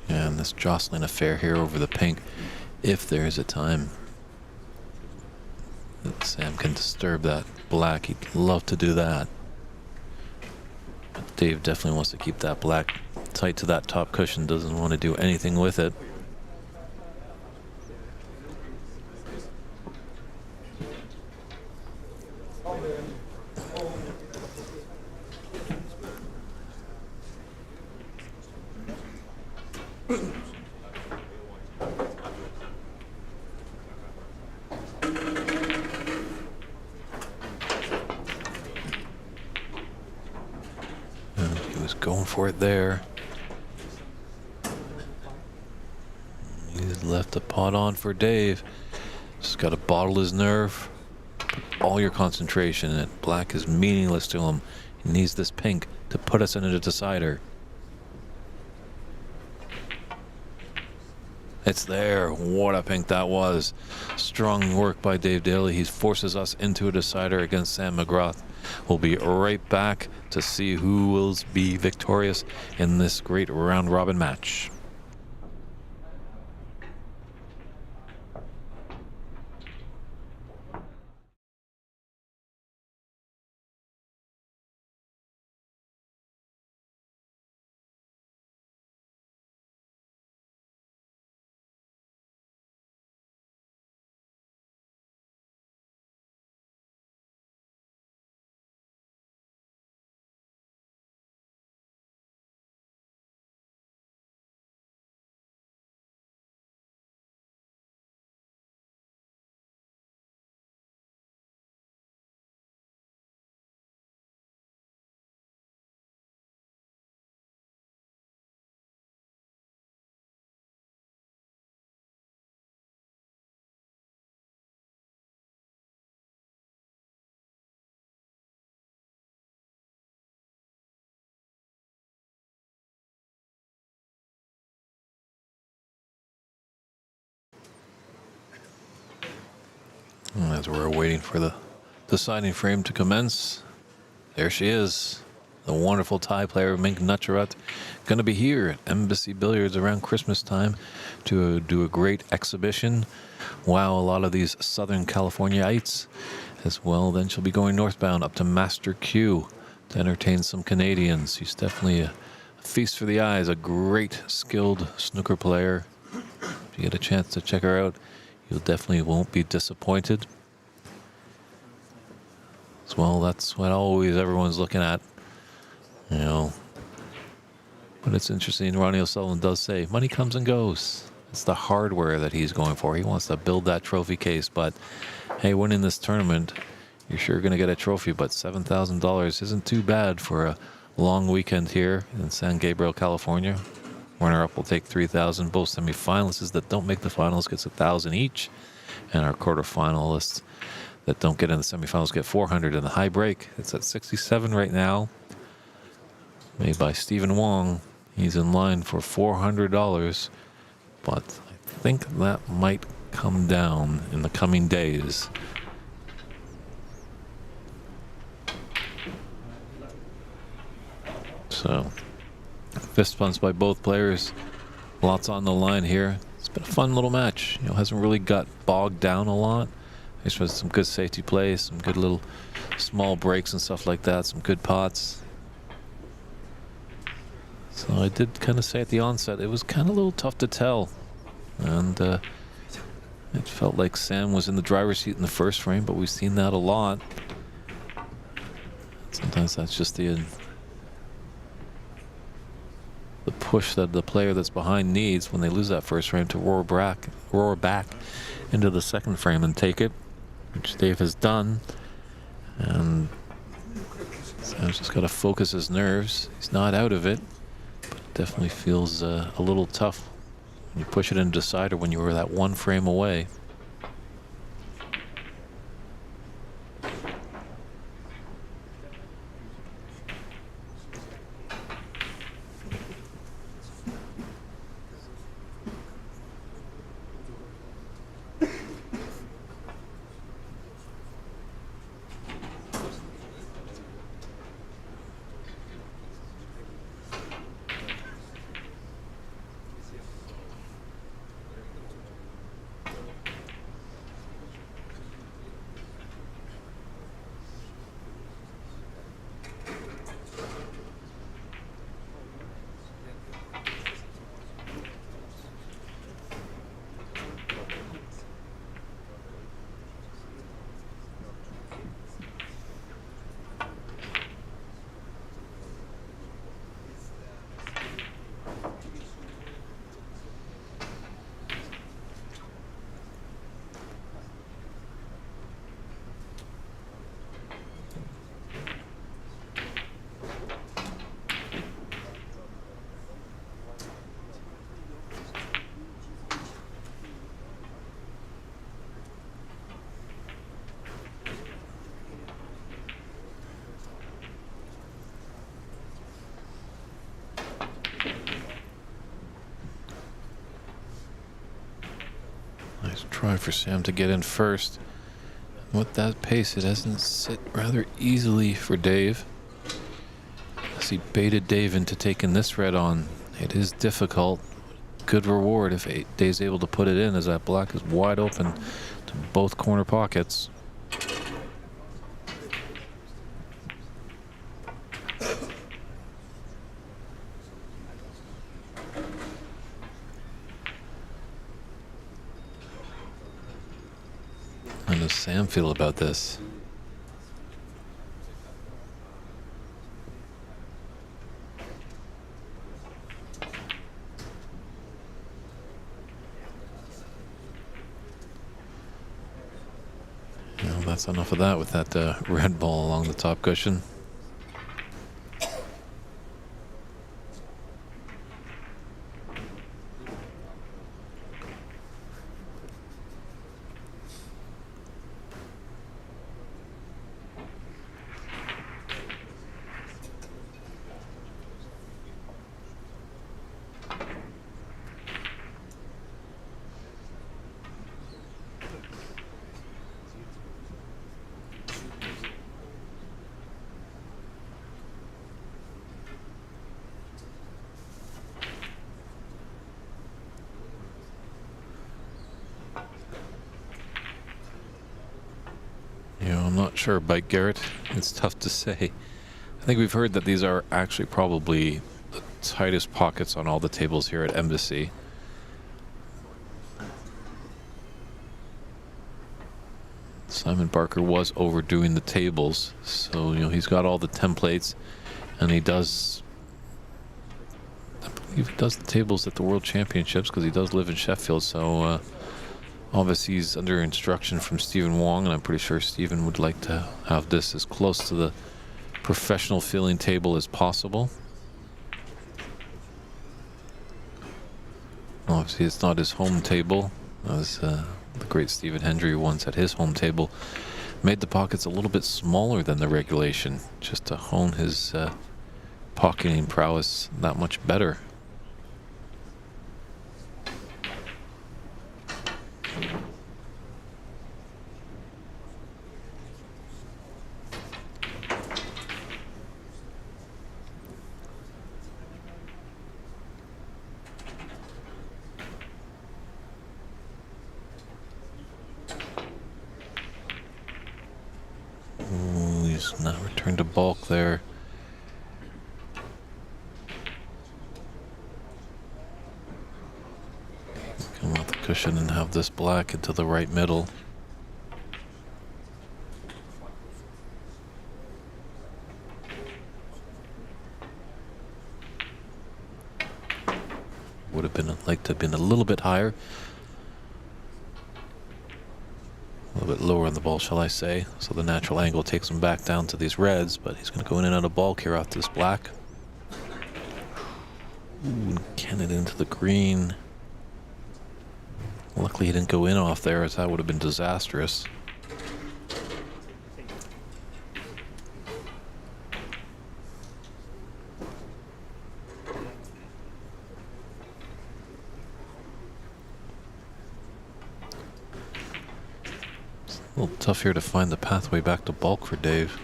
And this jostling affair here over the pink, if there is a time that Sam can disturb that black. He'd love to do that. But Dave definitely wants to keep that black tight to that top cushion. Doesn't want to do anything with it. Going for it there. He's left a pot on for Dave. Just got to bottle his nerve. Put all your concentration in it. Black is meaningless to him. He needs this pink to put us into the decider. It's there. What a pink that was. Strong work by Dave Daly. He forces us into a decider against Sam McGrath. We'll be right back to see who will be victorious in this great round robin match. As we're waiting for the deciding frame to commence, there she is, the wonderful Thai player Mink Nucharat, going to be here at Embassy Billiards around Christmas time to do a great exhibition. Wow, a lot of these Southern Californiaites as well. Then she'll be going northbound up to Master Q to entertain some Canadians. She's definitely a feast for the eyes, a great skilled snooker player. If you get a chance to check her out, you definitely won't be disappointed. As well, that's what always everyone's looking at, you know. But it's interesting, Ronnie O'Sullivan does say, money comes and goes. It's the hardware that he's going for. He wants to build that trophy case, but hey, winning this tournament, you're sure going to get a trophy, but $7,000 isn't too bad for a long weekend here in San Gabriel, California. Runner-up will take $3,000. Both semifinalists that don't make the finals gets $1,000 each, and our quarterfinalists that don't get in the semifinals get $400 in the high break. It's at 67 right now, made by Stephen Wong. He's in line for $400, but I think that might come down in the coming days. So, fist bumps by both players. Lots on the line here. It's been a fun little match. You know, hasn't really got bogged down a lot. There's been some good safety plays, some good little small breaks and stuff like that, some good pots. So I did kind of say at the onset, it was kind of a little tough to tell. And it felt like Sam was in the driver's seat in the first frame, but we've seen that a lot. Sometimes that's just the push that the player that's behind needs when they lose that first frame to roar back into the second frame and take it, which Dave has done. And Sam's just got to focus his nerves. He's not out of it, but it definitely feels a little tough when you push it into decider when you were that one frame away. try for Sam to get in first. With that pace, it doesn't sit rather easily for Dave. As he baited Dave into taking this red on. It is difficult. Good reward if Dave's able to put it in, as that black is wide open to both corner pockets. How does Sam feel about this? Well, that's enough of that with that red ball along the top cushion. I'm not sure about Garrett. It's tough to say. I think we've heard that these are actually probably the tightest pockets on all the tables here at Embassy. Simon Barker was overdoing the tables, so he's got all the templates, and he does. I believe he does the tables at the World Championships because he does live in Sheffield. So obviously he's under instruction from Stephen Wong, and I'm pretty sure Stephen would like to have this as close to the professional feeling table as possible. Obviously it's not his home table, as the great Stephen Hendry once at his home table made the pockets a little bit smaller than the regulation, just to hone his pocketing prowess that much better. He's now returned to bulk there. Come off the cushion and have this black into the right middle. Would have been like to have been a little bit higher. A little bit lower on the ball, shall I say. So the natural angle takes him back down to these reds, but he's going to go in and out of bulk here off this black. Ooh, can it into the green. Luckily he didn't go in off there, as that would have been disastrous. A little tough here to find the pathway back to bulk for Dave.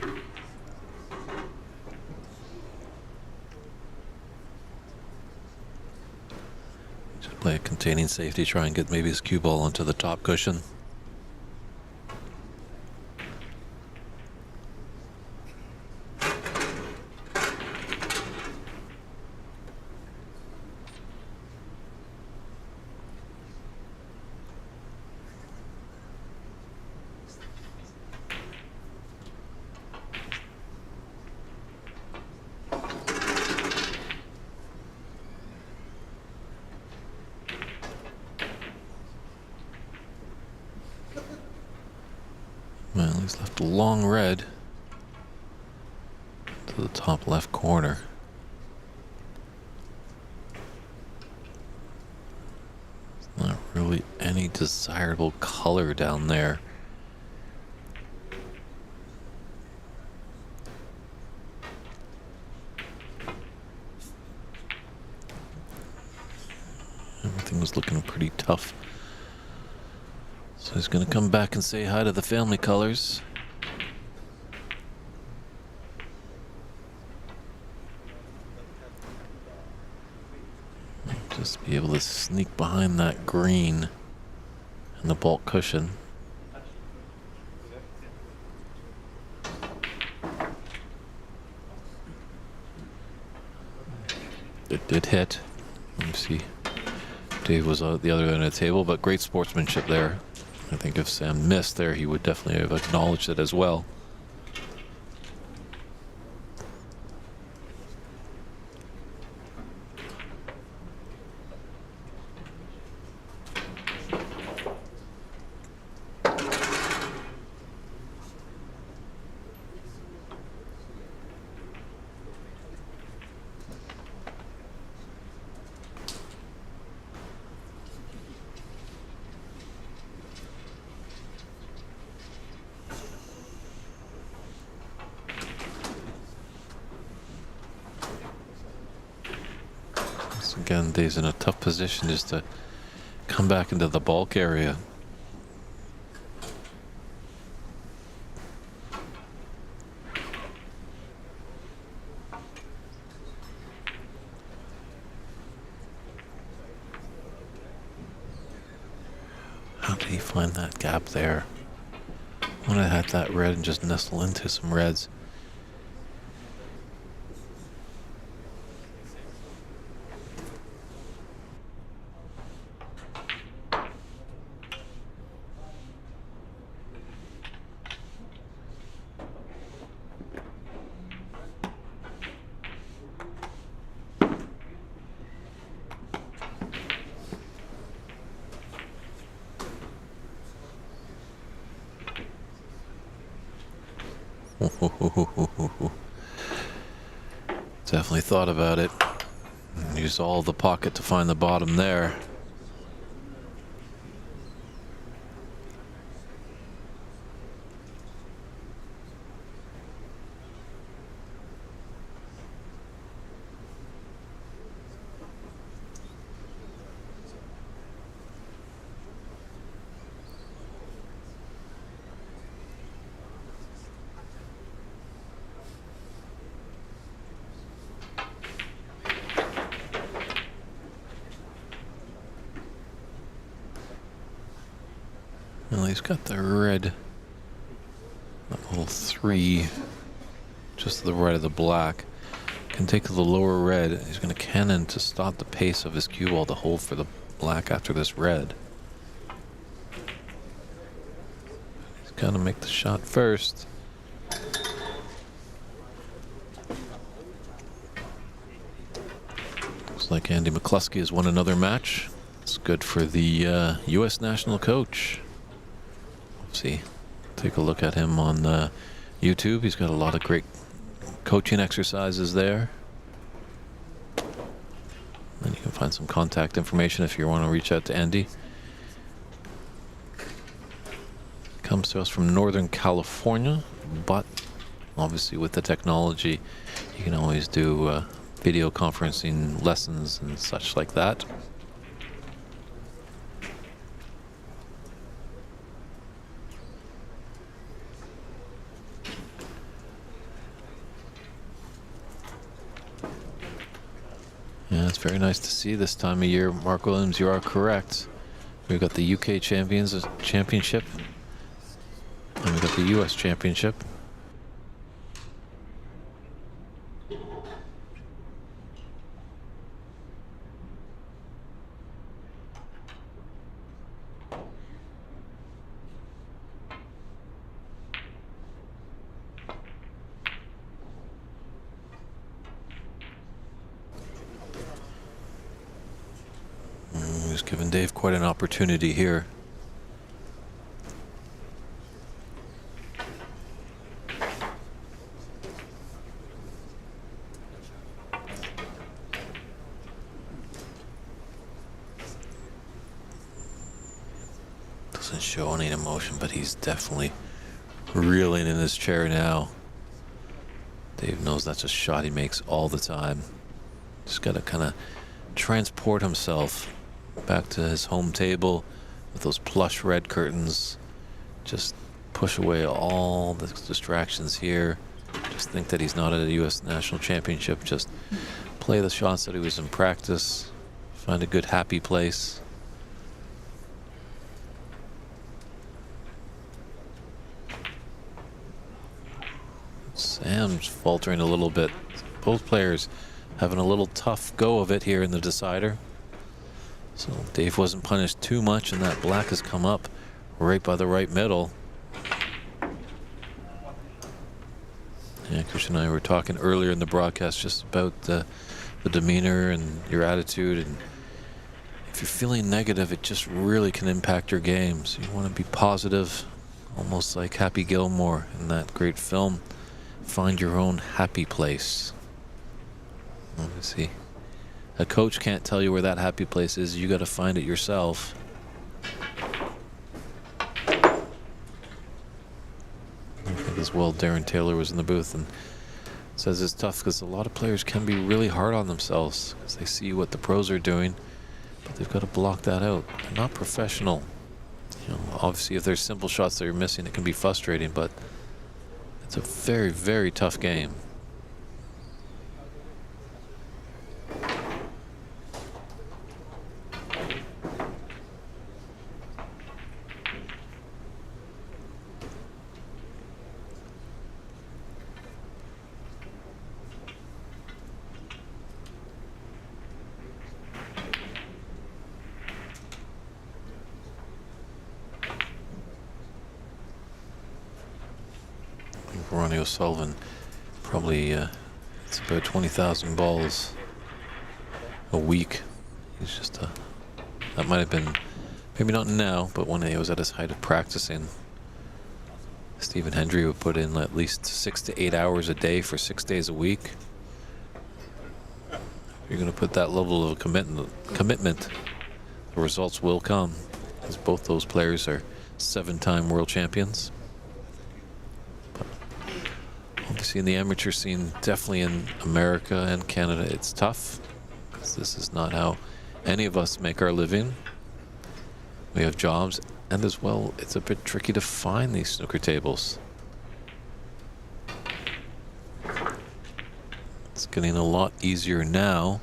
Just play a containing safety, try and get maybe his cue ball onto the top cushion. Well, he's left a long red to the top left corner. There's not really any desirable color down there. Everything was looking pretty tough So he's going to come back and say hi to the family colors. Just be able to sneak behind that green and the bulk cushion. It did hit. Let me see. Dave was at the other end of the table, but great sportsmanship there. I think if Sam missed there, he would definitely have acknowledged it as well. Again, Dave's in a tough position just to come back into the bulk area. How did he find that gap there? I would have had that red and just nestle into some reds. Definitely thought about it. Used all the pocket to find the bottom there. Well, he's got the red, that little 3, just to the right of the black. Can take the lower red. He's going to cannon to stop the pace of his cue ball to hold for the black after this red. He's got to make the shot first. Looks like Andy McCluskey has won another match. It's good for the U.S. national coach. See, take a look at him on YouTube. He's got a lot of great coaching exercises there. And you can find some contact information if you want to reach out to Andy. Comes to us from Northern California, but obviously with the technology, you can always do video conferencing lessons and such like that. Yeah, it's very nice to see this time of year. Mark Williams, you are correct. We've got the UK Championship, and we've got the US Championship. He's given Dave quite an opportunity here. Doesn't show any emotion, but he's definitely reeling in his chair now. Dave knows that's a shot he makes all the time. Just got to kind of transport himself back to his home table, with those plush red curtains. Just push away all the distractions here. Just think that he's not at a U.S. National Championship. Just play the shots that he was in practice. Find a good happy place. Sam's faltering a little bit. Both players having a little tough go of it here in the decider. So Dave wasn't punished too much, and that black has come up right by the right middle. Yeah, Christian and I were talking earlier in the broadcast just about the demeanor and your attitude, and if you're feeling negative, it just really can impact your game. So you want to be positive, almost like Happy Gilmore in that great film. Find your own happy place. Let me see. A coach can't tell you where that happy place is. You got to find it yourself. I think as well Darren Taylor was in the booth and says it's tough because a lot of players can be really hard on themselves because they see what the pros are doing, but they've got to block that out. They're not professional. You know, obviously if there's simple shots that you're missing, it can be frustrating, but it's a very, very tough game. Ronnie O'Sullivan, probably it's about 20,000 balls a week. He's just that might have been, maybe not now, but when he was at his height of practicing, Stephen Hendry would put in at least 6 to 8 hours a day for 6 days a week. If you're going to put that level of commitment, the results will come, because both those players are 7-time world champions. Obviously in the amateur scene, definitely in America and Canada, it's tough because this is not how any of us make our living. We have jobs, and as well, it's a bit tricky to find these snooker tables. It's getting a lot easier now,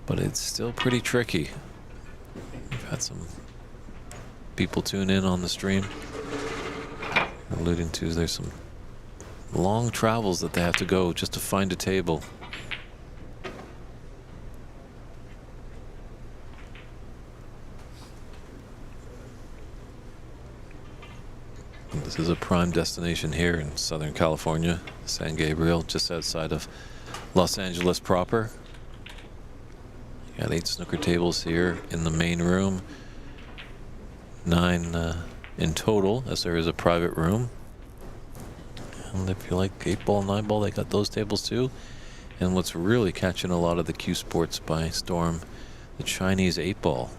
but it's still pretty tricky. We've had some people tune in on the stream alluding to there's some long travels that they have to go just to find a table. And this is a prime destination here in Southern California, San Gabriel, just outside of Los Angeles proper. You got 8 snooker tables here in the main room, 9 in total, as there is a private room. And if you like 8-ball, 9-ball, they got those tables too. And what's really catching a lot of the Q Sports by storm, the Chinese 8-ball.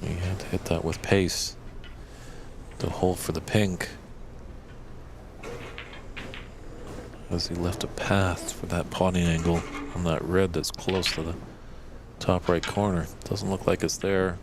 You had to hit that with pace. The hole for the pink. As he left a path for that potting angle on that red that's close to the top right corner. Doesn't look like it's there.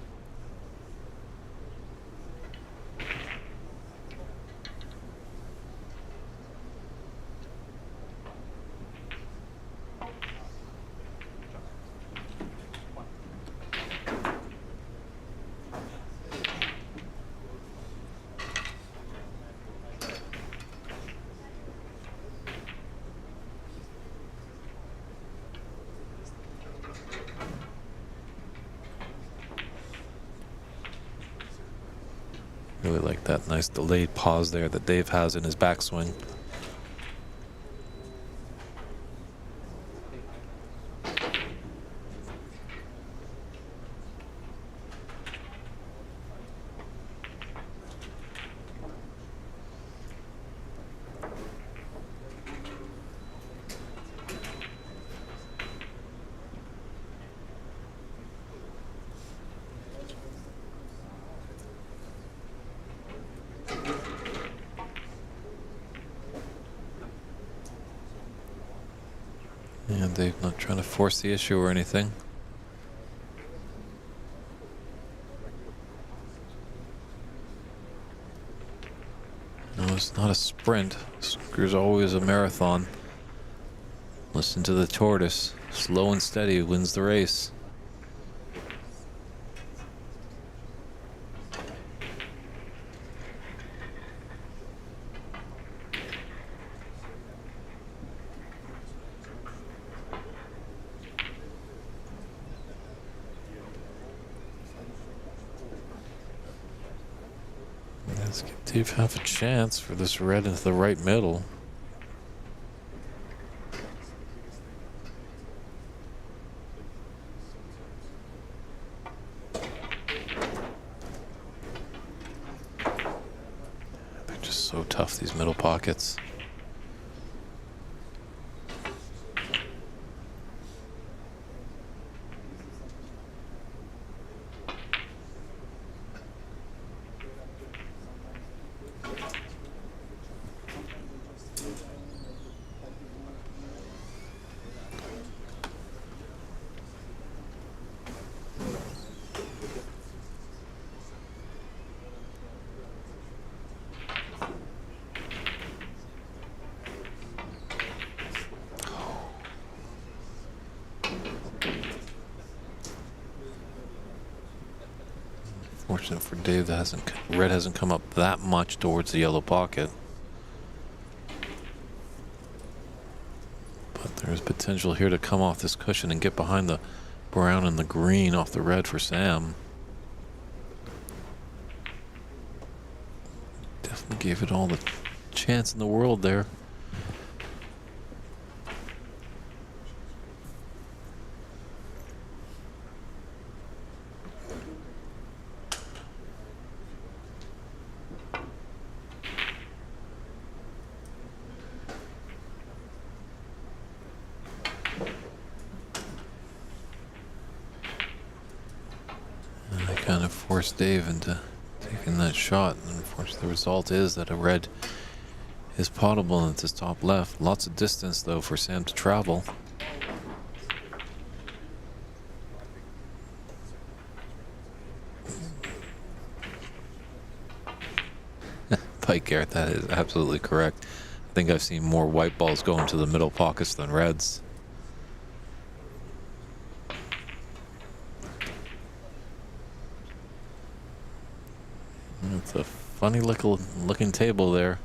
Really like that nice delayed pause there that Dave has in his backswing. Dave not trying to force the issue or anything. No, it's not a sprint. Snooker's always a marathon. Listen to the tortoise. Slow and steady wins the race. Let's give Dave half a chance for this red into the right middle. They're just so tough, these middle pockets. Fortunate for Dave, that red hasn't come up that much towards the yellow pocket. But there's potential here to come off this cushion and get behind the brown and the green off the red for Sam. Definitely gave it all the chance in the world there. Kind of forced Dave into taking that shot. And unfortunately, the result is that a red is potable into top left. Lots of distance, though, for Sam to travel. Pike Garrett, that is absolutely correct. I think I've seen more white balls go into the middle pockets than reds. It's a funny looking table there.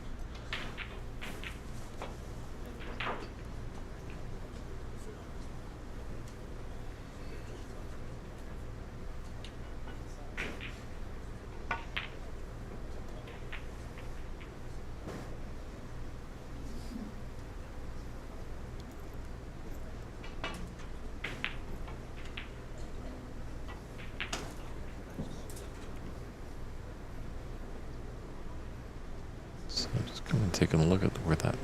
So just come and taking a look at where that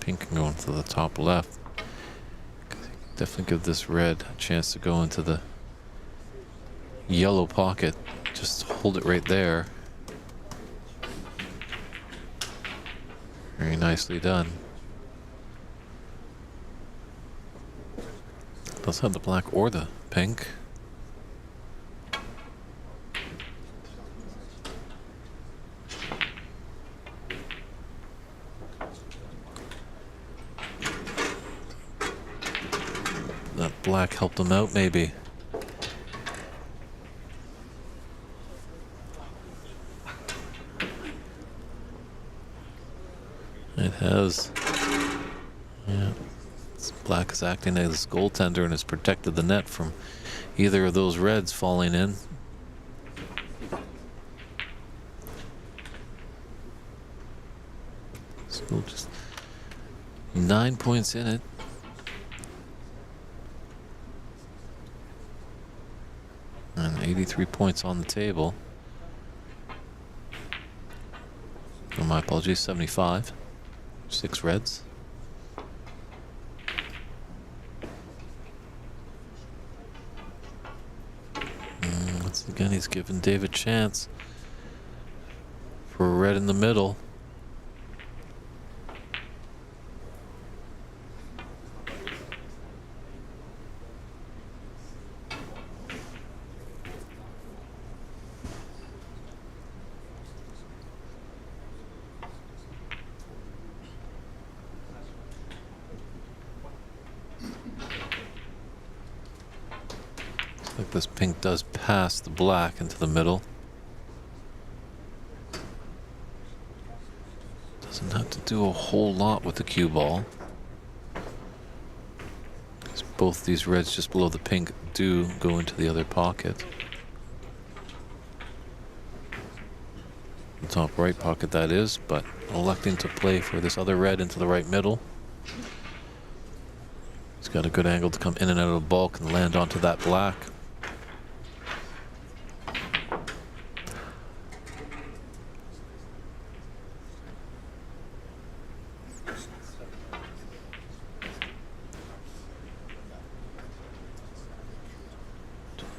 pink can go into the top left. Definitely give this red a chance to go into the yellow pocket. Just hold it right there. Very nicely done. Does have the black or the pink. That black helped him out, maybe. It has. Yeah. This black is acting as goaltender and has protected the net from either of those reds falling in. Still just 9 points in it. And 83 points on the table. Oh, my apologies, 75. 6 reds. Once again, he's giving Dave a chance for a red in the middle. this pink does pass the black into the middle. Doesn't have to do a whole lot with the cue ball. Both these reds just below the pink do go into the other pocket. The top right pocket, that is, but electing to play for this other red into the right middle. He's got a good angle to come in and out of the bulk and land onto that black.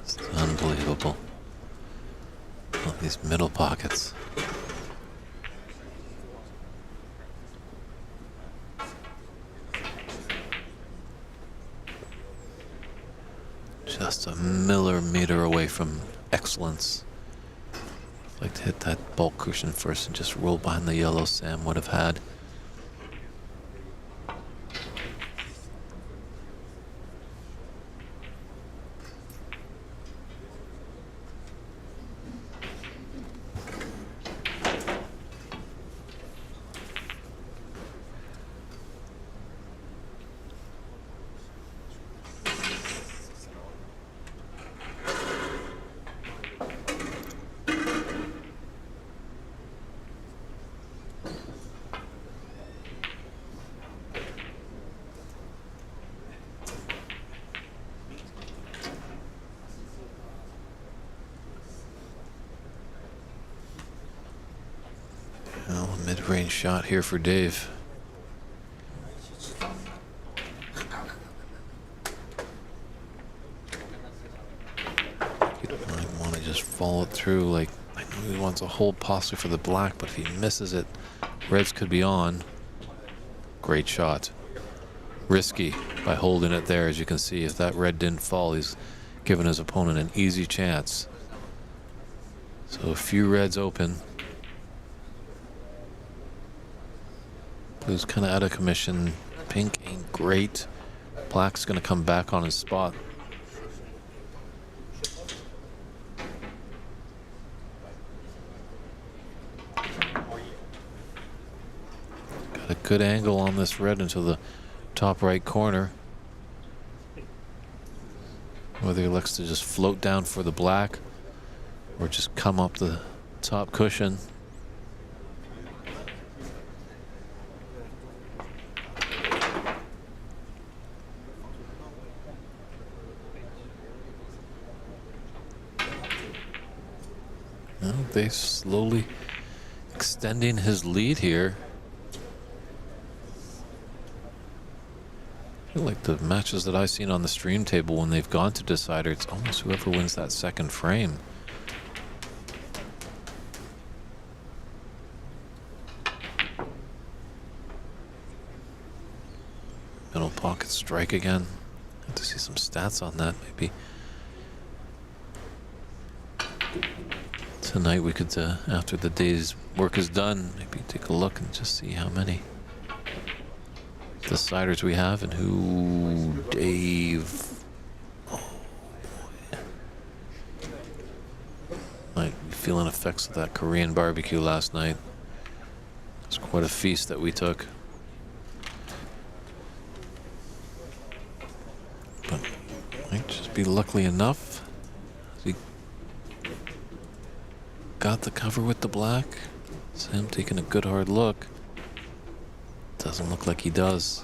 It's unbelievable. All these middle pockets. Just a millimeter away from excellence. I'd like to hit that bulk cushion first and just roll behind the yellow Sam would have had. Well, a mid-range shot here for Dave. He might want to just follow it through. Like, I know he wants a hold possibly for the black, but if he misses it, reds could be on. Great shot. Risky by holding it there, as you can see. If that red didn't fall, he's given his opponent an easy chance. So a few reds open. Blue's kind of out of commission. Pink ain't great. Black's going to come back on his spot. Got a good angle on this red into the top right corner. Whether he elects to just float down for the black or just come up the top cushion. They slowly extending his lead here. I feel like the matches that I've seen on the stream table when they've gone to decider, it's almost whoever wins that second frame. Middle pocket strike again. Have to see some stats on that maybe. Tonight we could, after the day's work is done, maybe take a look and just see how many deciders we have and who Dave. Oh boy. Might be feeling effects of that Korean barbecue last night. It's quite a feast that we took. But might just be lucky enough. Got the cover with the black. Sam taking a good hard look. Doesn't look like he does.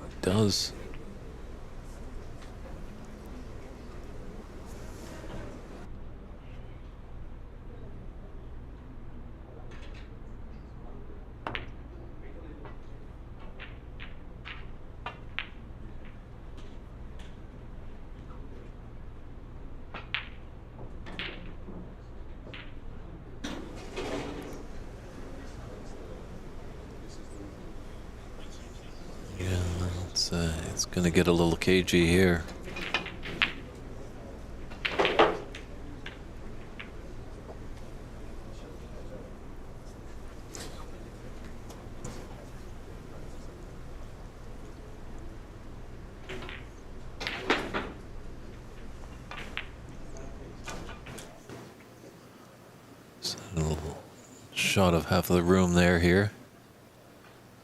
He does. It's gonna get a little cagey here. Just a little shot of half of the room here.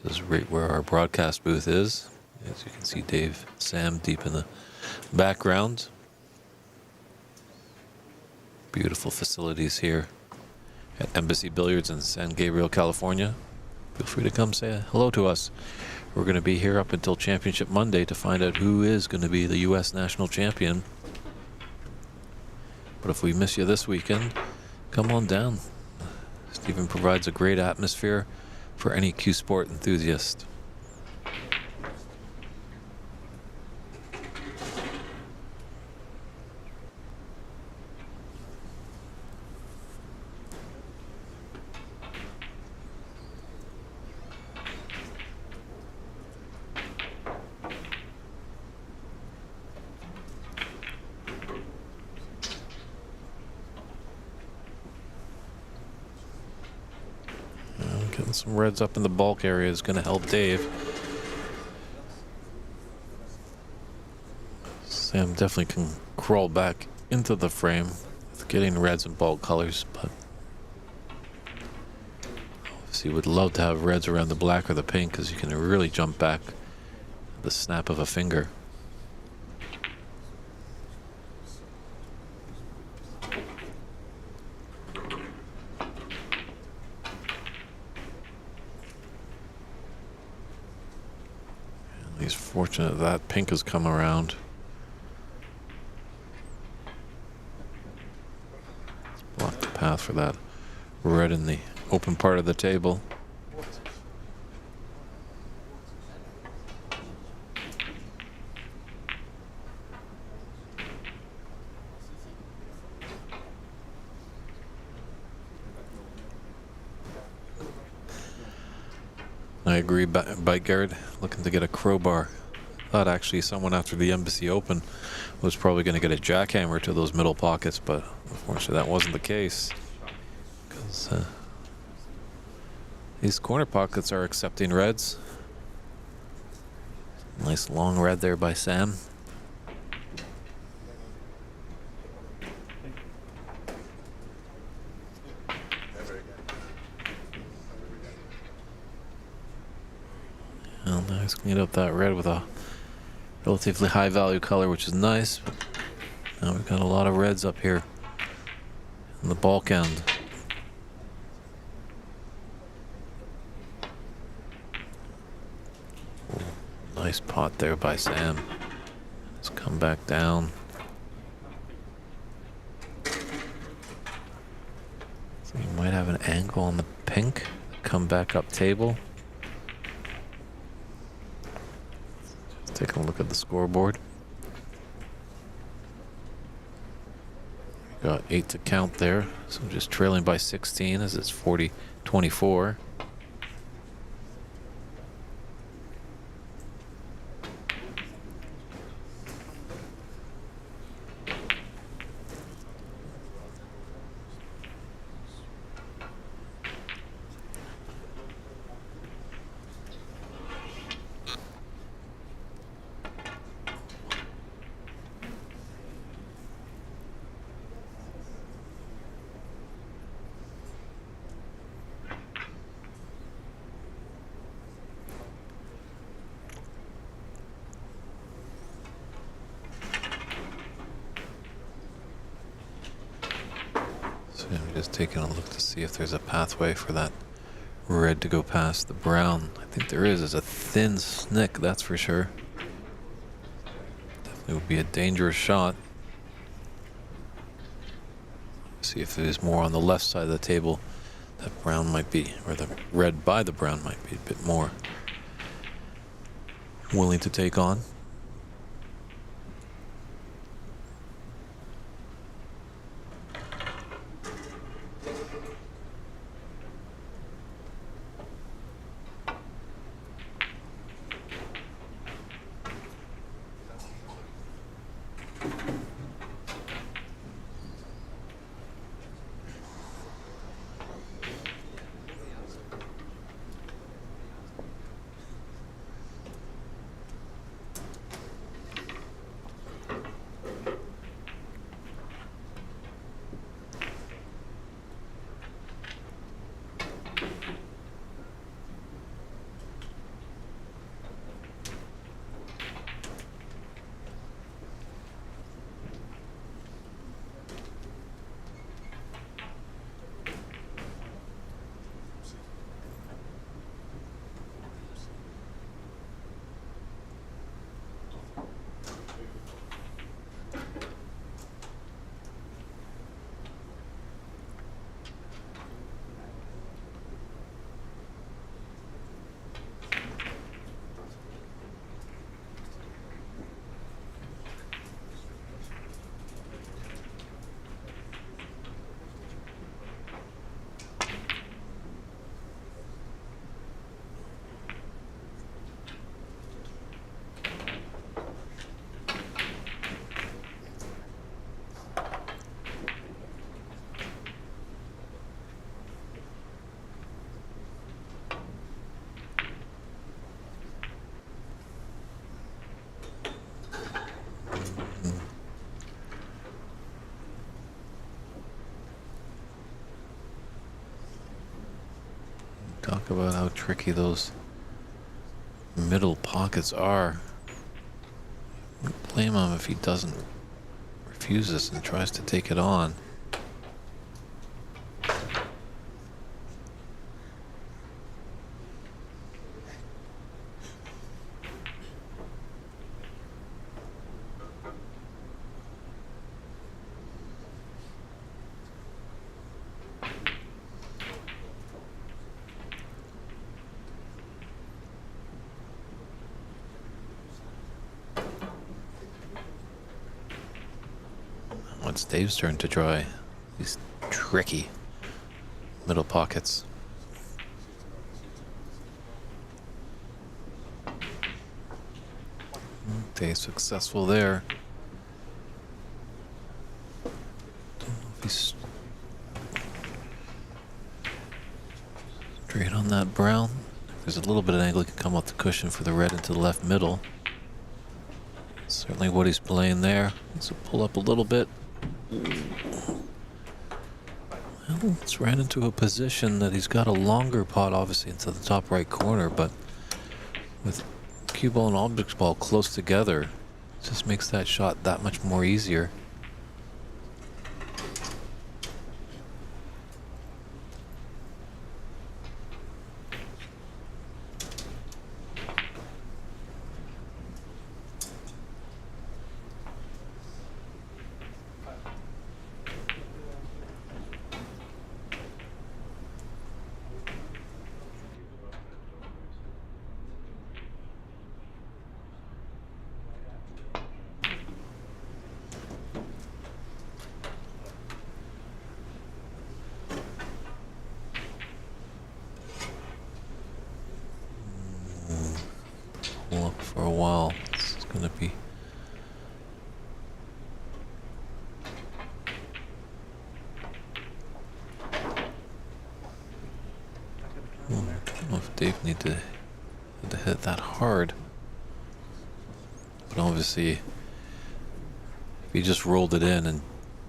This is right where our broadcast booth is. As you can see, Dave, Sam deep in the background. Beautiful facilities here at Embassy Billiards in San Gabriel, California. Feel free to come say hello to us. We're going to be here up until Championship Monday to find out who is going to be the U.S. national champion. But if we miss you this weekend, come on down. Stephen provides a great atmosphere for any cue sport enthusiast. Getting some reds up in the bulk area is going to help Dave. Sam definitely can crawl back into the frame with getting reds and bulk colors, but obviously would love to have reds around the black or the pink because you can really jump back at the snap of a finger. He's fortunate that pink has come around. Let's block the path for that red in the open part of the table. I agree, Bite Guard, looking to get a crowbar. Thought actually someone after the Embassy Open was probably going to get a jackhammer to those middle pockets, but unfortunately that wasn't the case. Because these corner pockets are accepting reds. Nice long red there by Sam. Well, nice, clean up that red with a relatively high value color, which is nice. But now we've got a lot of reds up here in the bulk end. Ooh, nice pot there by Sam. Let's come back down. So you might have an angle on the pink. Come back up table. Taking a look at the scoreboard. We got 8 to count there, so just trailing by 16 as it's 40-24. I'm just taking a look to see if there's a pathway for that red to go past the brown. I think there is. It's a thin snick, that's for sure. Definitely would be a dangerous shot. See if there's more on the left side of the table. That brown might be, or the red by the brown might be a bit more willing to take on. Talk about how tricky those middle pockets are. I wouldn't blame him if he doesn't refuse this and tries to take it on. It's Dave's turn to try these tricky middle pockets. Okay, successful there. Don't know if he's straight on that brown. There's a little bit of angle he can come off the cushion for the red into the left middle. Certainly what he's playing there. Needs to pull up a little bit. Well, it's ran into a position that he's got a longer pot, obviously, into the top right corner, but with cue ball and object ball close together, it just makes that shot that much more easier. Up for a while. It's going to be I don't know if Dave had to hit that hard, but obviously if he just rolled it in, and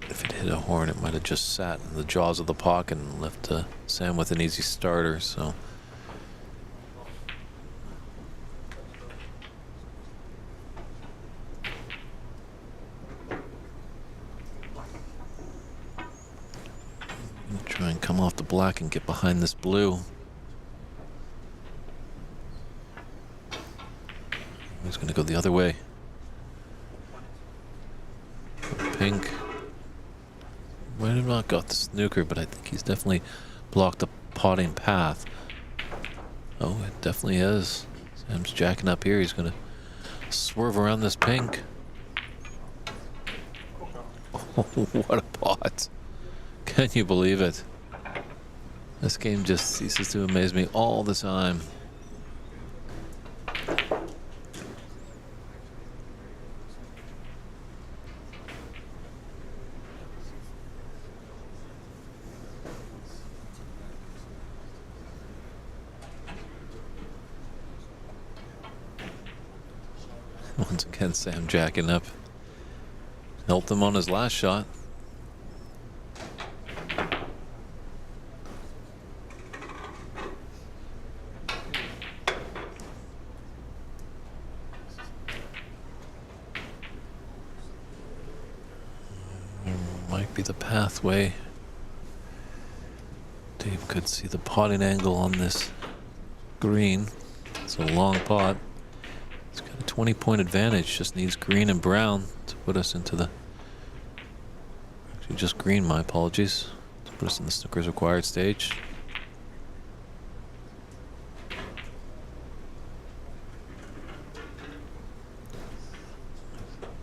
if it hit a horn it might have just sat in the jaws of the pocket and left Sam with an easy starter. So try and come off the black and get behind this blue. He's going to go the other way. Pink. Might have not got the snooker, but I think he's definitely blocked the potting path. Oh, it definitely is. Sam's jacking up here. He's going to swerve around this pink. Oh, what a pot. Can you believe it? This game just ceases to amaze me all the time. Once again, Sam jacking up. Helped him on his last shot. Might be the pathway. Dave could see the potting angle on this green. It's a long pot. It's got a 20-point advantage. Just needs green and brown to put us into the... Actually, just green, my apologies. To put us in the snooker's required stage.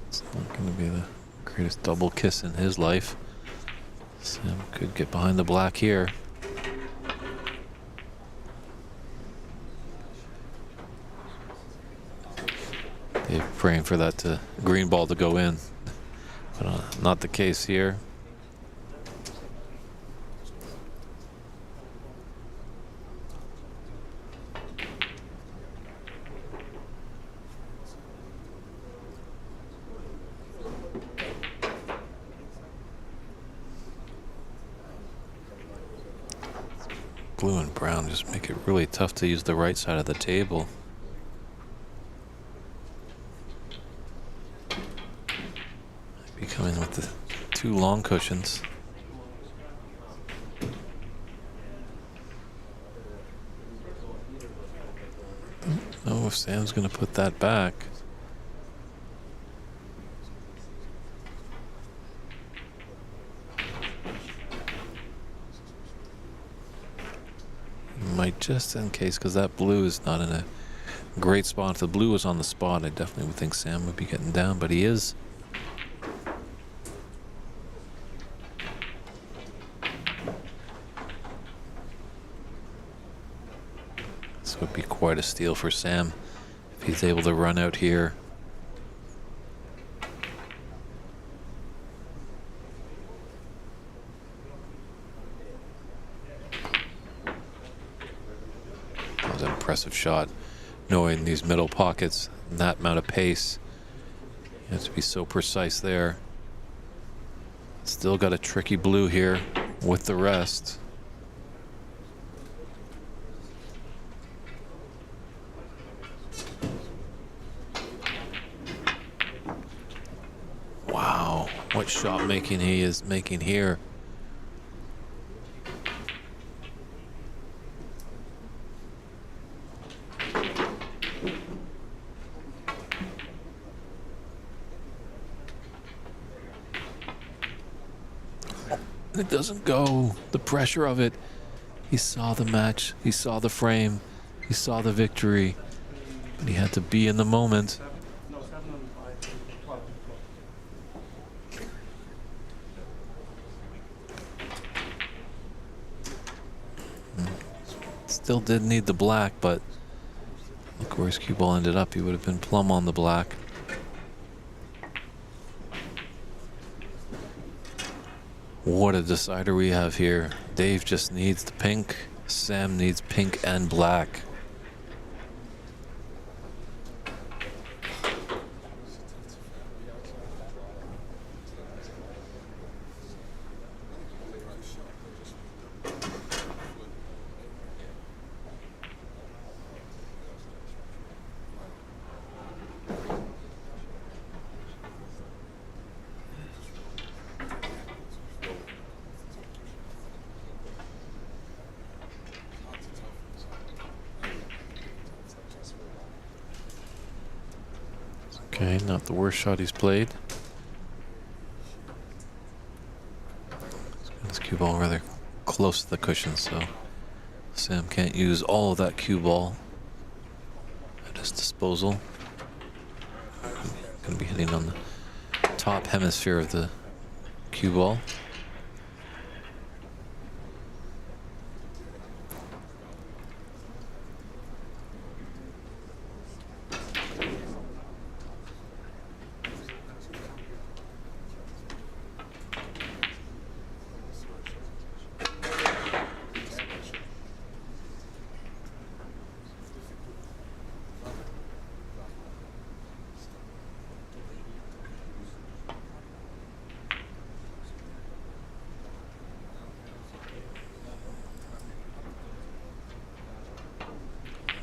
It's not going to be the greatest double kiss in his life. Sam could get behind the black here. Dave praying for that green ball to go in, but not the case here. blue and brown just make it really tough to use the right side of the table. Might be coming with the 2 long cushions. Oh, if Sam's going to put that back. Might, just in case, because that blue is not in a great spot. If the blue was on the spot, I definitely would think Sam would be getting down, but he is. This would be quite a steal for Sam if he's able to run out here. That was an impressive shot. Knowing these middle pockets, and that amount of pace, you have to be so precise there. Still got a tricky blue here with the rest. Wow, what shot making he is making here. It doesn't go. The pressure of it. He saw the match. He saw the frame. He saw the victory. But he had to be in the moment. Still did need the black, but look where his cue ball ended up. He would have been plumb on the black. What a decider we have here. Dave just needs the pink. Sam needs pink and black. Okay, not the worst shot he's played. This cue ball rather close to the cushion, so Sam can't use all of that cue ball at his disposal. Going to be hitting on the top hemisphere of the cue ball.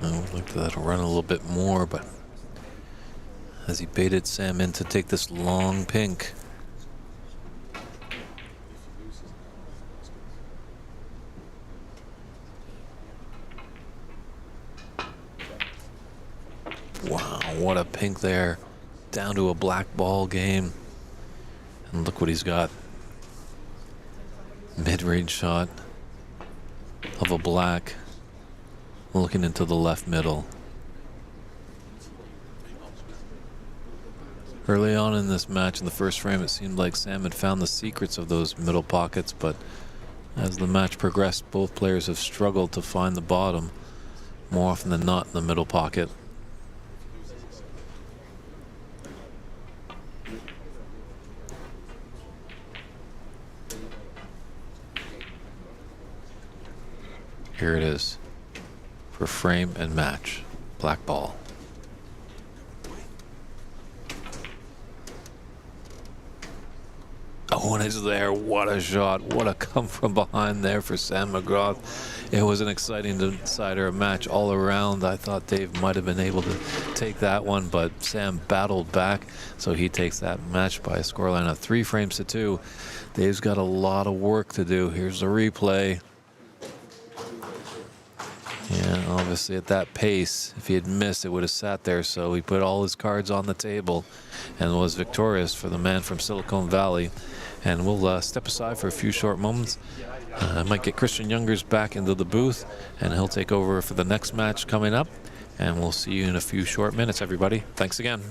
I would like that to run a little bit more, but as he baited Sam in to take this long pink. Wow, what a pink there. Down to a black ball game. And look what he's got. Mid-range shot of a black. Looking into the left middle. Early on in this match, in the first frame, it seemed like Sam had found the secrets of those middle pockets, but as the match progressed, both players have struggled to find the bottom, more often than not in the middle pocket. Here it is. For frame and match. Black ball. one is there. What a shot. What a come from behind there for Sam McGrath. It was an exciting decider match all around. I thought Dave might have been able to take that one, but Sam battled back, so he takes that match by a scoreline of 3 frames to 2. Dave's got a lot of work to do. Here's the replay. Yeah, obviously at that pace, if he had missed, it would have sat there. So he put all his cards on the table and was victorious for the man from Silicon Valley. And we'll step aside for a few short moments. I might get Christian Youngers back into the booth, and he'll take over for the next match coming up. And we'll see you in a few short minutes, everybody. Thanks again.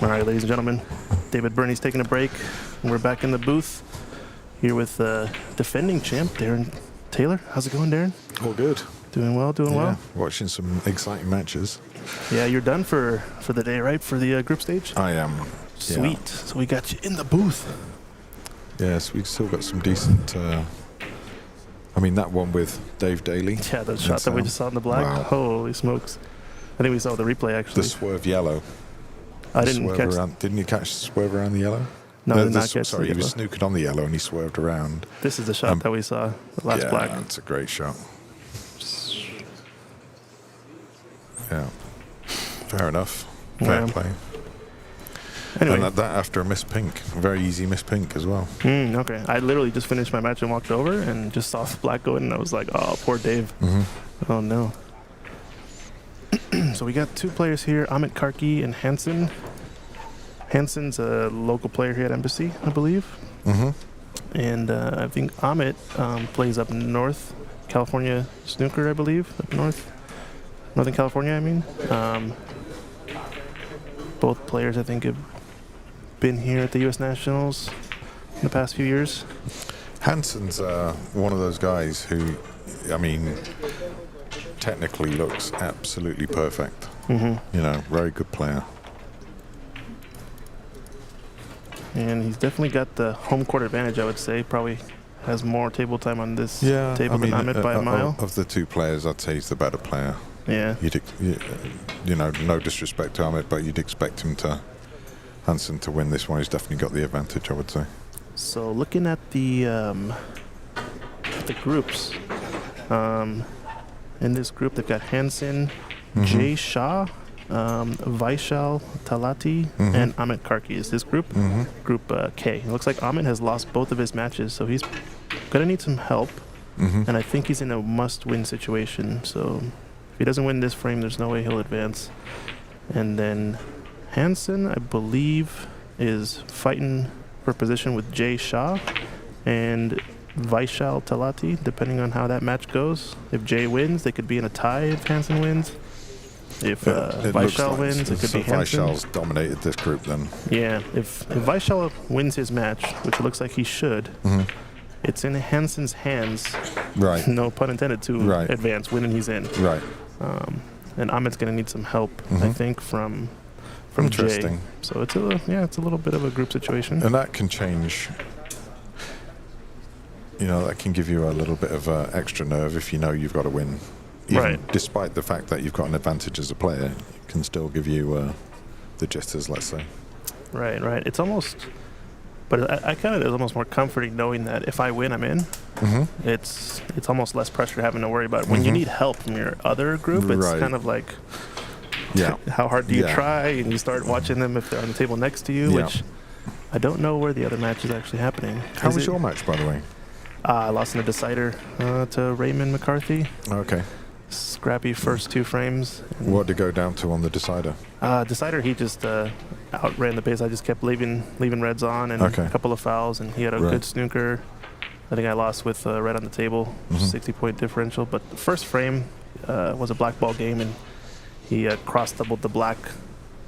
All right, ladies and gentlemen, David Burney's taking a break, and we're back in the booth here with defending champ Darren Taylor. How's it going, Darren? All good. Doing well, doing well. Watching some exciting matches. Yeah, you're done for the day, right? For the group stage? I am. Sweet. Yeah. So we got you in the booth. Yes, we've still got some decent... I mean, that one with Dave Daly. Yeah, the shot that we just saw in the black. Wow. Holy smokes. I think we saw the replay, actually. The swerve yellow. I didn't Swerve catch... around. Didn't you catch the swerve around the yellow? No, I did not catch Sorry, the he was yellow. snookered on the yellow and he swerved around. This is the shot that we saw, the last black. Yeah, it's a great shot. Yeah. Fair enough. Fair Yeah. play. Anyway. And that after a miss pink. Very easy miss pink as well. Okay. I literally just finished my match and walked over and just saw the black go in, and I was like, oh, poor Dave. Mm-hmm. Oh, no. So we got two players here, Amit Karki and Hansen. Hansen's a local player here at Embassy, I believe. Mm-hmm. And I think Amit plays up north, California Snooker, I believe, up north. Northern California, I mean. Both players, I think, have been here at the U.S. Nationals in the past few years. Hansen's one of those guys who, I mean, technically looks absolutely perfect. Mm-hmm. You know, very good player. And he's definitely got the home court advantage, I would say. Probably has more table time on this table than Amit by a mile. Of the two players, I'd say he's the better player. Yeah. You know, no disrespect to Amit, but you'd expect Hansen to win this one. He's definitely got the advantage, I would say. So looking at the groups, in this group they've got Hansen, Jay Shah, Vaishal Talati, and Amit Karki is this group. Group K. It looks like Amit has lost both of his matches, so he's gonna need some help. And I think he's in a must-win situation. So if he doesn't win this frame, there's no way he'll advance. And then Hansen, I believe, is fighting for position with Jay Shah and Vaishal Talati, depending on how that match goes. If Jay wins, they could be in a tie if Hansen wins. If Vaishal wins, it could be Hansen. Vaishal's dominated this group then. Yeah, if Vaishal wins his match, which it looks like he should, it's in Hansen's hands, Right. no pun intended, to Right. advance, winning he's in. Right. And Amit's going to need some help, I think, from Jay. Interesting. So it's a little bit of a group situation. And that can change. You know, that can give you a little bit of extra nerve if you know you've got to win. Even Right. Despite the fact that you've got an advantage as a player, it can still give you the jitters, let's say. Right. It's almost, but I kind of, it's almost more comforting knowing that if I win, I'm in. It's almost less pressure having to worry about it. When you need help from your other group, it's Right. kind of like, Yeah. how hard do you Yeah. try? And you start watching them if they're on the table next to you, Yeah. which I don't know where the other match is actually happening. How was your match, by the way? I lost in a decider to Raymond McCarthy. Okay. Scrappy first two frames. What did it go down to on the decider? Decider, he just outran the pace. I just kept leaving reds on and Okay. a couple of fouls, and he had a Right. good snooker. I think I lost with red on the table, 60-point differential. But the first frame was a black ball game, and he cross-doubled the black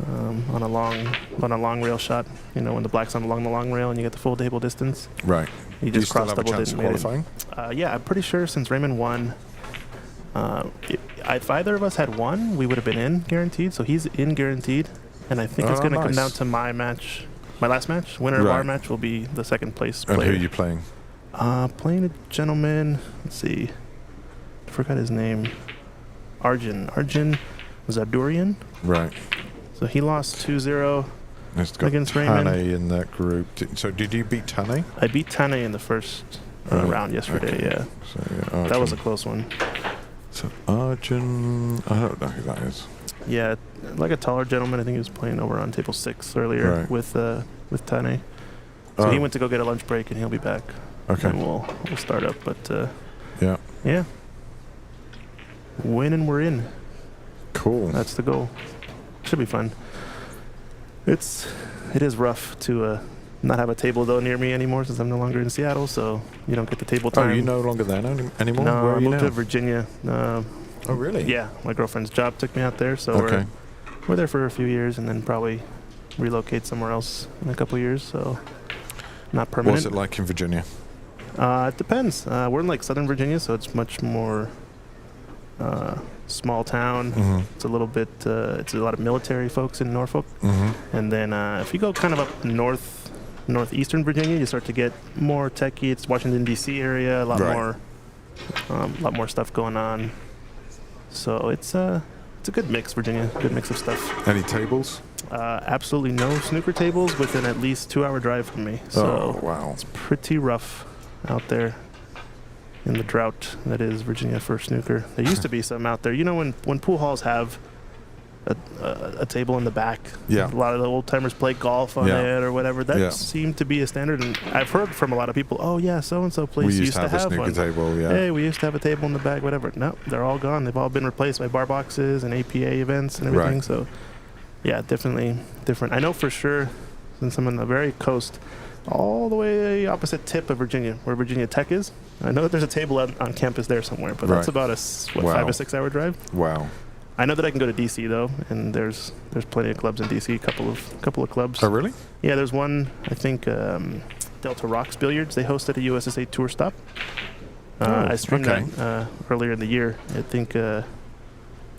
on a long rail shot. You know, when the black's along the long rail and you get the full table distance. Right. He Do you just still have a cross-doubled chance it of and made it. qualifying? Yeah, I'm pretty sure since Raymond won, if either of us had won, we would have been in guaranteed. So he's in guaranteed, and I think it's going to come down to my match, my last match. Winner of our Right. match will be the second place And player. who are you playing? Playing a gentleman. Let's see, I forgot his name. Arjun Zadurian. Right. So he lost 2-0 It's got against Raymond. Tane in that group. So did you beat Tane? I beat Tane in the first round yesterday. Okay. Yeah, So, yeah, that was a Arjun. close one. So Arjun, I don't know who that is. Yeah, like a taller gentleman. I think he was playing over on table 6 earlier Right. with Tane. So Oh. he went to go get a lunch break, and he'll be back. Okay. And we'll start up. But Yeah. win and we're in. Cool. That's the goal. Should be fun. It is rough to not have a table though near me anymore since I'm no longer in Seattle. So you don't get the table time. Oh, you're no longer there anymore? No, Where are I you moved now? to Virginia. Oh, really? Yeah, my girlfriend's job took me out there, so Okay. we're there for a few years, and then probably relocate somewhere else in a couple years, so not permanent. What's it like in Virginia? It depends. We're in like Southern Virginia, so it's much more small town. Mm-hmm. It's a little bit. It's a lot of military folks in Norfolk, Mm-hmm. and then if you go kind of up northeastern Virginia, you start to get more techie. It's Washington D.C. area, a lot more stuff going on. So it's a good mix, Virginia. Good mix of stuff. Any tables? Absolutely no snooker tables within at least 2-hour drive from me. So Oh, wow. it's pretty rough out there in the drought that is Virginia for snooker. There used to be some out there. You know, when pool halls have a table in the back, Yeah. a lot of the old timers play golf on Yeah. it or whatever. That Yeah. seemed to be a standard. And I've heard from a lot of people, oh, yeah, so-and-so place We used to have a snooker one. table, yeah. Hey, we used to have a table in the back, whatever. No, they're all gone. They've all been replaced by bar boxes and APA events and everything. Right. So, yeah, definitely different. I know for sure, since I'm on the very coast, all the way opposite tip of Virginia, where Virginia Tech is. I know that there's a table on campus there somewhere, but that's Right. about a Wow. 5 or 6 hour drive. Wow. I know that I can go to DC though, and there's plenty of clubs in DC. A couple of clubs. Oh, really? Yeah, there's one. I think Delta Rocks Billiards. They hosted a USSA tour stop. I streamed okay. that earlier in the year. I think And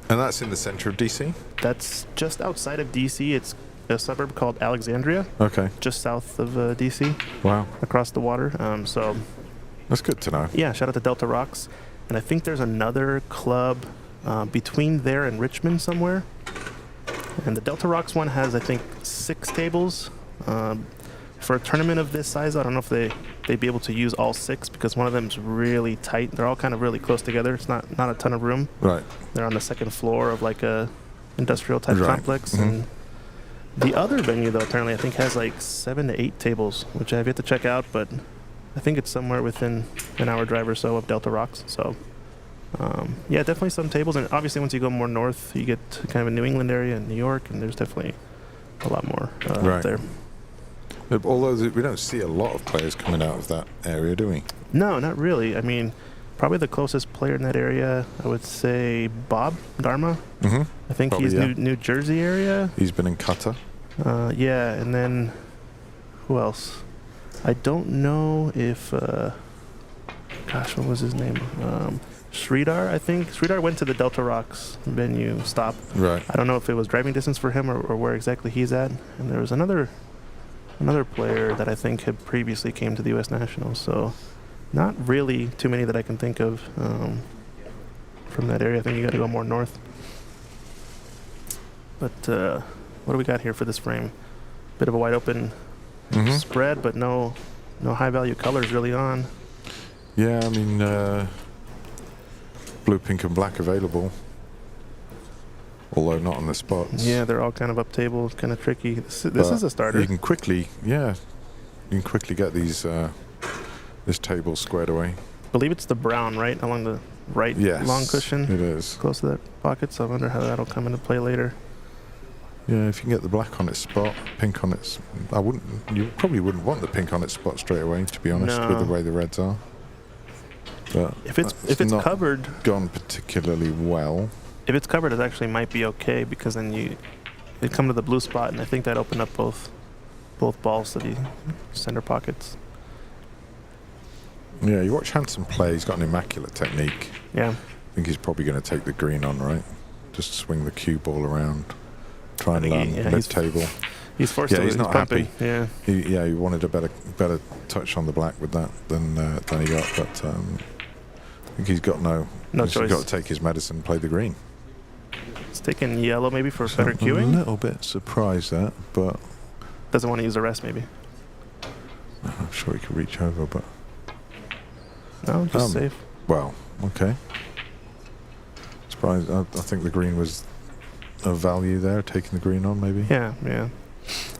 that's in the center of DC? that's just outside of DC. It's a suburb called Alexandria, Okay. just south of DC, Wow. across the water. So That's good to know. yeah, shout out to Delta Rocks. And I think there's another club between there and Richmond somewhere. And the Delta Rocks one has, I think, 6 tables. For a tournament of this size, I don't know if they'd be able to use all 6 because one of them's really tight. They're all kind of really close together. It's not a ton of room. Right. They're on the second floor of like a industrial type Right. complex. Mhm. And the other venue, though, apparently I think has like 7 to 8 tables, which I have yet to check out, but I think it's somewhere within an hour drive or so of Delta Rocks. So yeah, definitely some tables. And obviously once you go more north, you get to kind of a New England area and New York, and there's definitely a lot more out Right. there. Although we don't see a lot of players coming out of that area, do we? No, not really. I mean, probably the closest player in that area, I would say Bob Dharma. Mm-hmm. I think Probably, he's yeah. New Jersey area. He's been in Qatar. Yeah, and then who else? I don't know if gosh, what was his name? Sridhar, I think. Sridhar went to the Delta Rocks venue stop. Right. I don't know if it was driving distance for him or where exactly he's at. And there was another player that I think had previously came to the U.S. Nationals. So not really too many that I can think of from that area. I think you got to go more north. But what do we got here for this frame? Bit of a wide open Mm-hmm. spread, but no high value colors really on. Yeah, I mean, blue, pink, and black available. Although not on the spots. Yeah, they're all kind of up table, kind of tricky. This is a starter. You can quickly get these this table squared away. I believe it's the brown, right, along the right Yes, long cushion, it is. close to that pocket. So I wonder how that'll come into play later. Yeah, if you can get the black on its spot, pink on its, you probably wouldn't want the pink on its spot straight away, to be honest, with No. the way the reds are. But If it's not covered, gone particularly well. if it's covered, it actually might be okay because then it come to the blue spot, and I think that opened up both balls to the center pockets. Yeah, you watch Hanson play. He's got an immaculate technique. Yeah. I think he's probably going to take the green on, right? Just swing the cue ball around, try and I think land mid-table. He's forced Yeah, to. he's not pumping. happy. Yeah. He wanted a better touch on the black with that than he got, but I think he's got No he's choice. got to take his medicine, play the green. He's taking yellow maybe for better I'm cueing. a little bit surprised at, but Doesn't want to use the rest maybe. I'm sure he could reach over. But No, just safe. well, okay. Surprised. I think the green was of value there, taking the green on maybe. Yeah, yeah.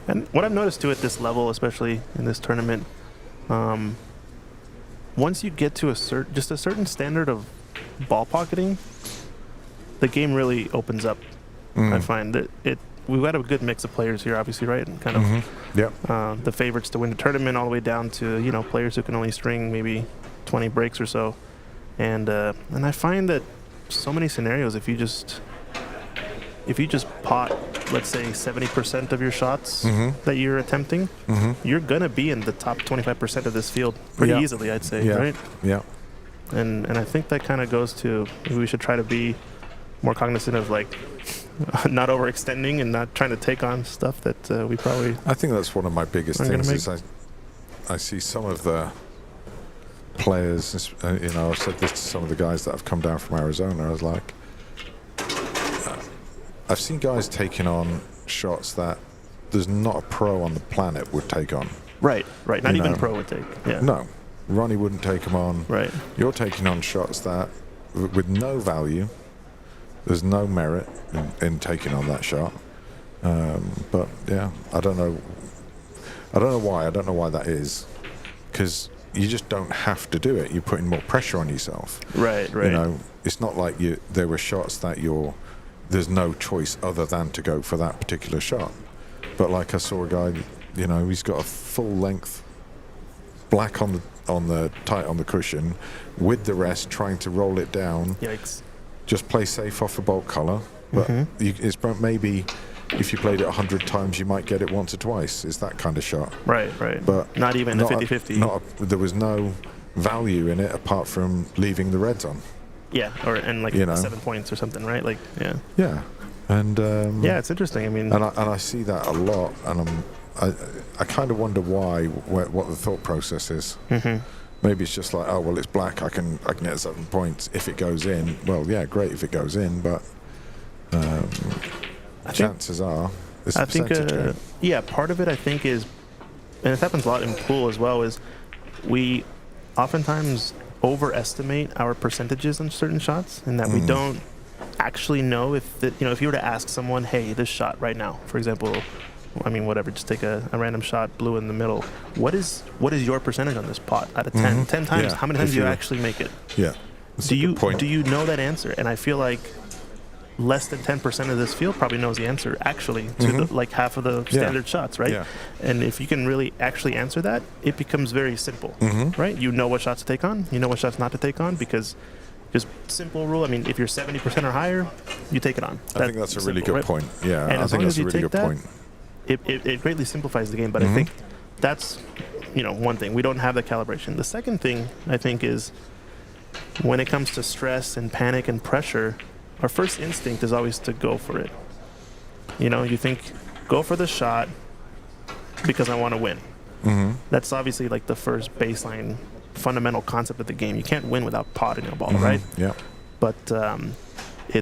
And what I've noticed too at this level, especially in this tournament, once you get to a certain standard of ball pocketing, the game really opens up. I find that we've got a good mix of players here, obviously, right? And kind of Yep. the favorites to win the tournament, all the way down to players who can only string maybe 20 breaks or so. And I find that so many scenarios, if you just pot let's say 70% of your shots Mm-hmm. that you're attempting, you're gonna be in the top 25% of this field pretty Yeah. easily, I'd say, Yeah. right? Yeah. And I think that kind of goes to maybe we should try to be more cognizant of like not overextending and not trying to take on stuff that we probably. I think that's one of my biggest I'm gonna things is I see some of the players, I've said this to some of the guys that have come down from Arizona. I was like, I've seen guys taking on shots that there's not a pro on the planet would take on. Right. Not You even know. pro would take. Yeah. No, Ronnie wouldn't take them on. Right. You're taking on shots that, with no value, there's no merit in taking on that shot. But yeah, I don't know why. I don't know why that is, because you just don't have to do it. You're putting more pressure on yourself. Right. You know, it's not like there were shots that there's no choice other than to go for that particular shot. But like I saw a guy, he's got a full length black on the tight on the cushion, with the rest trying to roll it down. Yikes. Just play safe off a bulk color. But it's maybe if you played it 100 times, you might get it once or twice. It's that kind of shot. Right. But not even a 50-50. There was no value in it apart from leaving the reds on. Yeah, and 7 points or something, right? Like, yeah. Yeah, and yeah, it's interesting. I mean, and I see that a lot, and I kind of wonder what the thought process is. Mm-hmm. Maybe it's just like, oh well, it's black. I can get 7 points if it goes in. Well, yeah, great if it goes in, but chances are it's a percentage game. Yeah, part of it I think is, and it happens a lot in pool as well, is we oftentimes overestimate our percentages on certain shots, and that we don't actually know if you were to ask someone, hey, this shot right now, for example, I mean, whatever, just take a random shot, blue in the middle. What is your percentage on this pot out of 10? 10 times, Yeah. how many times do you actually make it? Yeah. That's a good point. Do you know that answer? And I feel like less than 10% of this field probably knows the answer actually to like half of the standard shots, right? Yeah. And if you can really actually answer that, it becomes very simple, right? You know what shots to take on, you know what shots not to take on, because just simple rule. I mean, if you're 70% or higher, you take it on. I think that's a really good point. Yeah, and I as think long that's as a you really take good that, point. It greatly simplifies the game, but I think that's one thing. We don't have that calibration. The second thing I think is when it comes to stress and panic and pressure, our first instinct is always to go for it. You think, go for the shot because I want to win. That's obviously like the first baseline fundamental concept of the game. You can't win without pot in your ball, right? Yeah. But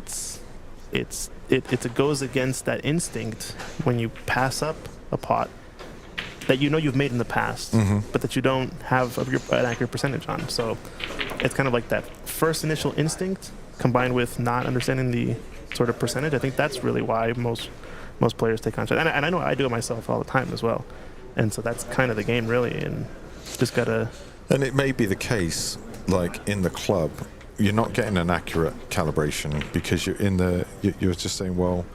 it goes against that instinct when you pass up a pot that you've made in the past, but that you don't have an accurate percentage on. So it's kind of like that first initial instinct combined with not understanding the sort of percentage. I think that's really why most players take on shots. And I know I do it myself all the time as well. And so that's kind of the game, really. And just gotta. And it may be the case, like in the club, you're not getting an accurate calibration because you're just saying, well,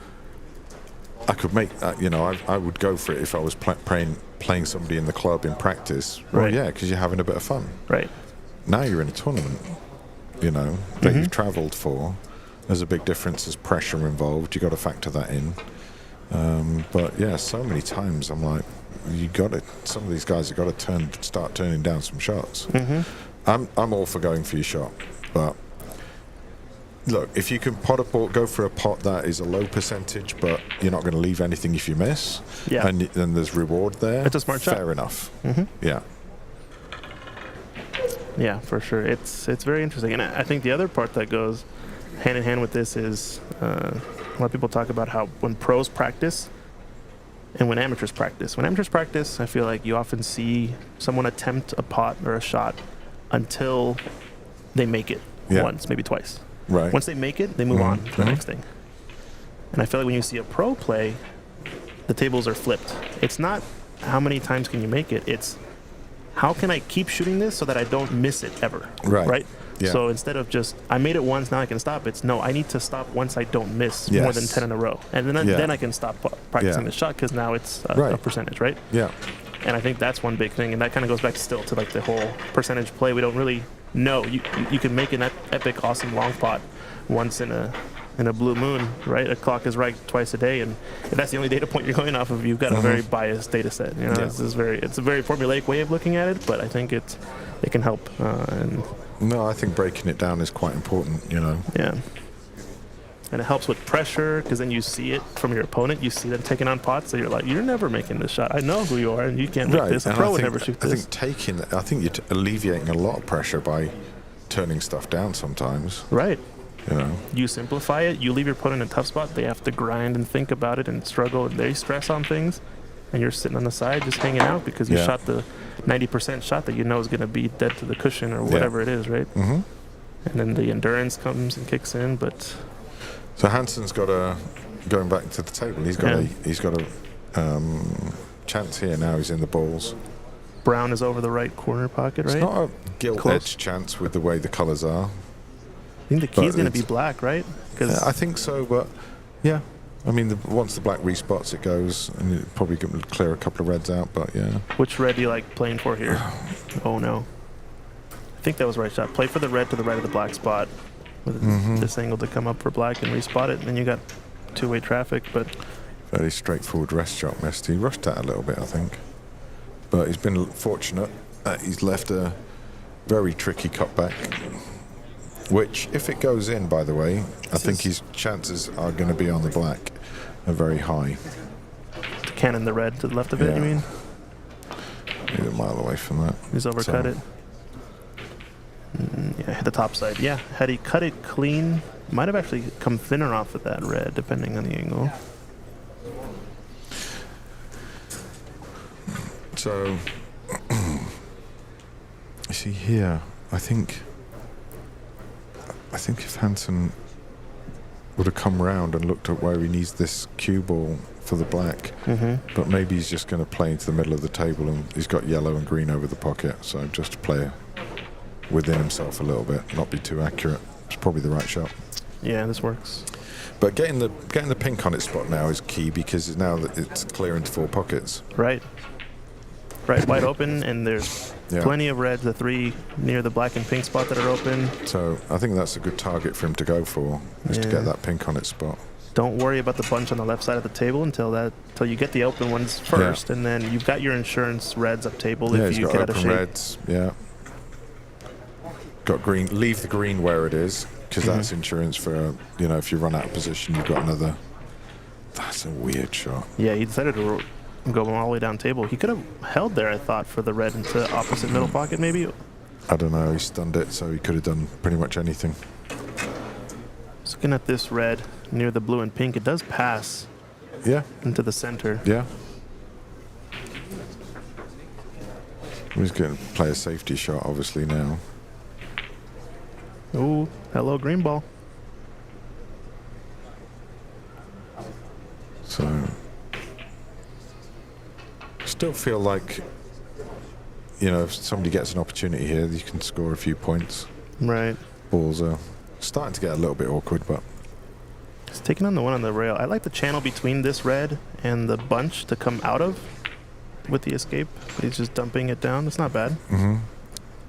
I could make I would go for it if I was playing somebody in the club in practice. Well, Right. yeah, because you're having a bit of fun. Right. Now you're in a tournament, that you've travelled for. There's a big difference. There's pressure involved. You got to factor that in. But yeah, so many times I'm like, some of these guys have got to start turning down some shots. I'm all for going for your shot, but look, if you can go for a pot that is a low percentage, but you're not going to leave anything if you miss, and then there's reward there. It's a smart shot. Fair enough. Yeah. Yeah, for sure. It's very interesting. And I think the other part that goes hand in hand with this is a lot of people talk about how when pros practice and when amateurs practice. When amateurs practice, I feel like you often see someone attempt a pot or a shot until they make it once, maybe twice. Right. Once they make it, they move on to the next thing. And I feel like when you see a pro play, the tables are flipped. It's not how many times can you make it, it's how can I keep shooting this so that I don't miss it ever? Right? Yeah. So instead of just, I made it once, now I can stop, it's no, I need to stop once I don't miss more than 10 in a row. And then I can stop practicing the shot because now it's a percentage, right? Yeah. And I think that's one big thing. And that kind of goes back still to like the whole percentage play. We don't really know. You can make an epic, awesome long pot once in a in a blue moon, right? A clock is right twice a day, and if that's the only data point you're going off of, you've got a very biased data set. You know, it's a very formulaic way of looking at it, but I think it can help. And no, I think breaking it down is quite important. You know. Yeah. And it helps with pressure because then you see it from your opponent. You see them taking on pots, so you're like, you're never making this shot. I know who you are, and you can't make this. A pro would never shoot this. I think you're alleviating a lot of pressure by turning stuff down sometimes. Right. You know. You simplify it. You leave your opponent in a tough spot. They have to grind and think about it and struggle. And they stress on things, and you're sitting on the side just hanging out because you shot the 90% shot that you know is going to be dead to the cushion or whatever it is, right? Mm-hmm. And then the endurance comes and kicks in, but. So Hansen's got going back to the table. He's got a chance here now. He's in the balls. Brown is over the right corner pocket, right? It's not a gilt-edged chance with the way the colours are. I think the key is going to be black, right? I think so, but yeah. I mean, once the black respots, it goes, and you probably can clear a couple of reds out, but yeah. Which red do you like playing for here? Oh, no. I think that was the right shot. Play for the red to the right of the black spot. With this angle to come up for black and respot it, and then you got two-way traffic, but... Very straightforward rest shot missed. He rushed that a little bit, I think. But he's been fortunate that he's left a very tricky cutback, which, if it goes in, by the way, I think his chances are going to be on the black are very high. To cannon the red to the left of it, you mean? He's a mile away from that. He's overcut it. Yeah, hit the top side. Yeah, had he cut it clean, might have actually come thinner off of that red, depending on the angle. So, you see here, I think if Hansen would have come round and looked at where he needs this cue ball for the black, but maybe he's just going to play into the middle of the table, and he's got yellow and green over the pocket, so just play within himself a little bit, not be too accurate. It's probably the right shot. Yeah, this works. But getting the pink on its spot now is key, because now that it's clear into four pockets. Right, wide open, and there's plenty of reds, the three near the black and pink spot that are open. So I think that's a good target for him to go for, is to get that pink on its spot. Don't worry about the bunch on the left side of the table until you get the open ones first, and then you've got your insurance reds up table if you get out of shape. Reds, got green. Leave the green where it is, because that's insurance for if you run out of position, you've got another. That's a weird shot. Yeah, he decided to go all the way down table. He could have held there, I thought, for the red into opposite middle pocket, maybe. I don't know. He stunned it, so he could have done pretty much anything. Just looking at this red near the blue and pink, it does pass. Yeah. Into the center. Yeah. He's going to play a safety shot, obviously, now. Ooh, hello, green ball. So, still feel like, if somebody gets an opportunity here, you can score a few points. Right. Balls are starting to get a little bit awkward, but... He's taking on the one on the rail. I like the channel between this red and the bunch to come out of with the escape. He's just dumping it down. It's not bad.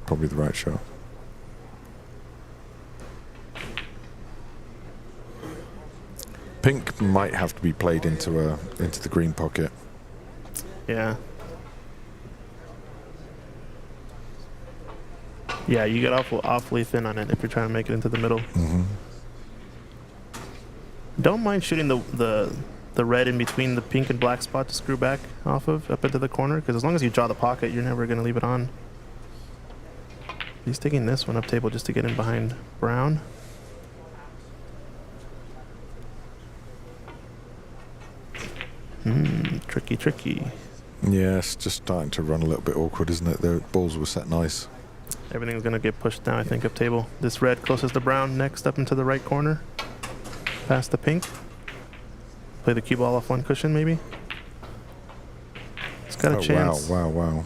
Probably the right shot. Pink might have to be played into the green pocket. Yeah. Yeah, you get awfully thin on it if you're trying to make it into the middle. Don't mind shooting the red in between the pink and black spot to screw back off of up into the corner, because as long as you draw the pocket, you're never going to leave it on. He's taking this one up table just to get in behind Brown. Tricky. Yeah, it's just starting to run a little bit awkward, isn't it? The balls were set nice. Everything's going to get pushed down, I think, up table. This red closest to Brown, next up into the right corner. Past the pink. Play the cue ball off one cushion, maybe. He's got a chance. Wow.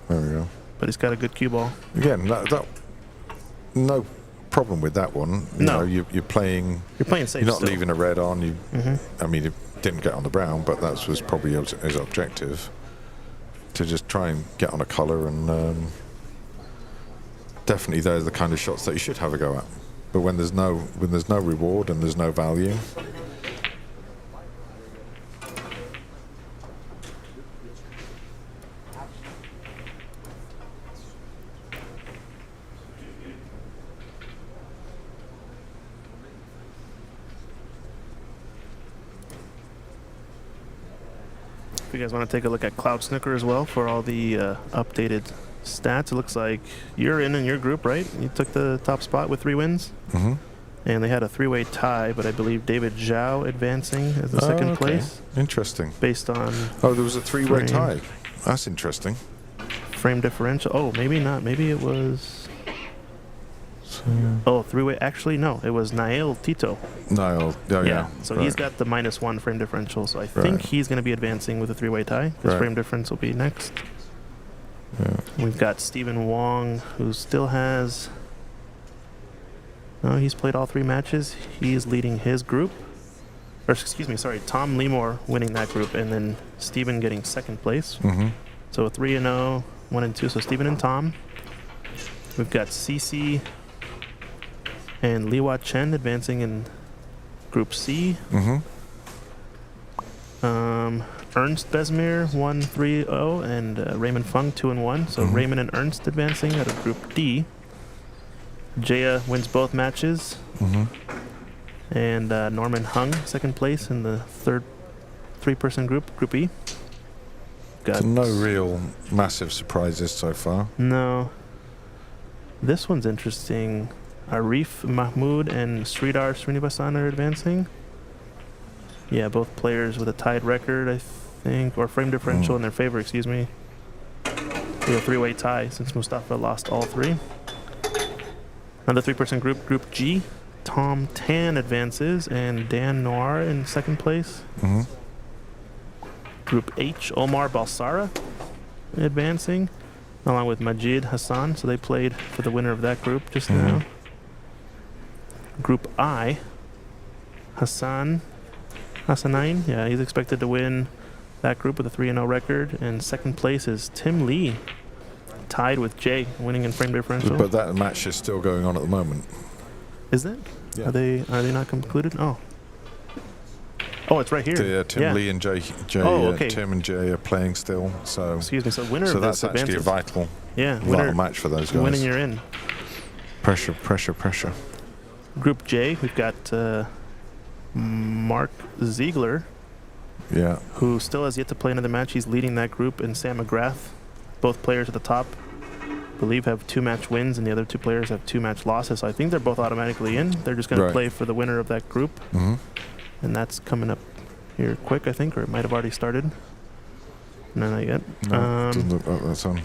There we go. But he's got a good cue ball. Again, that no problem with that one. You're playing. You're playing safe. You're not still. leaving a red on. I mean, it didn't get on the brown, but that was probably his objective, to just try and get on a colour, and definitely those are the kind of shots that you should have a go at. But when there's no reward and there's no value, If you guys want to take a look at Cloud Snooker as well for all the updated stats, it looks like you're in your group, right? You took the top spot with 3 wins. mm-hmm. And they had a 3-way tie, but I believe David Zhao advancing as the second place. Interesting. Based on there was a 3-way tie. That's interesting. frame differential. Oh, maybe not. Maybe it was... So, 3-way. Actually, no. It was Nael Tito. Niall. Oh, yeah. So right. he's got the -1 frame differential. So I think he's going to be advancing with a 3-way tie. His frame difference will be next. Yeah. We've got Stephen Wong, who still has... No, he's played all 3 matches. He is leading his group. Or, excuse me, sorry. Tom Lemore winning that group, and then Stephen getting second place. Mm-hmm. So 3-0, 1-2. So Stephen and Tom. We've got Cece and Liwa Chen advancing in Group C. Mm-hmm. Ernst Besmir 1-3-0, and Raymond Fung 2-1. So Raymond and Ernst advancing out of Group D. Jaya wins both matches. Mm-hmm. And Norman Hung second place in the third 3-person group, Group E. So no real massive surprises so far. No. This one's interesting. Arif Mahmood and Sridhar Srinivasan are advancing. Yeah, both players with a tied record, I think, or frame differential in their favor, excuse me. We have a 3-way tie since Mustafa lost all 3. Another 3-person group, Group G. Tom Tan advances and Dan Noir in second place. Mm-hmm. Group H, Omar Balsara advancing, along with Majid Hassan. So they played for the winner of that group just now. Group I, Hassanain. Yeah, he's expected to win that group with a 3-0 record. And second place is Tim Lee, tied with Jay, winning in frame differential. But that match is still going on at the moment. Is it? Yeah. Are they not concluded? Oh, it's right here. Tim Lee and Jay. Okay. Tim and Jay are playing still. So excuse me. So winner of that's this actually advances. a vital match for those guys. Winning, you're in. Pressure, pressure, pressure. Group J, we've got Mark Ziegler, who still has yet to play another match. He's leading that group, and Sam McGrath. Both players at the top, I believe, have 2-match wins, and the other 2 players have 2-match losses. So I think they're both automatically in. They're just going to play for the winner of that group. Mm-hmm. And that's coming up here quick, I think, or it might have already started. No, not yet. No, doesn't look like that's on.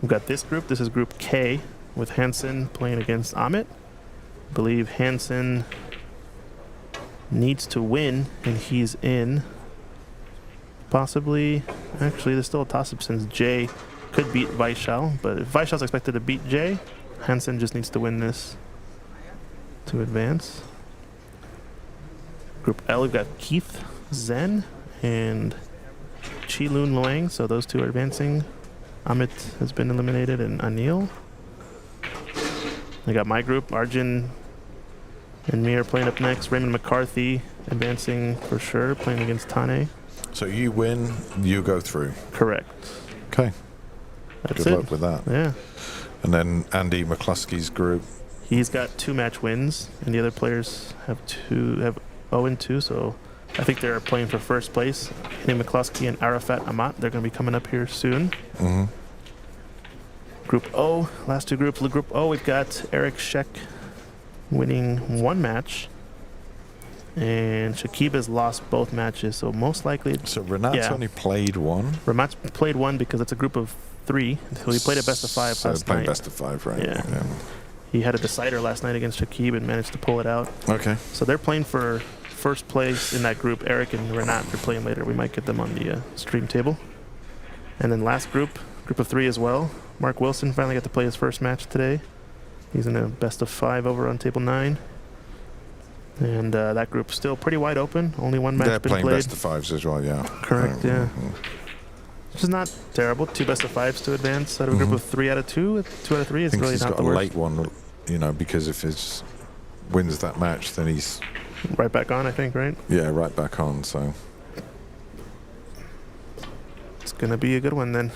We've got this group. This is Group K with Hansen playing against Amit. I believe Hansen needs to win, and he's in. Possibly. Actually, there's still a toss-up since Jay could beat Vaishal. But if Vaishal's expected to beat Jay, Hansen just needs to win this to advance. Group L, we've got Keith Zen and Chi-Lun Luang. So those 2 are advancing. Amit has been eliminated, and Anil. I got my group. Arjun and me are playing up next. Raymond McCarthy advancing for sure, playing against Tane. So you win, you go through. Correct. Okay. That's Good it. luck with that. Yeah. And then Andy McCluskey's group. He's got 2-match wins, and the other players have 0-2. So I think they're playing for first place. Andy McCluskey and Arafat Amat. They're going to be coming up here soon. Mm-hmm. Group O, last 2 groups. Group O, we've got Eric Sheck winning 1 match. And Shakib has lost both matches, so most likely... So Renat's only played 1? Renat's played 1 because it's a group of 3. So he played a best of 5 last night. best of 5, right? Yeah. He had a decider last night against Shakib and managed to pull it out. Okay. So they're playing for first place in that group. Eric and Renat are playing later. We might get them on the stream table. And then last group of 3 as well. Mark Wilson finally got to play his first match today. He's in a best of 5 over on table 9. And that group's still pretty wide open. Only 1 match They're been playing played. best of 5s as well, yeah. Correct, yeah. Which is not terrible. 2 best of 5s to advance out of a group of 3 out of 2. 2 out of 3 is I think really he's not got the a worst. late one, because if his wins that match, then he's Right back on, I think, right? right back on. So It's going to be a good one then.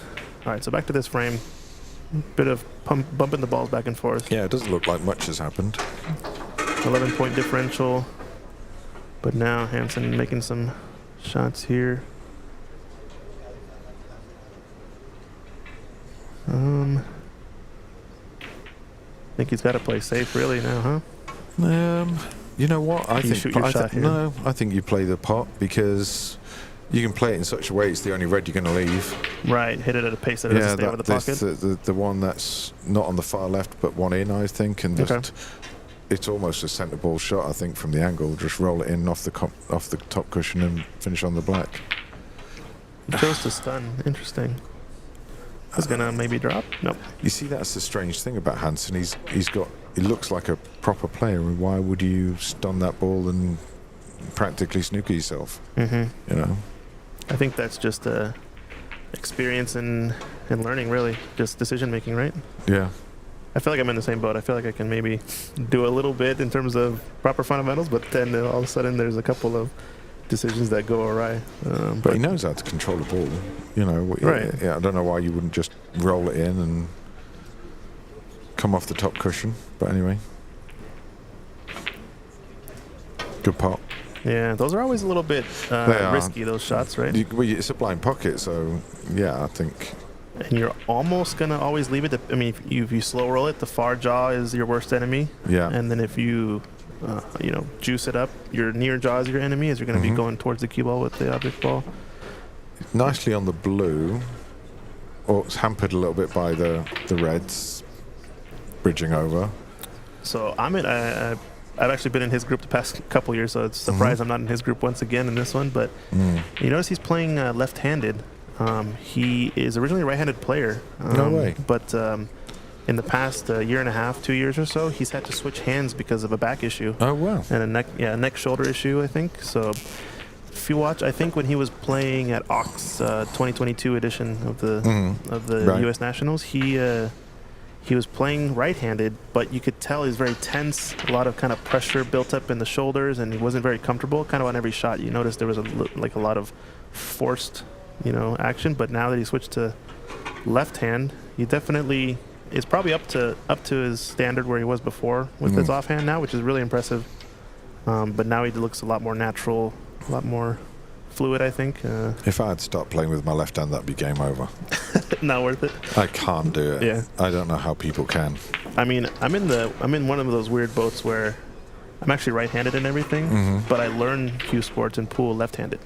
All right, so back to this frame. Bit of bumping the balls back and forth. yeah, it doesn't look like much has happened. 11-point differential. But now Hansen making some shots here. I think he's got to play safe really now, huh? You know what? I You think shoot your shot here. no. I think you play the pot because you can play it in such a way it's the only red you're going to leave. Right, hit it at a pace that it doesn't stay over the pocket. The one that's not on the far left but one in, I think, and just Okay. it's almost a centre ball shot. I think from the angle, just roll it in off the top cushion and finish on the black. He chose to stun. Interesting. He's gonna maybe drop. Nope. You see, that's the strange thing about Hansen. He looks like a proper player, and why would you stun that ball and practically snooker yourself? Mm-hmm. You know. I think that's just experience and learning, really. Just decision making, right? Yeah. I feel like I'm in the same boat. I feel like I can maybe do a little bit in terms of proper fundamentals, but then all of a sudden there's a couple of decisions that go awry. But he knows how to control the ball. You know. Right. Yeah. I don't know why you wouldn't just roll it in and come off the top cushion. But anyway. Good pot. Yeah, those are always a little bit They are. risky, those shots, right? It's a blind pocket, so yeah, I think. And you're almost going to always leave it. I mean, if you slow roll it, the far jaw is your worst enemy. Yeah. And then if you, juice it up, your near jaw is your enemy as you're going to be going towards the cue ball with the object ball. Nicely on the blue. Or it's hampered a little bit by the reds bridging over. So I've actually been in his group the past couple years, so it's a surprise I'm not in his group once again in this one. But you notice he's playing left-handed. He is originally a right-handed player. No way. But in the past year and a half, 2 years or so, he's had to switch hands because of a back issue. Oh, wow. And a neck-shoulder issue, I think. So if you watch, I think when he was playing at Ox 2022 edition of the Right. U.S. Nationals, he was playing right-handed, but you could tell he was very tense, a lot of kind of pressure built up in the shoulders, and he wasn't very comfortable. Kind of on every shot, you noticed there was a lot of forced, action. But now that he switched to left hand, he definitely is probably up to his standard where he was before with his offhand now, which is really impressive. But now he looks a lot more natural, a lot more fluid, I think. If I had stopped playing with my left hand, that'd be game over. Not worth it. I can't do it. Yeah. I don't know how people can. I mean, I'm in one of those weird boats where I'm actually right-handed and everything, but I learned cue sports and pool left-handed,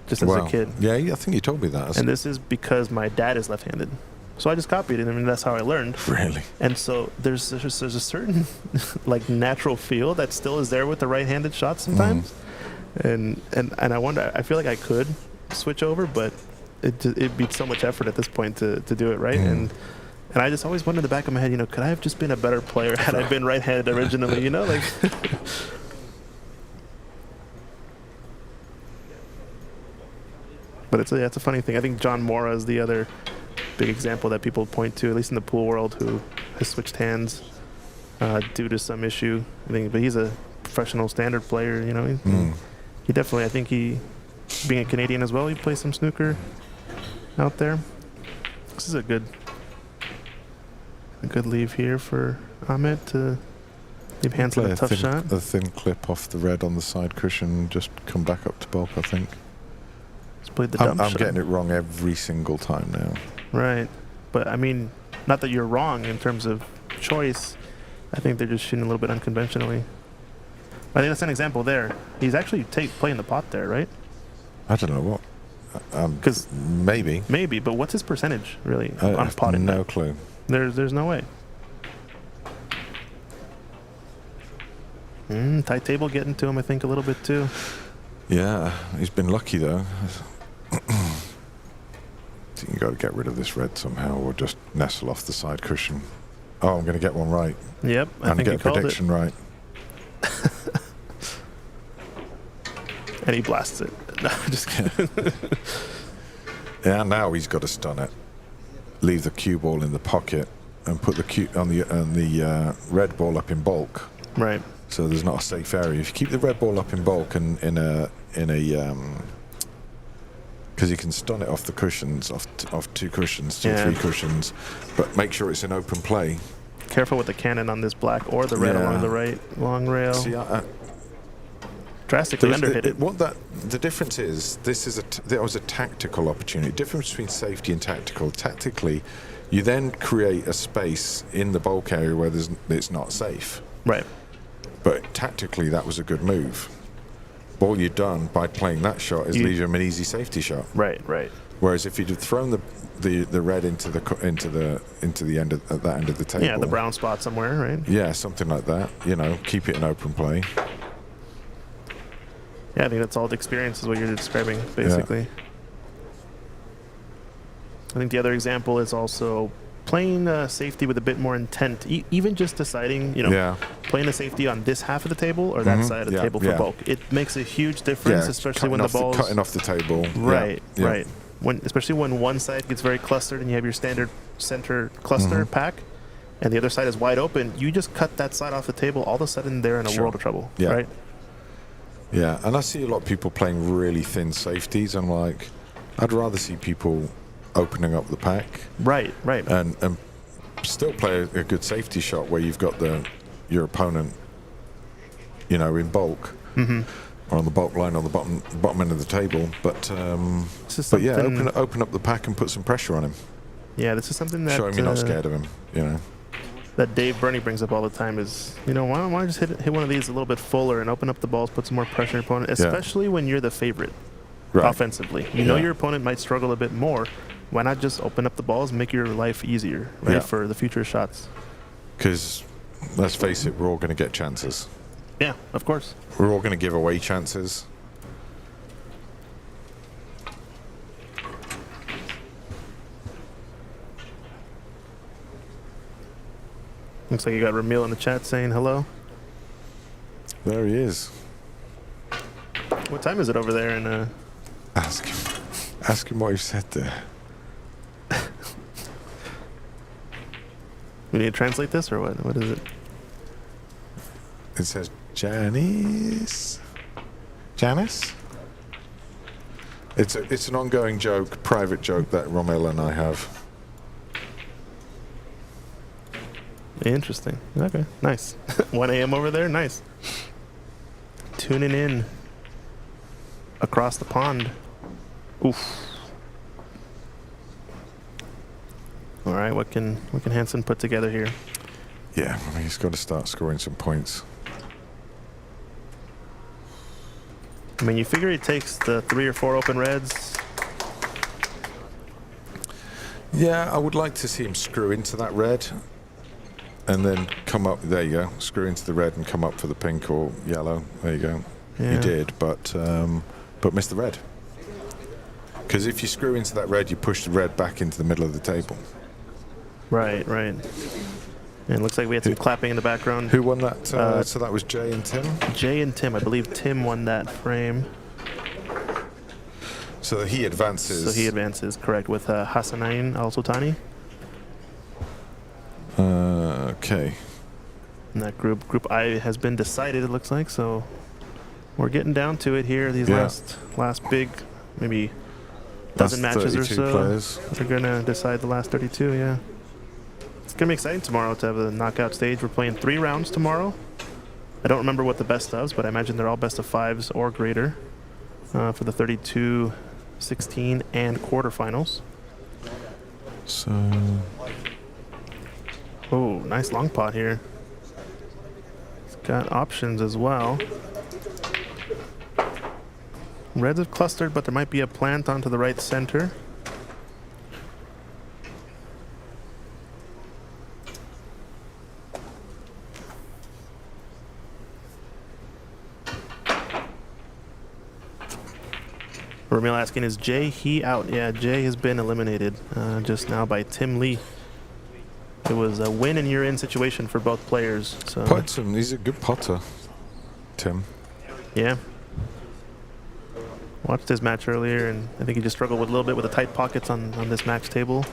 just as a kid. Yeah, I think you told me that. And this is because my dad is left-handed, so I just copied it. I mean, that's how I learned. Really? And so there's a certain like natural feel that still is there with the right-handed shots sometimes, and I wonder. I feel like I could switch over, but it'd be so much effort at this point to do it right. And I just always wonder in the back of my head, could I have just been a better player had I been right-handed originally? Like. But it's a funny thing. I think John Mora is the other big example that people point to, at least in the pool world, who has switched hands due to some issue. But he's a professional standard player. He definitely. I think being a Canadian as well, he plays some snooker out there. This is a good leave here for Ahmed to leave Hansen a tough shot. A thin clip off the red on the side cushion, just come back up to bulk, I think. Played the dump I'm shot. getting it wrong every single time now. Right. But, I mean, not that you're wrong in terms of choice. I think they're just shooting a little bit unconventionally. I think that's an example there. He's actually playing the pot there, right? I don't know what. Because maybe. Maybe, but what's his percentage, really, on potting? No clue. There's no way. Tight table getting to him, I think, a little bit, too. Yeah, he's been lucky, though. I think you got to get rid of this red somehow, or just nestle off the side cushion. Oh, I'm going to get one right. Yep, I and think get he a called prediction right. And he blasts it. No, just kidding. Yeah, now he's got to stun it. Leave the cue ball in the pocket and put the red ball up in bulk. Right. so there's not a safe area. If you keep the red ball up in bulk and in a because you can stun it off the cushions, off 2 cushions, 2 or 3 cushions, but make sure it's in open play. Careful with the cannon on this black or the red along the right long rail. See, Drastically underhit it. The difference is, there was a tactical opportunity. Difference between safety and tactical. Tactically, you then create a space in the bulk area where it's not safe. Right. But tactically, that was a good move. All you've done by playing that shot is leave him an easy safety shot. Right. Whereas if you'd have thrown the red into the end of at that end of the table. Yeah, the brown spot somewhere, right? Yeah, something like that. Keep it in open play. Yeah, I think that's all the experience is what you're describing, basically. Yeah. I think the other example is also playing safety with a bit more intent. Even just deciding, playing the safety on this half of the table or that side of the table for bulk. It makes a huge difference, especially when the ball's cutting off the table. Right. Especially when one side gets very clustered and you have your standard center cluster pack, and the other side is wide open. You just cut that side off the table. All of a sudden, they're in a world of trouble. Yeah. Right. Yeah, and I see a lot of people playing really thin safeties. I'm like, I'd rather see people opening up the pack. Right. And still play a good safety shot where you've got your opponent, in bulk. Mm-hmm. Or on the bulk line on the bottom end of the table. But open up the pack and put some pressure on him. Yeah, this is something that... Show him you're not scared of him, That Dave Burney brings up all the time is, why don't I just hit one of these a little bit fuller and open up the balls, put some more pressure on your opponent, especially when you're the favorite offensively. You know your opponent might struggle a bit more. Why not just open up the balls and make your life easier, for the future shots? Because, let's face it, we're all going to get chances. Yeah, of course. We're all going to give away chances. Looks like you got Ramil in the chat saying hello. There he is. What time is it over there? And ask him what he said there. We need to translate this, or what? What is it? It says Janice. Janice? It's an ongoing joke, private joke that Romel and I have. Interesting. Okay, nice. 1 a.m. over there, nice. Tuning in across the pond. Oof. All right, what can Hansen put together here? Yeah, he's got to start scoring some points. I mean, you figure he takes the 3 or 4 open reds. Yeah, I would like to see him screw into that red. And then come up, there you go, screw into the red and come up for the pink or yellow. There you go. Yeah. He did, but missed the red. Because if you screw into that red, you push the red back into the middle of the table. Right. And it looks like we had some clapping in the background. Who won that? So that was Jay and Tim? Jay and Tim. I believe Tim won that frame. So he advances. Correct, with Hassanain Al-Sultani. Okay. And that group I has been decided, it looks like, so we're getting down to it here. These last big, maybe dozen matches or so. Players. They're gonna decide the last 32. Yeah, it's gonna be exciting tomorrow to have the knockout stage. We're playing 3 rounds tomorrow. I don't remember what the best ofs, but I imagine they're all best of 5s or greater for the 32, 16, and quarterfinals. So. Oh, nice long pot here. It's got options as well. Reds have clustered, but there might be a plant onto the right center. Ramil asking, is Jay out? Yeah, Jay has been eliminated just now by Tim Lee. It was a win and you're in situation for both players. So Puts him. He's a good putter, Tim. Yeah. Watched his match earlier, and I think he just struggled with a little bit with the tight pockets on this match table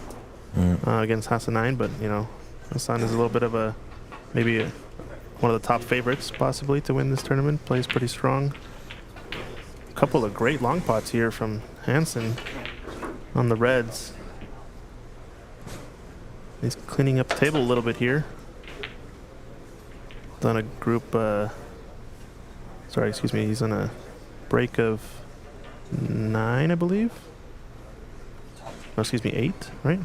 against Hassanain. But Hassan is a little bit of maybe a one of the top favorites possibly to win this tournament. Plays pretty strong. A couple of great long pots here from Hansen on the reds. He's cleaning up the table a little bit here. Done a group, sorry, excuse me, he's on a break of 9, I believe. Oh, excuse me, 8, right?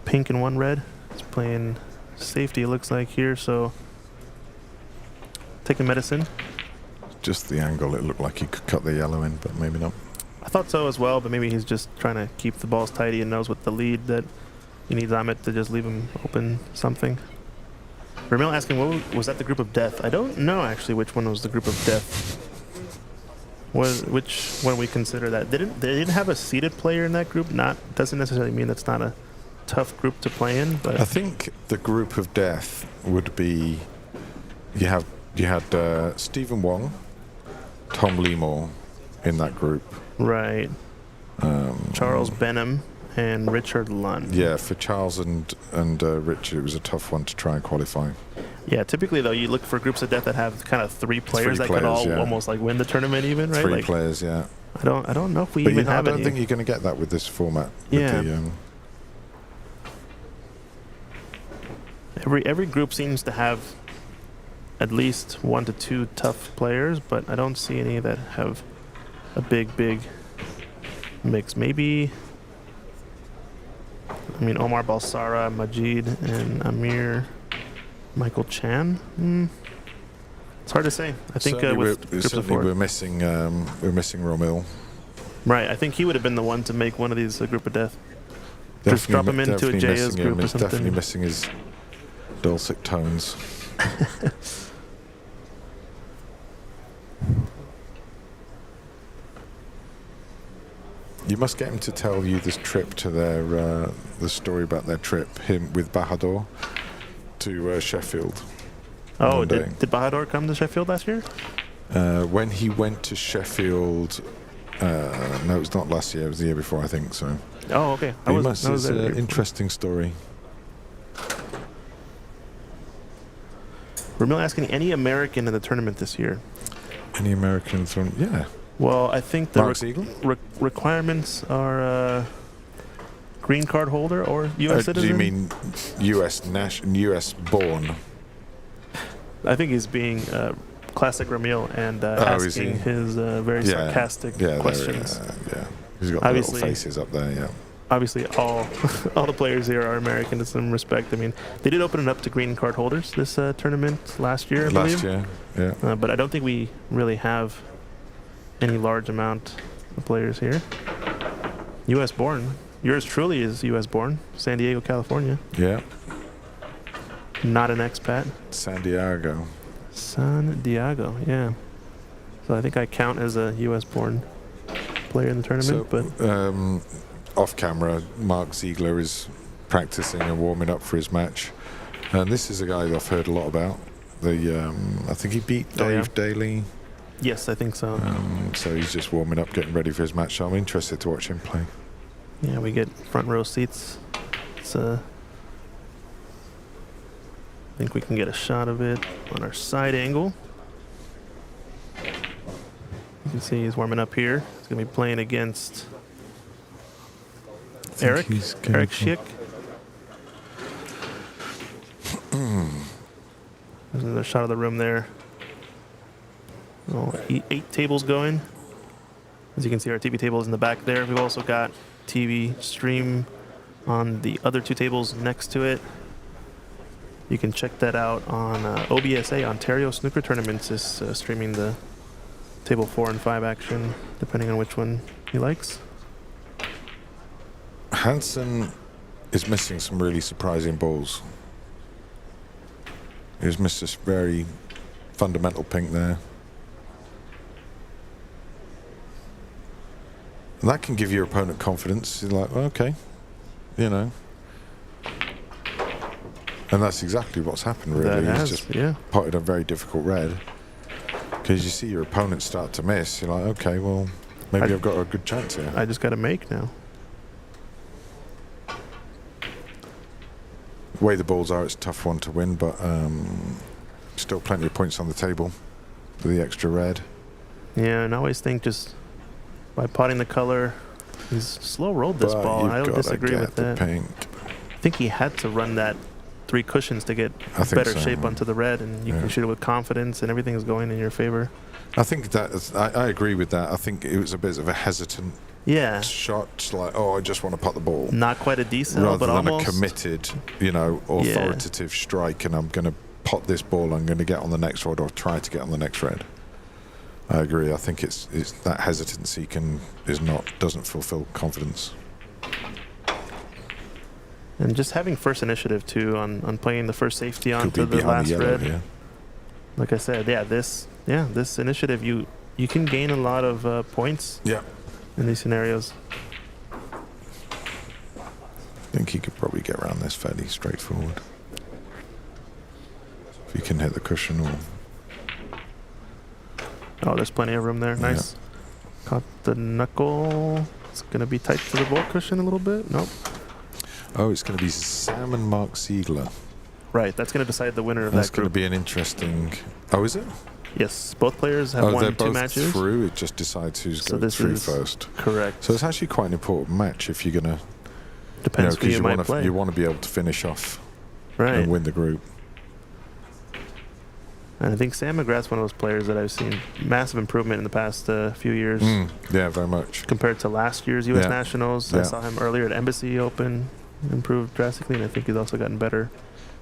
Pink and 1 red. He's playing safety, it looks like here, so taking medicine. Just the angle, it looked like he could cut the yellow in, but maybe not. I thought so as well, but maybe he's just trying to keep the balls tidy and knows with the lead that he needs Amit to just leave him open something. Ramil asking, what was that the group of death? I don't know actually which one was the group of death. Which one we consider that? They didn't have a seeded player in that group. Doesn't necessarily mean that's not a tough group to play in. But I think the group of death would be you had Stephen Wong, Tom Leemore in that group. Right. Charles Benham and Richard Lund. Yeah, for Charles and Richard, it was a tough one to try and qualify. Yeah, typically though, you look for groups of death that have kind of 3 players that could all almost like win the tournament, even, right? 3 players, yeah. I don't know if we but even have I don't any. think you're going to get that with this format. Yeah. With Every group seems to have at least 1 to 2 tough players, but I don't see any that have a big mix. Maybe, I mean, Omar Balsara, Majid, and Amir Michael Chan. It's hard to say. I think with groups of 4. we're missing Romil. Right. I think he would have been the one to make one of these a group of death. Just drop him into a JS group or something. Definitely missing his dulcet tones. You must get him to tell you this trip to their the story about their trip, him with Bahadur to Sheffield. Oh, did Bahadur come to Sheffield last year? When he went to Sheffield, no, it was not last year. It was the year before, I think. So. Oh, okay. It's an interesting story. Ramil asking, any American in the tournament this year? Any American from? Yeah. Well, I think the requirements are green card holder or U.S. citizen. Do you mean U.S. born? I think he's being classic Ramil and asking his very sarcastic questions. He's got the little faces up there. Yeah. Obviously, all the players here are American in some respect. I mean, they did open it up to green card holders this tournament last year, I believe. Last year, yeah. But I don't think we really have any large amount of players here. U.S. born. Yours truly is U.S. born. San Diego, California. Yeah. Not an expat. San Diego, yeah. So I think I count as a U.S. born player in the tournament. But off camera, Mark Ziegler is practicing and warming up for his match. And this is a guy that I've heard a lot about. I think he beat Dave Daly. Yes, I think so. So he's just warming up, getting ready for his match. So I'm interested to watch him play. Yeah, we get front row seats. I think we can get a shot of it on our side angle. You can see he's warming up here. He's going to be playing against Eric Schick. There's another shot of the room there. 8 tables going. As you can see, our TV table is in the back there. We've also got TV stream on the other 2 tables next to it. You can check that out on OBSA. Ontario Snooker Tournaments is streaming the table 4 and 5 action, depending on which one he likes. Hansen is missing some really surprising balls. He's missed this very fundamental pink there. And that can give your opponent confidence. You're like, well, okay, you know. And that's exactly what's happened, really. He's just potted a very difficult red. Because you see your opponent start to miss. You're like, okay, well, maybe I've got a good chance here. I just got to make now. The way the balls are, it's a tough one to win, but Still plenty of points on the table for the extra red. Yeah, and I always think just by potting the color, he's slow rolled this But ball, and I you've don't gotta disagree get with the that. pink. I think he had to run that 3 cushions to get I think better so. shape onto the red, and you can shoot it with confidence, and everything is going in your favor. I think that I agree with that. I think it was a bit of a hesitant Yeah, shot, just like, oh, I just want to pot the ball, not quite a decel, rather but than almost. a committed, authoritative strike. And I'm going to pot this ball. I'm going to get on the next red, or try to get on the next red. I agree. I think it's that hesitancy doesn't fulfill confidence. And just having first initiative too on playing the first safety Could onto be the behind last the yellow red. here. Like I said, this initiative, you can gain a lot of points Yeah. in these scenarios. I think he could probably get around this fairly straightforward. If he can hit the cushion or... Oh, there's plenty of room there. Nice. Caught the knuckle. It's going to be tight to the ball cushion a little bit. Nope. Oh, it's going to be Sam and Mark Ziegler. Right. That's going to decide the winner of That's that going to group. be an interesting... Oh, is it? Yes. Both players have they're won 2 both matches. through. It just decides who's So going this through is first. Correct. So it's actually quite an important match if you're going to... Depends who you might play. You want to be able to finish off Right. and win the group. And I think Sam McGrath's one of those players that I've seen massive improvement in the past few years Yeah, very much. compared to last year's U.S. Yeah. Nationals. Yeah. I saw him earlier at Embassy Open, improved drastically, and I think he's also gotten better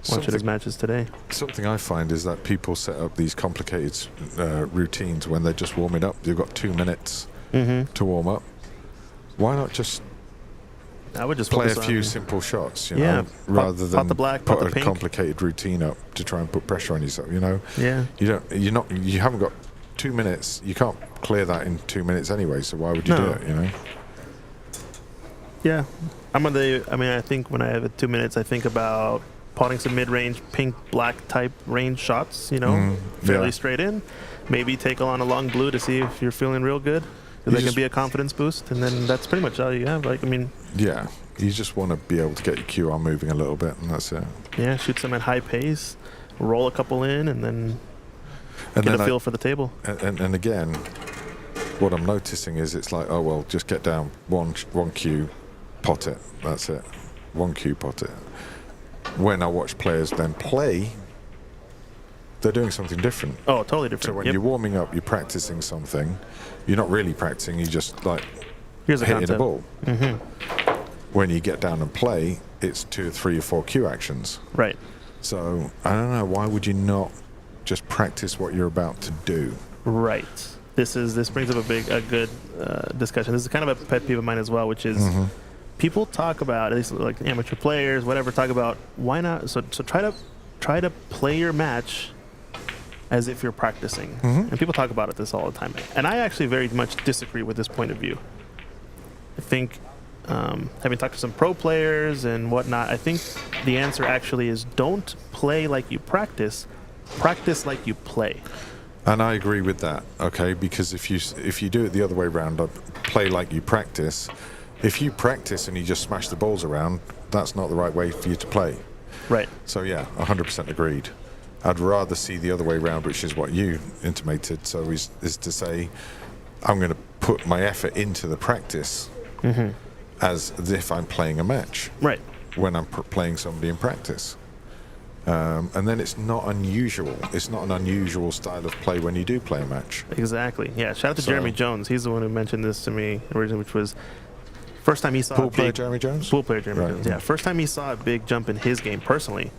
watching his matches today. Something I find is that people set up these complicated routines when they're just warming up. You've got 2 minutes to warm up. Why not just I would just play a focus few on- simple shots, Yeah, rather than pot the black, put pot the a pink. complicated routine up to try and put pressure on yourself. Yeah. You haven't got 2 minutes. You can't clear that in 2 minutes anyway. So why would you No. do it? Yeah. I think when I have 2 minutes, I think about potting some mid-range pink black type range shots, fairly straight in. Maybe take on a long blue to see if you're feeling real good. That can be a confidence boost, and then that's pretty much all you have. Yeah, you just want to be able to get your QR moving a little bit, and that's it. Yeah, shoot some at high pace, roll a couple in, and then get a feel for the table. And again, what I'm noticing is it's like, oh well, just get down one cue, pot it. That's it. 1 cue, pot it. When I watch players then play, they're doing something different. Oh, totally different. So when you're warming up, you're practicing something. You're not really practicing. You just Here's a hitting concept. a ball. When you get down and play, it's 2, 3, or 4 cue actions. Right. So I don't know. Why would you not just practice what you're about to do? Right. This brings up a good discussion. This is kind of a pet peeve of mine as well, which is people talk about, at least like amateur players, whatever, talk about why not. So try to play your match as if you're practicing. And people talk about this all the time. And I actually very much disagree with this point of view. I think, having talked to some pro players and whatnot, I think the answer actually is don't play like you practice like you play. And I agree with that. Okay, because if you do it the other way around, play like you practice. If you practice and you just smash the balls around, that's not the right way for you to play. Right. So yeah, 100% agreed. I'd rather see the other way around, which is what you intimated. So is to say, I'm going to put my effort into the practice as if I'm playing a match. Right. When I'm playing somebody in practice. And then it's not unusual. It's not an unusual style of play when you do play a match. Exactly. Yeah. Shout out to Jeremy Jones. He's the one who mentioned this to me originally, which was first time he saw Pool player Jeremy Jones? Pool player Jeremy Right. Jones. Yeah. First time he saw a big jump in his game personally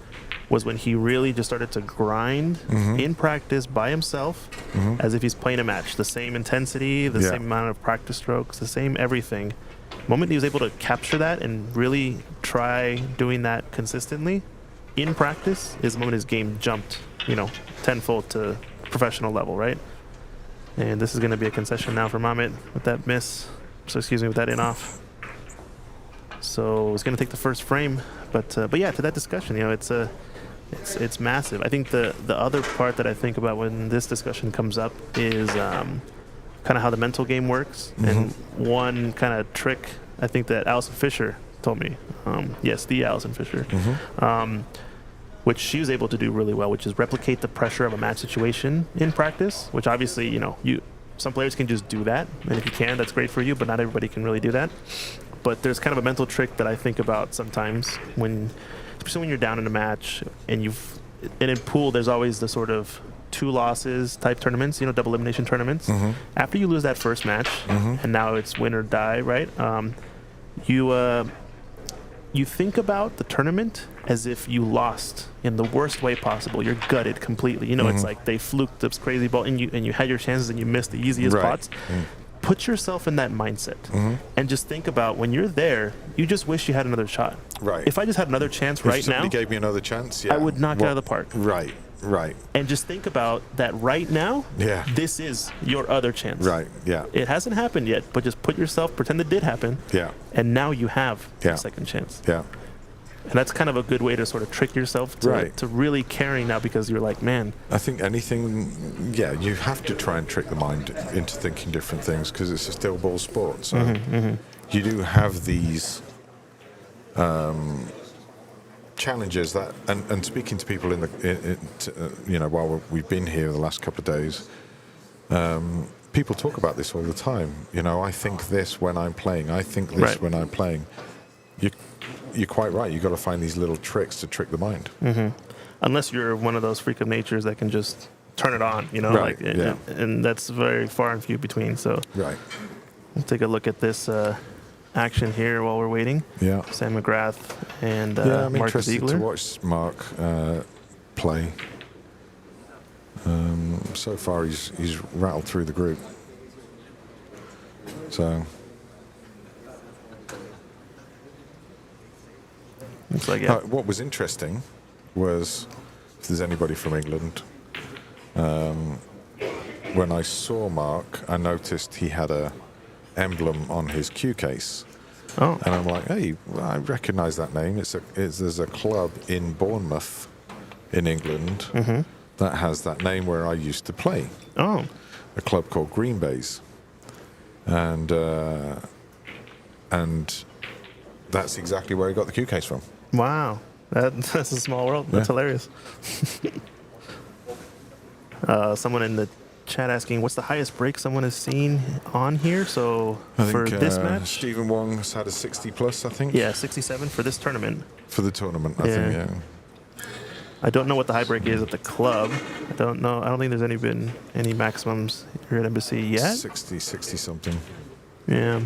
was when he really just started to grind in practice by himself as if he's playing a match. The same intensity, the same amount of practice strokes, the same everything. The moment he was able to capture that and really try doing that consistently in practice is the moment his game jumped, tenfold to professional level, right? And this is going to be a concession now for Mamet with that miss. So excuse me, with that in off. So it's going to take the first frame, but yeah, to that discussion, it's massive. I think the other part that I think about when this discussion comes up is kind of how the mental game works. And one kind of trick I think that Allison Fisher told me. Yes, the Allison Fisher. which she was able to do really well, which is replicate the pressure of a match situation in practice, which obviously, some players can just do that. And if you can, that's great for you, but not everybody can really do that. But there's kind of a mental trick that I think about sometimes especially when you're down in a match and in pool, there's always the sort of 2 losses type tournaments, double elimination tournaments. Mm-hmm. After you lose that first match, and now it's win or die, right? You think about the tournament as if you lost in the worst way possible. You're gutted completely. It's like they fluked this crazy ball, and you had your chances and you missed the easiest pots. Put yourself in that mindset and just think about when you're there, you just wish you had another shot. Right. If I just had another chance right now, somebody gave me another chance, I would knock it out of the park. Right. And just think about that right now. Yeah. This is your other chance. Right. Yeah. It hasn't happened yet, but just pretend it did happen. Yeah. And now you have Yeah. a second chance. Yeah. And that's kind of a good way to sort of trick yourself to really caring now, because you're like, man. I think you have to try and trick the mind into thinking different things, because it's a still ball sport. So you do have these challenges that, and speaking to people while we've been here the last couple of days, people talk about this all the time. I think this when I'm playing. I think this when I'm playing. You're quite right. You've got to find these little tricks to trick the mind. Unless you're one of those freak of natures that can just turn it on, Right, and that's very far and few between. So Right. we'll take a look at this action here while we're waiting. Yeah. Sam McGrath and I'm Mark interested Ziegler. to watch Mark play. So far, he's rattled through the group. So. Looks like What was interesting was, if there's anybody from England, when I saw Mark, I noticed he had a emblem on his cue case. Oh. And I'm like, hey, I recognise that name. There's a club in Bournemouth, in England, that has that name where I used to play. Oh. A club called Green Bays, and that's exactly where he got the cue case from. Wow. That's a small world. That's hilarious. Someone in the chat asking, what's the highest break someone has seen on here? So for this match? Stephen Wong's had a 60 plus, I think. Yeah, 67 for this tournament. For the tournament, I think, yeah. I don't know what the high break is at the club. I don't know. I don't think there's been any maximums here at Embassy yet. 60 something. Yeah.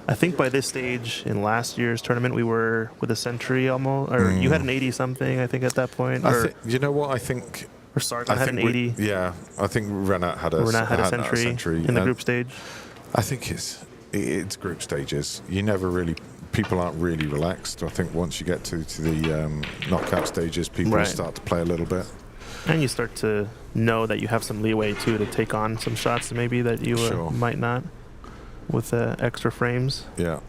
I think by this stage in last year's tournament, we were with a century almost, or you had an 80 something, I think, at that point. You know what? I think. Or Sargon had an 80. I think Renat had a century in the group stage. I think it's group stages. People aren't really relaxed. I think once you get to the knockout stages, people start to play a little bit. And you start to know that you have some leeway, too, to take on some shots maybe that you might not with extra frames. Yeah.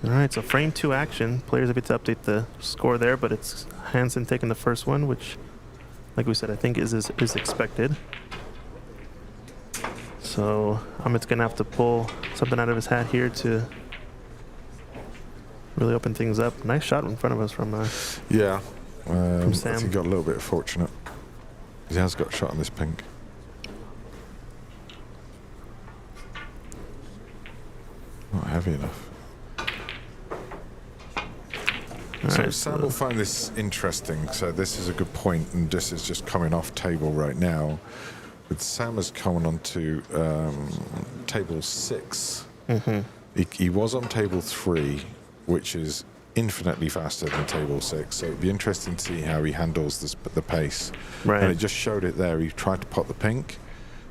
All right, so frame 2 action. Players have to update the score there, but it's Hansen taking the first one, which, like we said, I think is expected. So Amit's going to have to pull something out of his hat here to really open things up. Nice shot in front of us from Sam. I Sam. think he got a little bit fortunate. He has got a shot on this pink. Not heavy enough. So Sam will find this interesting. So this is a good point, and this is just coming off table right now. But Sam has come on to table 6. He was on table 3, which is infinitely faster than table 6. So it'd be interesting to see how he handles the pace. Right. And it just showed it there. He tried to pot the pink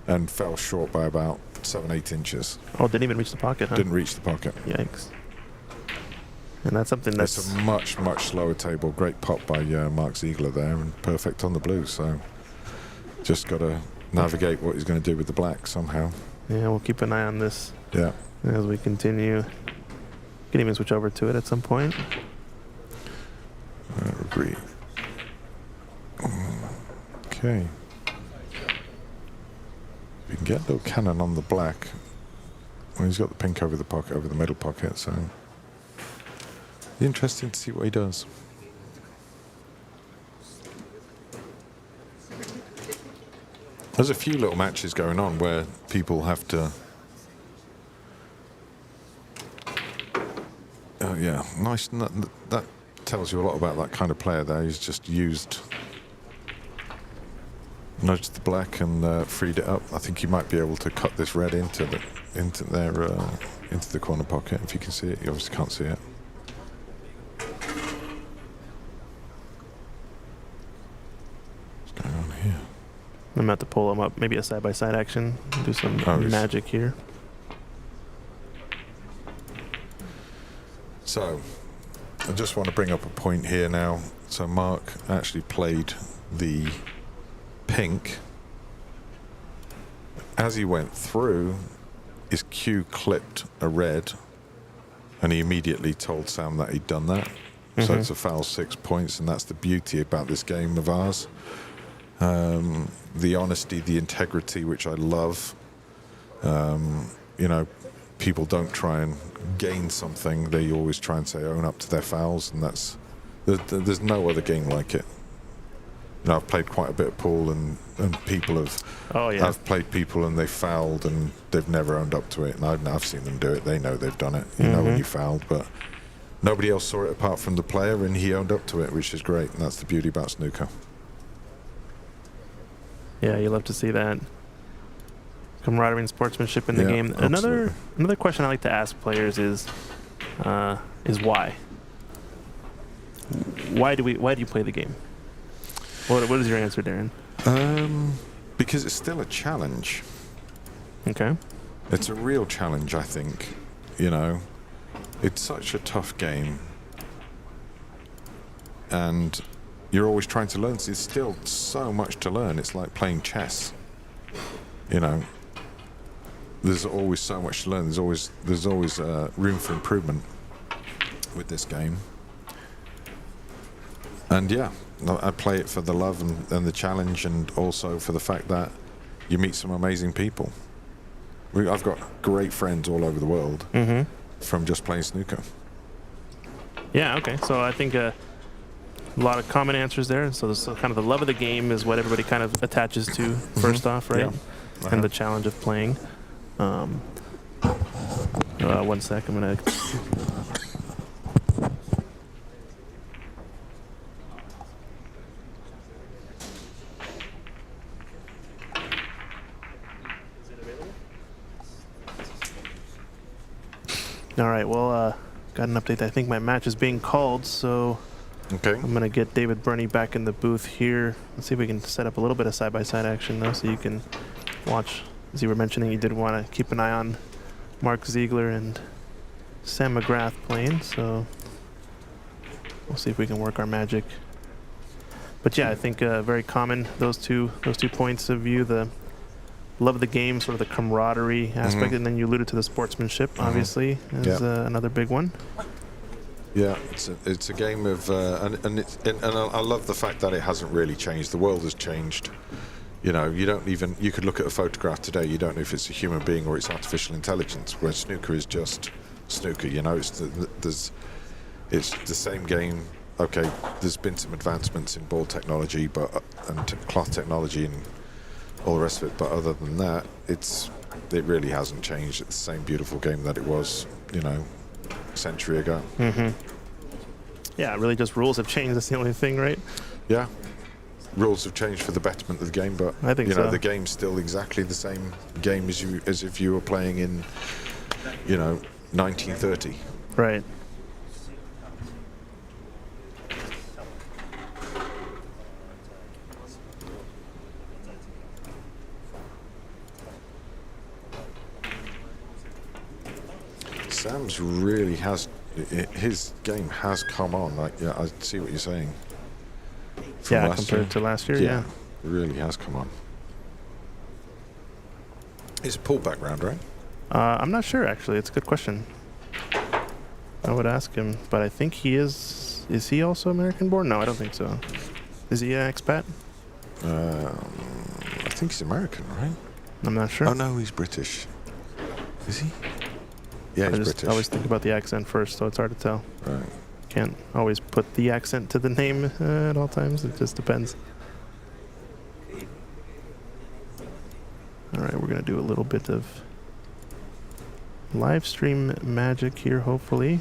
and fell short by about 7-8 inches. Oh, didn't even reach the pocket, huh? Didn't reach the pocket. Yikes. And that's something that's... It's a much, much slower table. Great pot by Mark Ziegler there, and perfect on the blue. So just got to navigate what he's going to do with the black somehow. Yeah, we'll keep an eye on this. Yeah. As we continue. Can even switch over to it at some point. I agree. Okay. We can get a little cannon on the black. Well, he's got the pink over the middle pocket, so Interesting to see what he does. There's a few little matches going on where people have to. Oh yeah, nice. That tells you a lot about that kind of player. There, he's just nudged the black and freed it up. I think he might be able to cut this red into the corner pocket. If you can see it, you obviously can't see it. What's going on here? I'm about to pull him up, maybe a side-by-side action, do some magic here. So, I just want to bring up a point here now. So Mark actually played the pink. As he went through, his cue clipped a red, and he immediately told Sam that he'd done that. So it's a foul, 6 points, and that's the beauty about this game of ours. The honesty, the integrity, which I love. You know, people don't try and gain something. They always try and say own up to their fouls, and there's no other game like it. You know, I've played quite a bit of pool, and people have. Oh yeah. I've played people and they fouled and they've never owned up to it, and I've seen them do it. They know they've done it. You know when you fouled, but nobody else saw it apart from the player, and he owned up to it, which is great. And that's the beauty about snooker. Yeah, you love to see that camaraderie and sportsmanship in the game. Absolutely. Another question I like to ask players is why? Why do you play the game? What is your answer, Darren? Because it's still a challenge. Okay. It's a real challenge, I think. You know, it's such a tough game, and you're always trying to learn. There's still so much to learn. It's like playing chess. You know, there's always so much to learn. There's always room for improvement with this game. And yeah, I play it for the love and the challenge, and also for the fact that you meet some amazing people. I've got great friends all over the world from just playing snooker. Yeah, okay. So I think a lot of common answers there. So kind of the love of the game is what everybody kind of attaches to first off, right? Yeah. And the challenge of playing. 1 sec, I'm going to... All right, well, got an update. I think my match is being called, so Okay. I'm going to get David Burney back in the booth here. Let's see if we can set up a little bit of side-by-side action, though, so you can watch. As you were mentioning, you did want to keep an eye on Mark Ziegler and Sam McGrath playing, so we'll see if we can work our magic. But yeah, I think very common, those two points of view, the love of the game, sort of the camaraderie aspect, and then you alluded to the sportsmanship, obviously, is another big one. Yeah, it's a game of, and I love the fact that it hasn't really changed. The world has changed. You know, you could look at a photograph today, you don't know if it's a human being or it's artificial intelligence, where snooker is just snooker, you know, it's the same game. Okay, there's been some advancements in ball technology, and cloth technology and all the rest of it, but other than that, it really hasn't changed. It's the same beautiful game that it was, you know, a century ago. Yeah, really just rules have changed, that's the only thing, right? Yeah. Rules have changed for the betterment of the game, but I think you know, so. the game's still exactly the same game as if you were playing in, you know, 1930. Right. Sam's really his game has come on. Like, yeah, I see what you're saying. From Yeah, last compared year. to last year, yeah. It really has come on. It's a pullback round, right? I'm not sure, actually. It's a good question. I would ask him, but I think he is. Is he also American born? No, I don't think so. Is he an expat? I think he's American, right? I'm not sure. Oh no, he's British. Is he? Yeah, he's British. I always think about the accent first, so it's hard to tell. Right. Can't always put the accent to the name at all times. It just depends. All right, we're going to do a little bit of live stream magic here, hopefully.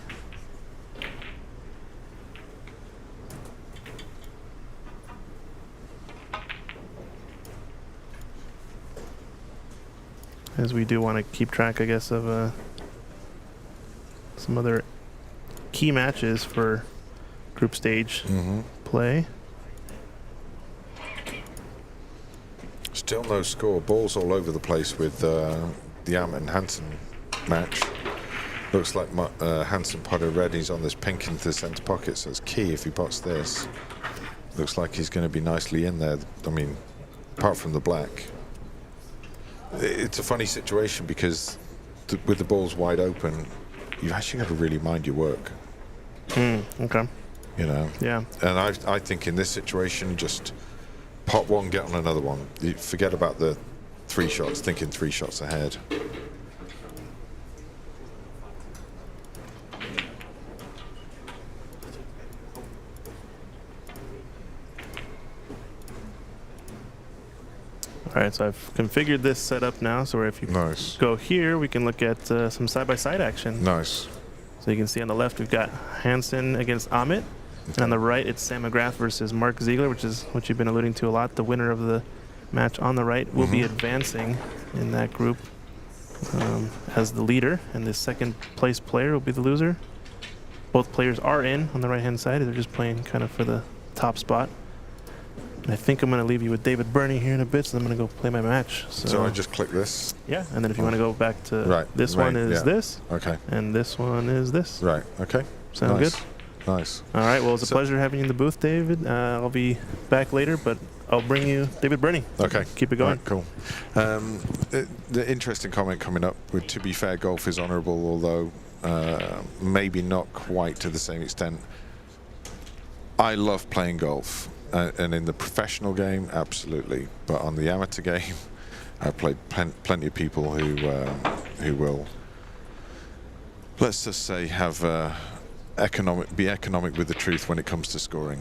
As we do want to keep track, I guess, of some other key matches for group stage play. Still no score. Balls all over the place with the Amit and Hansen match. Looks like Hansen potted red. He's on this pink into the centre pocket, so it's key if he pots this. Looks like he's going to be nicely in there. I mean, apart from the black. It's a funny situation because with the balls wide open, you've actually got to really mind your work. Okay. You know? Yeah. And I think in this situation, just pot one, get on another one. You forget about the 3 shots, thinking 3 shots ahead. All right, so I've configured this setup now, so if you Nice. go here, we can look at some side-by-side action. Nice. So you can see on the left, we've got Hansen against Amit. And on the right, it's Sam McGrath versus Mark Ziegler, which is what you've been alluding to a lot. The winner of the match on the right will be advancing in that group as the leader, and the second place player will be the loser. Both players are in on the right-hand side. They're just playing kind of for the top spot. And I think I'm going to leave you with David Burney here in a bit, so I'm going to go play my match. So I just click this? Yeah, and then if you want to go back to this one is this. Okay. And this one is this. Right, okay. Sound Nice. good? Nice. All right, well, it's a pleasure having you in the booth, David. I'll be back later, but I'll bring you David Burney. Okay. Keep it going. Right, cool. The interesting comment coming up with, to be fair, golf is honourable, although maybe not quite to the same extent. I love playing golf, and in the professional game, absolutely. But on the amateur game, I've played plenty of people who will, let's just say, have be economic with the truth when it comes to scoring.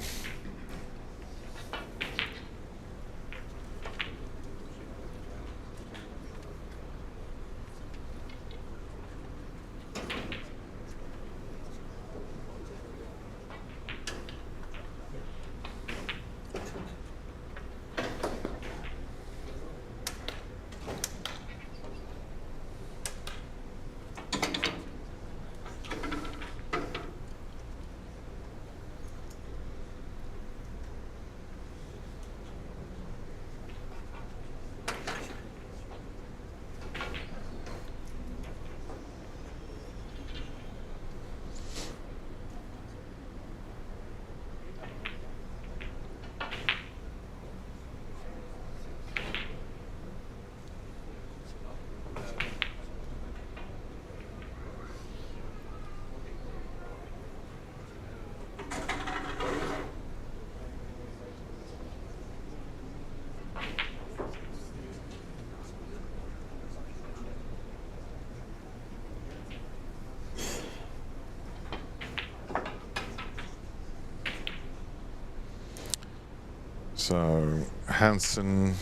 So Hansen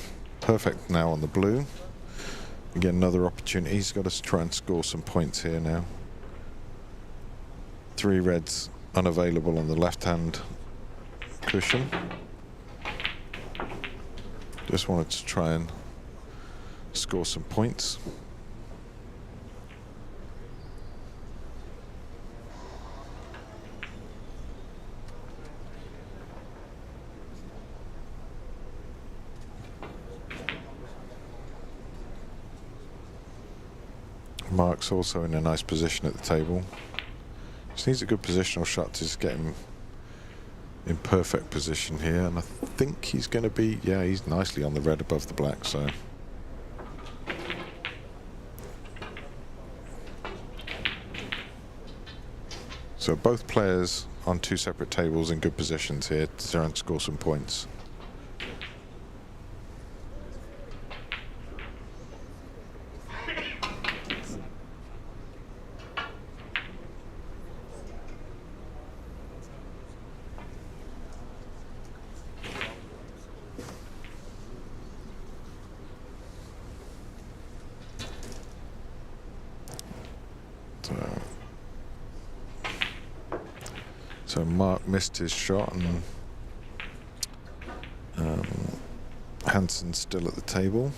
perfect now on the blue. Again, another opportunity. He's got to try and score some points here now. 3 reds unavailable on the left-hand cushion. Just wanted to try and score some points. Mark's also in a nice position at the table. Just needs a good positional shot to just get him in perfect position here, and I think he's going to be, yeah, he's nicely on the red above the black, so. So both players on 2 separate tables in good positions here to try and score some points. So Mark missed his shot, and Hansen's still at the table.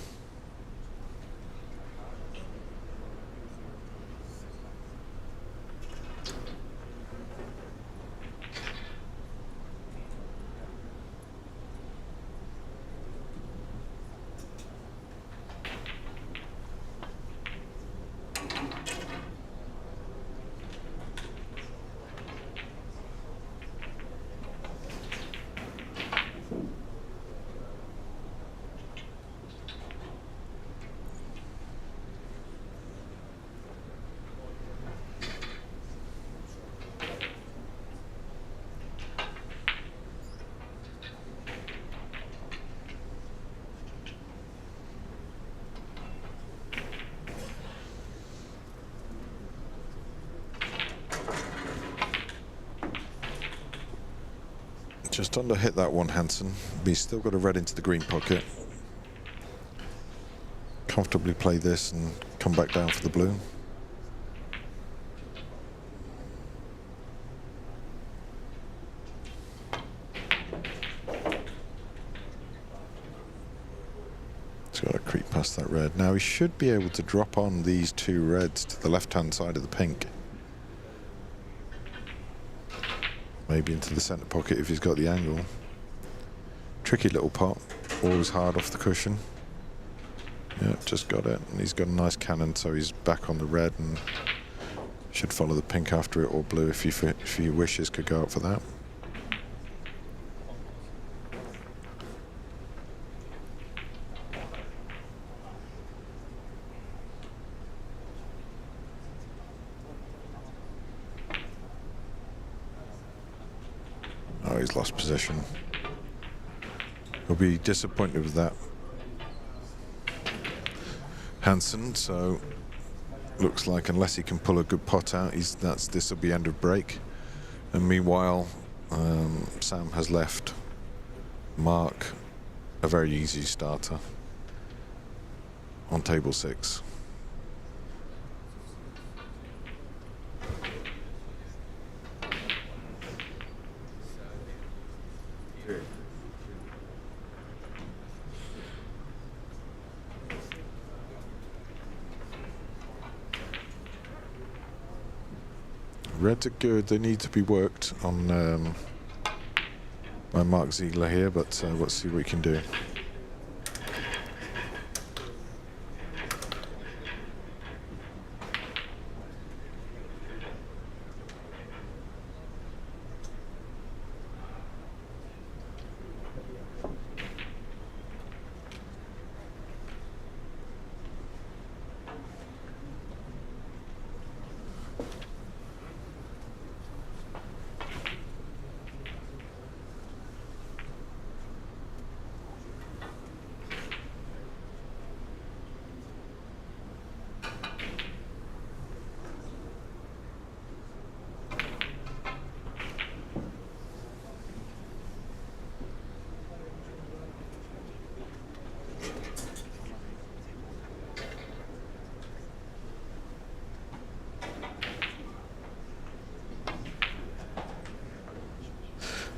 Just under hit that one, Hansen. But he's still got a red into the green pocket. Comfortably play this and come back down for the blue. He's got to creep past that red. Now he should be able to drop on these two reds to the left-hand side of the pink. Maybe into the centre pocket if he's got the angle. Tricky little pot, always hard off the cushion. Yeah, just got it. And he's got a nice cannon, so he's back on the red and should follow the pink after it, or blue if he wishes, could go out for that. Oh, he's lost position. He'll be disappointed with that, Hansen. So looks like unless he can pull a good pot out, this will be end of break. And meanwhile, Sam has left Mark a very easy starter on table 6. Reds are good. They need to be worked on by Mark Ziegler here, but let's see what we can do.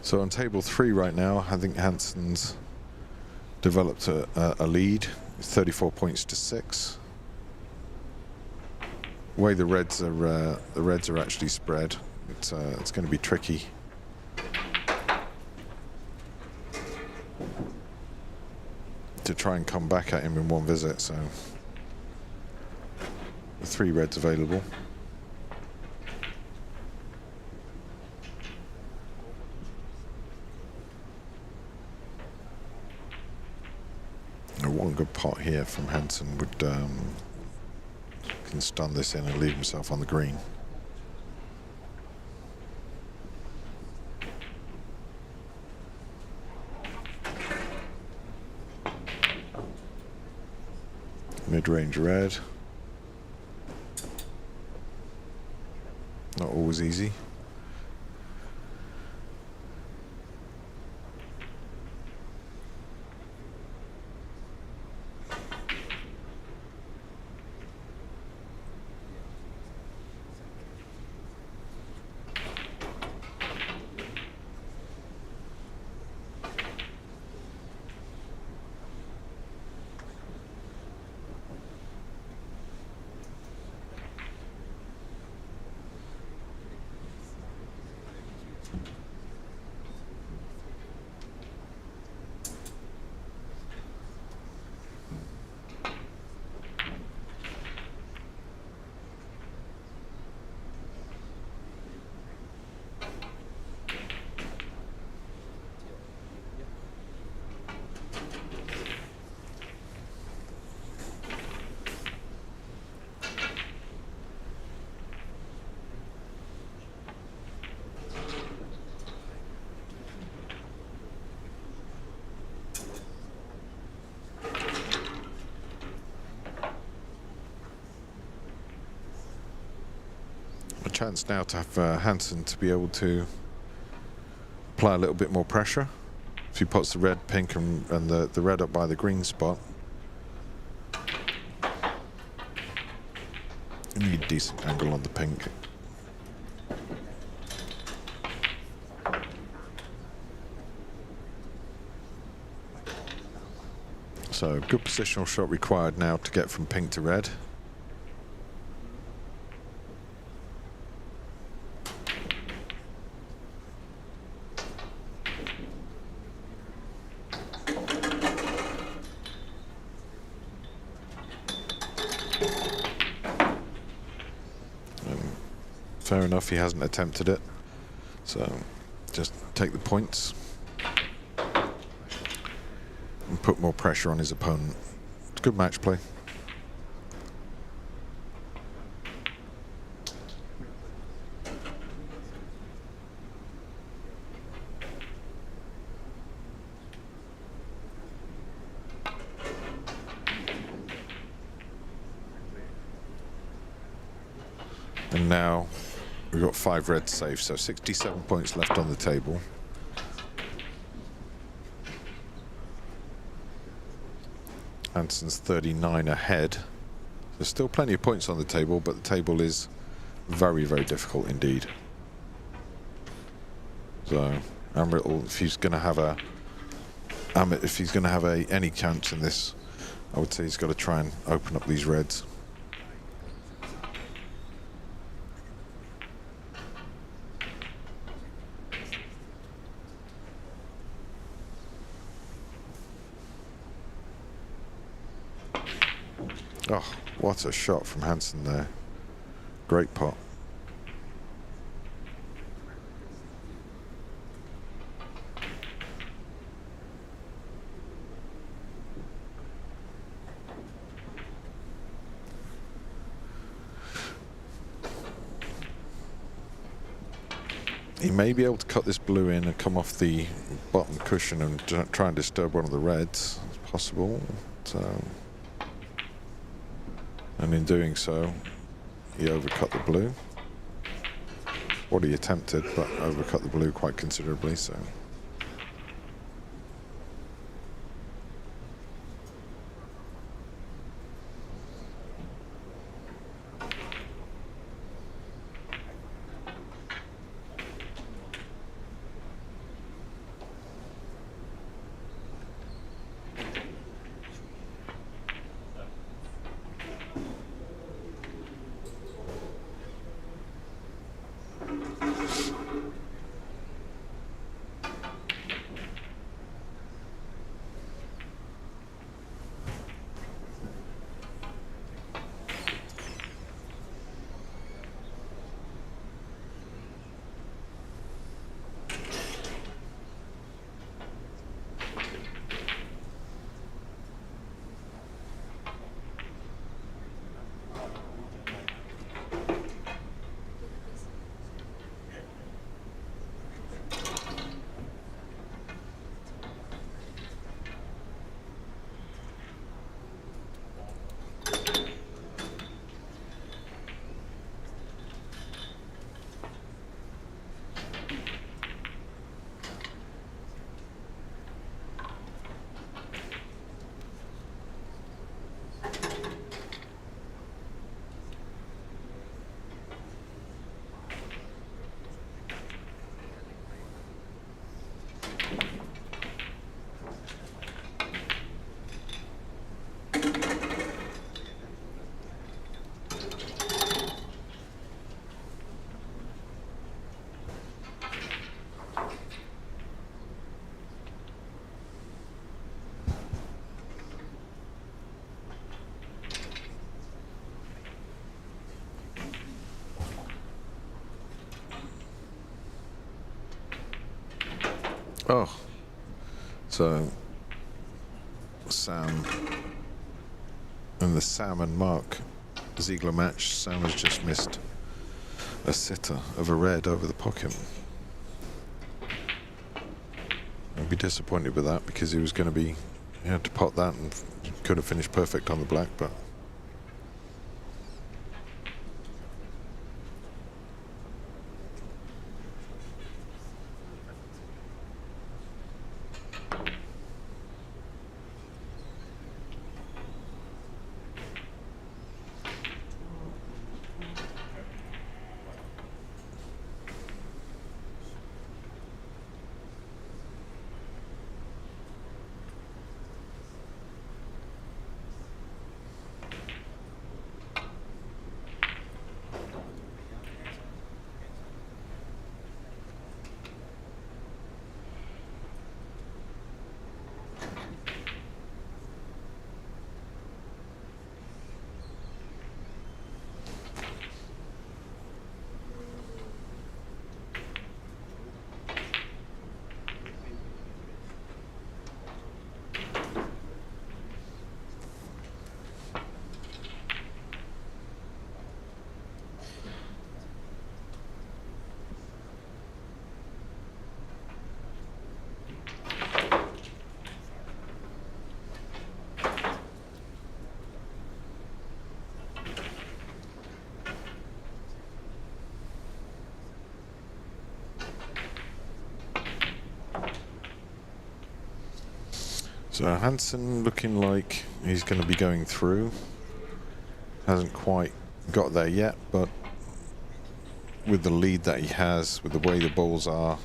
So on table 3 right now, I think Hansen's developed a lead, 34 points to 6. The way the reds are actually spread, it's going to be tricky. To try and come back at him in one visit, so the 3 reds available. One good pot here from Hansen would can stun this in and leave himself on the green. Mid-range red. Not always easy. chance now to have Hansen to be able to apply a little bit more pressure. If he puts the red, pink, and the red up by the green spot, you need a decent angle on the pink. So good positional shot required now to get from pink to red. Fair enough, he hasn't attempted it, so just take the points and put more pressure on his opponent. It's good match play. And now we've got 5 reds safe, so 67 points left on the table. Hansen's 39 ahead. There's still plenty of points on the table, but the table is very, very difficult indeed. So Amrit, if he's going to have any chance in this, I would say he's got to try and open up these reds. Oh, what a shot from Hansen there. Great pot. He may be able to cut this blue in and come off the bottom cushion and try and disturb one of the reds. It's possible. And in doing so, he overcut the blue. What he attempted, but overcut the blue quite considerably, so. Oh, so Sam and the Sam and Mark Ziegler match. Sam has just missed a sitter of a red over the pocket. I'd be disappointed with that because he was going to be, he had to pot that and could have finished perfect on the black, but So Hansen looking like he's going to be going through. Hasn't quite got there yet, but with the lead that he has, with the way the balls are,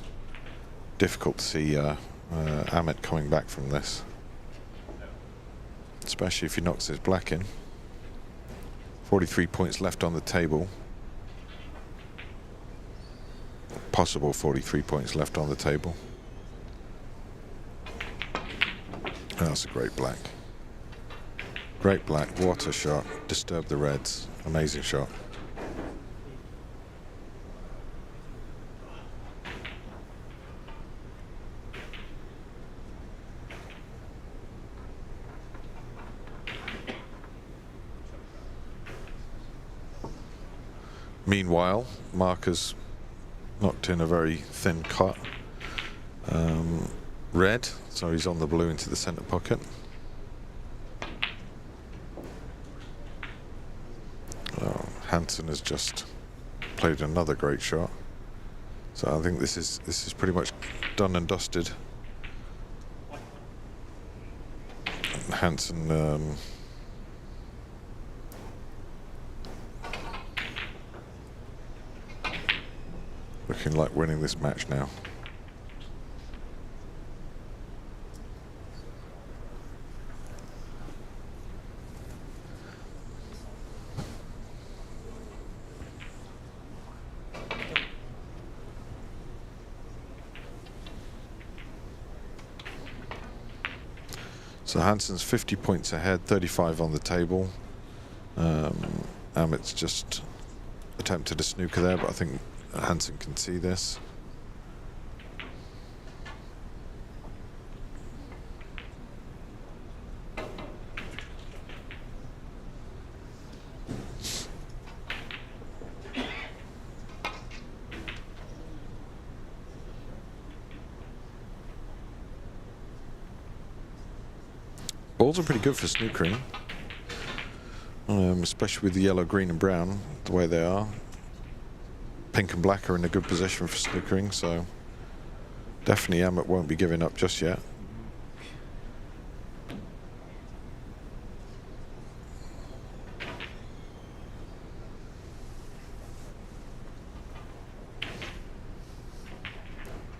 difficult to see Amit coming back from this. Especially if he knocks his black in. 43 points left on the table. Possible 43 points left on the table. That's a great black. Great black, what a shot. Disturbed the reds. Amazing shot. Meanwhile, Mark knocked in a very thin cut. Red, so he's on the blue into the centre pocket. Oh, Hansen has just played another great shot. So I think this is pretty much done and dusted. Hansen looking like winning this match now. So Hansen's 50 points ahead, 35 on the table. Amit's just attempted a snooker there, but I think Hansen can see this. Balls are pretty good for snookering, especially with the yellow, green and brown, the way they are. Pink and black are in a good position for snookering, so definitely Amit won't be giving up just yet.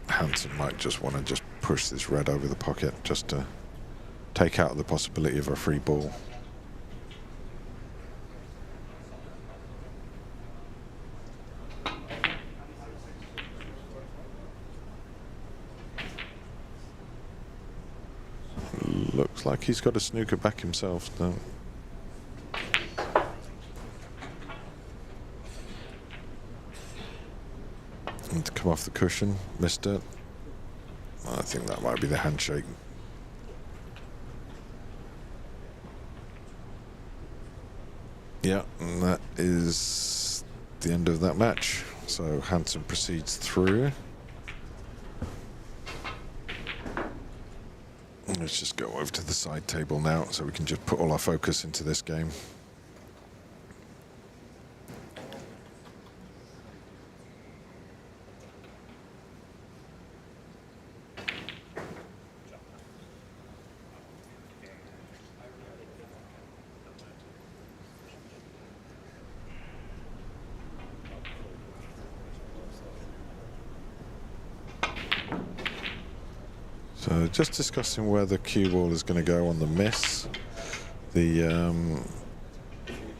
Hansen might just want to just push this red over the pocket just to take out the possibility of a free ball. Looks like he's got a snooker back himself though. And to come off the cushion, missed it. I think that might be the handshake. Yeah, and that is the end of that match. So Hansen proceeds through. Let's just go over to the side table now so we can just put all our focus into this game. So just discussing where the cue ball is going to go on the miss. The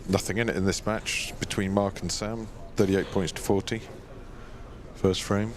nothing in it in this match between Mark and Sam. 38 points to 40. First frame.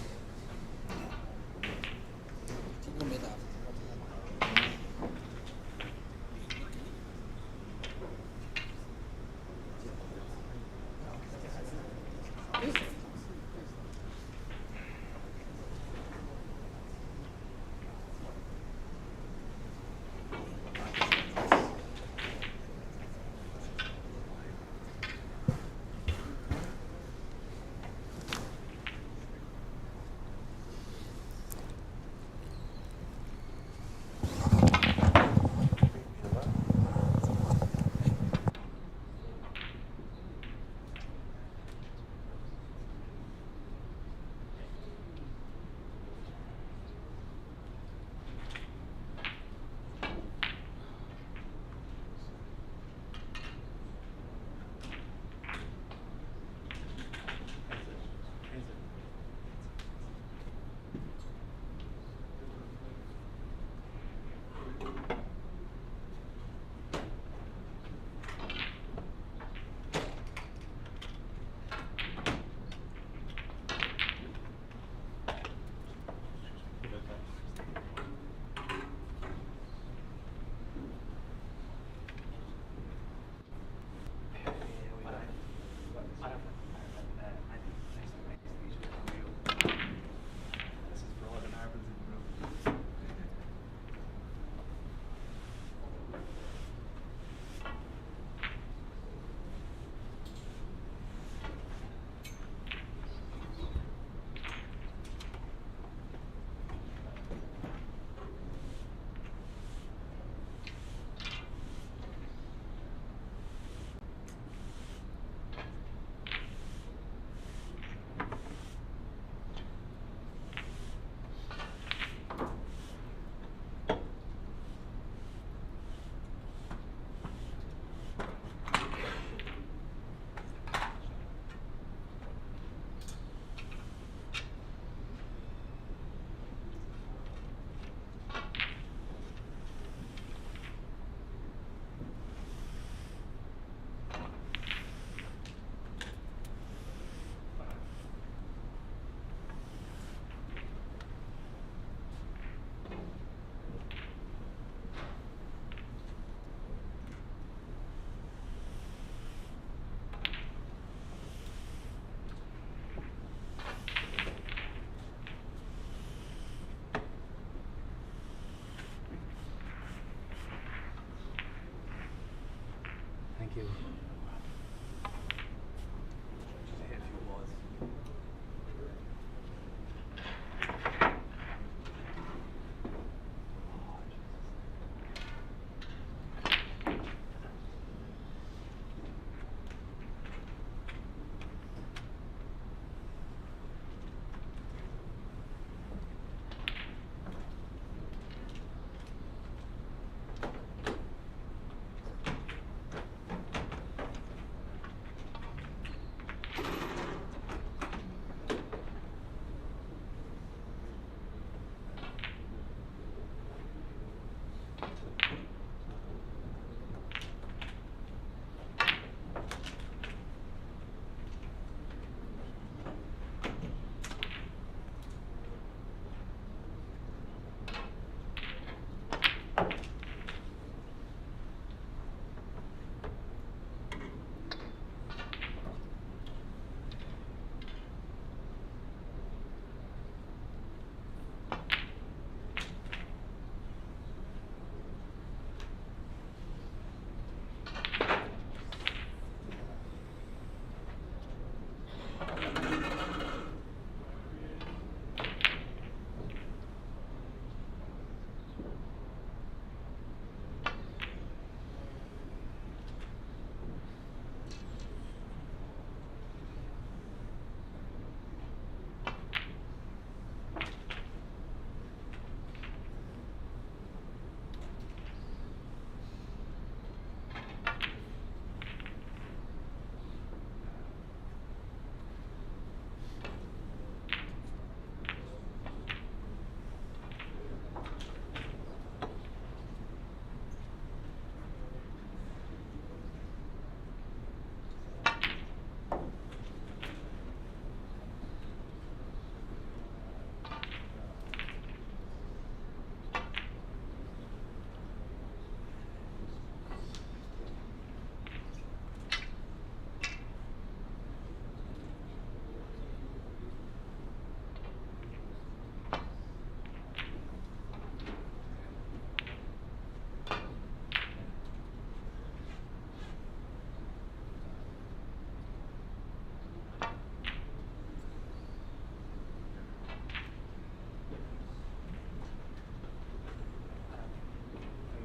you.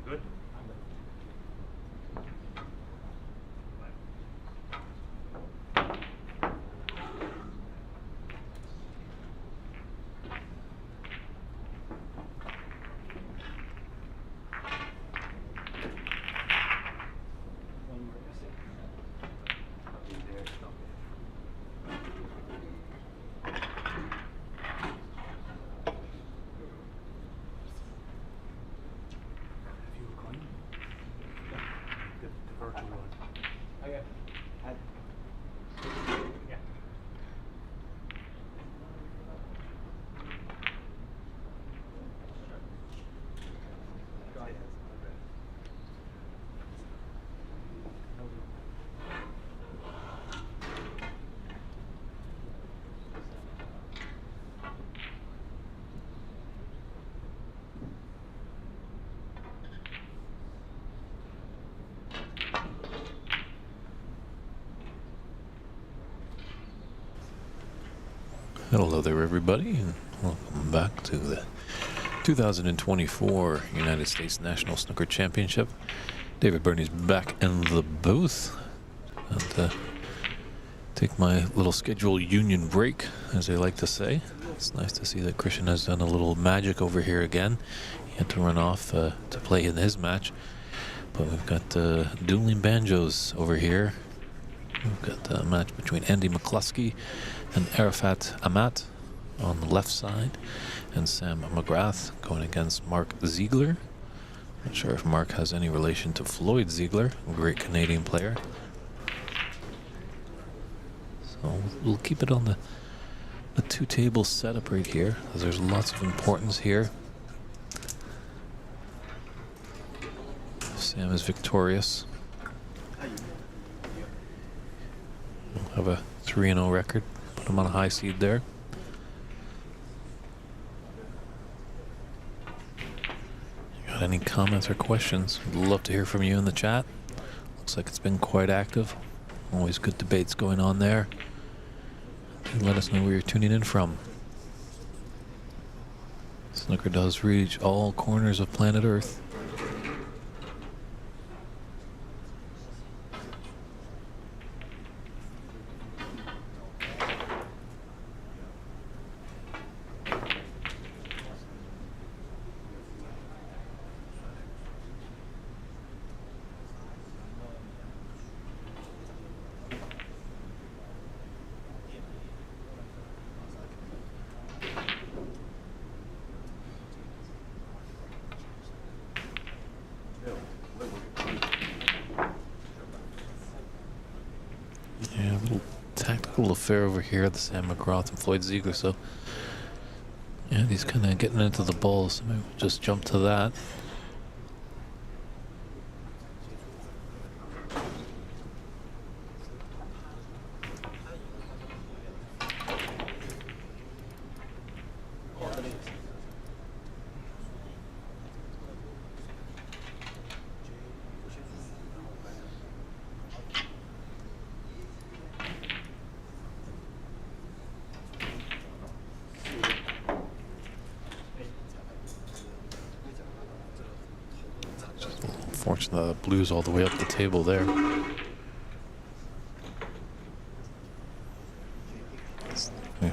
Good. Hello there, everybody, and welcome back to the 2024 United States National Snooker Championship. David Burney's back in the booth, and take my little schedule union break, as they like to say. It's nice to see that Christian has done a little magic over here again. He had to run off to play in his match, but we've got dueling banjos over here. We've got a match between Andy McCluskey and Arafat Amat on the left side, and Sam McGrath going against Mark Ziegler. Not sure if Mark has any relation to Floyd Ziegler, a great Canadian player. So we'll keep it on the two-table setup right here, as there's lots of importance here. Sam is victorious. We'll have a 3-0 record. Put him on a high seed there. Got any comments or questions? We'd love to hear from you in the chat. Looks like it's been quite active. Always good debates going on there. Do let us know where you're tuning in from. Snooker does reach all corners of planet Earth. Yeah, a little tactical affair over here at the Sam McGrath and Floyd Ziegler. So, yeah, he's kind of getting into the balls. So maybe we'll just jump to that. Unfortunately, the blues all the way up the table there. Yeah.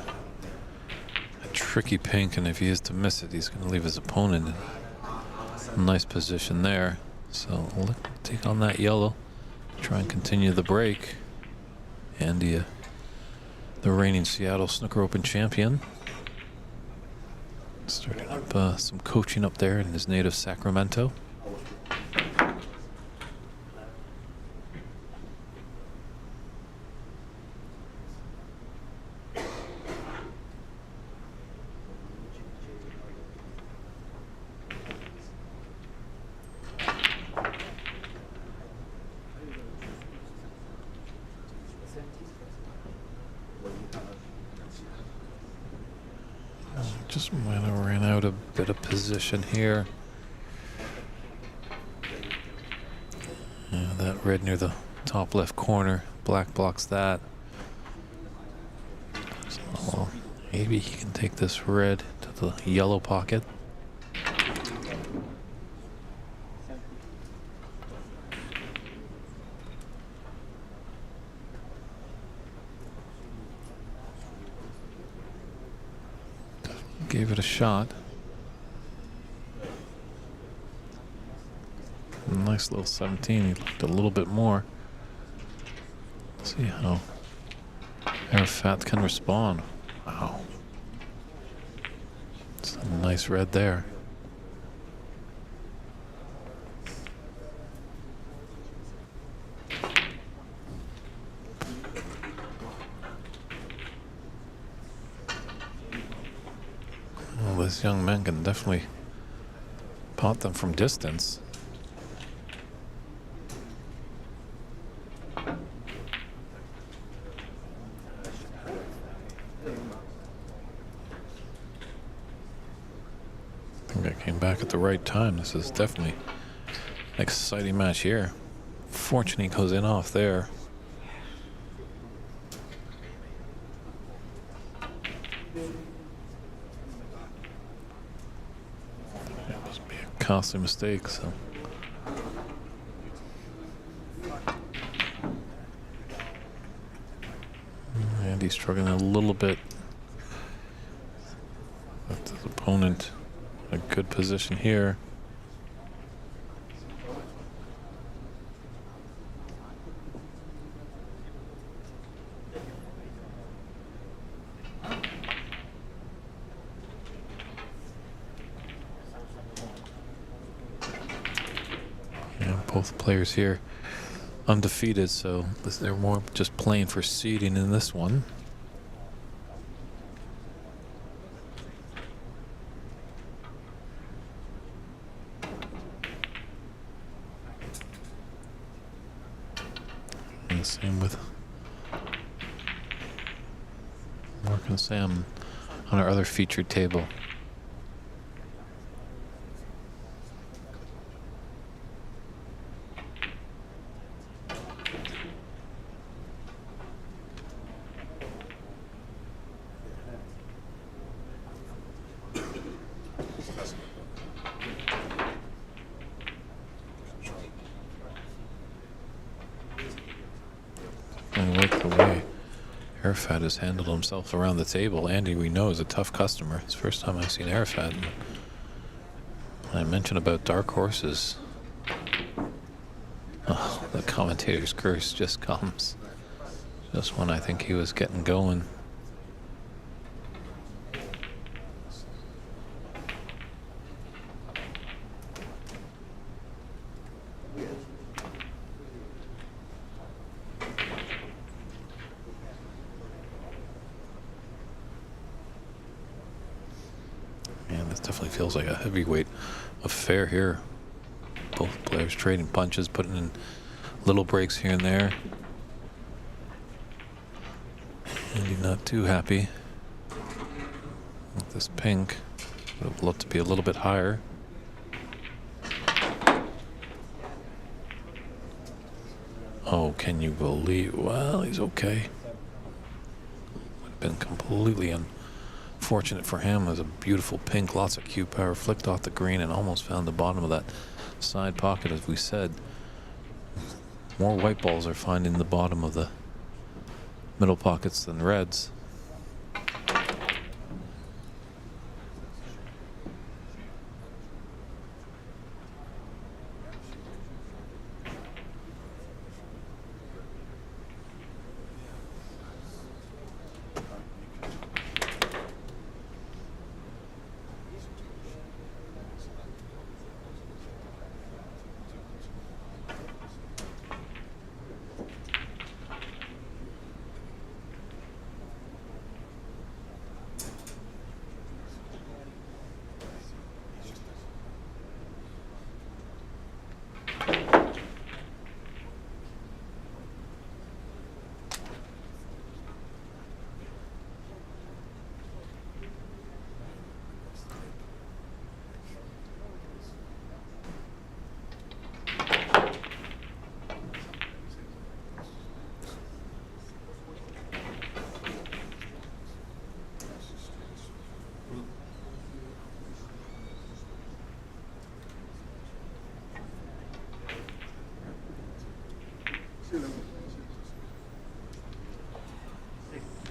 A tricky pink, and if he is to miss it, he's going to leave his opponent in a nice position there. So we'll take on that yellow, try and continue the break. And the reigning Seattle Snooker Open champion. Starting up some coaching up there in his native Sacramento. Just might have ran out a bit of position here. Yeah, that red near the top left corner. Black blocks that. So maybe he can take this red to the yellow pocket. Gave it a shot. Nice little 17. He looked a little bit more. Let's see how Arafat can respond. Wow. It's a nice red there. Well, this young man can definitely pot them from distance. I think I came back at the right time. This is definitely an exciting match here. Fortunately, goes in off there. It must be a costly mistake, so. And he's struggling a little bit with his opponent. A good position here. Yeah, both players here undefeated, so they're more just playing for seeding in this one. And the same with Mark and Sam on our other featured table. Arafat has handled himself around the table. Andy, we know, is a tough customer. It's the first time I've seen Arafat. And I mentioned about dark horses. Oh, the commentator's curse just comes. Just when I think he was getting going. Man, this definitely feels like a heavyweight affair here. Both players trading punches, putting in little breaks here and there. Andy not too happy with this pink. Would have loved to be a little bit higher. Oh, can you believe? Well, he's okay. Would have been completely unfortunate for him. It was a beautiful pink, lots of cue power, flicked off the green and almost found the bottom of that side pocket, as we said. More white balls are finding the bottom of the middle pockets than reds.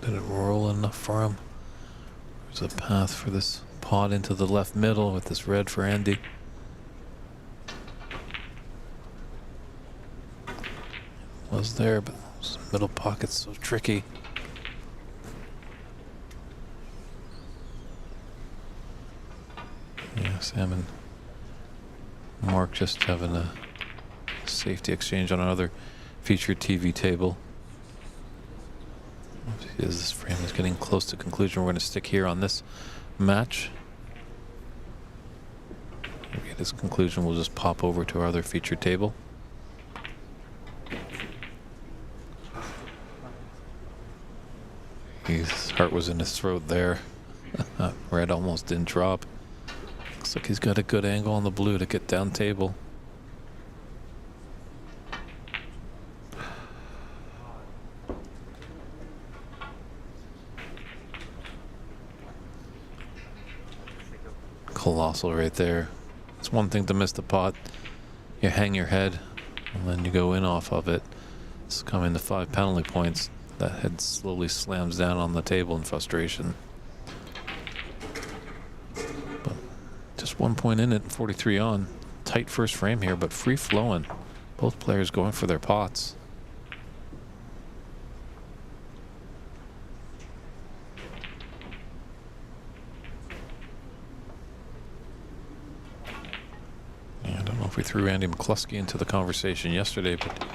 Did it roll enough for him? There's a path for this pot into the left middle with this red for Andy. Was there, but those middle pocket's so tricky. Yeah, Sam and Mark just having a safety exchange on another featured TV table. As this frame is getting close to conclusion, we're going to stick here on this match. Maybe at its conclusion, we'll just pop over to our other featured table. His heart was in his throat there. Red almost didn't drop. Looks like he's got a good angle on the blue to get down table. Colossal right there. It's one thing to miss the pot. You hang your head and then you go in off of it. It's coming to 5 penalty points. That head slowly slams down on the table in frustration. But just 1 point in it and 43 on. Tight first frame here, but free flowing. Both players going for their pots. We threw Andy McCluskey into the conversation yesterday, but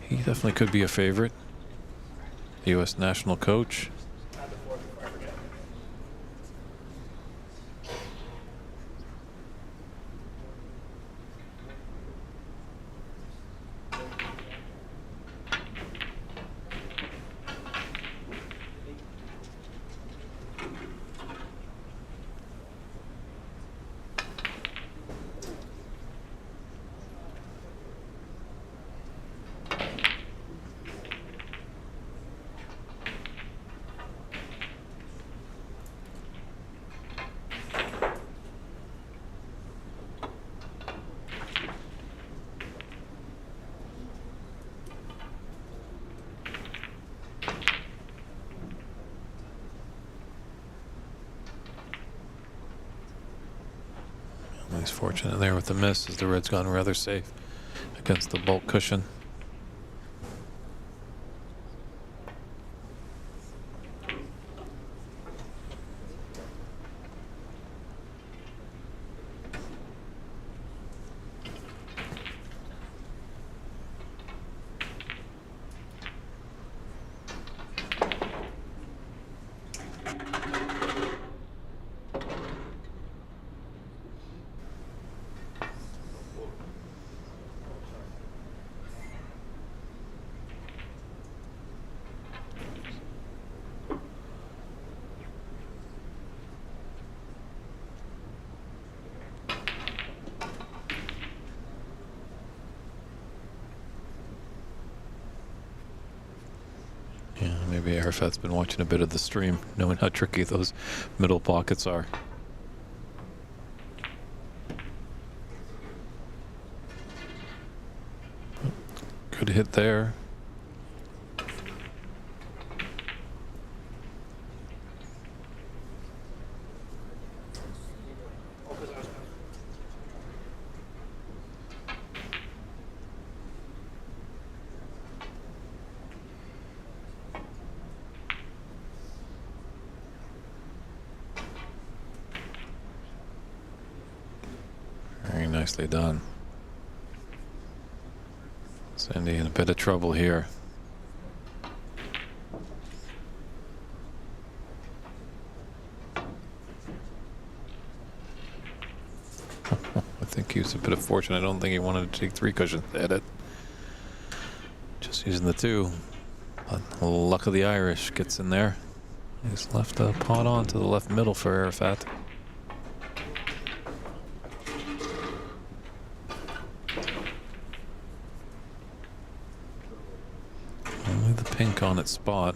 he definitely could be a favorite. The U.S. national coach. Unfortunate there with the miss, as the red's gone rather safe against the bulk cushion. Yeah, maybe Arafat's been watching a bit of the stream, knowing how tricky those middle pockets are. Good hit there. Very nicely done. Sandy in a bit of trouble here. I think he used a bit of fortune. I don't think he wanted to take 3 cushions to hit it. Just using the 2. But luck of the Irish gets in there. He's left a pot on to the left middle for Arafat. Only the pink on its spot.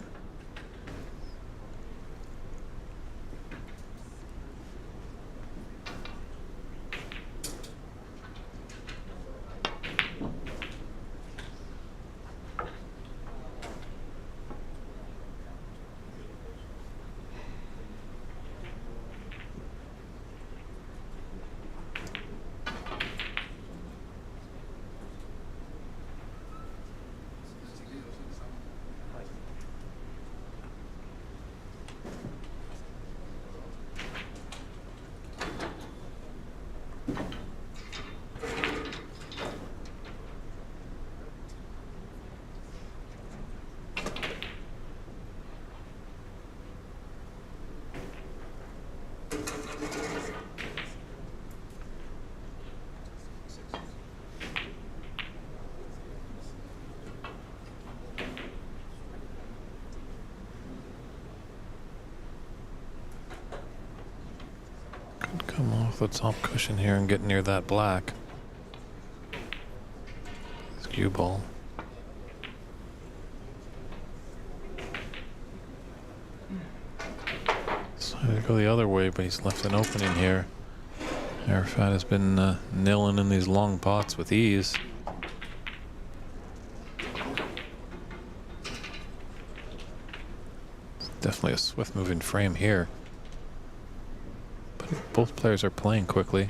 Come off the top cushion here and get near that black. Skew ball. Decided to go the other way, but he's left an opening here. Arafat has been nailing in these long pots with ease. It's definitely a swift moving frame here. Both players are playing quickly.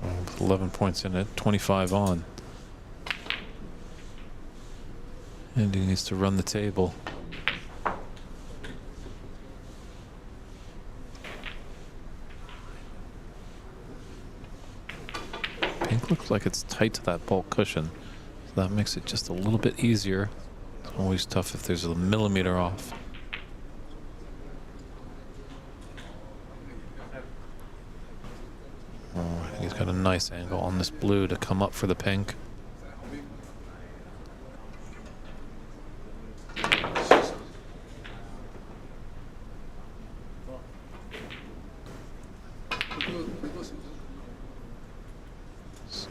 With 11 points in it, 25 on. And he needs to run the table. Pink looks like it's tight to that bulk cushion, so that makes it just a little bit easier. It's always tough if there's a millimeter off. Oh, he's got a nice angle on this blue to come up for the pink.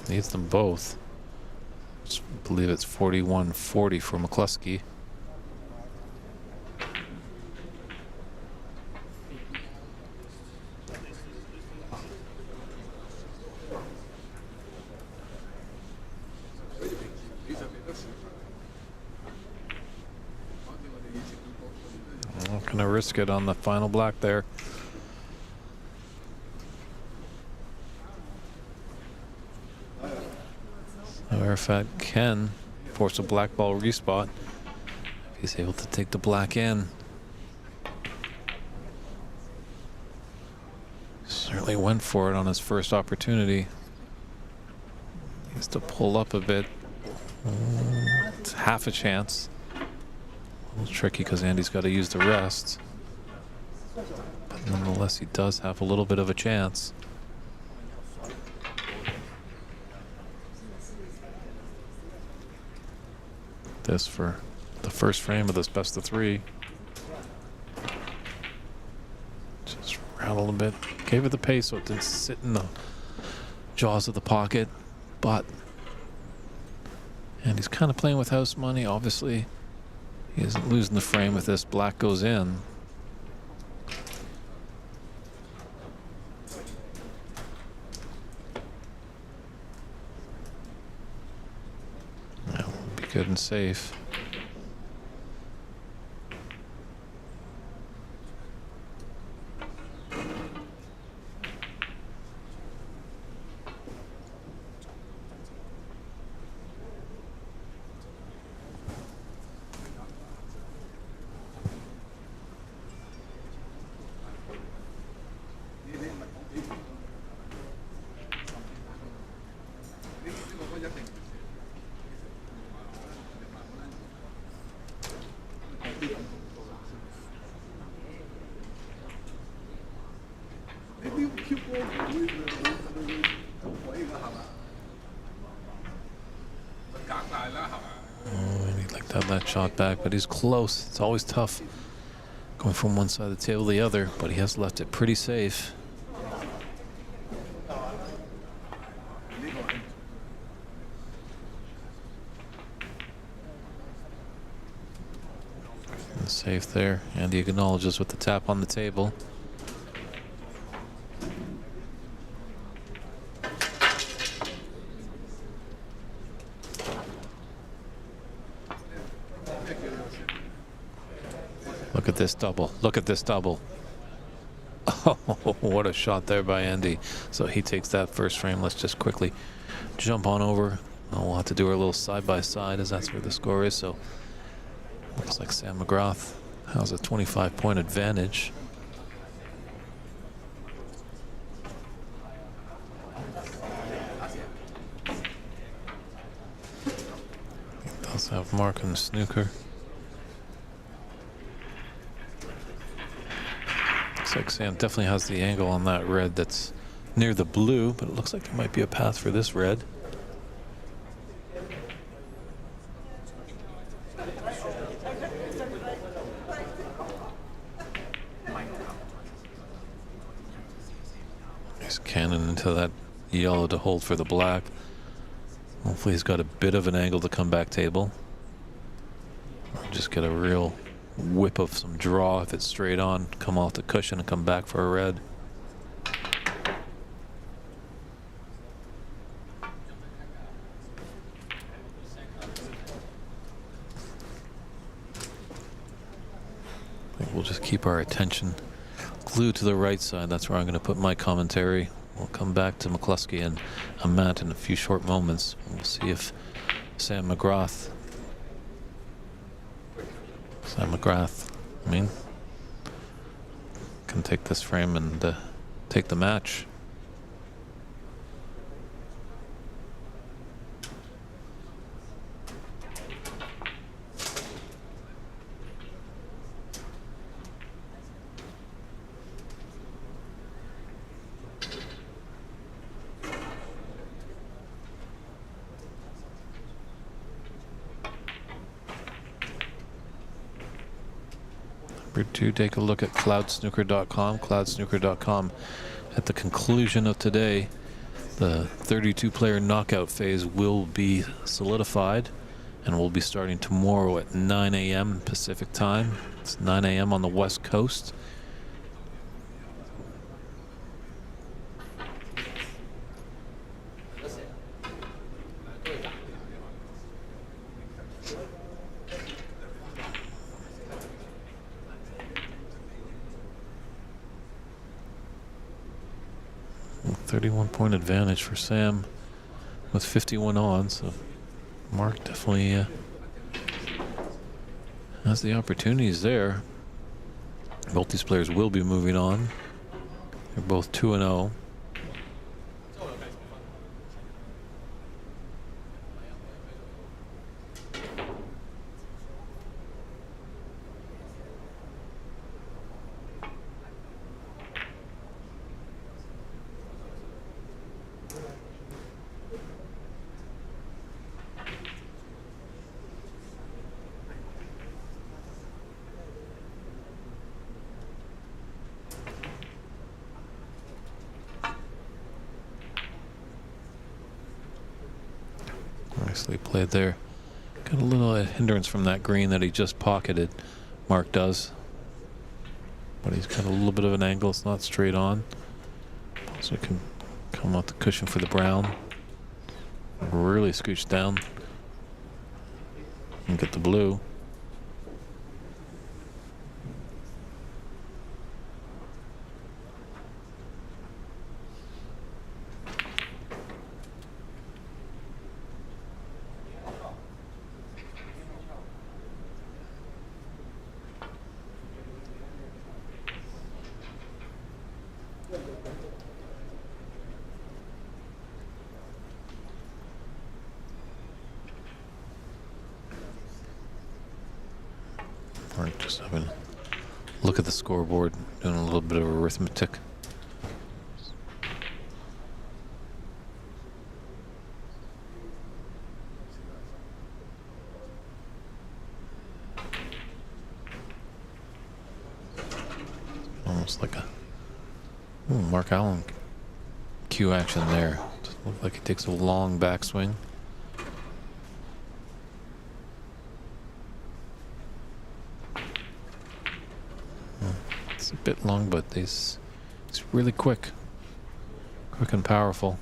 Needs them both. Just believe it's 41-40 for McCluskey. Gonna risk it on the final black there. Arafat can force a black ball respot. He's able to take the black in. Certainly went for it on his first opportunity. Needs to pull up a bit. It's half a chance. A little tricky because Andy's got to use the rest. But nonetheless, he does have a little bit of a chance. This for the first frame of this best of three. Just rattle a bit. Gave it the pace so it didn't sit in the jaws of the pocket. But and he's kind of playing with house money. Obviously, he isn't losing the frame if this black goes in. That would be good and safe. That shot back, but he's close. It's always tough going from one side of the table to the other, but he has left it pretty safe. And safe there. Andy acknowledges with the tap on the table. Look at this double. Look at this double. Oh, what a shot there by Andy. So he takes that first frame. Let's just quickly jump on over. We'll have to do our little side-by-side as that's where the score is. So looks like Sam McGrath has a 25-point advantage. He does have Mark in the snooker. Like Sam definitely has the angle on that red that's near the blue, but it looks like there might be a path for this red. He's cannon into that yellow to hold for the black. Hopefully he's got a bit of an angle to come back table. Just get a real whip of some draw if it's straight on, come off the cushion and come back for a red. I think we'll just keep our attention glued to the right side. That's where I'm going to put my commentary. We'll come back to McCluskey and Amat in a few short moments. We'll see if Sam McGrath can take this frame and take the match. To take a look at cloudsnooker.com. Cloudsnooker.com. At the conclusion of today, the 32-player knockout phase will be solidified and will be starting tomorrow at 9 a.m. Pacific time. It's 9 a.m. on the West Coast. 31-point advantage for Sam with 51 on, so Mark definitely has the opportunities there. Both these players will be moving on. They're both 2-0. Nicely played there. Got a little hindrance from that green that he just pocketed. Mark does. But he's got a little bit of an angle. It's not straight on. So he can come out the cushion for the brown. Really scooch down. And get the blue. Mark just having a look at the scoreboard, doing a little bit of arithmetic. Almost like a Mark Allen cue action there. Looks like he takes a long backswing. It's a bit long, but it's really quick and powerful.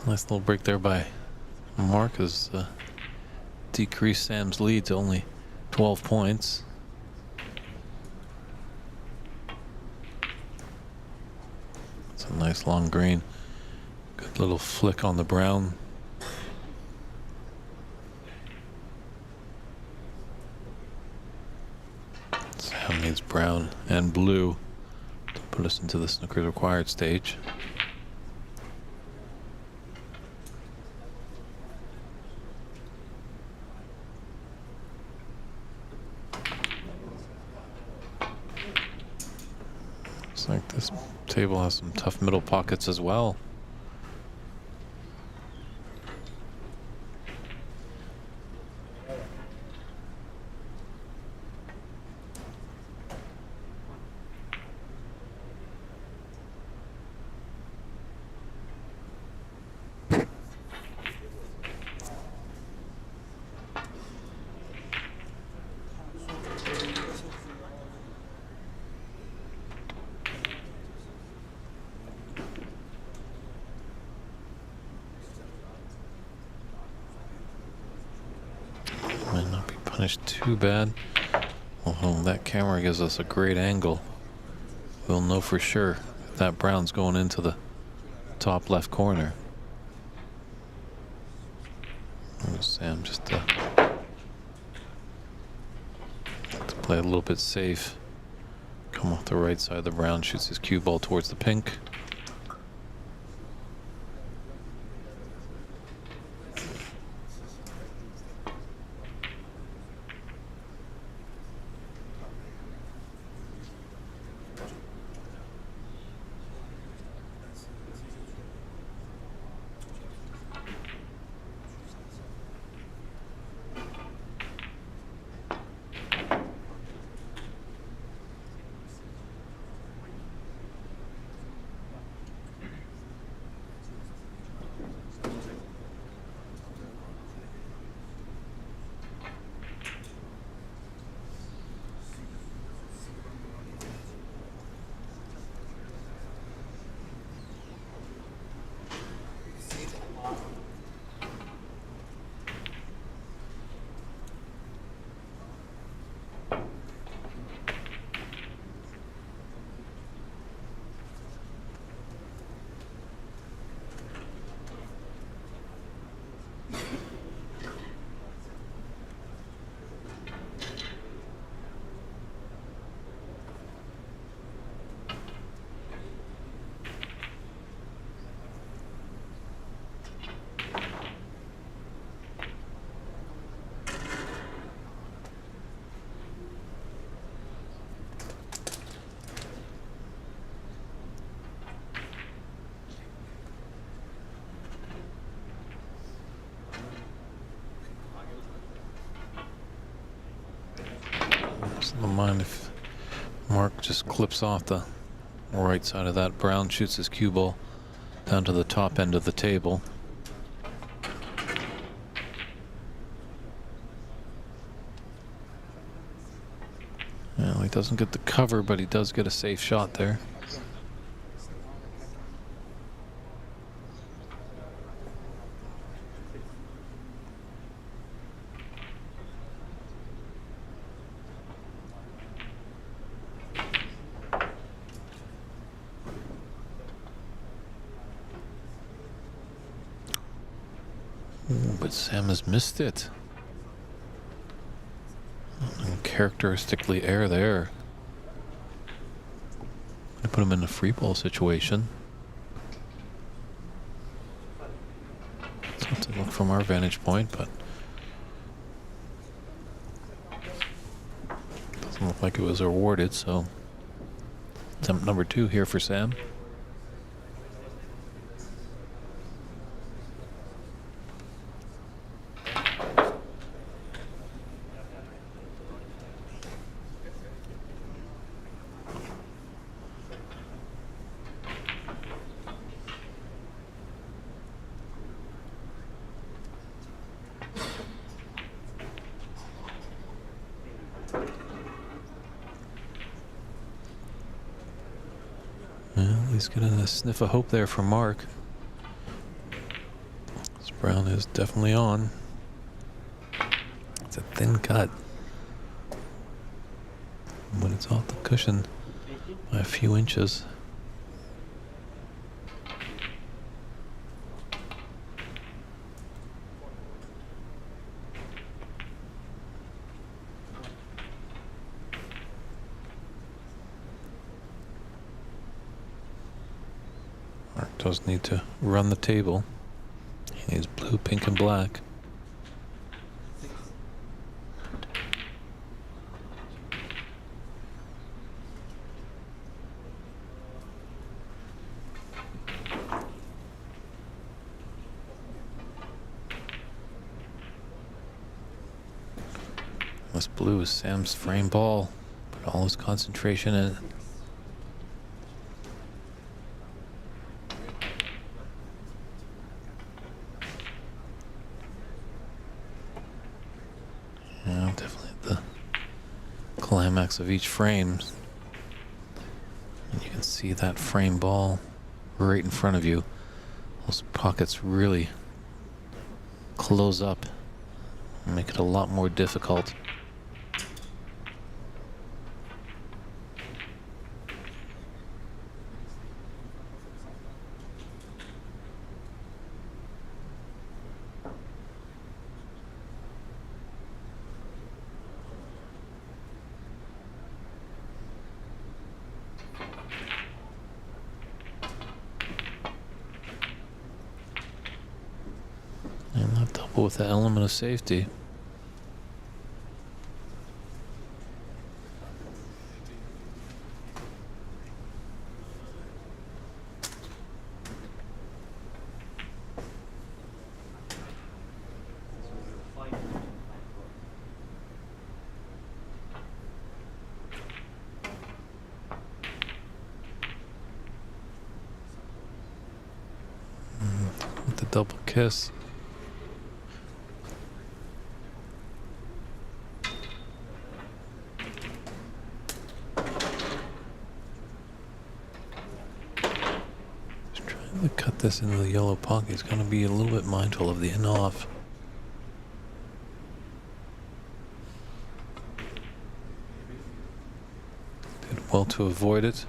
Nice little break there by Mark has decreased Sam's lead to only 12 points. It's a nice long green. Good little flick on the brown. Sam needs brown and blue to put us into the snooker's required stage. Looks like this table has some tough middle pockets as well. finished too bad. Although that camera gives us a great angle. We'll know for sure if that brown's going into the top left corner. Oh, Sam just to play a little bit safe. Come off the right side of the brown, shoots his cue ball towards the pink. Don't mind if Mark just clips off the right side of that brown, shoots his cue ball down to the top end of the table. Well, he doesn't get the cover, but he does get a safe shot there. Ooh, but Sam has missed it. Uncharacteristically air there. I put him in a free ball situation. It's not to look from our vantage point, but doesn't look like it was awarded, so attempt number 2 here for Sam. Well, he's getting a sniff of hope there from Mark. This brown is definitely on. It's a thin cut, but it's off the cushion by a few inches. Mark does need to run the table. He needs blue, pink, and black. This blue is Sam's frame ball. Put all his concentration in it. Yeah, definitely at the climax of each frame. And you can see that frame ball right in front of you. Those pockets really close up and make it a lot more difficult coupled with the element of safety. With the double kiss. Just trying to cut this into the yellow pocket. He's going to be a little bit mindful of the in off. Did well to avoid it.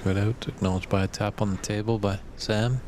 Good out, acknowledged by a tap on the table by Sam.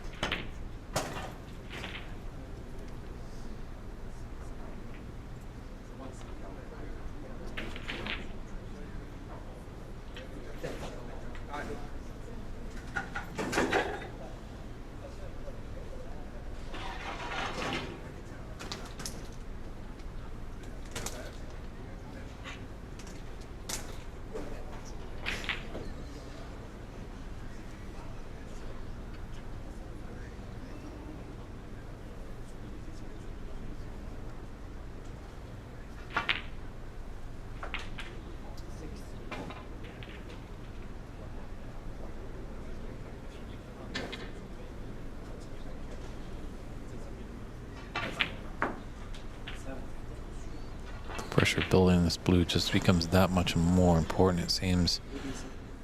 Pressure building in this blue just becomes that much more important, it seems.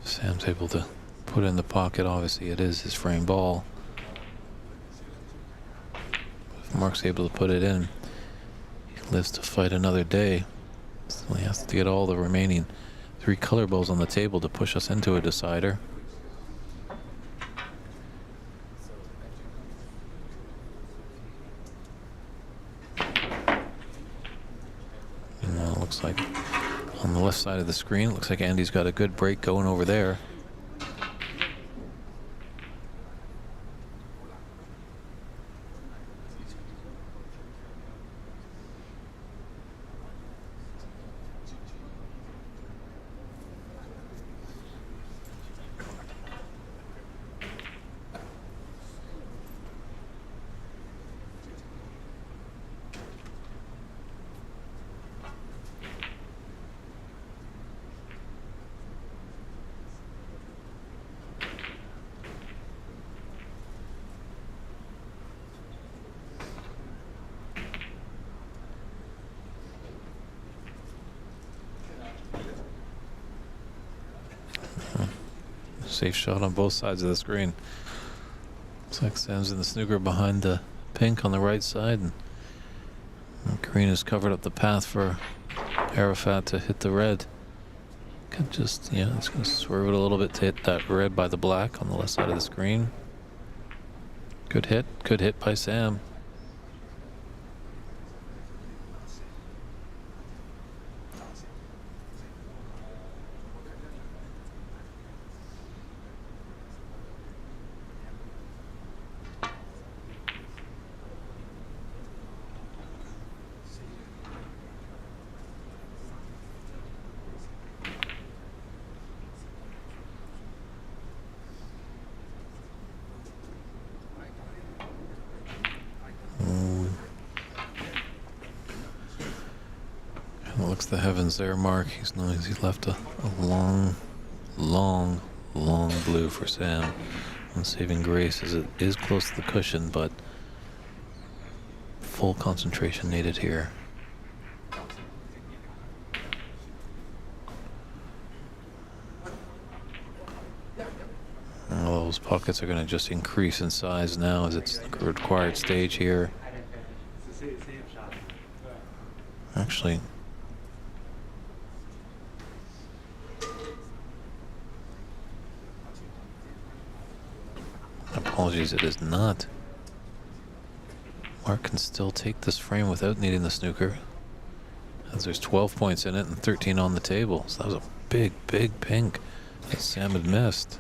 Sam's able to put it in the pocket. Obviously it is his frame ball. If Mark's able to put it in, he lives to fight another day. So he has to get all the remaining 3 color balls on the table to push us into a decider. Looks like on the left side of the screen, looks like Andy's got a good break going over there. Safe shot on both sides of the screen. Looks like Sam's in the snooker behind the pink on the right side, and green has covered up the path for Arafat to hit the red. Could just, yeah, it's going to swerve it a little bit to hit that red by the black on the left side of the screen. Good hit by Sam. Looks the heavens there, Mark. He's left a long blue for Sam. And saving grace as it is close to the cushion, but full concentration needed here. All those pockets are going to just increase in size now as it's the required stage here. apologies, it is not. Mark can still take this frame without needing the snooker, as there's 12 points in it and 13 on the table. So that was a big, big pink that Sam had missed.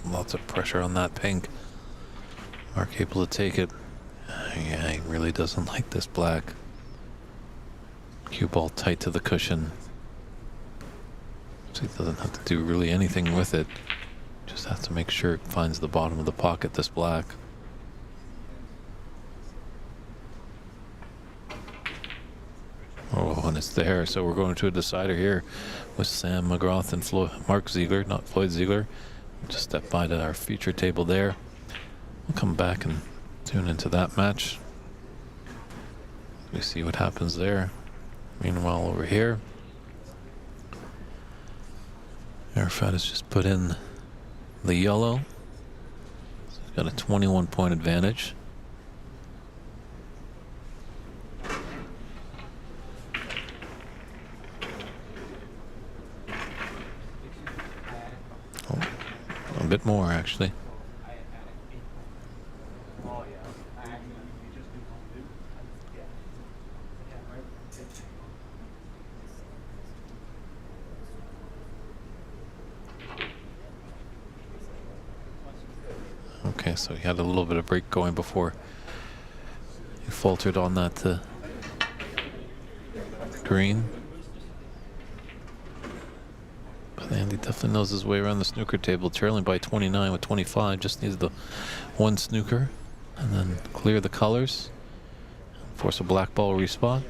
Lots of pressure on that pink. Mark able to take it. Yeah, he really doesn't like this black. Cue ball tight to the cushion. So he doesn't have to do really anything with it. Just has to make sure it finds the bottom of the pocket, this black. Oh, and it's there. So we're going to a decider here with Sam McGrath and Mark Ziegler, not Floyd Ziegler. Just step by to our feature table there. We'll come back and tune into that match. We see what happens there. Meanwhile, over here, Arafat has just put in the yellow. So he's got a 21-point advantage. A bit more, actually. Okay, so he had a little bit of break going before he faltered on that green. But Andy definitely knows his way around the snooker table, trailing by 29 with 25. Just needs the one snooker and then clear the colors. Force a black ball respot.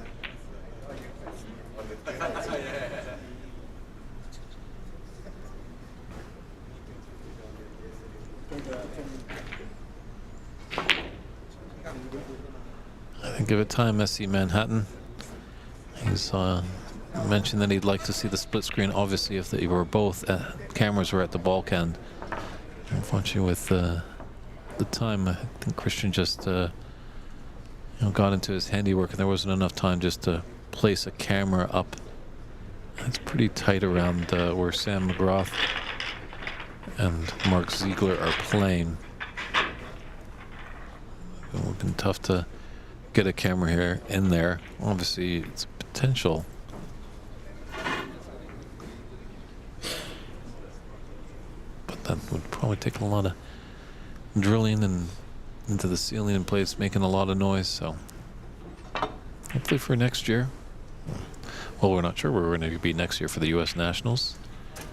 I think give it time, SC Manhattan. He's mentioned that he'd like to see the split screen. Obviously, if they were both cameras were at the ball can. Unfortunately, with the time, I think Christian just got into his handiwork, and there wasn't enough time just to place a camera up. It's pretty tight around where Sam McGrath and Mark Ziegler are playing. It would have been tough to get a camera here in there. Obviously, it's potential. But that would probably take a lot of drilling and into the ceiling in place, making a lot of noise. So hopefully for next year. Well, we're not sure where we're going to be next year for the U.S. Nationals,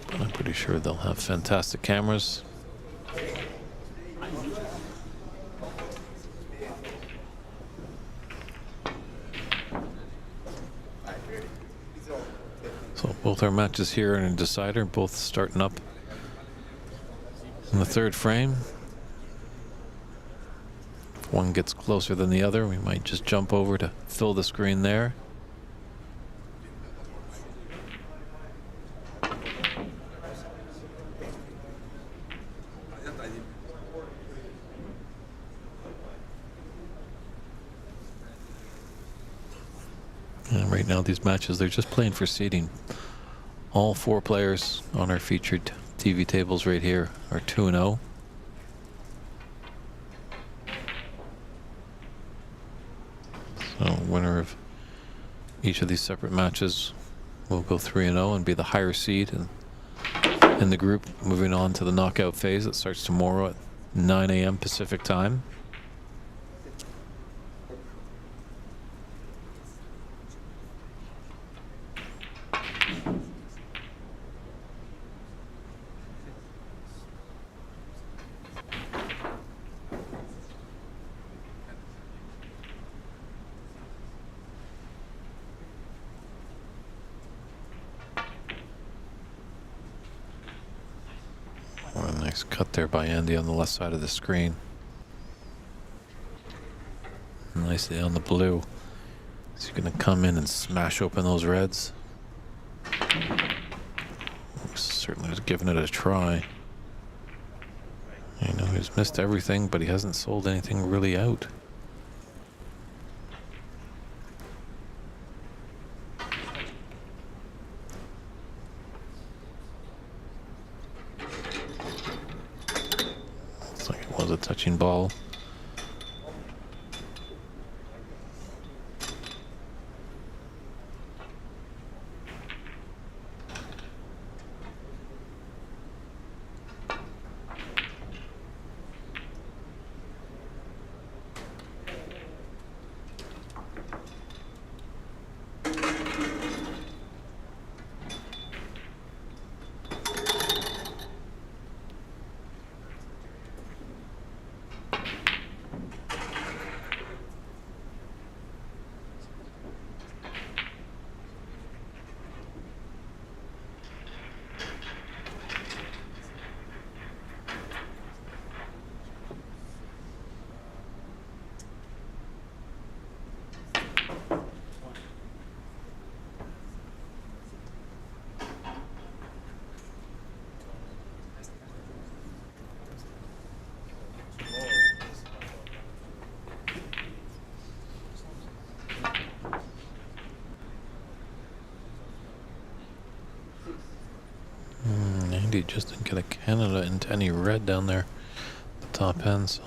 but I'm pretty sure they'll have fantastic cameras. So both our matches here in a decider, both starting up in the third frame. If one gets closer than the other, we might just jump over to fill the screen there. And right now these matches, they're just playing for seeding. All four players on our featured TV tables right here are 2-0. So winner of each of these separate matches will go 3-0 and be the higher seed in the group, moving on to the knockout phase that starts tomorrow at 9 a.m. Pacific time. Nice cut there by Andy on the left side of the screen. Nicely on the blue. Is he going to come in and smash open those reds? Certainly was giving it a try. You know, he's missed everything, but he hasn't sold anything really out. Looks like it was a touching ball. Andy just didn't get a Canada into any red down there at the top end, so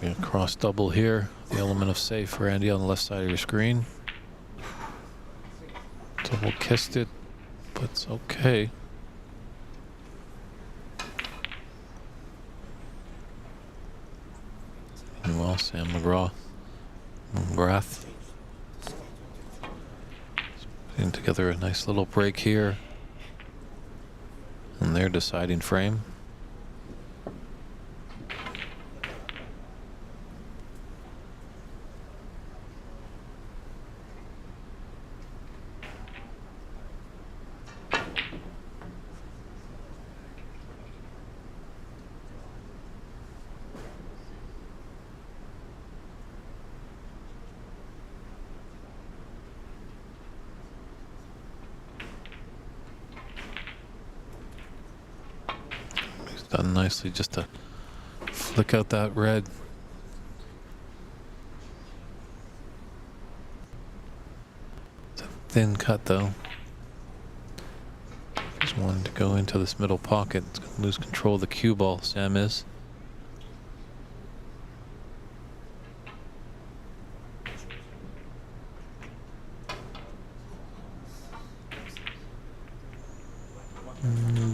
we're gonna cross double here. The element of safe for Andy on the left side of your screen. Double kissed it, but it's okay. Meanwhile, Sam McGrath putting together a nice little break here in their deciding frame. Done nicely just to flick out that red. It's a thin cut though. Just wanted to go into this middle pocket. It's gonna lose control of the cue ball, Sam is.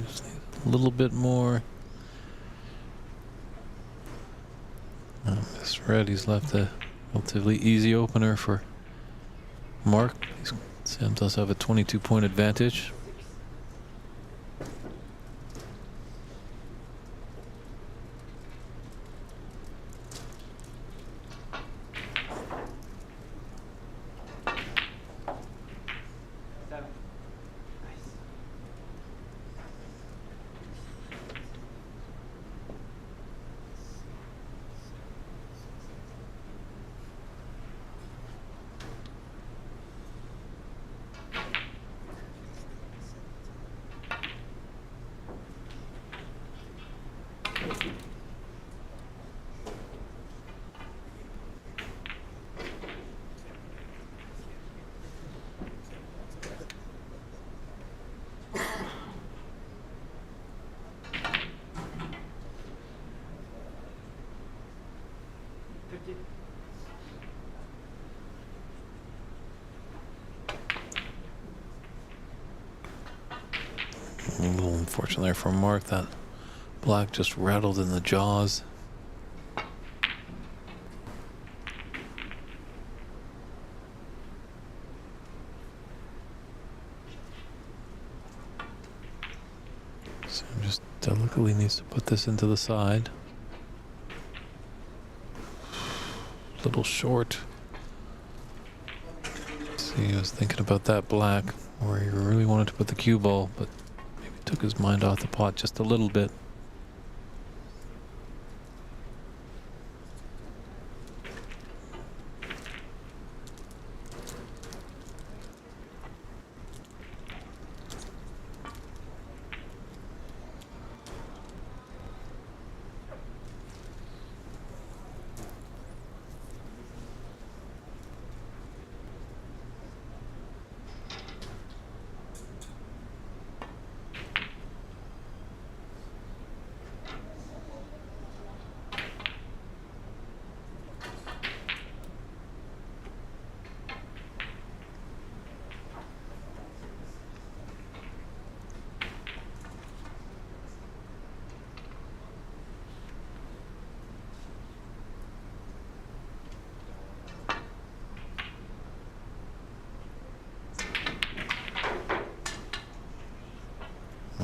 Just need a little bit more. This red, he's left a relatively easy opener for Mark. Sam does have a 22-point advantage. A little unfortunate there for Mark. That black just rattled in the jaws. So just delicately needs to put this into the side. A little short. See, I was thinking about that black where he really wanted to put the cue ball, but maybe took his mind off the pot just a little bit.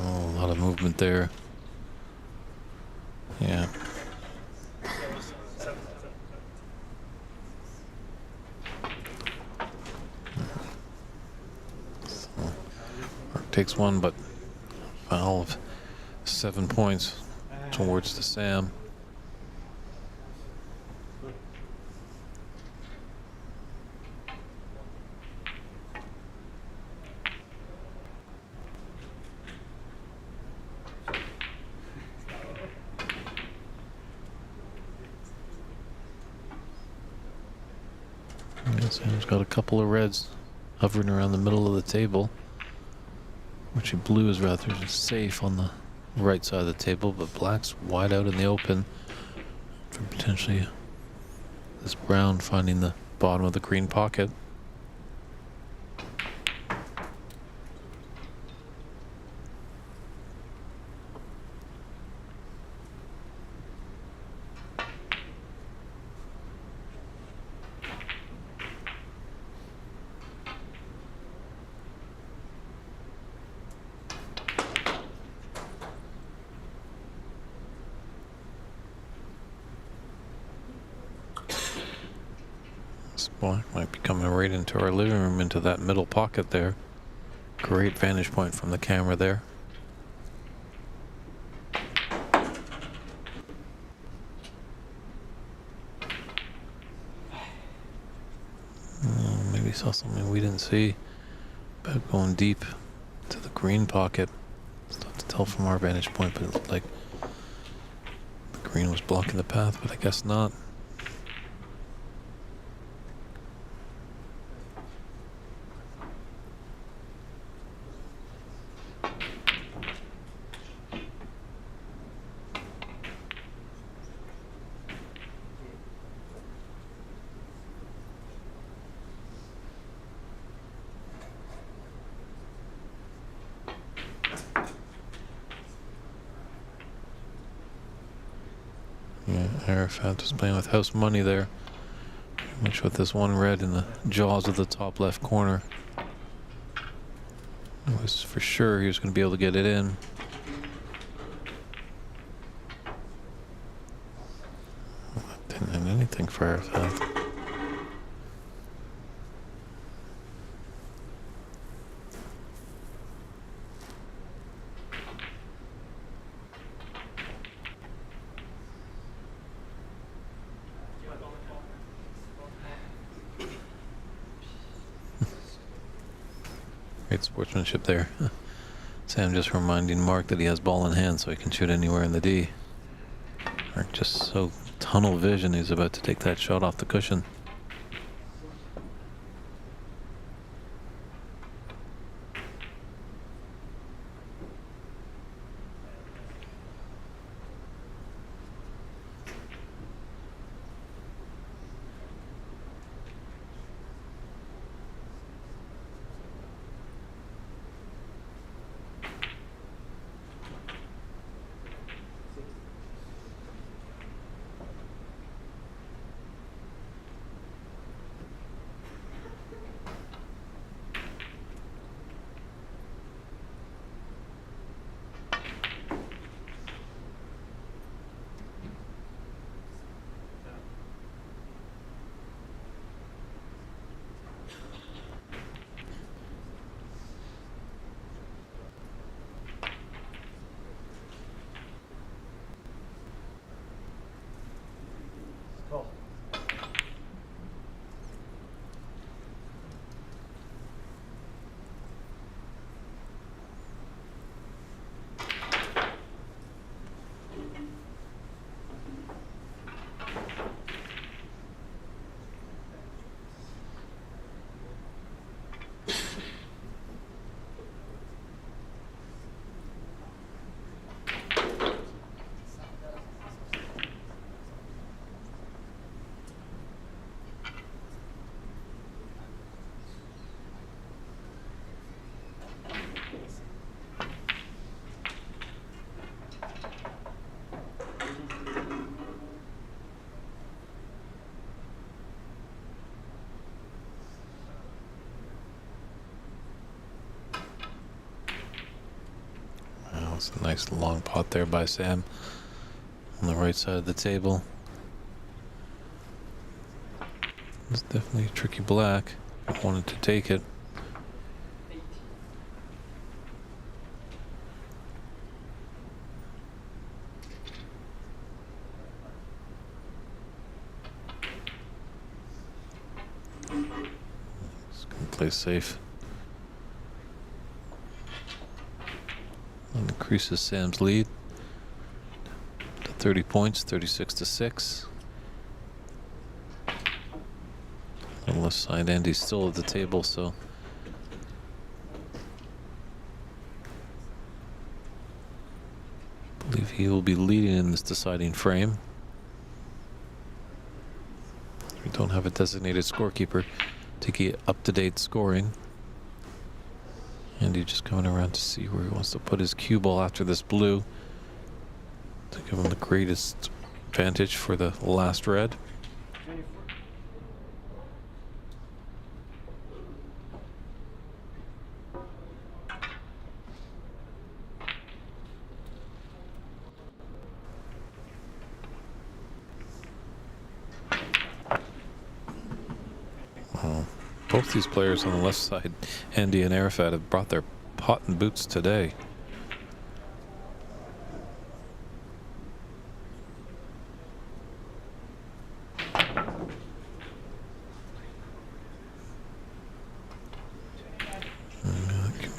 Oh, a lot of movement there. Yeah. So, Mark takes one, but foul of 7 points towards the Sam. Sam's got a couple of reds hovering around the middle of the table, which blue is rather safe on the right side of the table, but black's wide out in the open for potentially this brown finding the bottom of the green pocket. Black might be coming right into our living room, into that middle pocket there. Great vantage point from the camera there. Maybe saw something we didn't see about going deep to the green pocket. It's tough to tell from our vantage point, but it looked like the green was blocking the path, but I guess not. Yeah, Arafat was playing with house money there. Pretty much with this one red in the jaws of the top left corner. It was for sure he was going to be able to get it in. Didn't have anything for Arafat. Great sportsmanship there. Sam just reminding Mark that he has ball in hand so he can shoot anywhere in the D. Mark just so tunnel vision, he's about to take that shot off the cushion. That's a nice long pot there by Sam on the right side of the table. It's definitely a tricky black. I wanted to take it. Just gonna play safe. And increases Sam's lead to 30 points, 36-6. On the left side, Andy's still at the table, so I believe he will be leading in this deciding frame. We don't have a designated scorekeeper to get up-to-date scoring. Andy just coming around to see where he wants to put his cue ball after this blue to give him the greatest advantage for the last red. Both these players on the left side, Andy and Arafat, have brought their pot and boots today.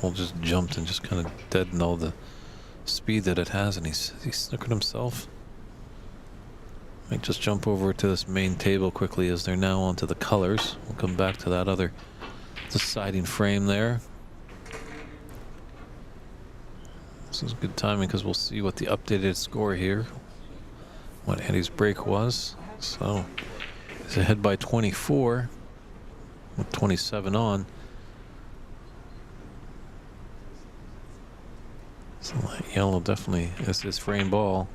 Well, just jumped and just kind of deadened all the speed that it has, and he's snookered himself. Might just jump over to this main table quickly as they're now onto the colors. We'll come back to that other deciding frame there. This is good timing because we'll see what the updated score here, what Andy's break was. So he's ahead by 24 with 27 on. So that yellow definitely is his frame ball.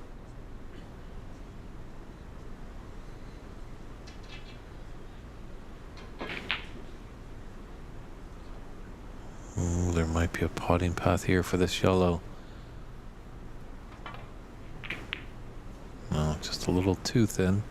Ooh, there might be a potting path here for this yellow. No, just a little too thin.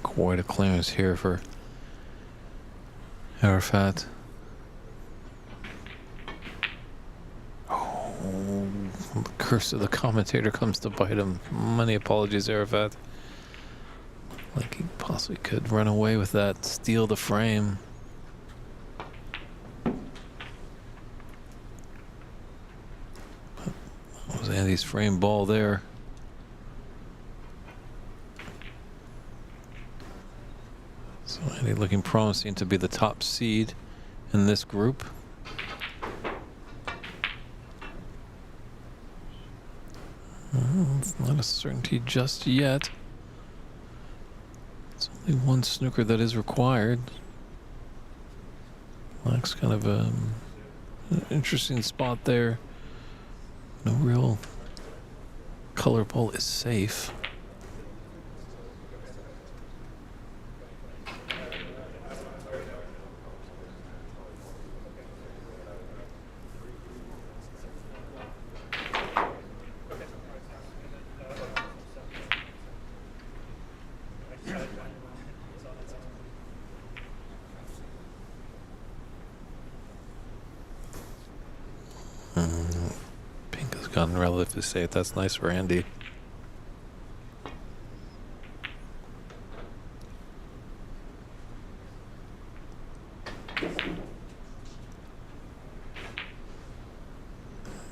Quite a clearance here for Arafat. Oh, the curse of the commentator comes to bite him. Many apologies, Arafat. Like he possibly could run away with that, steal the frame. But that was Andy's frame ball there. So Andy looking promising to be the top seed in this group. It's not a certainty just yet. It's only one snooker that is required. Black's kind of an interesting spot there. No real color ball is safe. Pink has gone relatively safe. That's nice for Andy.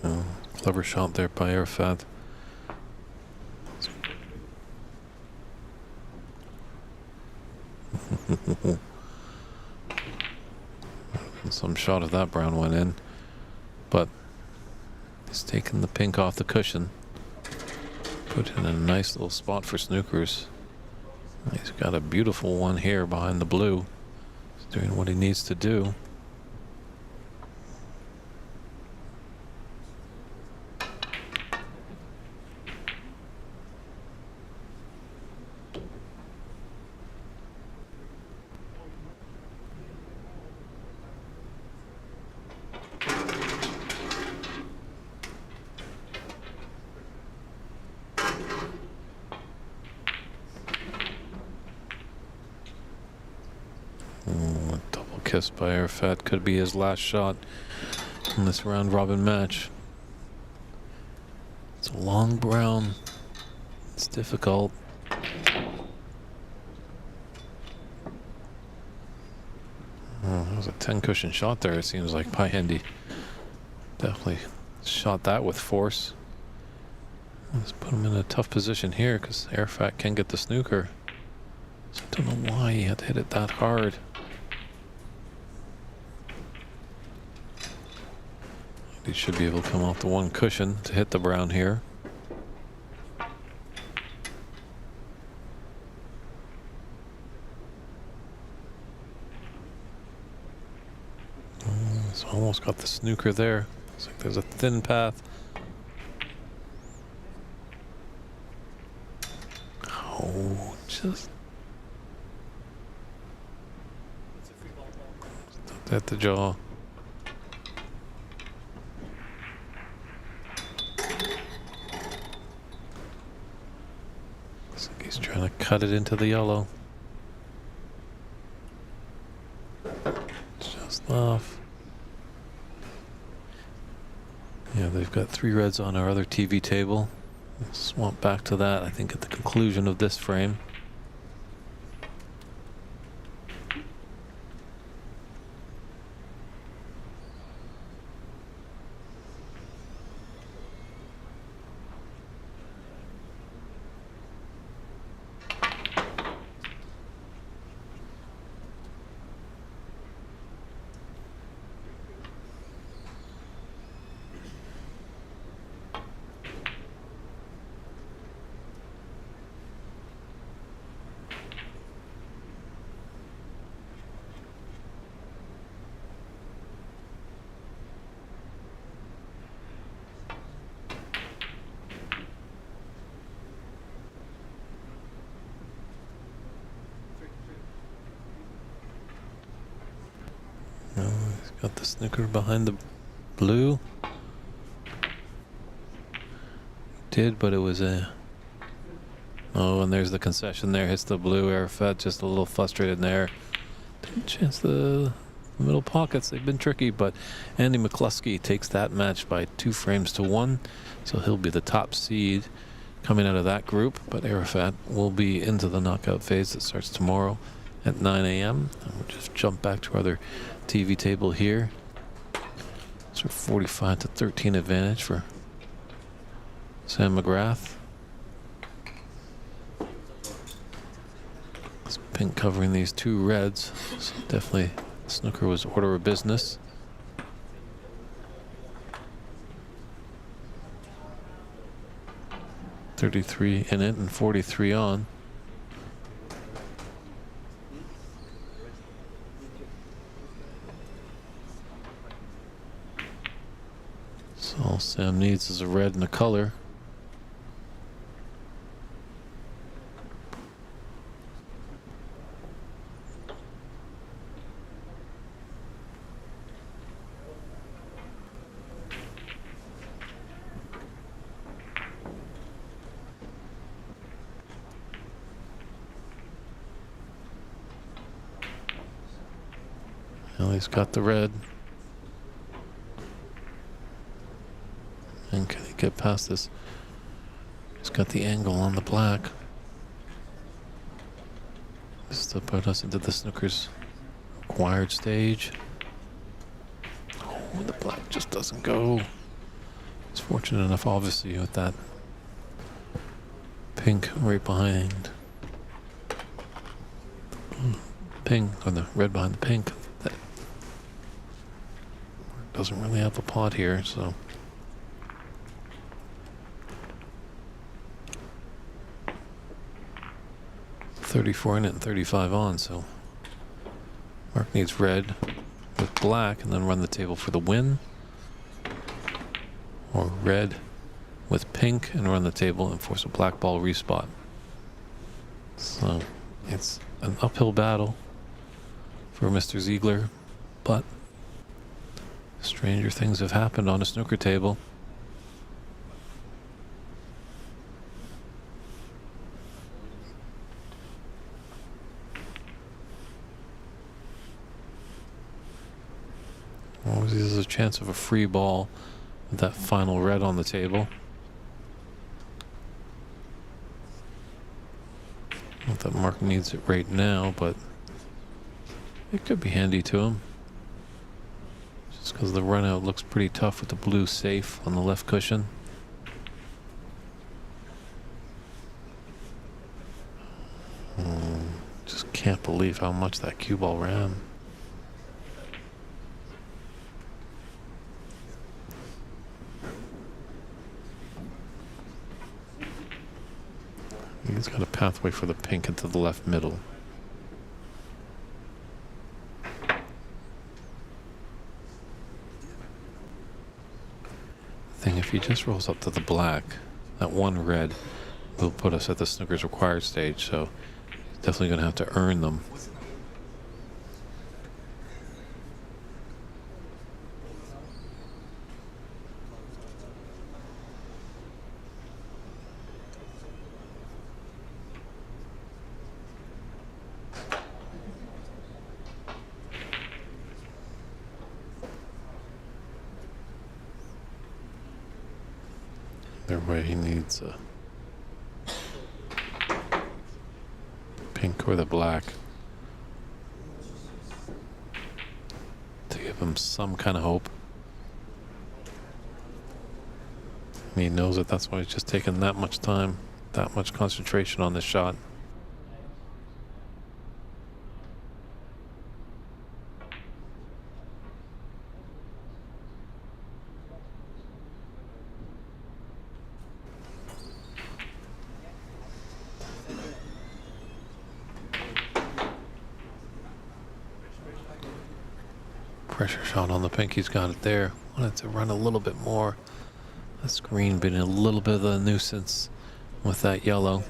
Oh, clever shot there by Arafat. Some shot of that brown went in, but he's taken the pink off the cushion. Put in a nice little spot for snookers. He's got a beautiful one here behind the blue. He's doing what he needs to do. A double kiss by Arafat could be his last shot in this round robin match. It's a long brown. It's difficult. Oh, that was a 10 cushion shot there, it seems like, by Hendy. Definitely shot that with force. Let's put him in a tough position here because Arafat can get the snooker. So I don't know why he had to hit it that hard. He should be able to come off the one cushion to hit the brown here. He's almost got the snooker there. Looks like there's a thin path. Oh, just at the jaw. Looks like he's trying to cut it into the yellow. Just off. Yeah, they've got 3 reds on our other TV table. We'll swap back to that, I think, at the conclusion of this frame. He's got the snooker behind the blue. Did, but it was a... Oh, and there's the concession there. Hits the blue. Arafat just a little frustrated there. Didn't chance the middle pockets. They've been tricky, but Andy McCluskey takes that match by 2 frames to 1. So he'll be the top seed coming out of that group. But Arafat will be into the knockout phase that starts tomorrow at 9 a.m. And we'll just jump back to our other TV table here. So 45 to 13 advantage for Sam McGrath. It's pink covering these 2 reds. So definitely snooker was order of business. $33 in it and 43 on. So all Sam needs is a red and a color. Well, he's got the red. And can he get past this? He's got the angle on the black. This is to put us into the snooker's acquired stage. Oh, the black just doesn't go. He's fortunate enough, obviously, with that pink right behind. pink, or the red behind the pink. That doesn't really have a pot here, so. $34 in it and 35 on, so Mark needs red with black and then run the table for the win, or red with pink and run the table and force a black ball respot. So it's an uphill battle for Mr. Ziegler, but stranger things have happened on a snooker table. Always there's a chance of a free ball with that final red on the table. Not that Mark needs it right now, but it could be handy to him. Just because the run out looks pretty tough with the blue safe on the left cushion. Just can't believe how much that cue ball ran. He's got a pathway for the pink into the left middle. Thing, if he just rolls up to the black, that one red will put us at the snooker's required stage, so he's definitely going to have to earn them. Either way, he needs a pink or the black to give him some kind of hope. And he knows it. That's why he's just taking that much time, that much concentration on this shot. Pressure shot on the pink, he's got it there. Wanted to run a little bit more. This green been a little bit of a nuisance with that yellow.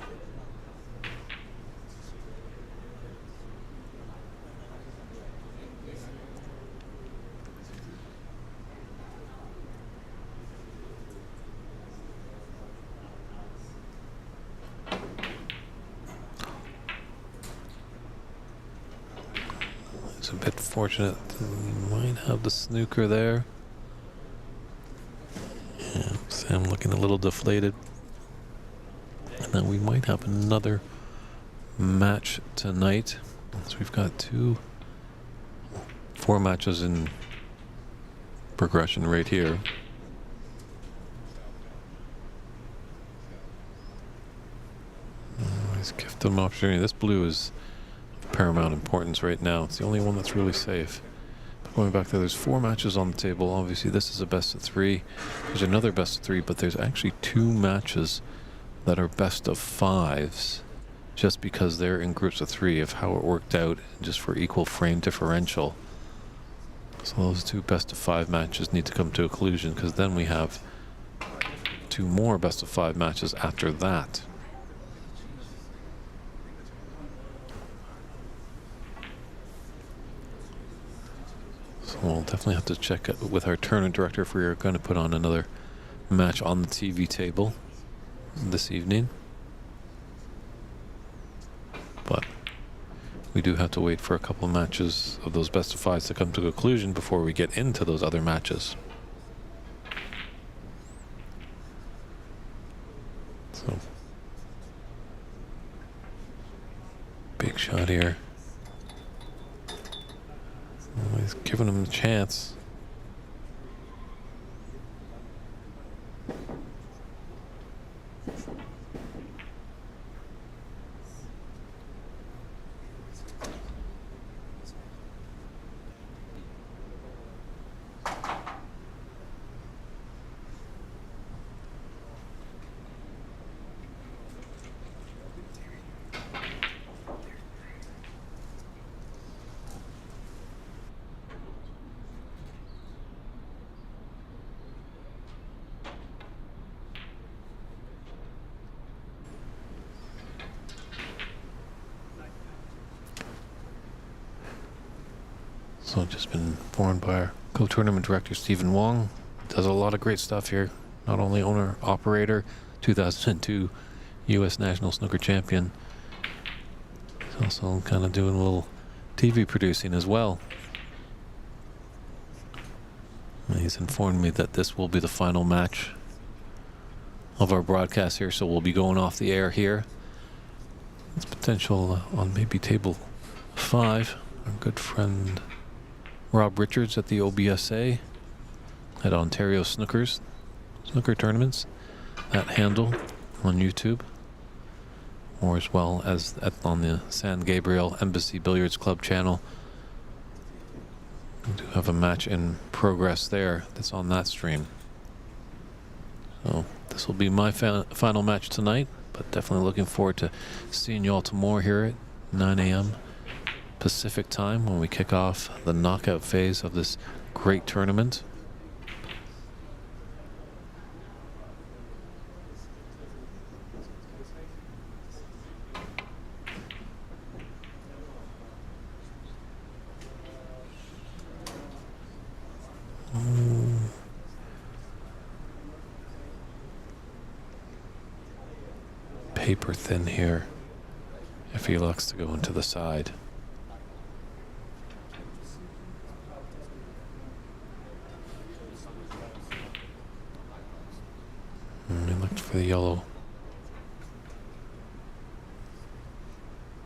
It's a bit fortunate we might have the snooker there. Yeah, Sam looking a little deflated. And then we might have another match tonight. So we've got 4 matches in progression right here. He's gifted him an opportunity. This blue is of paramount importance right now. It's the only one that's really safe. But going back there, there's 4 matches on the table. Obviously, this is a best of 3. There's another best of 3, but there's actually 2 matches that are best of 5s, just because they're in groups of 3 of how it worked out, just for equal frame differential. So those 2 best of 5 matches need to come to a conclusion, because then we have 2 more best of 5 matches after that. So we'll definitely have to check with our tournament director if we are going to put on another match on the TV table this evening. But we do have to wait for a couple of matches of those best of 5s to come to a conclusion before we get into those other matches. So, big shot here. Oh, he's giving him the chance. So just been informed by our co-tournament director, Stephen Wong. Does a lot of great stuff here. Not only owner, operator, 2002 U.S. National Snooker Champion. He's also kind of doing a little TV producing as well. And he's informed me that this will be the final match of our broadcast here, so we'll be going off the air here. It's potential on maybe table 5. Our good friend Rob Richards at the OBSA at Ontario Snooker Tournaments. That handle on YouTube, or as well as on the San Gabriel Embassy Billiards Club channel. We do have a match in progress there that's on that stream. So this will be my final match tonight, but definitely looking forward to seeing you all tomorrow here at 9 a.m. Pacific time when we kick off the knockout phase of this great tournament. Paper thin here if he looks to go into the side. He looked for the yellow.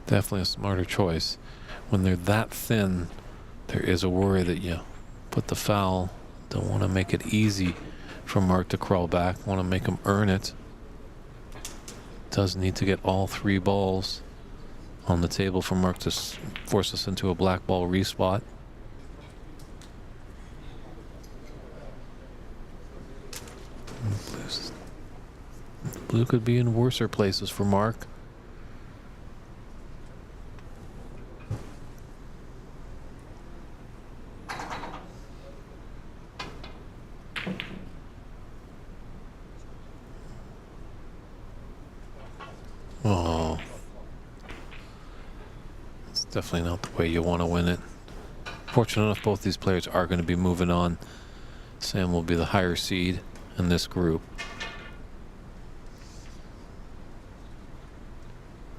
Definitely a smarter choice. When they're that thin, there is a worry that you put the foul. Don't want to make it easy for Mark to crawl back. Want to make him earn it. Does need to get all 3 balls on the table for Mark to force us into a black ball respot. Blue could be in worser places for Mark. Oh, it's definitely not the way you want to win it. Fortunate enough, both these players are going to be moving on. Sam will be the higher seed in this group.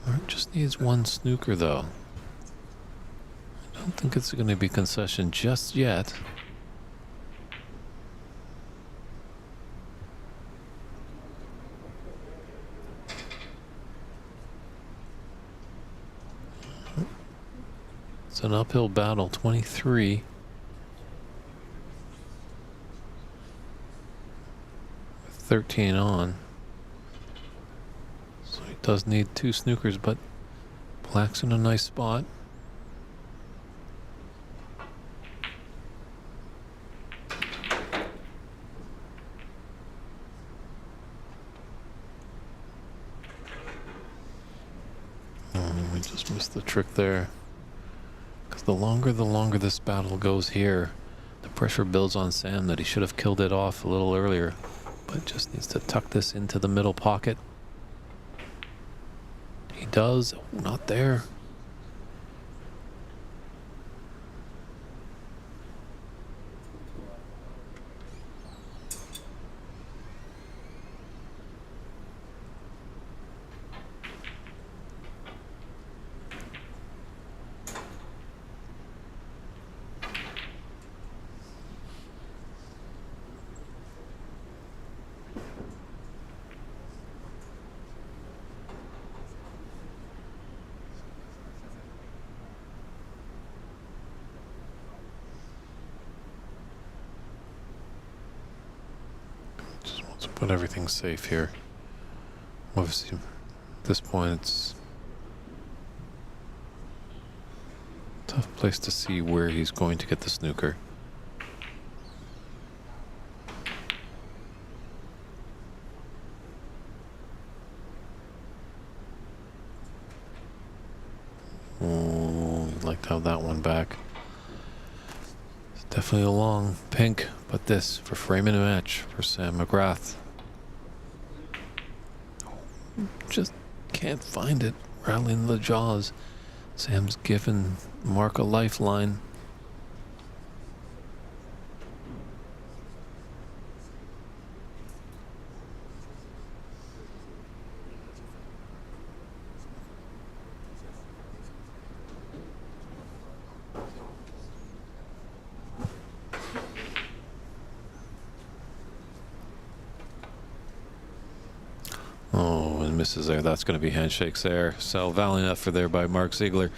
Mark just needs 1 snooker, though. I don't think it's going to be concession just yet. It's an uphill battle, 23. With 13 on. So he does need 2 snookers, but black's in a nice spot. We just missed the trick there. Because the longer this battle goes here, the pressure builds on Sam that he should have killed it off a little earlier, but just needs to tuck this into the middle pocket. He does. Not there. But everything's safe here. Obviously, at this point, it's a tough place to see where he's going to get the snooker. Oh, I'd like to have that one back. It's definitely a long pink, but this for framing a match for Sam McGrath. Just can't find it. Rattling the jaws. Sam's given Mark a lifeline. misses there. That's going to be handshakes there. So valiant effort there by Mark Ziegler.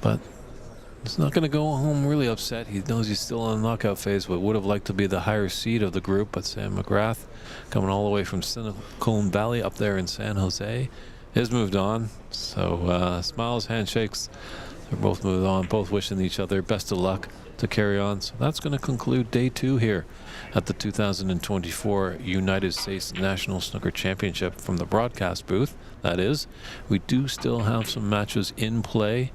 But he's not going to go home really upset. He knows he's still in the knockout phase, but would have liked to be the higher seed of the group. But Sam McGrath, coming all the way from Silicon Valley up there in San Jose, has moved on. So smiles, handshakes. They're both moved on, both wishing each other best of luck to carry on. So that's going to conclude day 2 here at the 2024 United States National Snooker Championship from the broadcast booth. That is, we do still have some matches in play.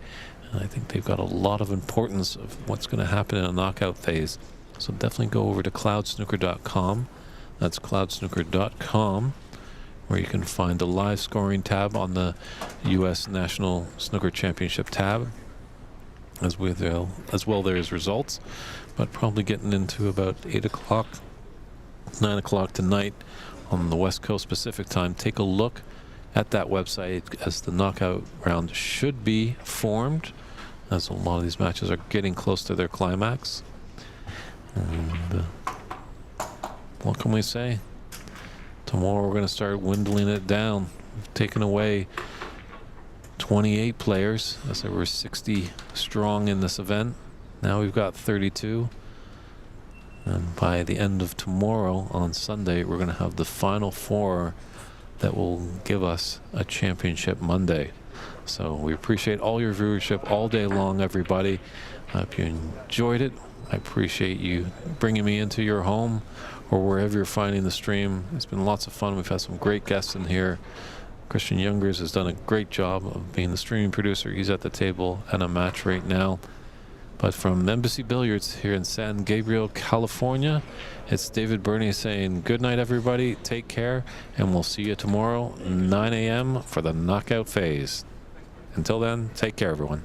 And I think they've got a lot of importance of what's going to happen in a knockout phase. So definitely go over to cloudsnooker.com. That's cloudsnooker.com, where you can find the live scoring tab on the U.S. National Snooker Championship tab. As well, there's results, but probably getting into about 8 o'clock, 9 o'clock tonight on the West Coast Pacific time. Take a look at that website, as the knockout round should be formed, as a lot of these matches are getting close to their climax. And what can we say? Tomorrow we're going to start dwindling it down. We've taken away 28 players, as there were 60 strong in this event. Now we've got 32. And by the end of tomorrow, on Sunday, we're going to have the final 4 that will give us a championship Monday. So we appreciate all your viewership all day long, everybody. I hope you enjoyed it. I appreciate you bringing me into your home or wherever you're finding the stream. It's been lots of fun. We've had some great guests in here. Christian Youngers has done a great job of being the streaming producer. He's at the table at a match right now. But from Embassy Billiards here in San Gabriel, California, it's David Burney saying good night, everybody. Take care, and we'll see you tomorrow, 9 a.m. for the knockout phase. Until then, take care, everyone.